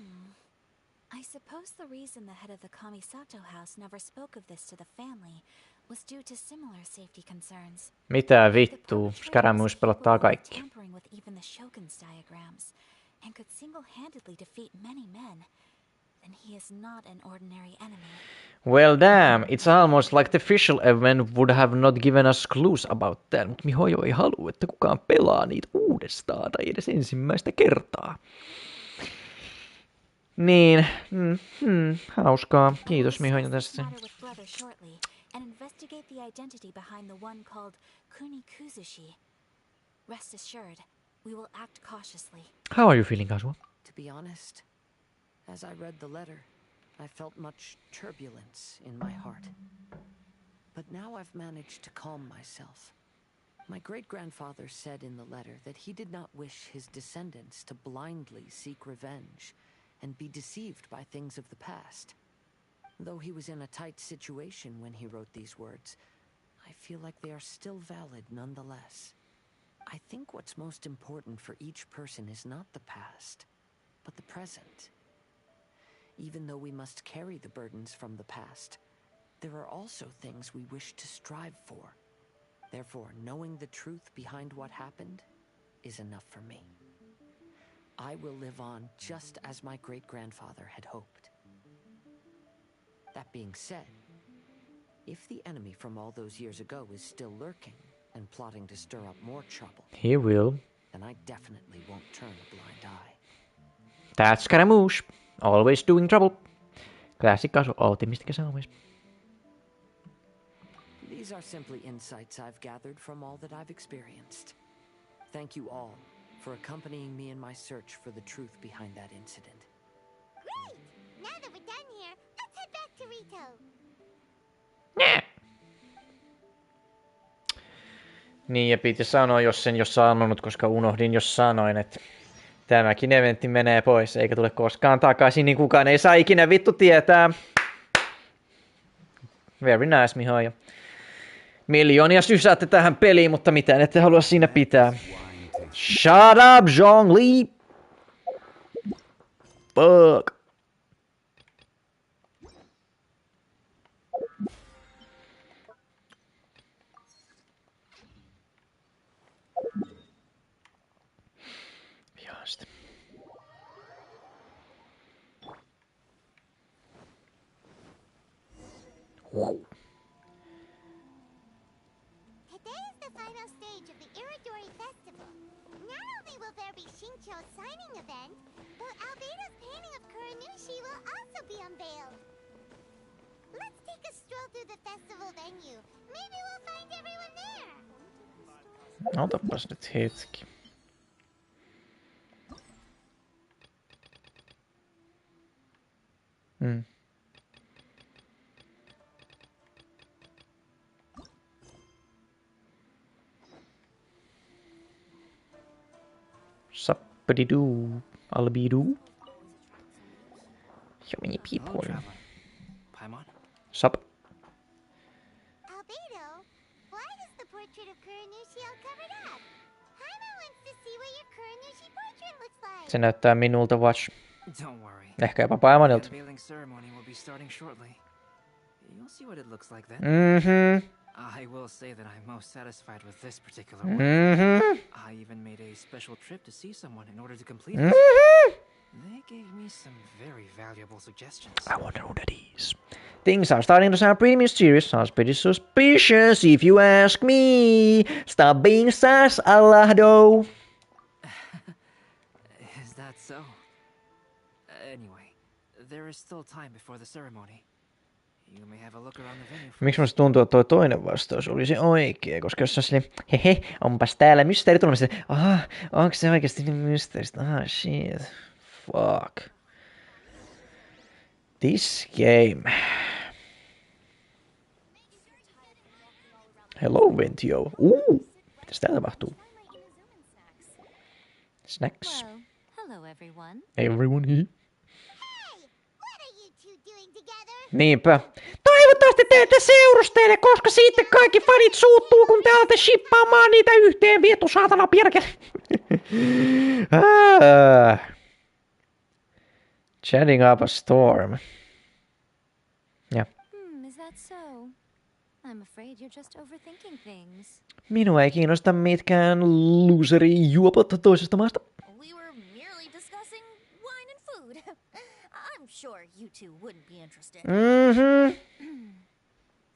I suppose the reason the head of the Kamisato house never spoke of this to the family was due to similar safety concerns. Mitä vittua? Scaramouche pelottaa kaikki. Tampering with even the Shogun's diagrams and could single-handedly defeat many men. Then he is not an ordinary enemy. Well damn, it's almost like the official event would have not given us clues about that, mutta Mihojo ei halua, että kukaan pelaa niitä uudestaan tai edes ensimmäistä kertaa. Niin, hauskaa. Kiitos Mihojo tästä. And investigate the identity behind the one called Kunikuzushi. Rest assured, we will act cautiously. How are you feeling, Kasua? To be honest, as I read the letter, I felt much turbulence in my heart. But now I've managed to calm myself. My great-grandfather said in the letter that he did not wish his descendants to blindly seek revenge and be deceived by things of the past. Though he was in a tight situation when he wrote these words, I feel like they are still valid nonetheless. I think what's most important for each person is not the past, but the present. Even though we must carry the burdens from the past, there are also things we wish to strive for. Therefore, knowing the truth behind what happened is enough for me. I will live on just as my great-grandfather had hoped. That being said, if the enemy from all those years ago is still lurking and plotting to stir up more trouble, he will. Then I definitely won't turn a blind eye. That's Scaramouche. Always doing trouble. Classic Kasu, optimistic as always. These are simply insights I've gathered from all that I've experienced. Thank you all for accompanying me in my search for the truth behind that incident. Great! Now that we're done here, let's head back to Rito. Niin, ja piti sanoa, jos en jos sanonut, koska unohdin, jos sanoin, että tämäkin eventti menee pois, eikä tule koskaan takaisin, niin kukaan ei saa ikinä vittu tietää. Very nice, Mihoja. Miljoonia sysäätte tähän peliin, mutta mitään ette halua siinä pitää. Shut up, Zhongli! Fuck! Vihasta. Wow. Today is the final stage of the Iridori Festival. Not only will there be Shincho's signing event, but Albedo's painting of Kuranushi will also be unveiled. Let's take a stroll through the festival venue. Maybe we'll find everyone there. Otapas nyt hetki. Sappidi-doo, albidoo. So many people. Paimon? Sup? Albedo, why is the portrait of Kuranushi all covered up? Paimon wants to see what your Kuranushi portrait looks like. Se näyttää minulta, Watch. Don't worry. Ehkä jopa Paimonilta. The unveiling ceremony will be starting shortly. You'll see what it looks like then. I will say that I'm most satisfied with this particular one. I even made a special trip to see someone in order to complete it. They gave me some very valuable suggestions. I wonder who that is. Things are starting to sound pretty mysterious. Sounds pretty suspicious if you ask me. Stop being sus, Alahdo. Is that so? Anyway, there is still time before the ceremony. You may have a look around the venue. Miksi musta tuntuu, että toi toinen vastaus olisi oikea? Koska jos on silleen, hehe, onpas täällä mysteeri tulemassa. Aha, onko se oikeasti niin mysteeristä? Ah, shit. Fuck. This game. Hello, Ventio. Mitäs täällä tapahtuu? Snacks. Well, hello everyone. Everyone here. Niinpä. Toivottavasti te ette seurustele, koska sitten kaikki fanit suuttuu, kun te alatte shippaamaan niitä yhteen, vietu saatana pierkele. Chatting up a storm. Yeah. Is that so? I'm afraid you're just overthinking things. Minua ei kiinnosta mitkään loseri juopat toisesta maasta. We were merely discussing wine and food. I'm sure you two wouldn't be interested.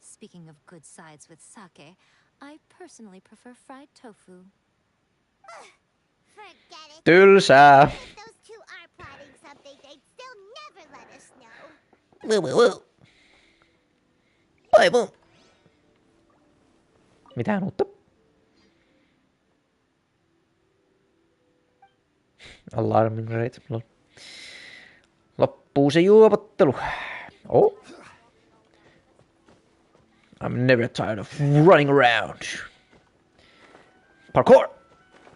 Speaking of good sides with sake, I personally prefer fried tofu. Forget it. Tylsää. If those two are plotting something, they'd still never let us know. Aivan. Mitään uutta? Alarming rate. Loppuu se juopottelu. Oh. I'm never tired of running around. Parkour!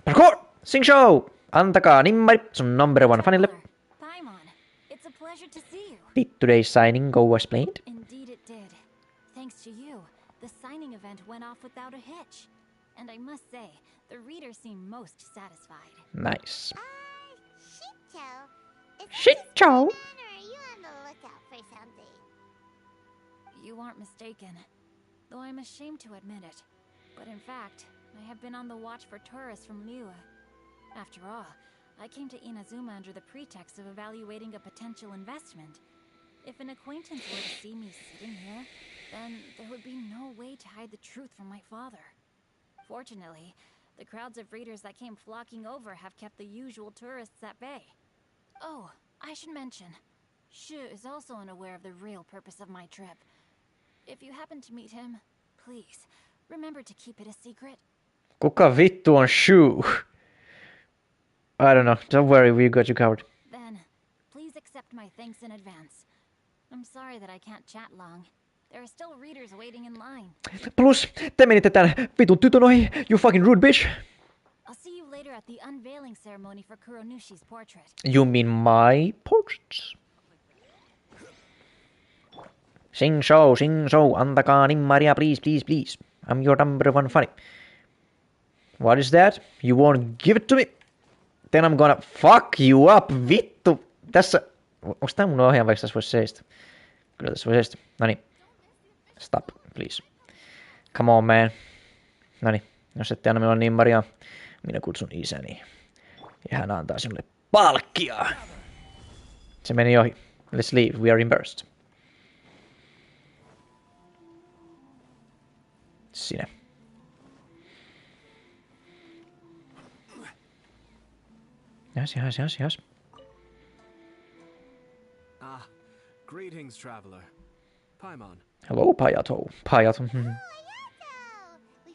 Parkour! Sing show! Antakaa nimmari sun number one fanille. It's a pleasure to see you. Did today's signing go as planned? Indeed it did. Thanks to you, the signing event went off without a hitch. And I must say, the readers seem most satisfied. Nice. Shit-cho. Shit-cho? Or are you on the lookout for something? You aren't mistaken, though I'm ashamed to admit it. But in fact, I have been on the watch for tourists from Liyue. After all, I came to Inazuma under the pretext of evaluating a potential investment. If an acquaintance were to see me sitting here, then there would be no way to hide the truth from my father. Fortunately, the crowds of readers that came flocking over have kept the usual tourists at bay. Oh, I should mention, Shu is also unaware of the real purpose of my trip. If you happen to meet him, please, remember to keep it a secret. Kuka vittu on Shu? I don't know. Don't worry, we got you covered. Then, please accept my thanks in advance. I'm sorry that I can't chat long. There are still readers waiting in line. Plus, te menitte tän vitun tytön ohi, you fucking rude bitch. I'll see you later at the unveiling ceremony for Kuronushi's portrait. You mean my portraits? Sing show, antakaa nimmaria, please, please, please. I'm your number one funny. What is that? You won't give it to me? Then I'm gonna fuck you up, vittu. Tässä, onks tää mun ohjaan, vaikka tässä vois seistä? Kyllä tässä voi seistä. Noniin. Stop, please. Come on, man. Noniin, jos ette anna minulle nimmaria, minä kutsun isäni. Ja hän antaa sinulle palkkia. Se meni ohi. Let's leave, we are reimbursed. Sinä. Yes. Ah, greetings, traveler. Paimon. Hello, Payato. Payato. We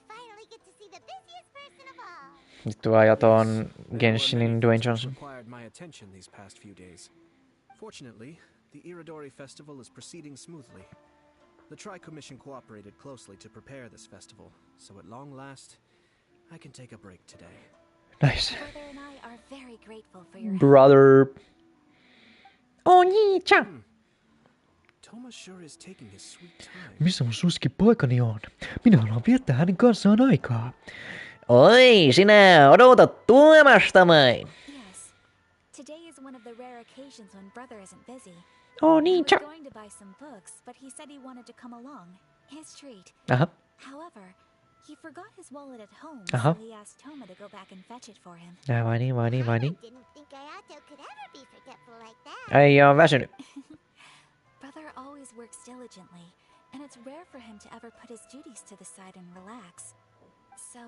finally get to see the busiest person of all. Vittu Payato on Genshinin Dwayne Johnson. Required my attention these past few days. Fortunately, the Iridori festival is proceeding smoothly. The Tri-Commission cooperated closely to prepare this festival, so at long last, I can take a break today. Nice. Brother and I are very grateful for your Brother. Oni-chan. Toma sure is taking his sweet time. Missä mun suosikkipoikani on? Minä haluan viettää hänen kanssaan aikaa. Oi, sinä odotat tuomastamme. Yes. Today is one of the rare occasions when brother isn't busy. Oh, I niin, was going to buy some books, but he said he wanted to come along. His treat. Aha. However, he forgot his wallet at home, Uh-huh. so he asked Toma to go back and fetch it for him. Vai niin. Didn't think Ayato could ever be forgetful like that. Ei oo väsynyt. Brother always works diligently, and it's rare for him to ever put his duties to the side and relax. So,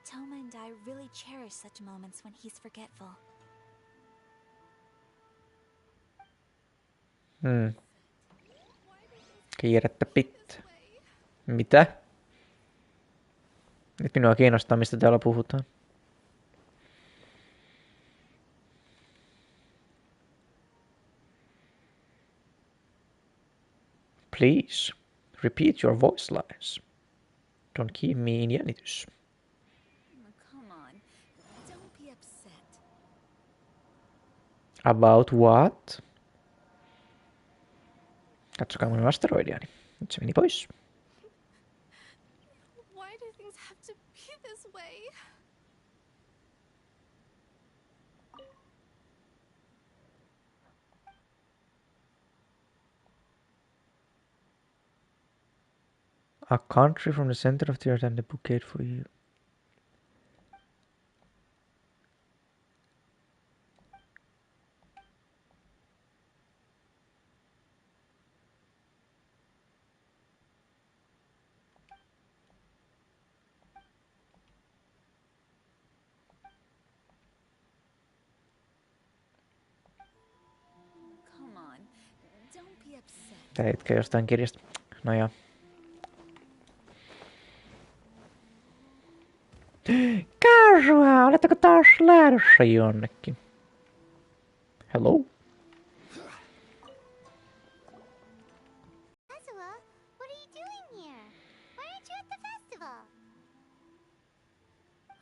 Toma and I really cherish such moments when he's forgetful. Kiirettä pitää. Mitä? Nyt minua kiinnostaa, mistä täällä puhutaan. Please, repeat your voice lines. Don't keep me in jännitys. Come on, don't be upset. About what? Katsokaa minun asteroidiani. Nyt se meni pois. Why do things have to be this way? A country from the center of the earth and a bouquet for you. Come on, don't be upset. Tää hetken jostain kirjasta. No joo. Casual, oletteko taas lähdössä jonnekin? Hello? Kazuha, what are you doing here? Why aren't you at the festival?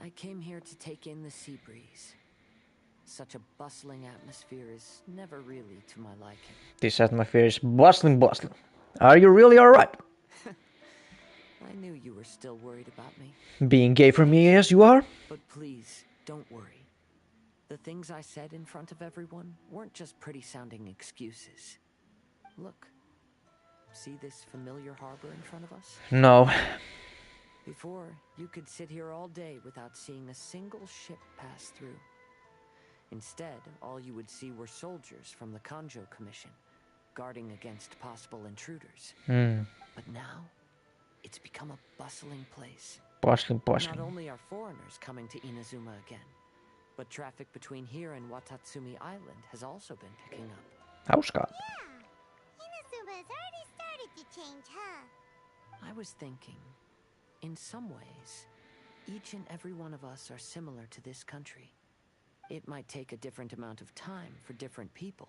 I came here to take in the sea breeze. Such a bustling atmosphere is never really to my liking. This atmosphere is bustling. Are you really alright? I knew you were still worried about me. Being gay for me as you are? But please, don't worry. The things I said in front of everyone weren't just pretty-sounding excuses. Look. See this familiar harbor in front of us? No. Before, you could sit here all day without seeing a single ship pass through. Instead, all you would see were soldiers from the Kanjo Commission, guarding against possible intruders. But now, it's become a bustling place. Bustling. Not only are foreigners coming to Inazuma again, but traffic between here and Watatsumi Island has also been picking up. Hauskaa. Yeah, Inazuma's already started to change, huh? I was thinking, in some ways, each and every one of us are similar to this country. It might take a different amount of time for different people,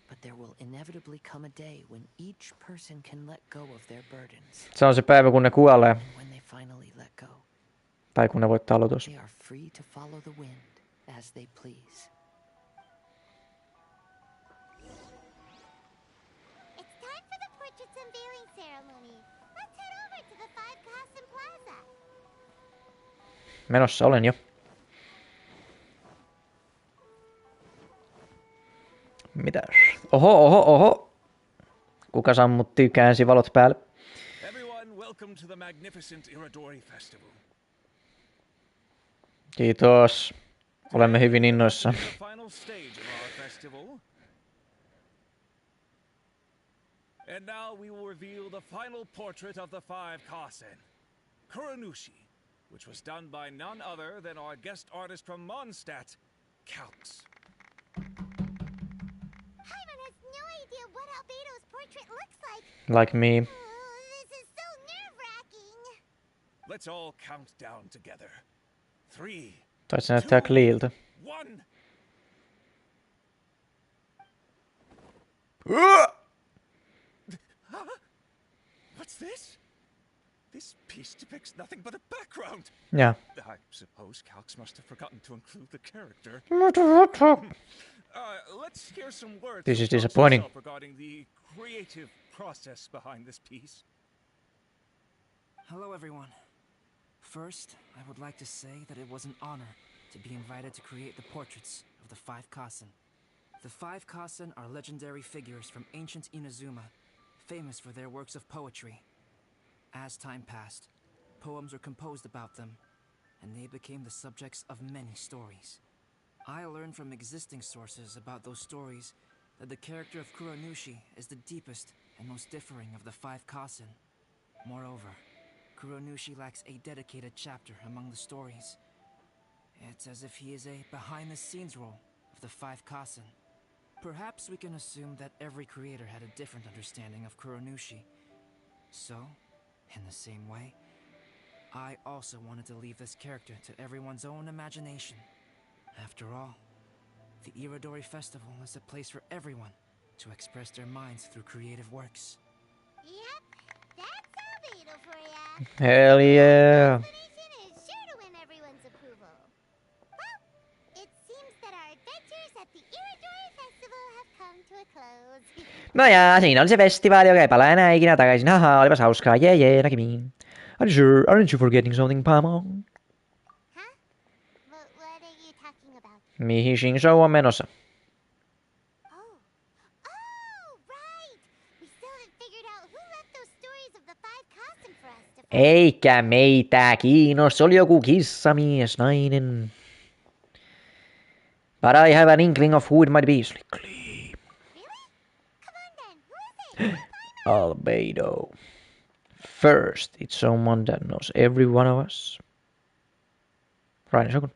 but there will inevitably come a day when each person can let go of their burdens. Se on se päivä, kun ne kuolee. When they finally let go. Tai kun ne voittaa lotos. They are free to follow the wind as they please. It's time for the portraits unveiling ceremony. Let's head over to the 5 Kasen Plaza. Menossa olen jo. Mitäs? Oho. Kuka sammutti, käänsi valot päälle? Everyone, welcome to the magnificent Iridori Festival. Kiitos. Olemme hyvin innoissaan. The final stage of our festival. And now we will reveal the final portrait of the 5 Kasen, Kuronushi, which was done by none other than our guest artist from Mondstadt, Calx. Paimon has no idea what Albedo's portrait looks like. Like me. This is so nerve-wracking. Let's all count down together. 3, Tai se näyttää Clealta. 1. What's this? This piece depicts nothing but a background. Yeah. I suppose Calx must have forgotten to include the character. Let's hear some words. This is disappointing. Regarding the creative process behind this piece. Hello, everyone. First, I would like to say that it was an honor to be invited to create the portraits of the 5 Kasen. The 5 Kasen are legendary figures from ancient Inazuma, famous for their works of poetry. As time passed, poems were composed about them, and they became the subjects of many stories. I learned from existing sources about those stories that the character of Kuronushi is the deepest and most differing of the 5 Kasen. Moreover, Kuronushi lacks a dedicated chapter among the stories. It's as if he is a behind-the-scenes role of the 5 Kasen. Perhaps we can assume that every creator had a different understanding of Kuronushi. So, in the same way, I also wanted to leave this character to everyone's own imagination. After all, the Irodori Festival is a place for everyone to express their minds through creative works. Yep, that's Albedo for ya. Hell yeah. Explanation is sure to win everyone's approval. Well, it seems that our adventures at the Irodori Festival have come to a close. No ja, siinä oli se festivaali, joka ei palaa enää ikinä takaisin. Haha, olipas hauskaa. Jee, näkemiin. Aren't you forgetting something, Pamon? What are you talking about? Mihin Shinzo on menossa? Oh, right! We still haven't figured out who left those stories of the 5 costume for us to find. Eikä meitä kiinnosta. Se oli joku kissamies, nainen. But I have an inkling of who it might be. Albedo. First, it's someone that knows every one of us. Right, Shogun.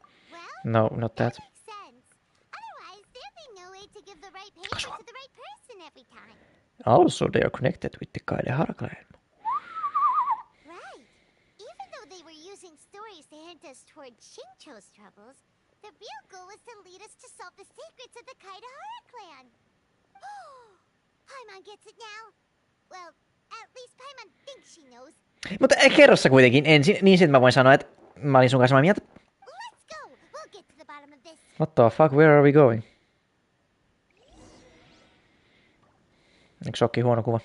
No, not that. Otherwise, there'd be no way to give the right paper to the right person every time. Also, they are connected with the Kaedehara clan. Right. Even though they were using stories to hint us toward Shincho's troubles, the real goal was to lead us to solve the secrets of the Kaedehara clan. Paimon gets it now. Well, at least Paimon thinks she knows. Mutta kerrossa kuitenkin ensin, niin sit mä voin sanoa, että mä olin sun kanssa samaa mieltä. Let's go. We'll get to the bottom of this. What the fuck, where are we going? Eikö se ookin huono kuva?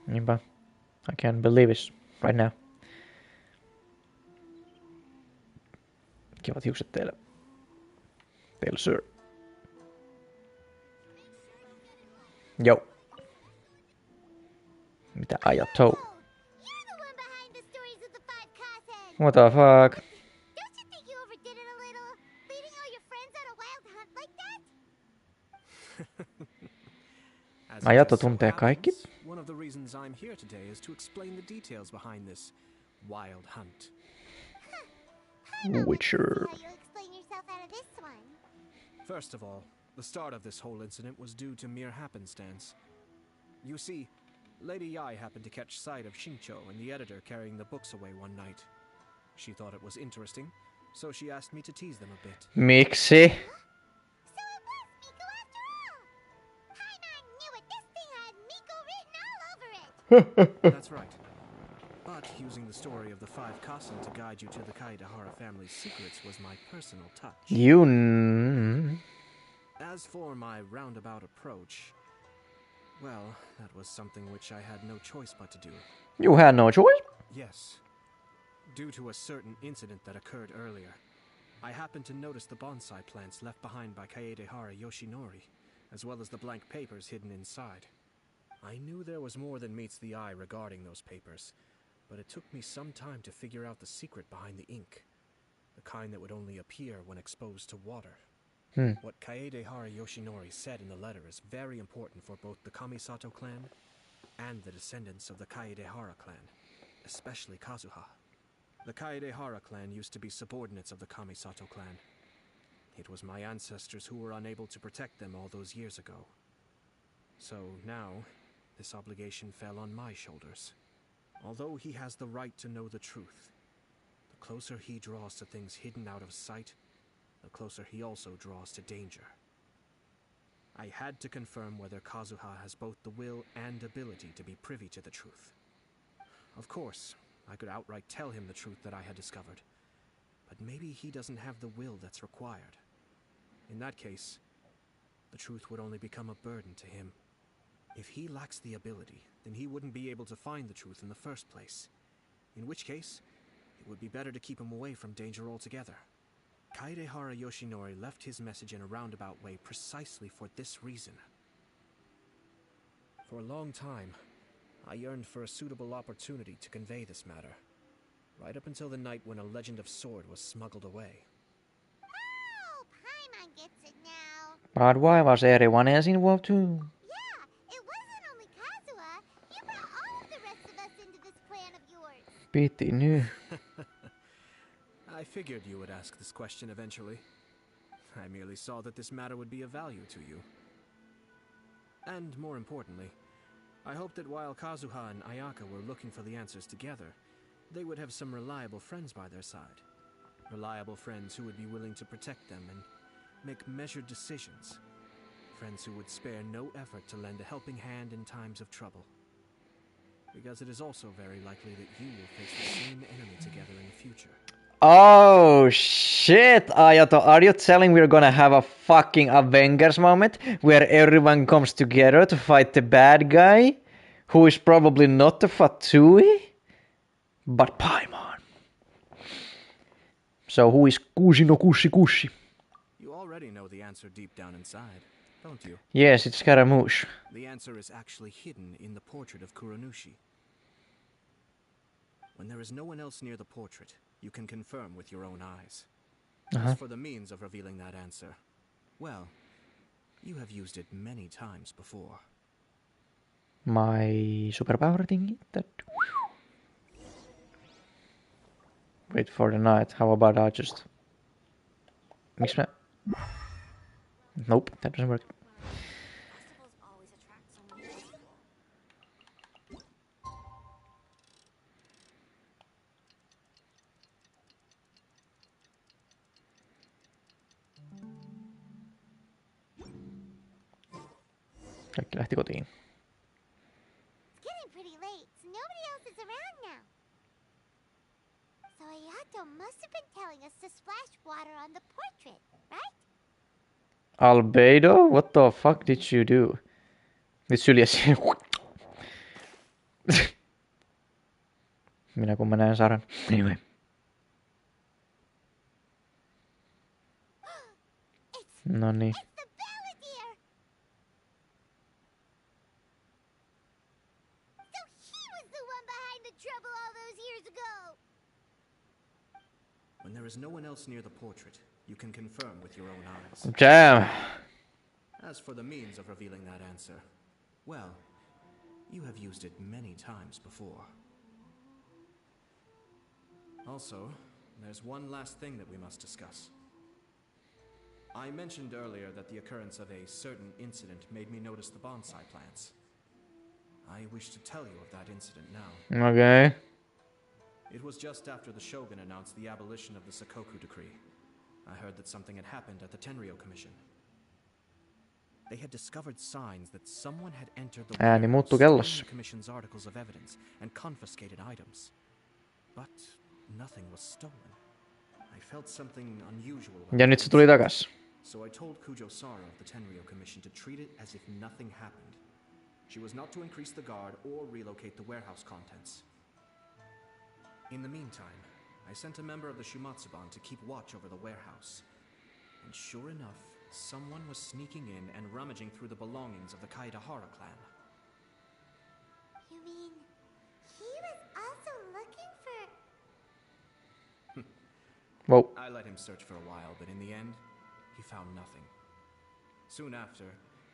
Niinpä. I can't believe it right now. Kivat hiukset teille. Teille, sir. Joo. Mitä ajat tou? What the fuck? Don't you think you overdid it a little? Leading all your friends on a wild hunt like that? Ajatto tuntee kaikki. One of the reasons I'm here today is to explain the details behind this wild hunt. Witcher. How you explain yourself out of this one? First of all, the start of this whole incident was due to mere happenstance. You see, Lady Yai happened to catch sight of Shincho and the editor carrying the books away one night. She thought it was interesting, so she asked me to tease them a bit. Miksi? That's right. But using the story of the 5 Kasen to guide you to the Kaedehara family's secrets was my personal touch. As for my roundabout approach, well, that was something which I had no choice but to do. You had no choice? Yes. Due to a certain incident that occurred earlier, I happened to notice the bonsai plants left behind by Kaedehara Yoshinori, as well as the blank papers hidden inside. I knew there was more than meets the eye regarding those papers, but it took me some time to figure out the secret behind the ink, the kind that would only appear when exposed to water. What Kaedehara Yoshinori said in the letter is very important for both the Kamisato clan and the descendants of the Kaedehara clan, especially Kazuha. The Kaedehara clan used to be subordinates of the Kamisato clan. It was my ancestors who were unable to protect them all those years ago. So now, this obligation fell on my shoulders. Although he has the right to know the truth, the closer he draws to things hidden out of sight, the closer he also draws to danger. I had to confirm whether Kazuha has both the will and ability to be privy to the truth. Of course, I could outright tell him the truth that I had discovered, but maybe he doesn't have the will that's required. In that case, the truth would only become a burden to him. If he lacks the ability, then he wouldn't be able to find the truth in the first place. In which case, it would be better to keep him away from danger altogether. Kaedehara Yoshinori left his message in a roundabout way precisely for this reason. For a long time, I yearned for a suitable opportunity to convey this matter, right up until the night when a legend of sword was smuggled away. Oh, Paimon gets it now. But why was everyone else involved too? Yeah, it wasn't only Kazuha. You brought all of the rest of us into this plan of yours. Piti nyt. I figured you would ask this question eventually. I merely saw that this matter would be of value to you. And more importantly, I hope that while Kazuha and Ayaka were looking for the answers together, they would have some reliable friends by their side. Reliable friends who would be willing to protect them and make measured decisions. Friends who would spare no effort to lend a helping hand in times of trouble. Because it is also very likely that you will face the same enemy together in the future. Oh shit, Ayato, are you telling we're gonna have a fucking Avengers moment where everyone comes together to fight the bad guy, who is probably not the Fatui, but Paimon? So who is Kushi no Kushi Kushi? You already know the answer deep down inside, don't you? Yes, it's Scaramouche. The answer is actually hidden in the portrait of Kuronushi. When there is no one else near the portrait, you can confirm with your own eyes. As for the means of revealing that answer, well, you have used it many times before. My superpower thingy? That... Wait for the night. How about I just... Mix me? Nope, that doesn't work. Kaikki lähti kotiin. It's getting pretty late, so nobody else is around now. So Ayato must have been telling us to splash water on the portrait, right? Albedo? What the fuck did you do? Nyt syljäsi. Minä kun mä näen Saran. Anyway. No niin. When there is no one else near the portrait, you can confirm with your own eyes. Damn. As for the means of revealing that answer, well, you have used it many times before. Also, there's one last thing that we must discuss. I mentioned earlier that the occurrence of a certain incident made me notice the bonsai plants. I wish to tell you of that incident now. Okay. It was just after the Shogun announced the abolition of the Sakoku decree. I heard that something had happened at the Tenryou Commission. They had discovered signs that someone had entered the warehouse, stealing the Commission's articles of evidence and confiscated items. But nothing was stolen. I felt something unusual. Ja nyt se tuli takas. So I told Kujo-Sara of the Tenryou Commission to treat it as if nothing happened. She was not to increase the guard or relocate the warehouse contents. In the meantime, I sent a member of the Shumatsuban to keep watch over the warehouse. And sure enough, someone was sneaking in and rummaging through the belongings of the Kaedahara clan. You mean he was also looking for... Whoa. I let him search for a while, but in the end, he found nothing. Soon after,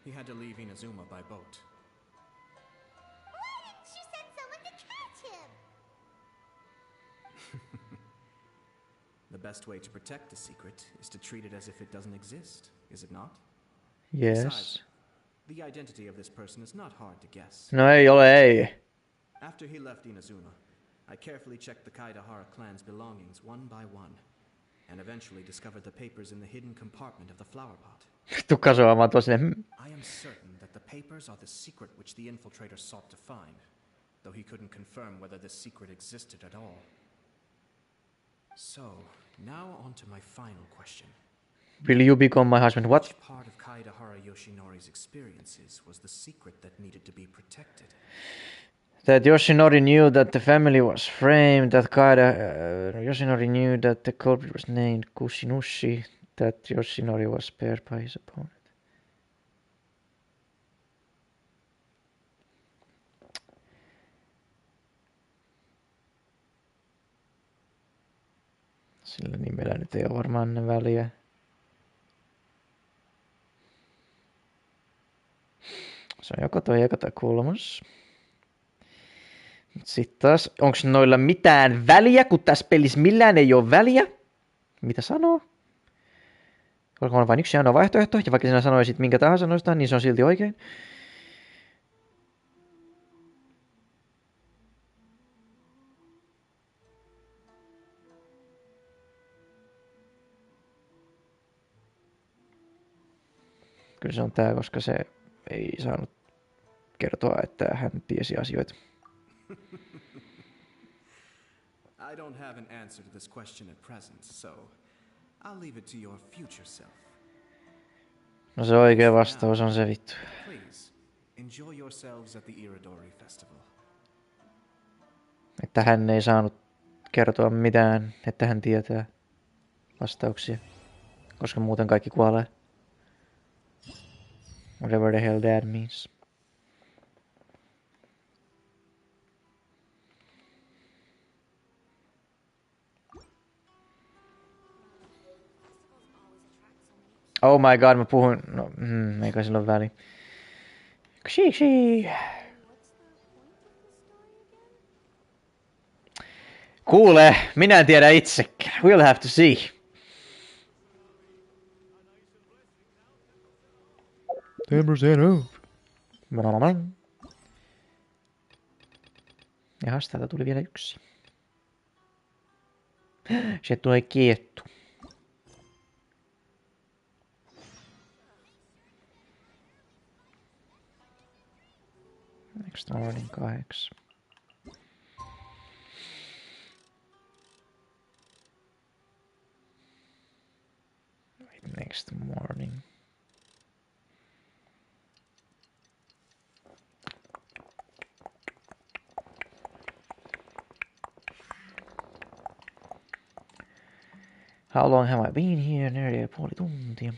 he had to leave Inazuma by boat. Why didn't you send someone to catch him? The best way to protect a secret is to treat it as if it doesn't exist, is it not? Yes. Besides, the identity of this person is not hard to guess. No ei ole, ei. After he left Inazuma, I carefully checked the Kaedahara clan's belongings one by one, and eventually discovered the papers in the hidden compartment of the flower pot. I am certain that the papers are the secret which the infiltrator sought to find, though he couldn't confirm whether this secret existed at all. So, now on to my final question. Will you become my husband? What? Which part of Kaedahara Yoshinori's experiences was the secret that needed to be protected? That Yoshinori knew that the family was framed, that Yoshinori knew that the culprit was named Kushinushi, that Yoshinori was spared by his opponent. Sillä nimellä nyt ei ole varmaan väliä. Se on joko toi eka tai kolmas. Sitten taas, onks noilla mitään väliä, kun tässä pelissä millään ei ole väliä? Mitä sanoo? Olkoon vain yksi ainoa vaihtoehto, ja vaikka sinä sanoisit minkä tahansa noista, niin se on silti oikein. Kyllä se on tää, koska se ei saanut kertoa, että hän tiesi asioita. I don't have an answer to this question at present, so I'll leave it to your future self. No se oikea vastaus on se vittu. Please, enjoy yourselves at the Iridori Festival. Että hän ei saanut kertoa mitään, että hän tietää vastauksia. Koska muuten kaikki kuolee. Whatever the hell that means. Oh my god, mä puhun... No, eikä sillä ole väliä. Ksiksi. Kuule, minä en tiedä itsekään. We'll have to see. Jahas, täältä tuli vielä yksi. Sieltä tulee kiettu. Next morning 8. Next morning. How long have I been here? 4,5 tuntia.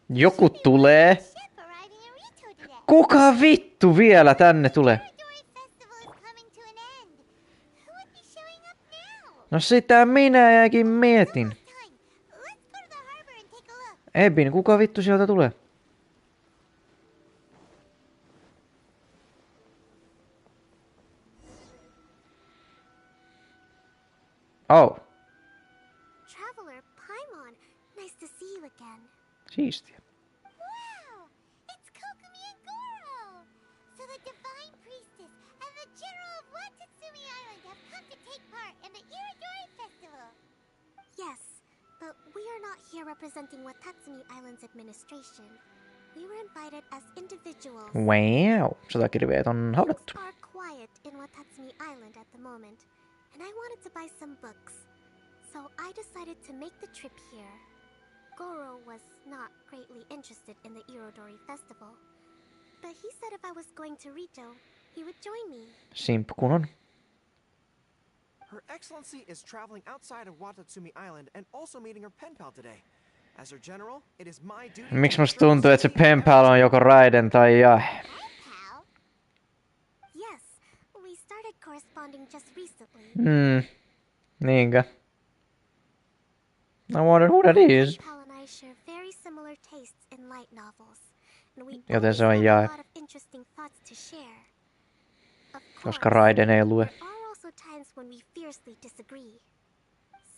Joku tulee. Kuka vittu vielä tänne tulee? No sitä minäkin mietin. Ebin, kuka vittu sieltä tulee? Oh. Traveler Paimon, nice to see you again. Siistiä. Wow, it's Kokumi and Goro. So the divine priestess and the general of Watatsumi Island have come to take part in the Iridori festival. Yes, but we are not here representing Watatsumi Island's administration. We were invited as individuals. Wow, sotakirveet on haudattu. Things are quiet in Watatsumi Island at the moment. And I wanted to buy some books, so I decided to make the trip here. Goro was not greatly interested in the Irodori festival, but he said if I was going to Rito, he would join me. Simp kun on. Her Excellency is traveling outside of Watatsumi Island and also meeting her pen pal today. As her general, it is my duty. Miksi musta tuntuu, että se pen pal on joko Raiden tai Jae? Yes, we started corresponding just recently. Niinkö? I wonder who that is. Pal and I share very similar tastes in light novels, and we Joten se on have Jae. a lot of interesting thoughts to share. Of Koska Raiden ei lue. there are also times when we fiercely disagree.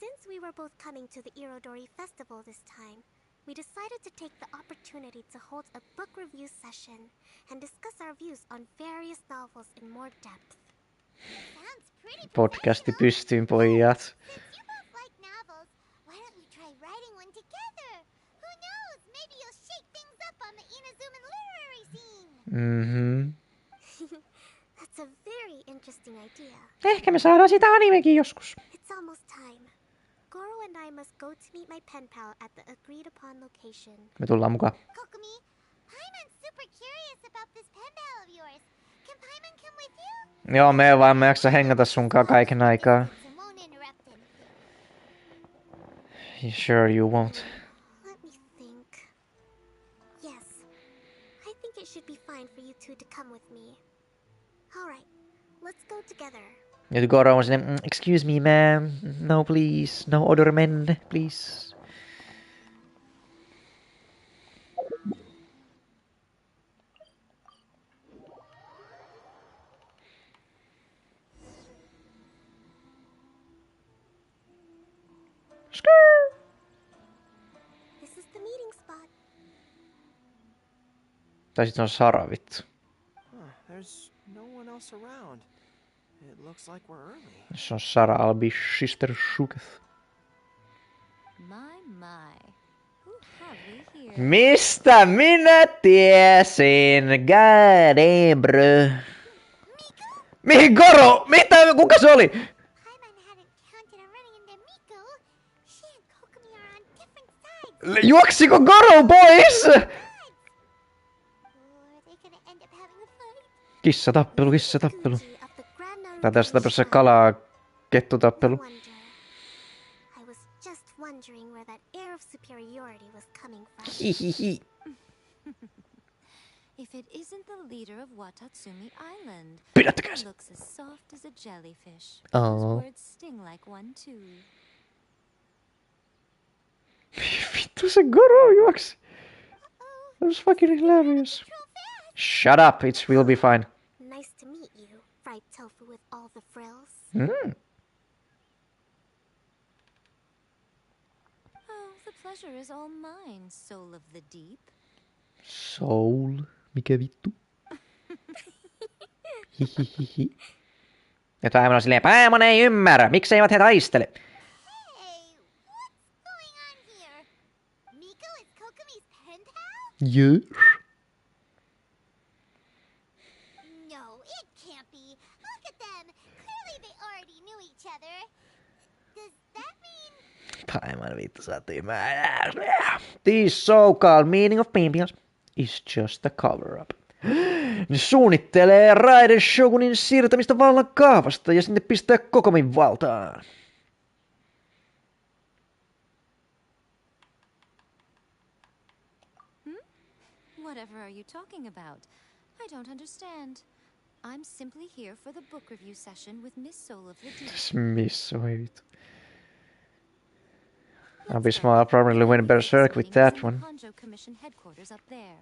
Since we were both coming to the Irodori festival this time, we decided to take the opportunity to hold a book review session and discuss our views on various novels in more depth. Sounds pretty Podcasti pystyyn, pojat. Since you both like novels, why don't you try writing one together? Who knows? Maybe you'll shake things up on the Inazuman literary scene. That's a very interesting idea. Ehkä me saadaan sitä animekin joskus. It's almost time. Goro and I must go to meet my pen pal at the agreed upon location. Me tullaan mukaan. Kokumi, Paimon's super curious about this pen pal of yours. Can Paimon come with you? Joo, me ei vaan me jaksa hengata sunkaan kaiken aikaa. It won't interrupt him. Sure you won't. Let me think. Yes, I think it should be fine for you two to come with me. All right, let's go together. Ja Goro on sinne, excuse me ma'am, no please, no other men, please. This is the meeting spot. Tai sit se on Sara vittu. There's no one else around. looks like we're early. Se on Sara Albi Sister Shuketh. Mistä minä tiesin? God bro. Mihin Goro? Mitä? Kuka se oli? Juoksiko Goro pois? Kissatappelu. Tai tässä tapauksessa kalaa kettutappelu. Hihihi. If it isn't the leader of Watatsumi Island, Pidättäkää se. looks as soft as a jellyfish. Oh. Those words sting like one too. Vittu se Goro juoksi. That was fucking hilarious. Shut up, it will be fine. Nice to meet you, fried tofu with all the frills. Oh, the pleasure is all mine, soul of the deep. Soul? Mikä vittu? Hihihihi. Ja Paimon on silleen, Paimon ei ymmärrä, mikseivät he taistele? Yes. No, it can't be. Look at them. Clearly they already knew each other. Does that mean... Paimon vittu saatiin The so-called meaning of pimpions is just a cover-up. Ne suunnittelee Raiden Shogunin siirtämistä vallan kaavasta ja sinne pistää Kokomin valtaan. Whatever are you talking about? I don't understand. I'm simply here for the book review session with Miss Soul of the Deep. Miss vittu. I'll be smart, probably win berserk with that one. Honjo Commission headquarters up there.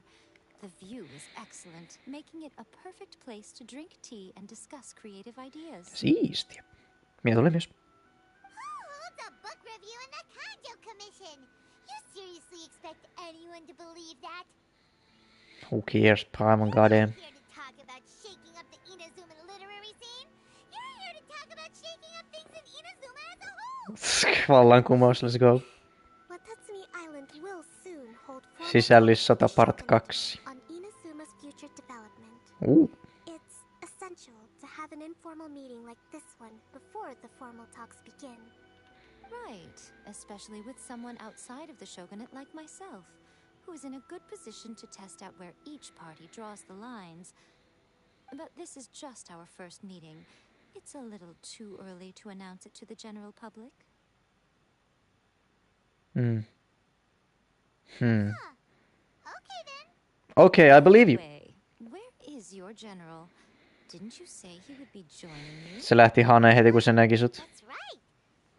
The view is excellent, making it a perfect place to drink tea and discuss creative ideas. Siistiä. Minä tulen myös. The book review and the Honjo Commission. You seriously expect anyone to believe that? Who cares? Paimon goddamn. You're here to talk about shaking up the Inazuma literary scene. You're here to talk about shaking up things in Inazuma as a whole. Vallankumous, let's go. Watatsumi Island will soon hold Sisällissota part 2. on Inazuma's future development. It's essential to have an informal meeting like this one before the formal talks begin. Right, especially with someone outside of the shogunate like myself, who is in a good position to test out where each party draws the lines. But this is just our first meeting. It's a little too early to announce it to the general public. Okay, I believe you. Where is your general? Didn't you say he would be joining you? Se lähti haneen heti kun se näki sut. That's right.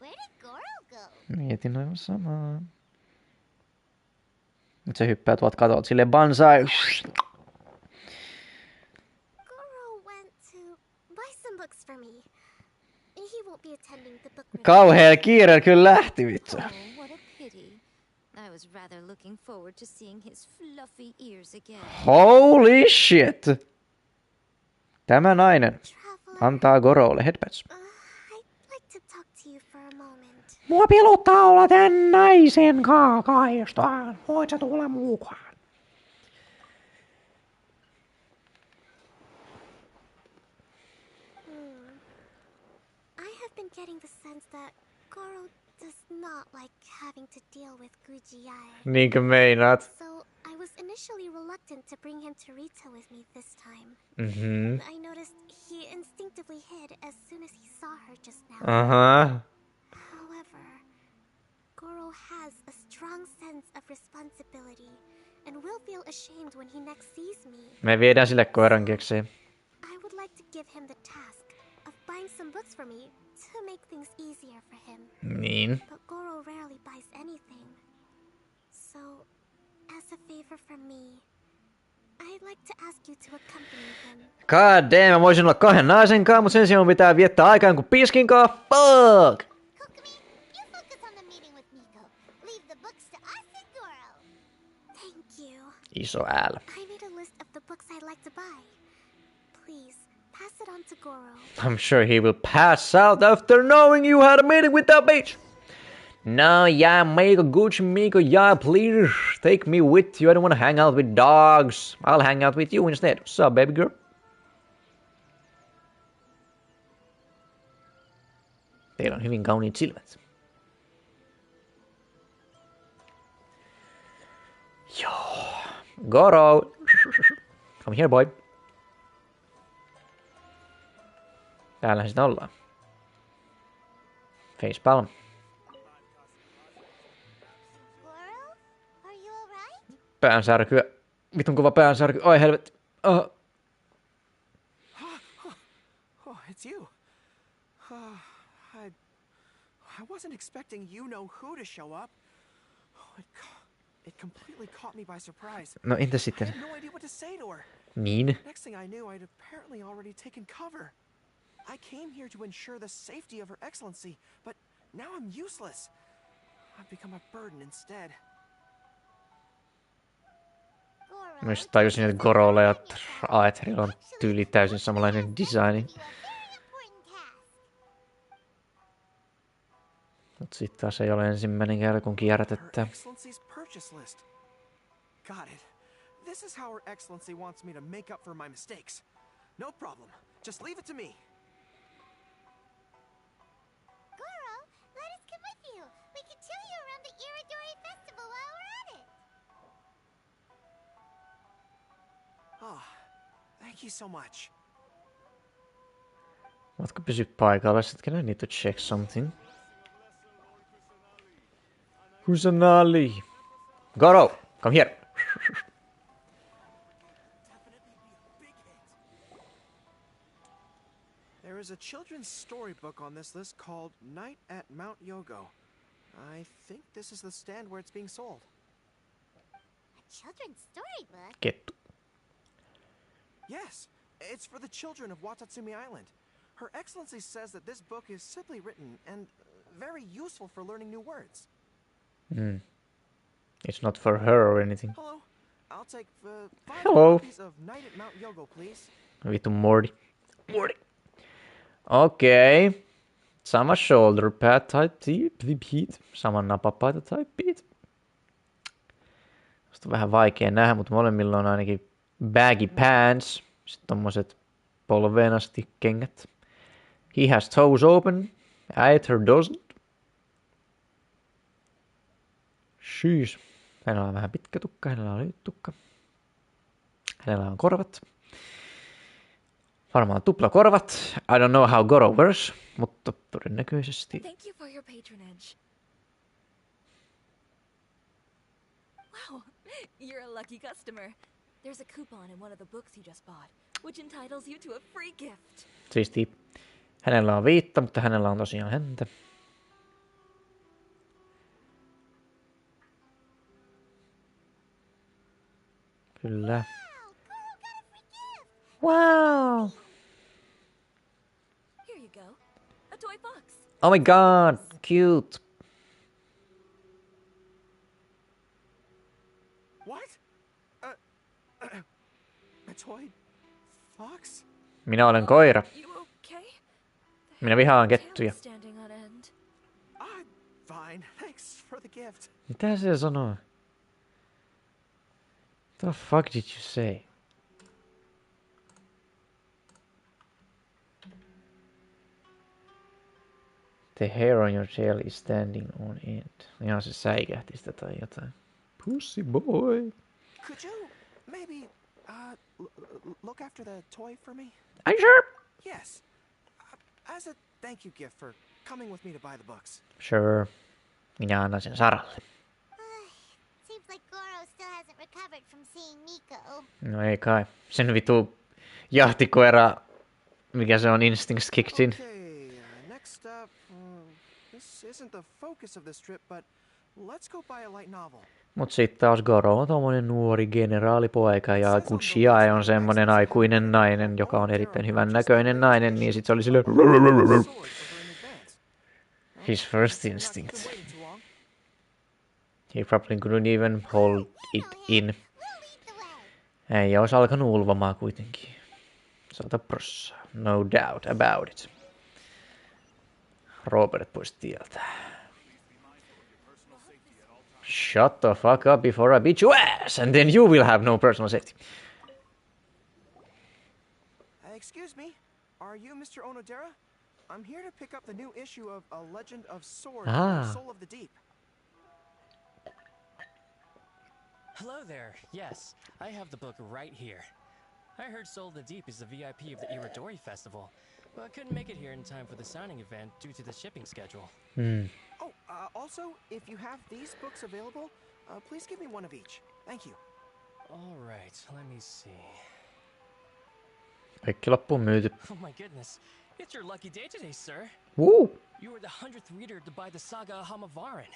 Where did Goro go? Mietin aivan samaa. Nyt se hyppää tuolta katolta silleen banzai. Goro went to buy some books for me. He won't be attending the book review. Kauheella kiireellä kyllä lähti vittu. Oh, what a pity. I was rather looking forward to seeing his fluffy ears again. Holy shit! Tämä nainen antaa Gorolle headpats. I'd like to talk to you for a moment. Mua pelottaa olla tän naisen kaakaistaan. Voit sä tulla mukaan? I have been getting the sense that Goro does not like having to deal with Gujiai. Niinkö meinaat? So I was initially reluctant to bring him to Rito with me this time. I noticed he instinctively hid as soon as he saw her just now. However, Goro has a strong sense of responsibility and will feel ashamed when he next sees me. Me viedään sille koiran keksiin. I would like to give him the task of buying some books for me to make things easier for him. Niin. But Goro rarely buys anything. So, as a favor from me, I'd like to ask you to accompany him. God damn, mä voisin olla 2 naisen kanssa, mutta sen sijaan pitää viettää aikaa kuin piskin kanssa. Fuck! Iso L. I made a list of the books I'd like to buy. Please, pass it on to Goro. I'm sure he will pass out after knowing you had a meeting with that bitch. No, yeah, Miko, Gucci, Miko, yeah, please take me with you. I don't want to hang out with dogs. I'll hang out with you instead. What's up, baby girl? Teillä on hyvin kauniit silmät. Joo. Goro. Come here, boy. Täällähän sitä ollaan. Facepalm. Päänsärkyä. Vitun kova päänsärky. Oi helvetti. Oh, it's you. I wasn't expecting you know who to show up. It completely caught me by surprise. no entä sitten? I had no idea what to say to her. Niin. Next thing I knew, I'd apparently already taken cover. I came here to ensure the safety of Her Excellency, but now I'm useless. I've become a burden instead. Myös tajusin, että Gorolla ja Aetherilla on tyyli täysin samanlainen designi. Mut sit taas ei ole ensimmäinen kerta, kun kierrätetään. Got it. This is how Her Excellency wants me to make up for my mistakes. No problem. Just leave it to me. Goro, let us come with you. We can show you around the Iridori Festival while we're at it. Thank you so much. Voitko pysyä paikalla? Sitten I need to check something. Kusanali. Goro, come here. There is a children's storybook on this list called Night at Mount Yogo. I think this is the stand where it's being sold. A children's storybook? Kettu. Yes, it's for the children of Watatsumi Island. Her Excellency says that this book is simply written and very useful for learning new words. It's not for her or anything. Hello, I'll take 5 Hello. copies of Night at Mount Yogo, please. Vittu Morty. Okei. Okay. Sama shoulder pad type beat. Sama napapaita type beat. Sitä on vähän vaikea nähdä, mutta molemmilla on ainakin baggy pants. Sitten tommoset polveen asti kengät. He has toes open. Aether doesn't. Syys. Hänellä on vähän pitkä tukka, hänellä on lyhyt tukka. Hänellä on korvat. Varmaan tuplakorvat. I don't know how Goro works, mutta todennäköisesti. Thank you for your patronage. Wow, you're a lucky customer. There's a coupon in one of the books you just bought, which entitles you to a free gift. Siisti. Hänellä on 5, mutta hänellä on tosiaan häntä. Kyllä. Wow! Here you go. A toy box. Oh my god, cute. What? A toy fox? Minä olen koira. You okay? Minä vihaan kettuja. Standing on end. I'm fine. Thanks for the gift. Mitä se sanoo? The fuck did you say? The hair on your tail is standing on end. Ihan se säikähti sitä tai jotain. Pussy boy. Could you maybe look after the toy for me? Are you sure? Yes. As a thank you gift for coming with me to buy the books. Sure. Minä annan sen Saralle. Seems like Goro still hasn't recovered from seeing Miko. No ei kai. Sen vitu jahtikoira, mikä se on, instincts kicked in. Okay, next up, this isn't the focus of this trip, but let's go buy a light novel. Mut sit taas Goro on tommonen nuori generaalipoika ja kun Chiae on semmonen aikuinen nainen, joka on erittäin hyvän näköinen nainen, niin sit se oli silleen his first instinct. He probably couldn't even hold it in. Ei ois alkanut ulvomaan kuitenkin. 100%. No doubt about it. Robert pois tieltä. Shut the fuck up before I beat your ass, and then you will have no personal safety. Excuse me, are you Mr. Onodera? I'm here to pick up the new issue of A Legend of Sword, Soul of the Deep. Hello there. Yes, I have the book right here. I heard Soul of the Deep is the VIP of the Iridori Festival, but couldn't make it here in time for the signing event due to the shipping schedule. Oh, also, if you have these books available, please give me one of each. Thank you. All right, let me see. Kaikki loppuun myyty. Oh my goodness, it's your lucky day today, sir. Woo! You were the 100th reader to buy the Saga of Hamavaran.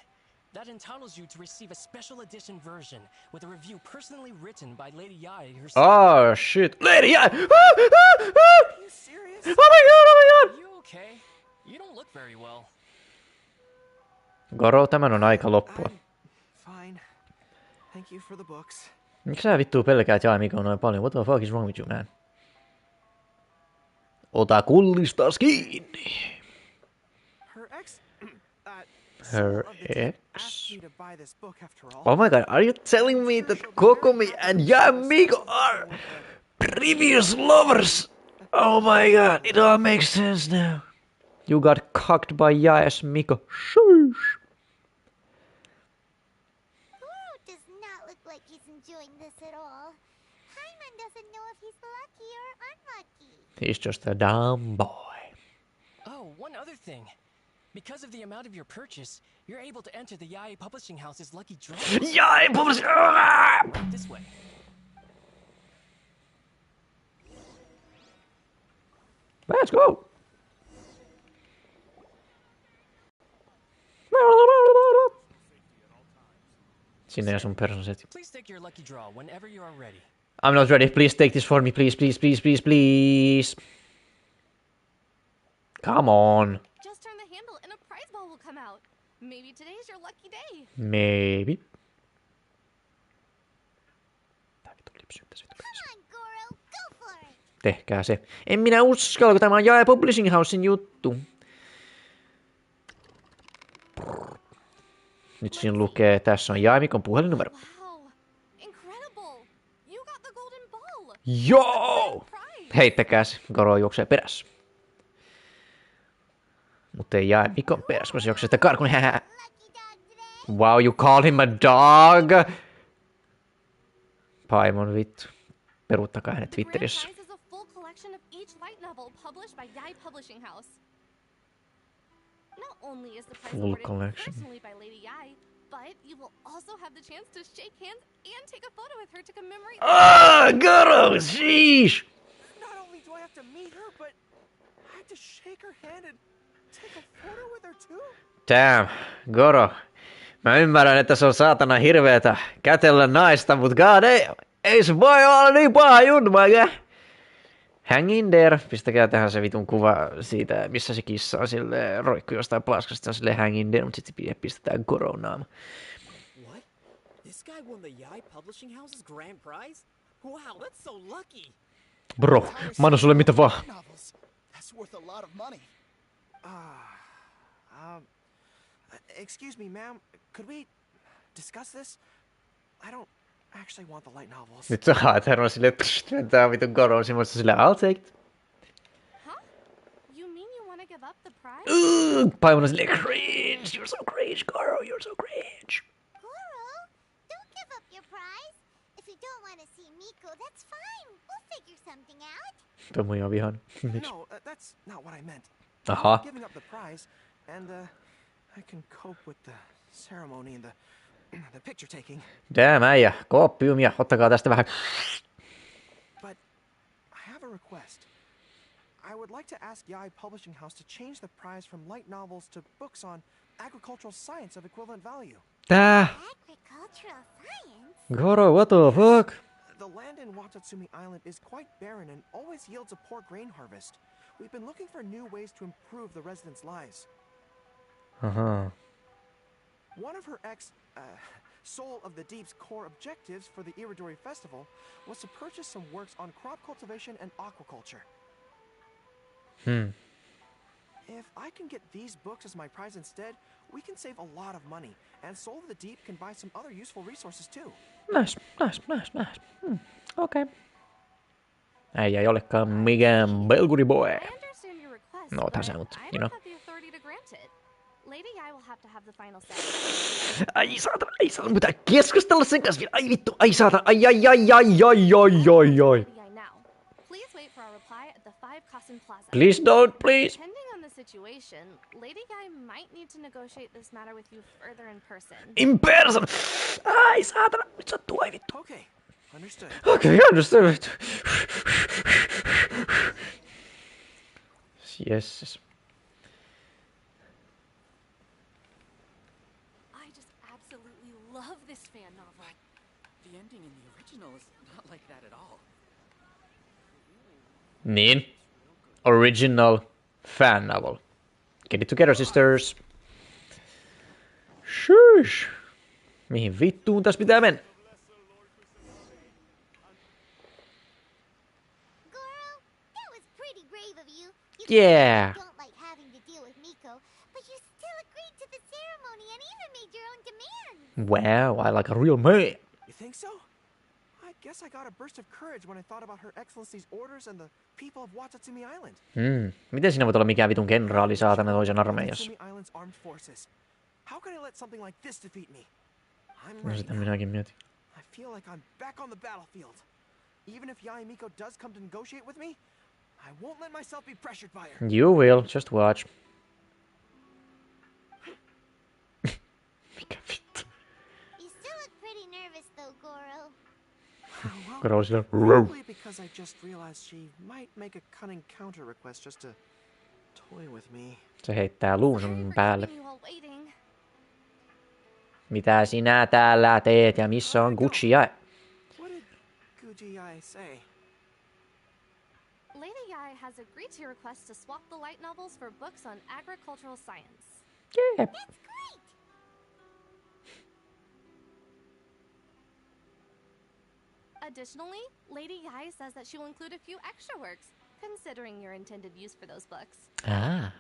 That entitles you to receive a special edition version with a review personally written by Lady Yai herself. Oh shit, Lady Yai! Are you serious? Oh my god, oh my god! Are you okay? You don't look very well. Goro, tämän on aika loppua. Fine. Thank you for the books. Miksi sä vittuu pelkäät Jai Mikon noin paljon? What the fuck is wrong with you, man? Ota kullistas kiinni. Her ex? Oh my god, are you telling me that Kokomi and Jai Miko are previous lovers? Oh my god, it all makes sense now. You got cocked by Jai's Miko. Shush. Goro does not look like he's enjoying this at all. Hyman doesn't know if he's lucky or unlucky. He's just a dumb boy. Oh, one other thing. Because of the amount of your purchase, you're able to enter the Yae Publishing House's lucky draw. Yae Publishing! This way. Let's go! Sinne on sun personset. Please take your lucky draw whenever you are ready. I'm not ready. Please take this for me. Please, please, please, please, please. Come on. Just turn the handle and a prize ball will come out. Maybe today's your lucky day. Maybe. Come on, Goro, go for it. Tehkää se. En minä uskalla, kun tämä on Yae Publishing Housein juttu. Nyt siinä lukee, tässä on Yae Mikon puhelinnumero. Wow, incredible. You got the golden ball. Joo! Heittäkää se. Goro juoksee perässä. Mutta ei Yae Mikon perässä, kun se juoksee sitä karkuun. Wow, you call him a dog? Paimon vittu. Peruuttakaa hänet Twitterissä. The grand prize is a full collection of each light novel published by Yae Publishing House. Not only is the prize Full awarded collection. personally by Lady Yae, but you will also have the chance to shake hands and take a photo with her to commemorate. Ah, Goro, sheesh! Not only do I have to meet her, but I have to shake her hand and take a photo with her too? Damn, Goro. Mä ymmärrän, että se on saatana hirveetä kätellä naista, mut god ei se voi olla niin paha juttu, hang in there. Pistäkää tähän se vitun kuva siitä, missä se kissa on silleen roikku jostain paskasta. Se on silleen hang in there, mut sit pistetään Goron naama. What? This guy won the Yae Publishing House's grand prize? Wow, that's so lucky. Bro, mä annan sulle mitä vaan. That's worth a lot of money. Excuse me, ma'am. Could we discuss this? I don't actually want the light novels. Nyt sä haet herran silleen, että tää on vitun Goron semmoista silleen, I'll take it. Huh? You mean you want to give up the prize? Paimon on silleen, cringe, you're so cringe, Goro, you're so cringe. Goro, don't give up your prize. If you don't want to see Miko, that's fine. We'll figure something out. Toi mun ihan vihan. No, that's not what I meant. Aha. I'm giving up the prize, and I can cope with the ceremony and the picture taking. Damn äijä, kooppiumia, ottakaa tästä vähän. But I have a request. I would like to ask Yae Publishing House to change the prize from light novels to books on agricultural science of equivalent value. Tää? Agricultural science? Goro, what the fuck? The land in Watatsumi Island is quite barren and always yields a poor grain harvest. We've been looking for new ways to improve the residents' lives. Uh-huh. One of her Soul of the Deep's core objectives for the Iridori Festival was to purchase some works on crop cultivation and aquaculture. If I can get these books as my prize instead, we can save a lot of money, and Soul of the Deep can buy some other useful resources too. Nice. Okay. Äijä ei olekaan mikään Belguri boy. No, oothan se, mutta, you know. Lady Yai will have to have the final say. Ai saatana, pitää keskustella sen kanssa vielä. Ai vittu, ai saatana, ai. Please wait for our reply at the 5 Kasen Plaza. Please don't, please. Depending on the situation, Lady Yai might need to negotiate this matter with you further in person. In person! Ai saatana, nyt sattuu, ai vittu. Okay, understood. Okay, understood. Yes. Love this fan novel. The ending in the original is not like that at all. Niin. Original fan novel. Get it together, sisters. Shush. Mihin vittuun tässä pitää mennä? Goro, that was pretty brave of you. Yeah. You don't like having to deal with Miko, but you still agreed to the ceremony and even made your own demands. Wow, I like a real man. You think so? I guess I got a burst of courage when I thought about Her Excellency's orders and the people of Watatsumi Island. Miten sinä voit olla mikään vitun kenraali saatana toisen armeijassa? Watatsumi Island's armed forces. How can I let something like this defeat me? I'm No ready sitä now. minäkin mietin. I feel like I'm back on the battlefield. Even if Yai Miko does come to negotiate with me, I won't let myself be pressured by her. You will, just watch. You still look pretty nervous though, Goro. Goro sillä Probably because I just realized she might make a cunning counter request just to toy with me. Se heittää luun sun päälle. Mitä sinä täällä teet ja missä on Gucci Yai? What did Gucci Yai say? Lady Yai has agreed to your request to swap the light novels for books on agricultural science. Yeah. That's great. Additionally, Lady Yai says that she will include a few extra works, considering your intended use for those books. Ah.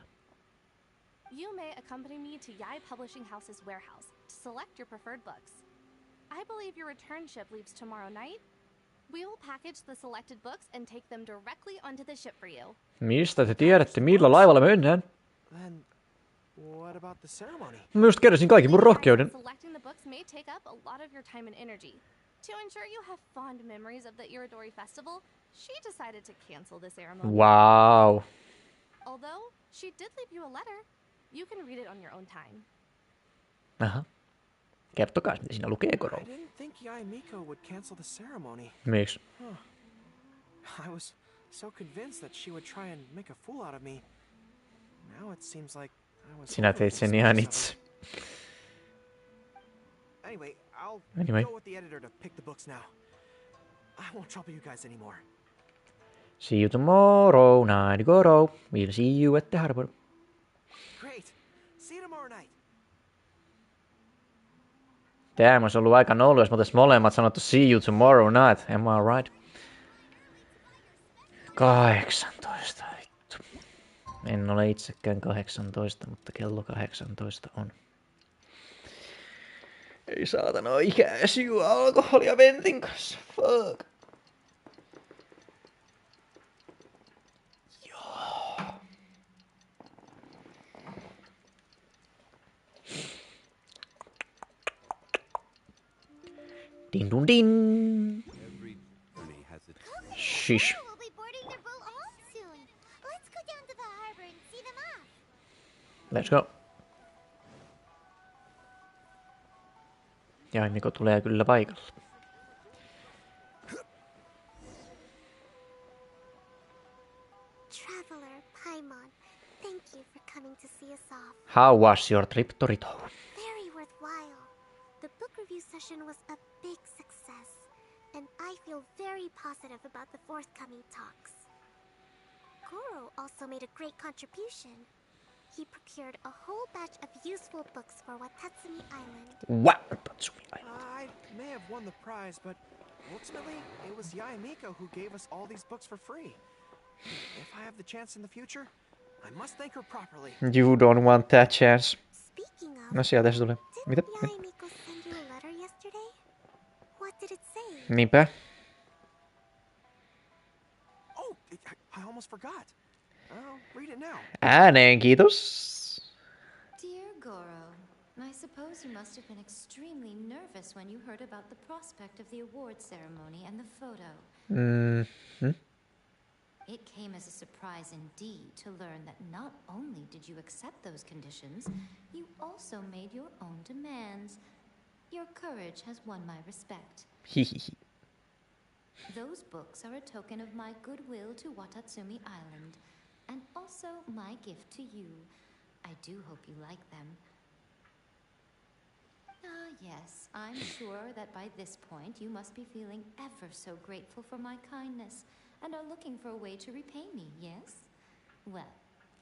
You may accompany me to Yai Publishing House's warehouse to select your preferred books. I believe your return ship leaves tomorrow night. We will package the selected books and take them directly onto the ship for you. Mistä te tiedätte, millä laivalla mennään? Then what about the ceremony? Mä just kerrosin kaikki mun rohkeuden. Selecting the books may take up a lot of your time and energy. To ensure you have fond memories of the Iridori Festival, she decided to cancel the ceremony. Wow. Although she did leave you a letter, you can read it on your own time. Aha. Kertokaa, mitä siinä lukee, Goro. I didn't think Yai Miko would cancel the ceremony. Miksi? I was so convinced that she would try and make a fool out of me. Now it seems like I was. Sinä teit sen ihan itse. Anyway, I'll go with the editor to pick the books now. I won't trouble you guys anymore. See you tomorrow night, Goro. We'll see you at the harbor. Great. See you tomorrow night. Tämä olisi ollut aika nollu, jos me oltaisiin molemmat sanottu see you tomorrow night. Am I right? 18, vittu. En ole itsekään 18, mutta kello 18 on. Ei saatana ole ikäis juo alkoholia Ventin kanssa. Fuck. Joo. Din dun din. Shish. We'll be boarding their boat home soon. Let's go down to the harbor and see them off. Let's go. Ja Miko tulee kyllä paikalle. Traveler Paimon, thank you for coming to see us off. How was your trip to Rito? Very worthwhile. The book review session was a big success, and I feel very positive about the forthcoming talks. Goro also made a great contribution. he procured a whole batch of useful books for Watatsumi Island. Watatsumi Island. I may have won the prize, but ultimately, it was Yae Miko who gave us all these books for free. If I have the chance in the future, I must thank her properly. You don't want that chance. Speaking of, No sieltä se tulee. Mitä? Yae Miko send you a letter yesterday? What did it say? Niinpä. Oh, I almost forgot. I'll read it now. Ääneen, kiitos. Dear Goro, I suppose you must have been extremely nervous when you heard about the prospect of the award ceremony and the photo. Mm-hmm. It came as a surprise indeed to learn that not only did you accept those conditions, you also made your own demands. Your courage has won my respect. Hihihi. Those books are a token of my goodwill to Watatsumi Island, and also my gift to you. I do hope you like them. Ah, yes, I'm sure that by this point you must be feeling ever so grateful for my kindness, and are looking for a way to repay me, yes? Well,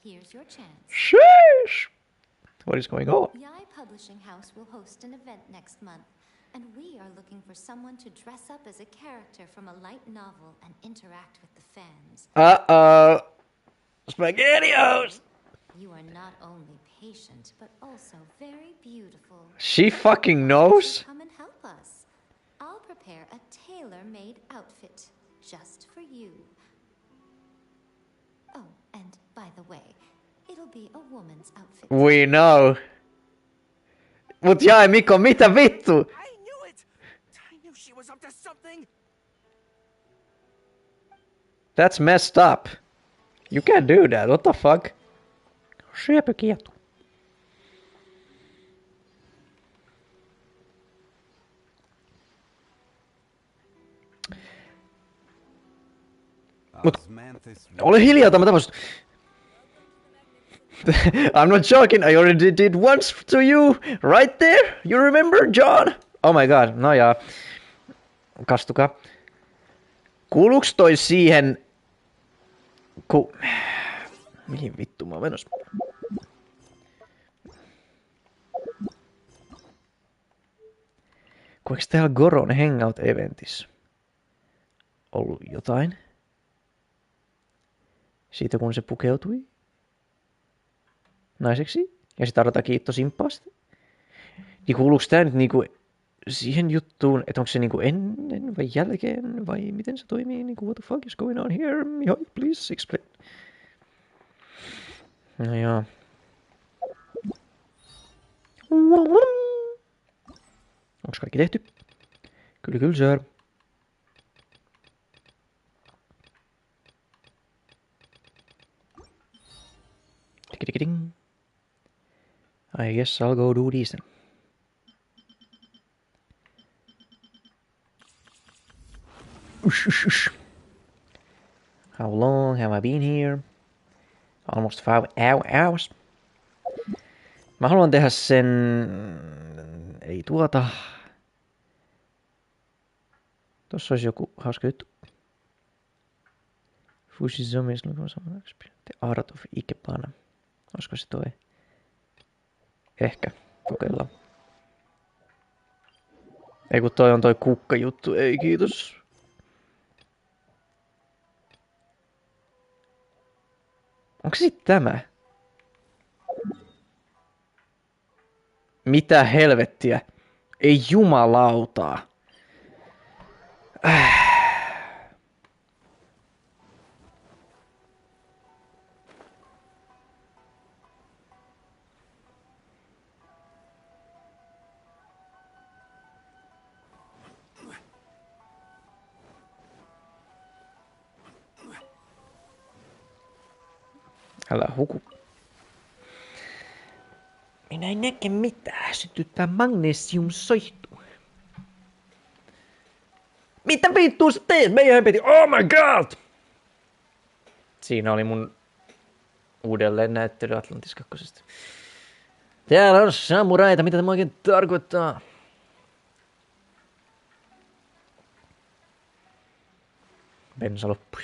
here's your chance. Sheesh! What is going on? Yae Publishing House will host an event next month, and we are looking for someone to dress up as a character from a light novel and interact with the fans. Uh-oh. SpaghettiOs! You are not only patient, but also very beautiful. She fucking knows? Come and help us. I'll prepare a tailor-made outfit just for you. Oh, and by the way, it'll be a woman's outfit. We know. Mut Yae Miko, mitä vittu? I knew it! I knew she was up to something! That's messed up. You can't do that, what the fuck? Syöpökietu. Mut ole hiljaa, tämä tapaus. I'm not joking, I already did once to you, right there, you remember, John? Oh my god, no jaa. Kastukaa. Kuuluuks toi siihen... Mihin vittu mä oon menossa? Eiks täällä Goron Hangout-eventissä ollut jotain? Siitä kun se pukeutui naiseksi ja sit arvata kiitto simppaasti. Niin kuuluuks tää nyt niinku siihen juttuun, että onko se niinku ennen vai jälkeen vai miten se toimii? Niinku what the fuck is going on here? Mihai, please explain. No joo. Onks kaikki tehty? Kyllä, kyllä, sir. Ding. I guess I'll go do these then. How long have I been here? Almost 5 hours. Mä haluan tehdä sen... Ei tuota... Tossa olisi joku hauska juttu. Fushi Zombies lukuun samanaksi. The Art of Ikebana. Olisiko se toi? Ehkä. Kokeillaan. Ei kun toi on toi kukkajuttu. Ei kiitos. Onko sit tämä? Mitä helvettiä? Ei jumalautaa. Älä huku. Minä en näke mitään. Sytyttää magnesiumsoihtu. Mitä vittua sä teet? Meidän piti. Oh my god! Siinä oli mun uudelleen näyttely Atlantis 2. Täällä on samuraita. Mitä tämä oikein tarkoittaa? Bensa loppui.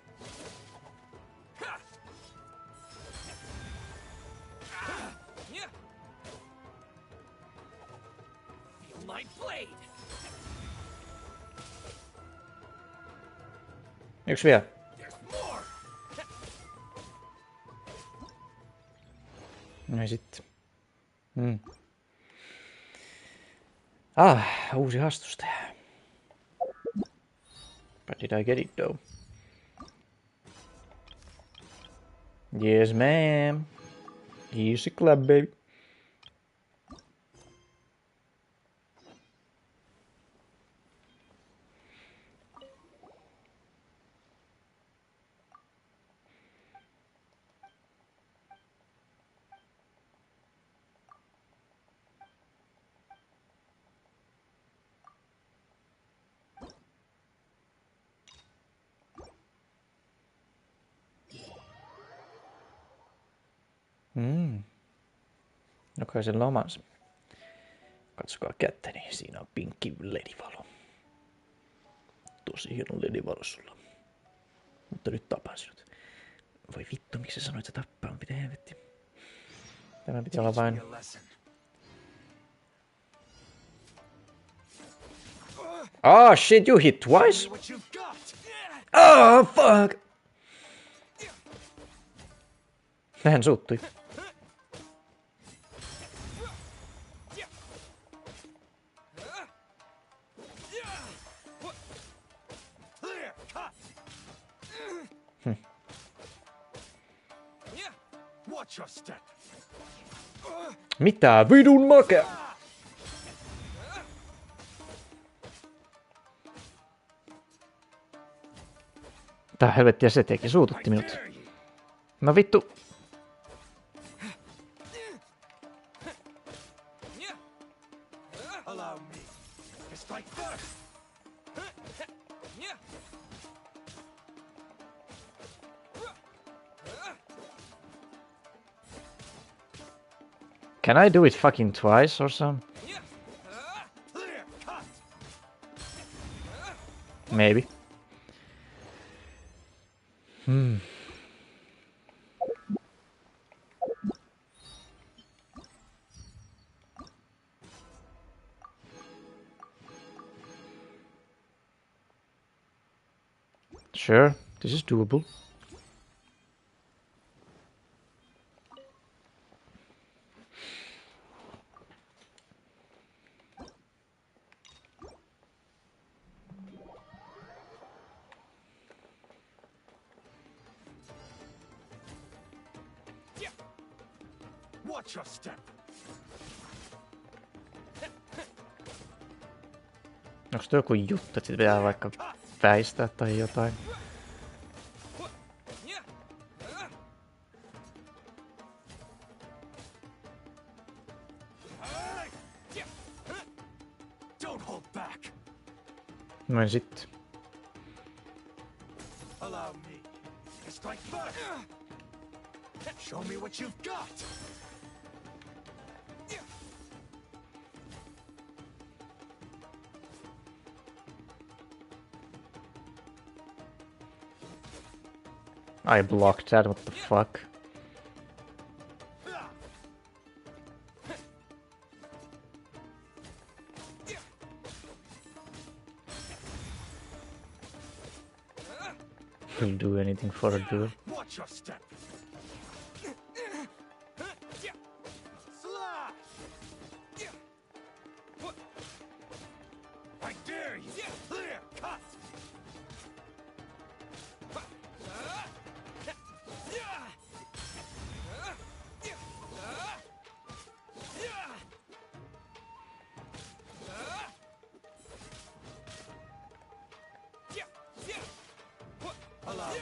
my blade. Yksi vielä. No sitten. Uusi vastustaja. But did I get it though? Yes, ma'am. Easy club, baby. Jokaisella omansa. Katsokaa kättäni, siinä on pinkki ledivalo. Tosi hieno ledivalo sulla. Mutta nyt tapaan sinut. Voi vittu, miksi sä sanoit, että tappaa? Mitä helvetti? Tämä piti olla vain... Oh shit, you hit twice? Oh fuck! Hän suuttui. Mitä vidun makea? Tää helvettiä se teki, suututti minut. No vittu. Can I do it fucking twice or something? Maybe. Sure, this is doable. Watch your step. Onks toi joku juttu, että sit pitää vaikka väistää tai jotain? Noin sitten. Allow me to strike first. Show me what you've got. I blocked that, what the fuck? Will do anything for a duel. Watch your step. I dare you. Clear cut. Allow me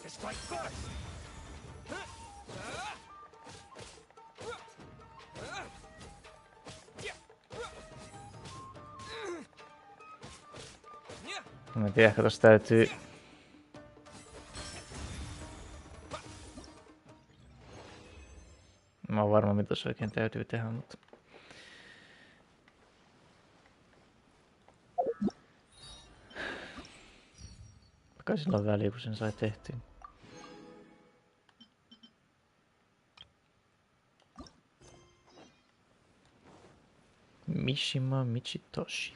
to strike first. Mä en tiedä, ehkä tossa täytyy... Mä oon varma, mitä tossa oikein täytyy tehdä, mutta... Kai sillä on väliä, kun sen sai tehtyä. Mishima Michitoshi.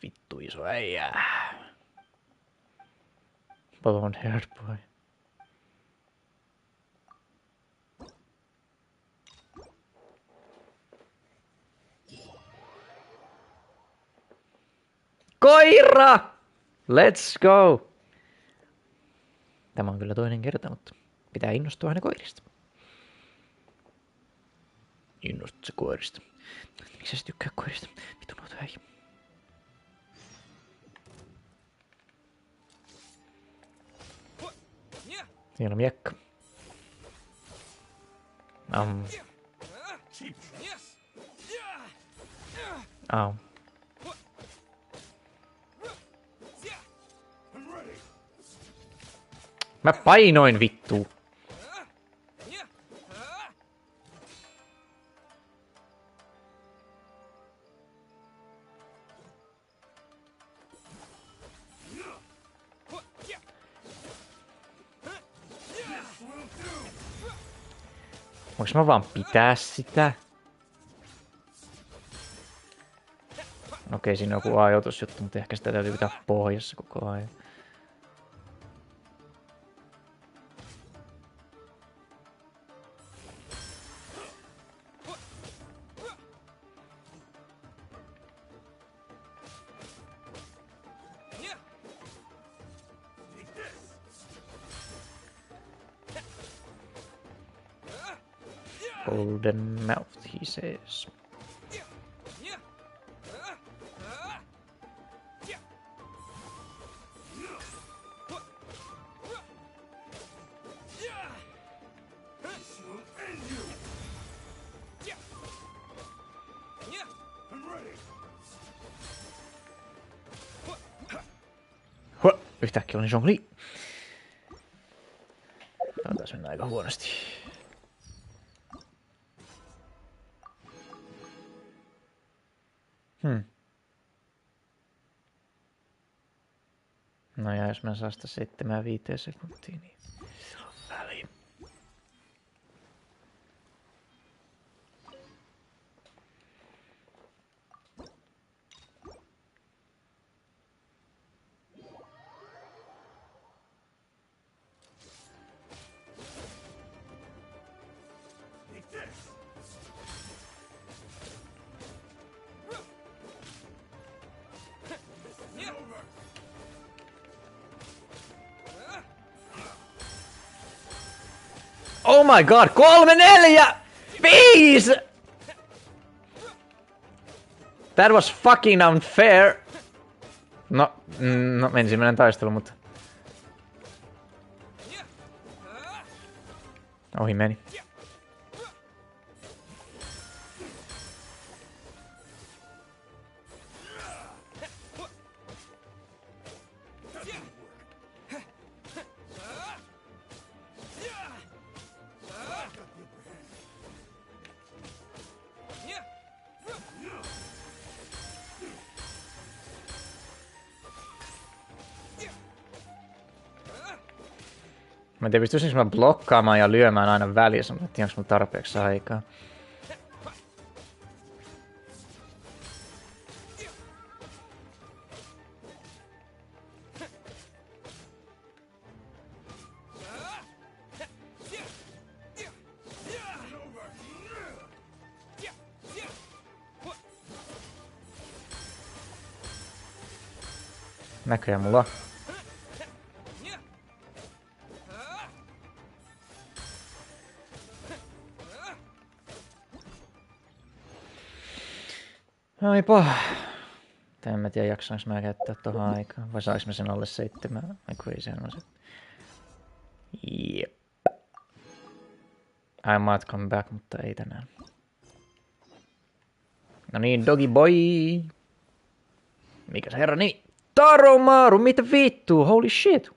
Vittu iso äijä. Blonde haired boy. Koira! Let's go! Tämä on kyllä toinen kerta, mutta pitää innostua aina koirista. Innostut se koirista. Miksi sä tykkää koirista? Vittu noita äijä. Hieno miekka. Au. Mä painoin vittu. Voinko mä vaan pitää sitä? Okei, siinä on joku ajoitusjuttu, mutta ehkä sitä täytyy pitää pohjassa koko ajan. Golden mouth, he says. Yhtäkkiä oli jongli. Tää taas mennä aika huonosti. No ja jos mä saan sitä 7-5 sekuntia, niin se on väliin. Oh my god, 3, 4, 5! That was fucking unfair. No ensimmäinen taistelu, mutta... Ohi meni. Mä en tiedä, pystyisikö mä blokkaamaan ja lyömään aina välissä, mutta en tiedä, onko mulla tarpeeksi aikaa. Näköjään mulla. Aipa. En mä tiedä, jaksaanko mä käyttää tohon aikaan. Vai saanko mä sen alle 7? Eiku ei sehän on se. Jep. I might come back, mutta ei tänään. No niin, doggy boy. Mikä se herran nimi? Taromaru, mitä vittu? Holy shit.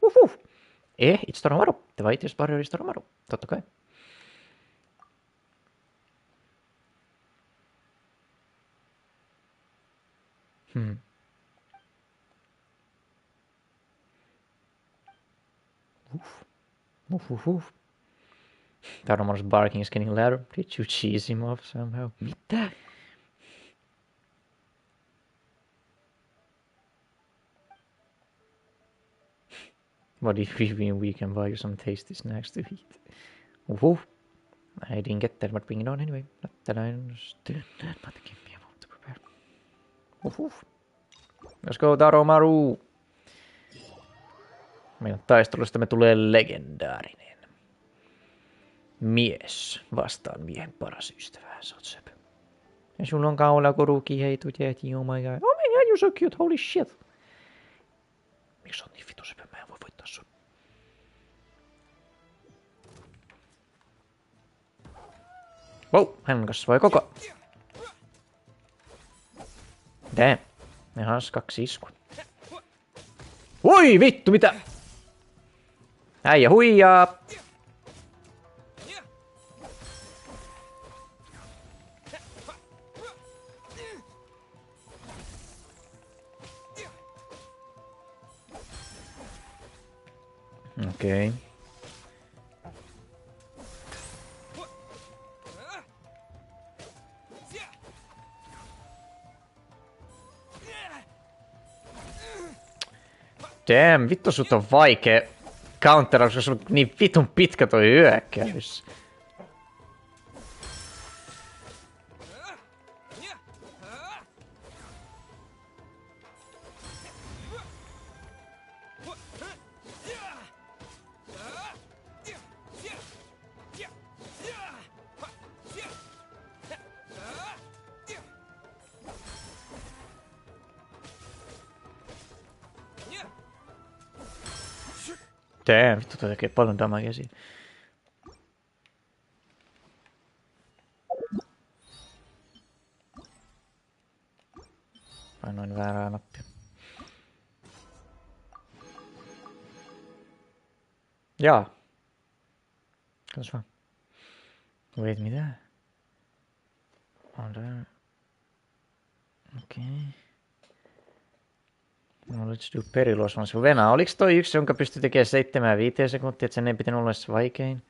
It's Taromaru. Te vai itse pari olisi Taromaru. Totta kai. Taromon's barking is getting louder. Did you cheese him off somehow? Mitä? What if we can buy you some tasty snacks to eat? Woohoo! I didn't get that, but bring it on anyway. Not that I understood that, but give me a moment to prepare. Woohoo! Let's go, Taromaru! Meidän taistelustamme tulee legendaarinen. Mies vastaan miehen paras ystävä. Sä oot söpö. Ja sulla on kaulakoruki, hei jäti, oh my god. Oh my god, you're so cute, holy shit. Miksi sä oot niin vitu söpö? Mä en voi voittaa sun. Wow, hän kasvoi koko. Damn. Ihan 2 iskua. Oi vittu, mitä? Äijä huijaa. Okei. Damn, vittu sut on vaikea countera, koska sulla on niin vitun pitkä toi hyökkäys. Damn, vittu toi tekee paljon damagea siinä. Painoin väärää nappia. Jaa. Katos vaan. Wait, mitä? On tää. Okei. No, let's do periluosvans. Venä, oliks toi yksi, jonka pystyi tekemään 7-5 sekuntia, että sen ei pitänyt olla edes vaikein?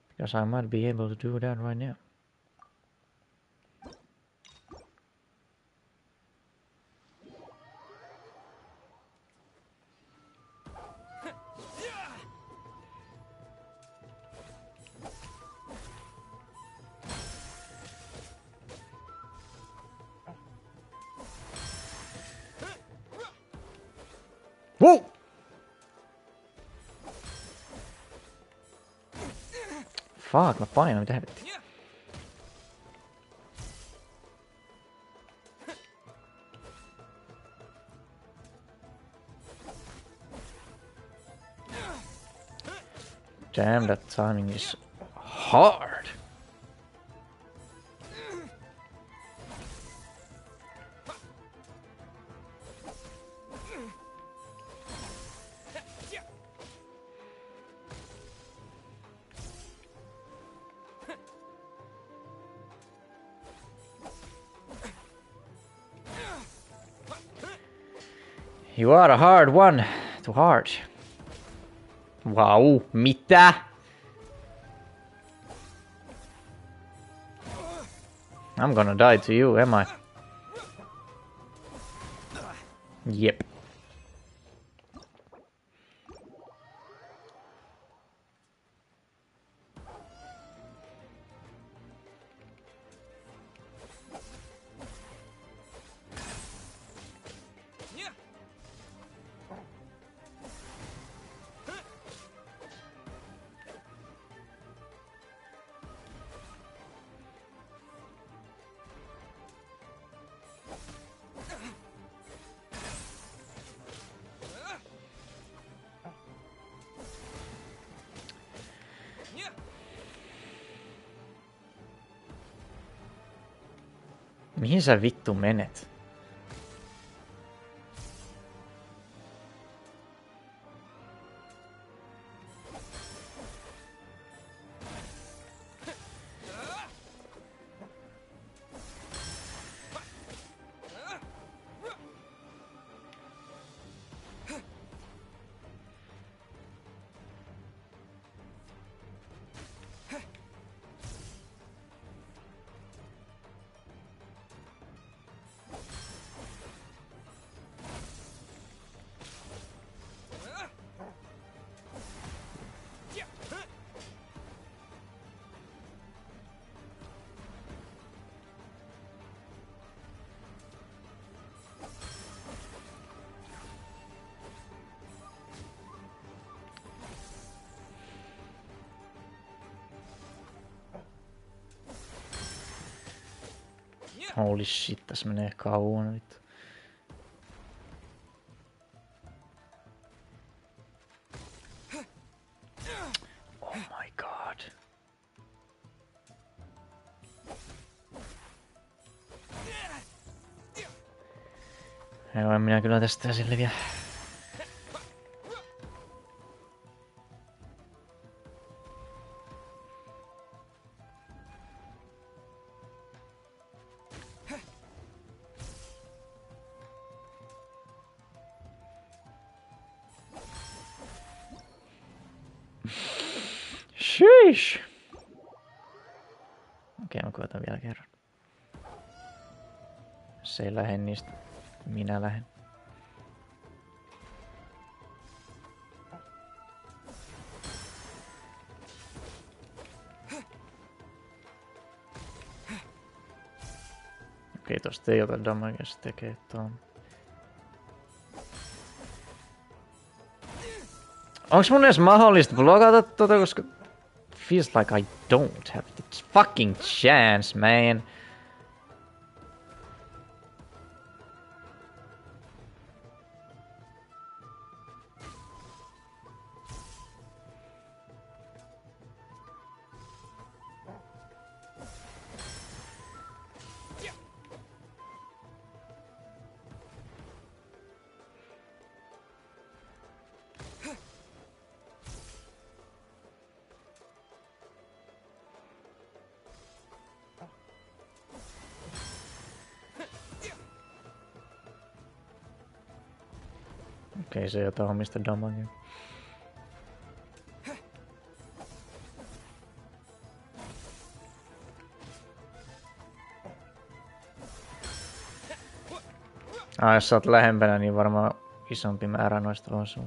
Because I might be able to do that right now. Whoa! Fuck, mä painan, mitä helvettiä. Damn, that timing is hard. You are a hard one to hard. Wow, mitä? I'm gonna die to you, am I? Yep. Mihin sä vittu menet? Holy shit, tässä menee kauan nyt. Oh my god. Joo, en minä kyllä tästä selviä. Sheesh! Okei, mä koetan vielä kerran. Jos ei lähde, niin minä lähden. Okei, tosta ei ota damagea, se tekee tuon. Onks mun edes mahdollista blokata tota, koska feels like I don't have the fucking chance, man. Okei, se ei ota omista damagea. Jos sä oot lähempänä, niin varmaan isompi määrä noista osuu.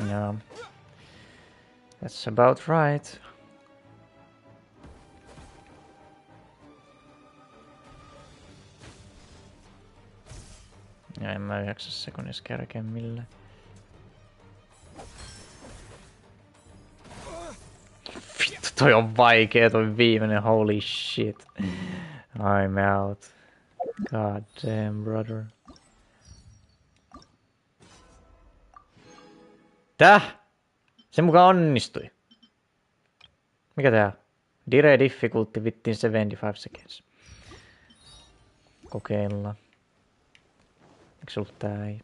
Yeah, that's about right. Ja en mä 9 sekunnissa kerkeä millään. Vittu, toi on vaikea, toi viimeinen, holy shit. I'm out. God damn, brother. Täh? Se mukaan onnistui. Mikä tää on? Dire difficulty within 75 seconds. Kokeillaan. Eikö sulla tää ei?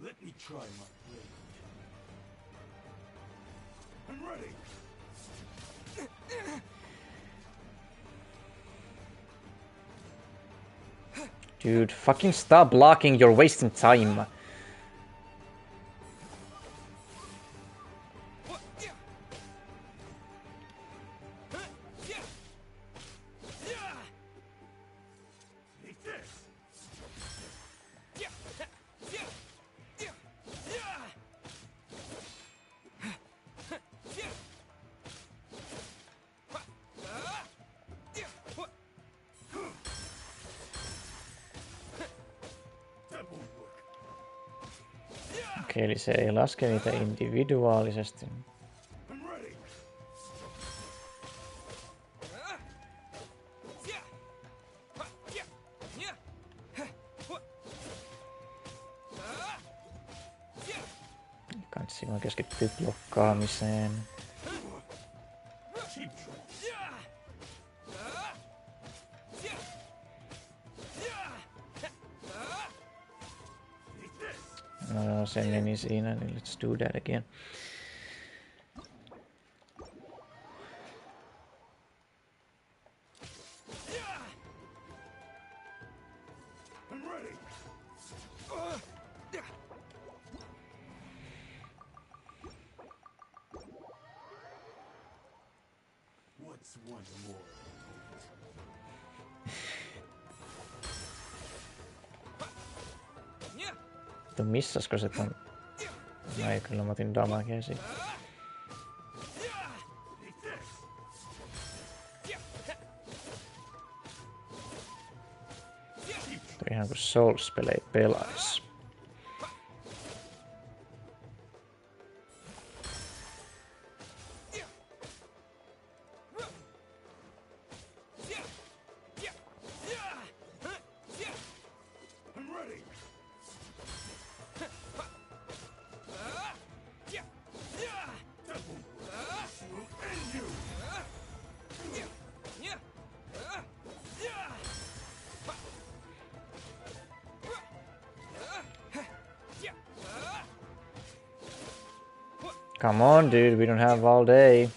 Let me try my blade. I'm ready. Dude, fucking stop blocking, you're wasting time. Okei, eli se ei laske niitä individuaalisesti. Kansi vaan keskittyy blokkaamiseen. No, se meni siinä, niin let's do that again. Missasko se ton? No ei, kyllä mä otin damagea siitä. Toi ihan kuin Souls-pelejä pelais. Come on, dude, we don't have all day.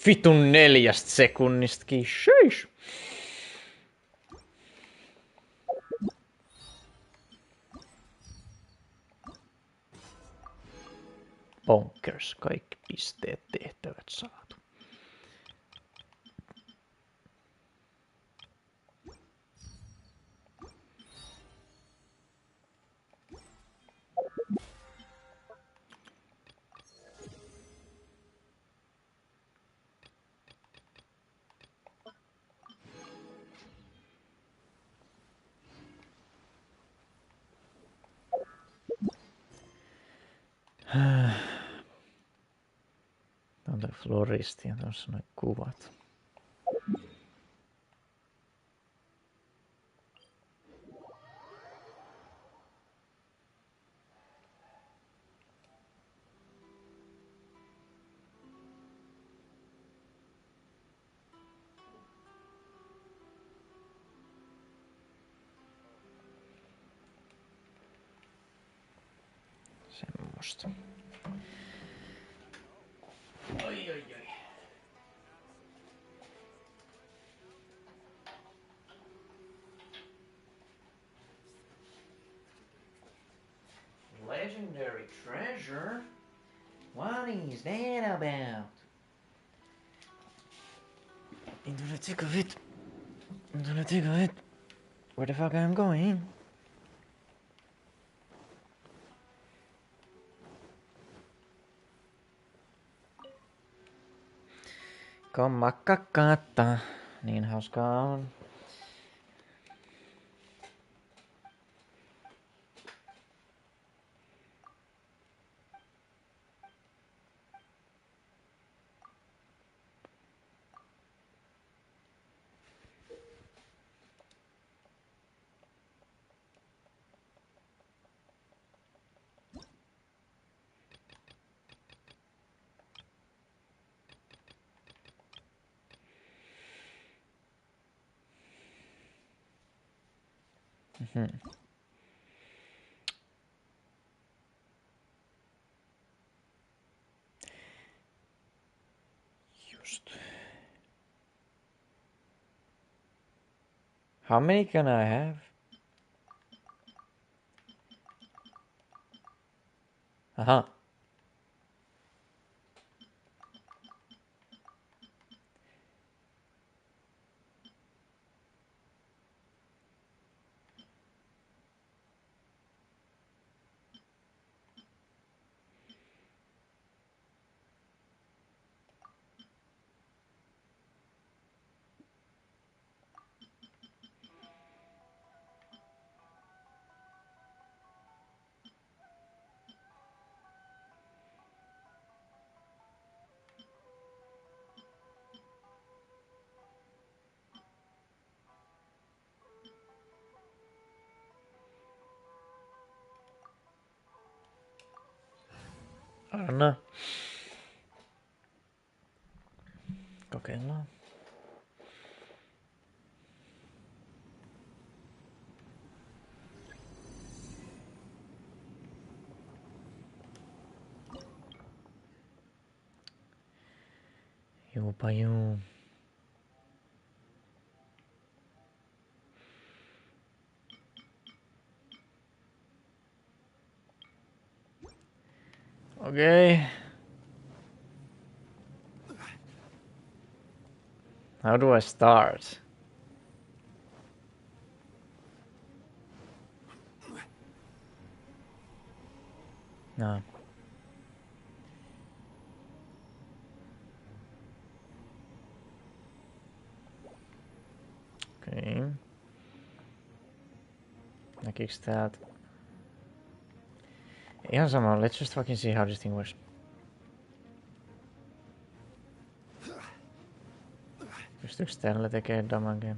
Vitun 4 sekunnistakin, sheesh! Bonkers, kaikki pisteet tehtävät saatu. On toi floristi ja tuossa noin kuvat. Semmosta. Oi, oi, oi. Legendary treasure? What is that about? Into the thick of it. Into the thick of it. Where the fuck I'm going? Kommakka katta. Niin hauskaa on. Just. How many can I have? Aha. Anna. Kokeillaan. Jopa juu. Okay. How do I start? No. Okay. Näkiks täältä? Ihan sama, let's just fucking see how this thing works. Pystyykö tällä tekemään damagea?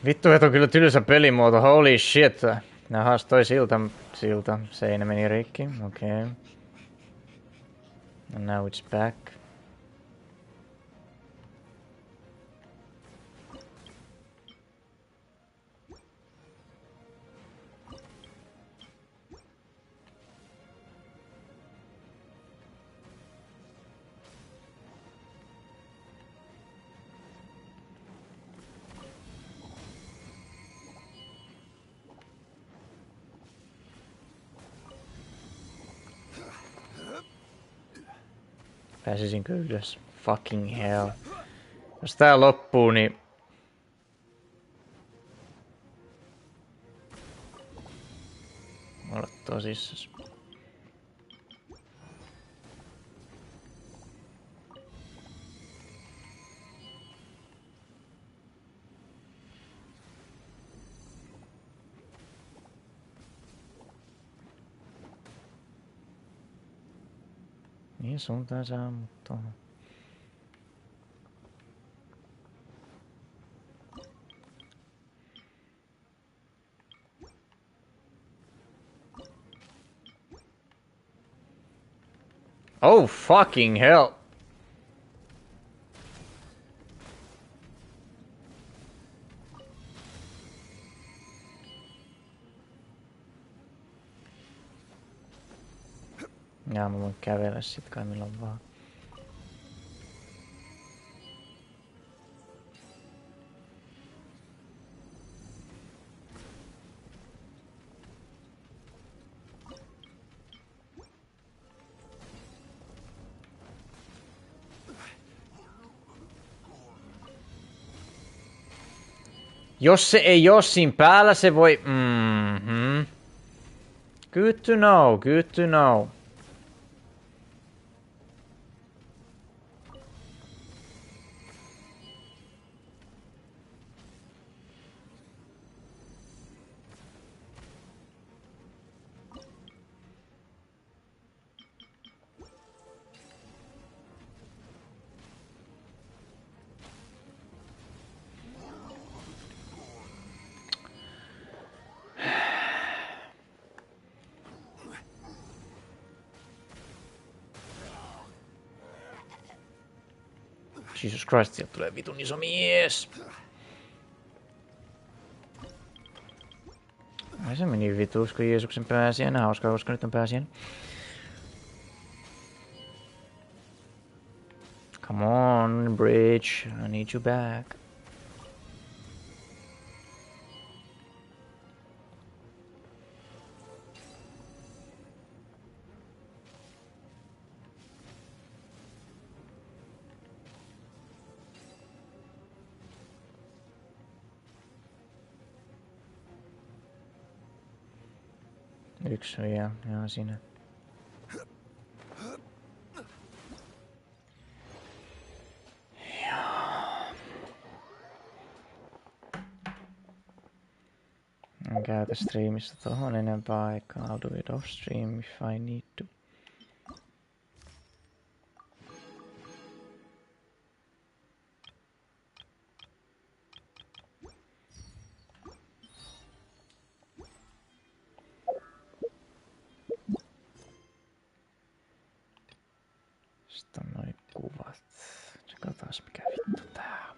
Vittu, että on kyllä tylsä pelimuoto, holy shit. Nää haastoi silta. Seinä meni rikki, okei. Okay. And now it's back. Pääsisinkö ylös? Fucking hell. Jos tää loppuu, niin... Olla tosissas. Niin suuntaan saa, mutta... Oh fucking hell! Jaa, mä voin kävellä sit kai milloin vaan. Jos se ei oo siinä päällä, se voi... Good to know, good to know. Jesus Christ, sieltä tulee vitun iso mies. Ai se meni vituus, kun Jeesuksen pääsiäinen. Hauskaa, koska nyt on pääsiäinen. Come on, Bridge. I need you back. Yksi on ihan siinä. En käytä striimistä tohon enempää aikaa. I'll do it off stream if I need to. Sitten on noi kuvat. Tsekataan mikä vittu tää on.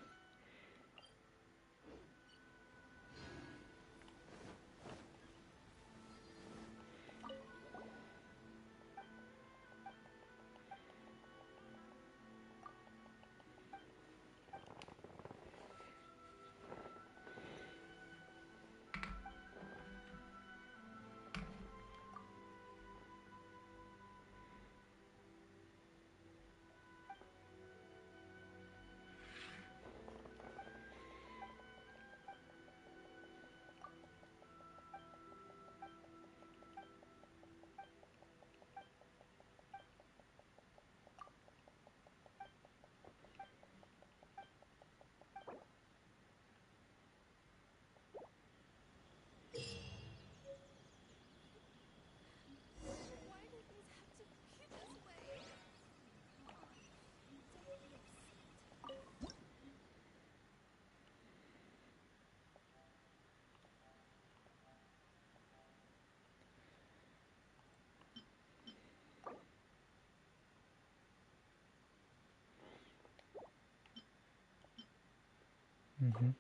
Mm-hmm.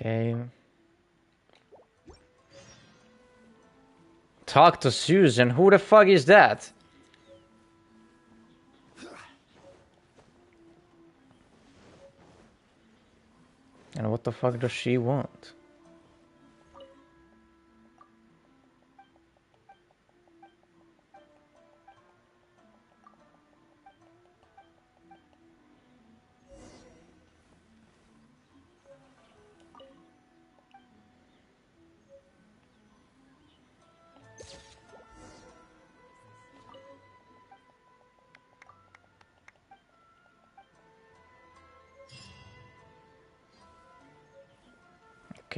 Okay. Talk to Susan? Who the fuck is that? And what the fuck does she want?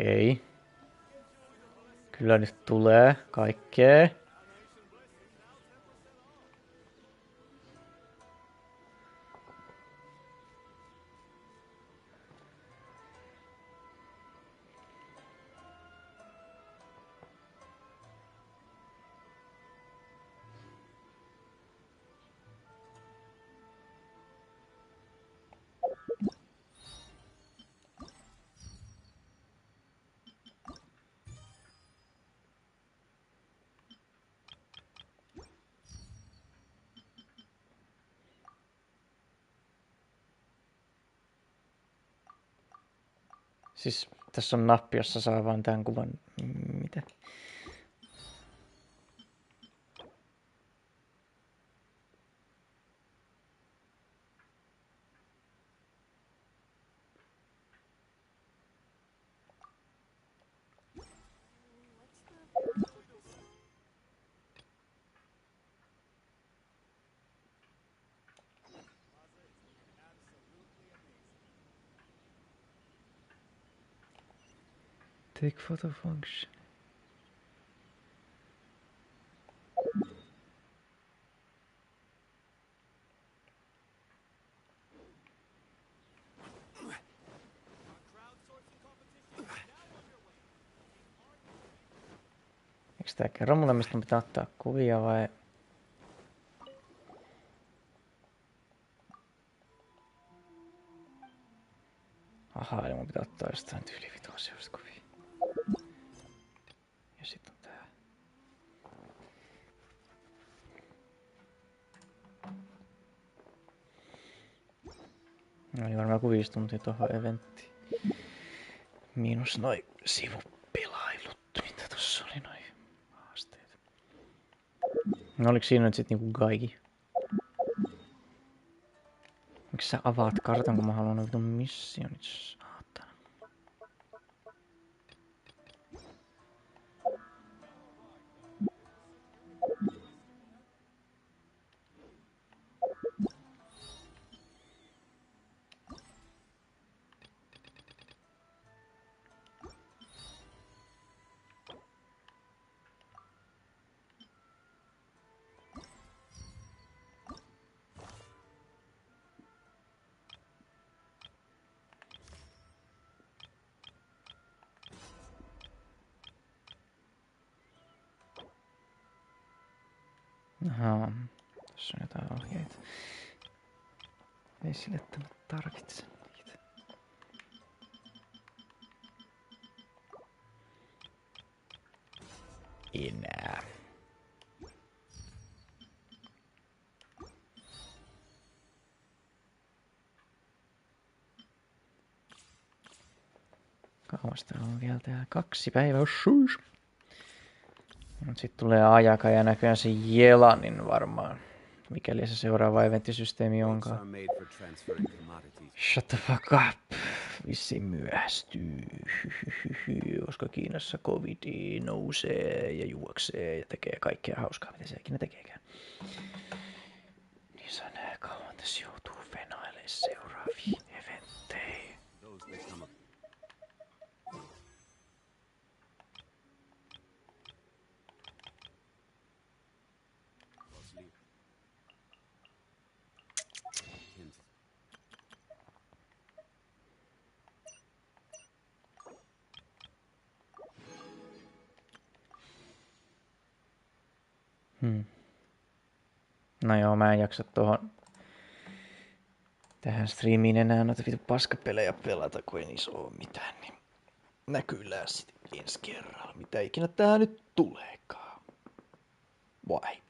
Okei. Kyllä nyt tulee kaikkea. Siis tässä on nappi, jossa saa vaan tämän kuvan. Mitä? Take photo function. Eikö tää kerro mulle, mistä mun pitää ottaa kuvia vai? Ahaa, eli mun pitää ottaa jostain tyylivitoasioista kuvia. Ja sit on tää. No niin varmaan kuin 5 tuntia tohon eventtiin. Miinus noi sivupelailut, mitä tossa oli noi haasteet. No oliks siinä nyt sit niinku kaikki? Miksi sä avaat kartan, kun mä haluan noita missionit? Saatana. Ahaa, tossa on jotain ohjeita. Ei sille, että mä tarvitsen niitä. Enää. Kauas täällä on vielä täällä 2 päivää. Shush. Mut sit tulee ajaka ja näköjään se Jelanin varmaan. Mikäli se seuraava eventtisysteemi onkaan. Shut the fuck up. Vissiin myöhästyy. Koska Kiinassa covid nousee ja juoksee ja tekee kaikkea hauskaa, mitä se ikinä tekeekään. Niin saa nää kauan tässä joutuu venailemaan seuraaviin eventteihin. No joo, mä en jaksa tähän striimiin enää noita vitu paskapelejä pelata, kun ei niissä oo mitään, niin näkyllään sitten ensi kerralla, mitä ikinä tää nyt tuleekaan. Vai?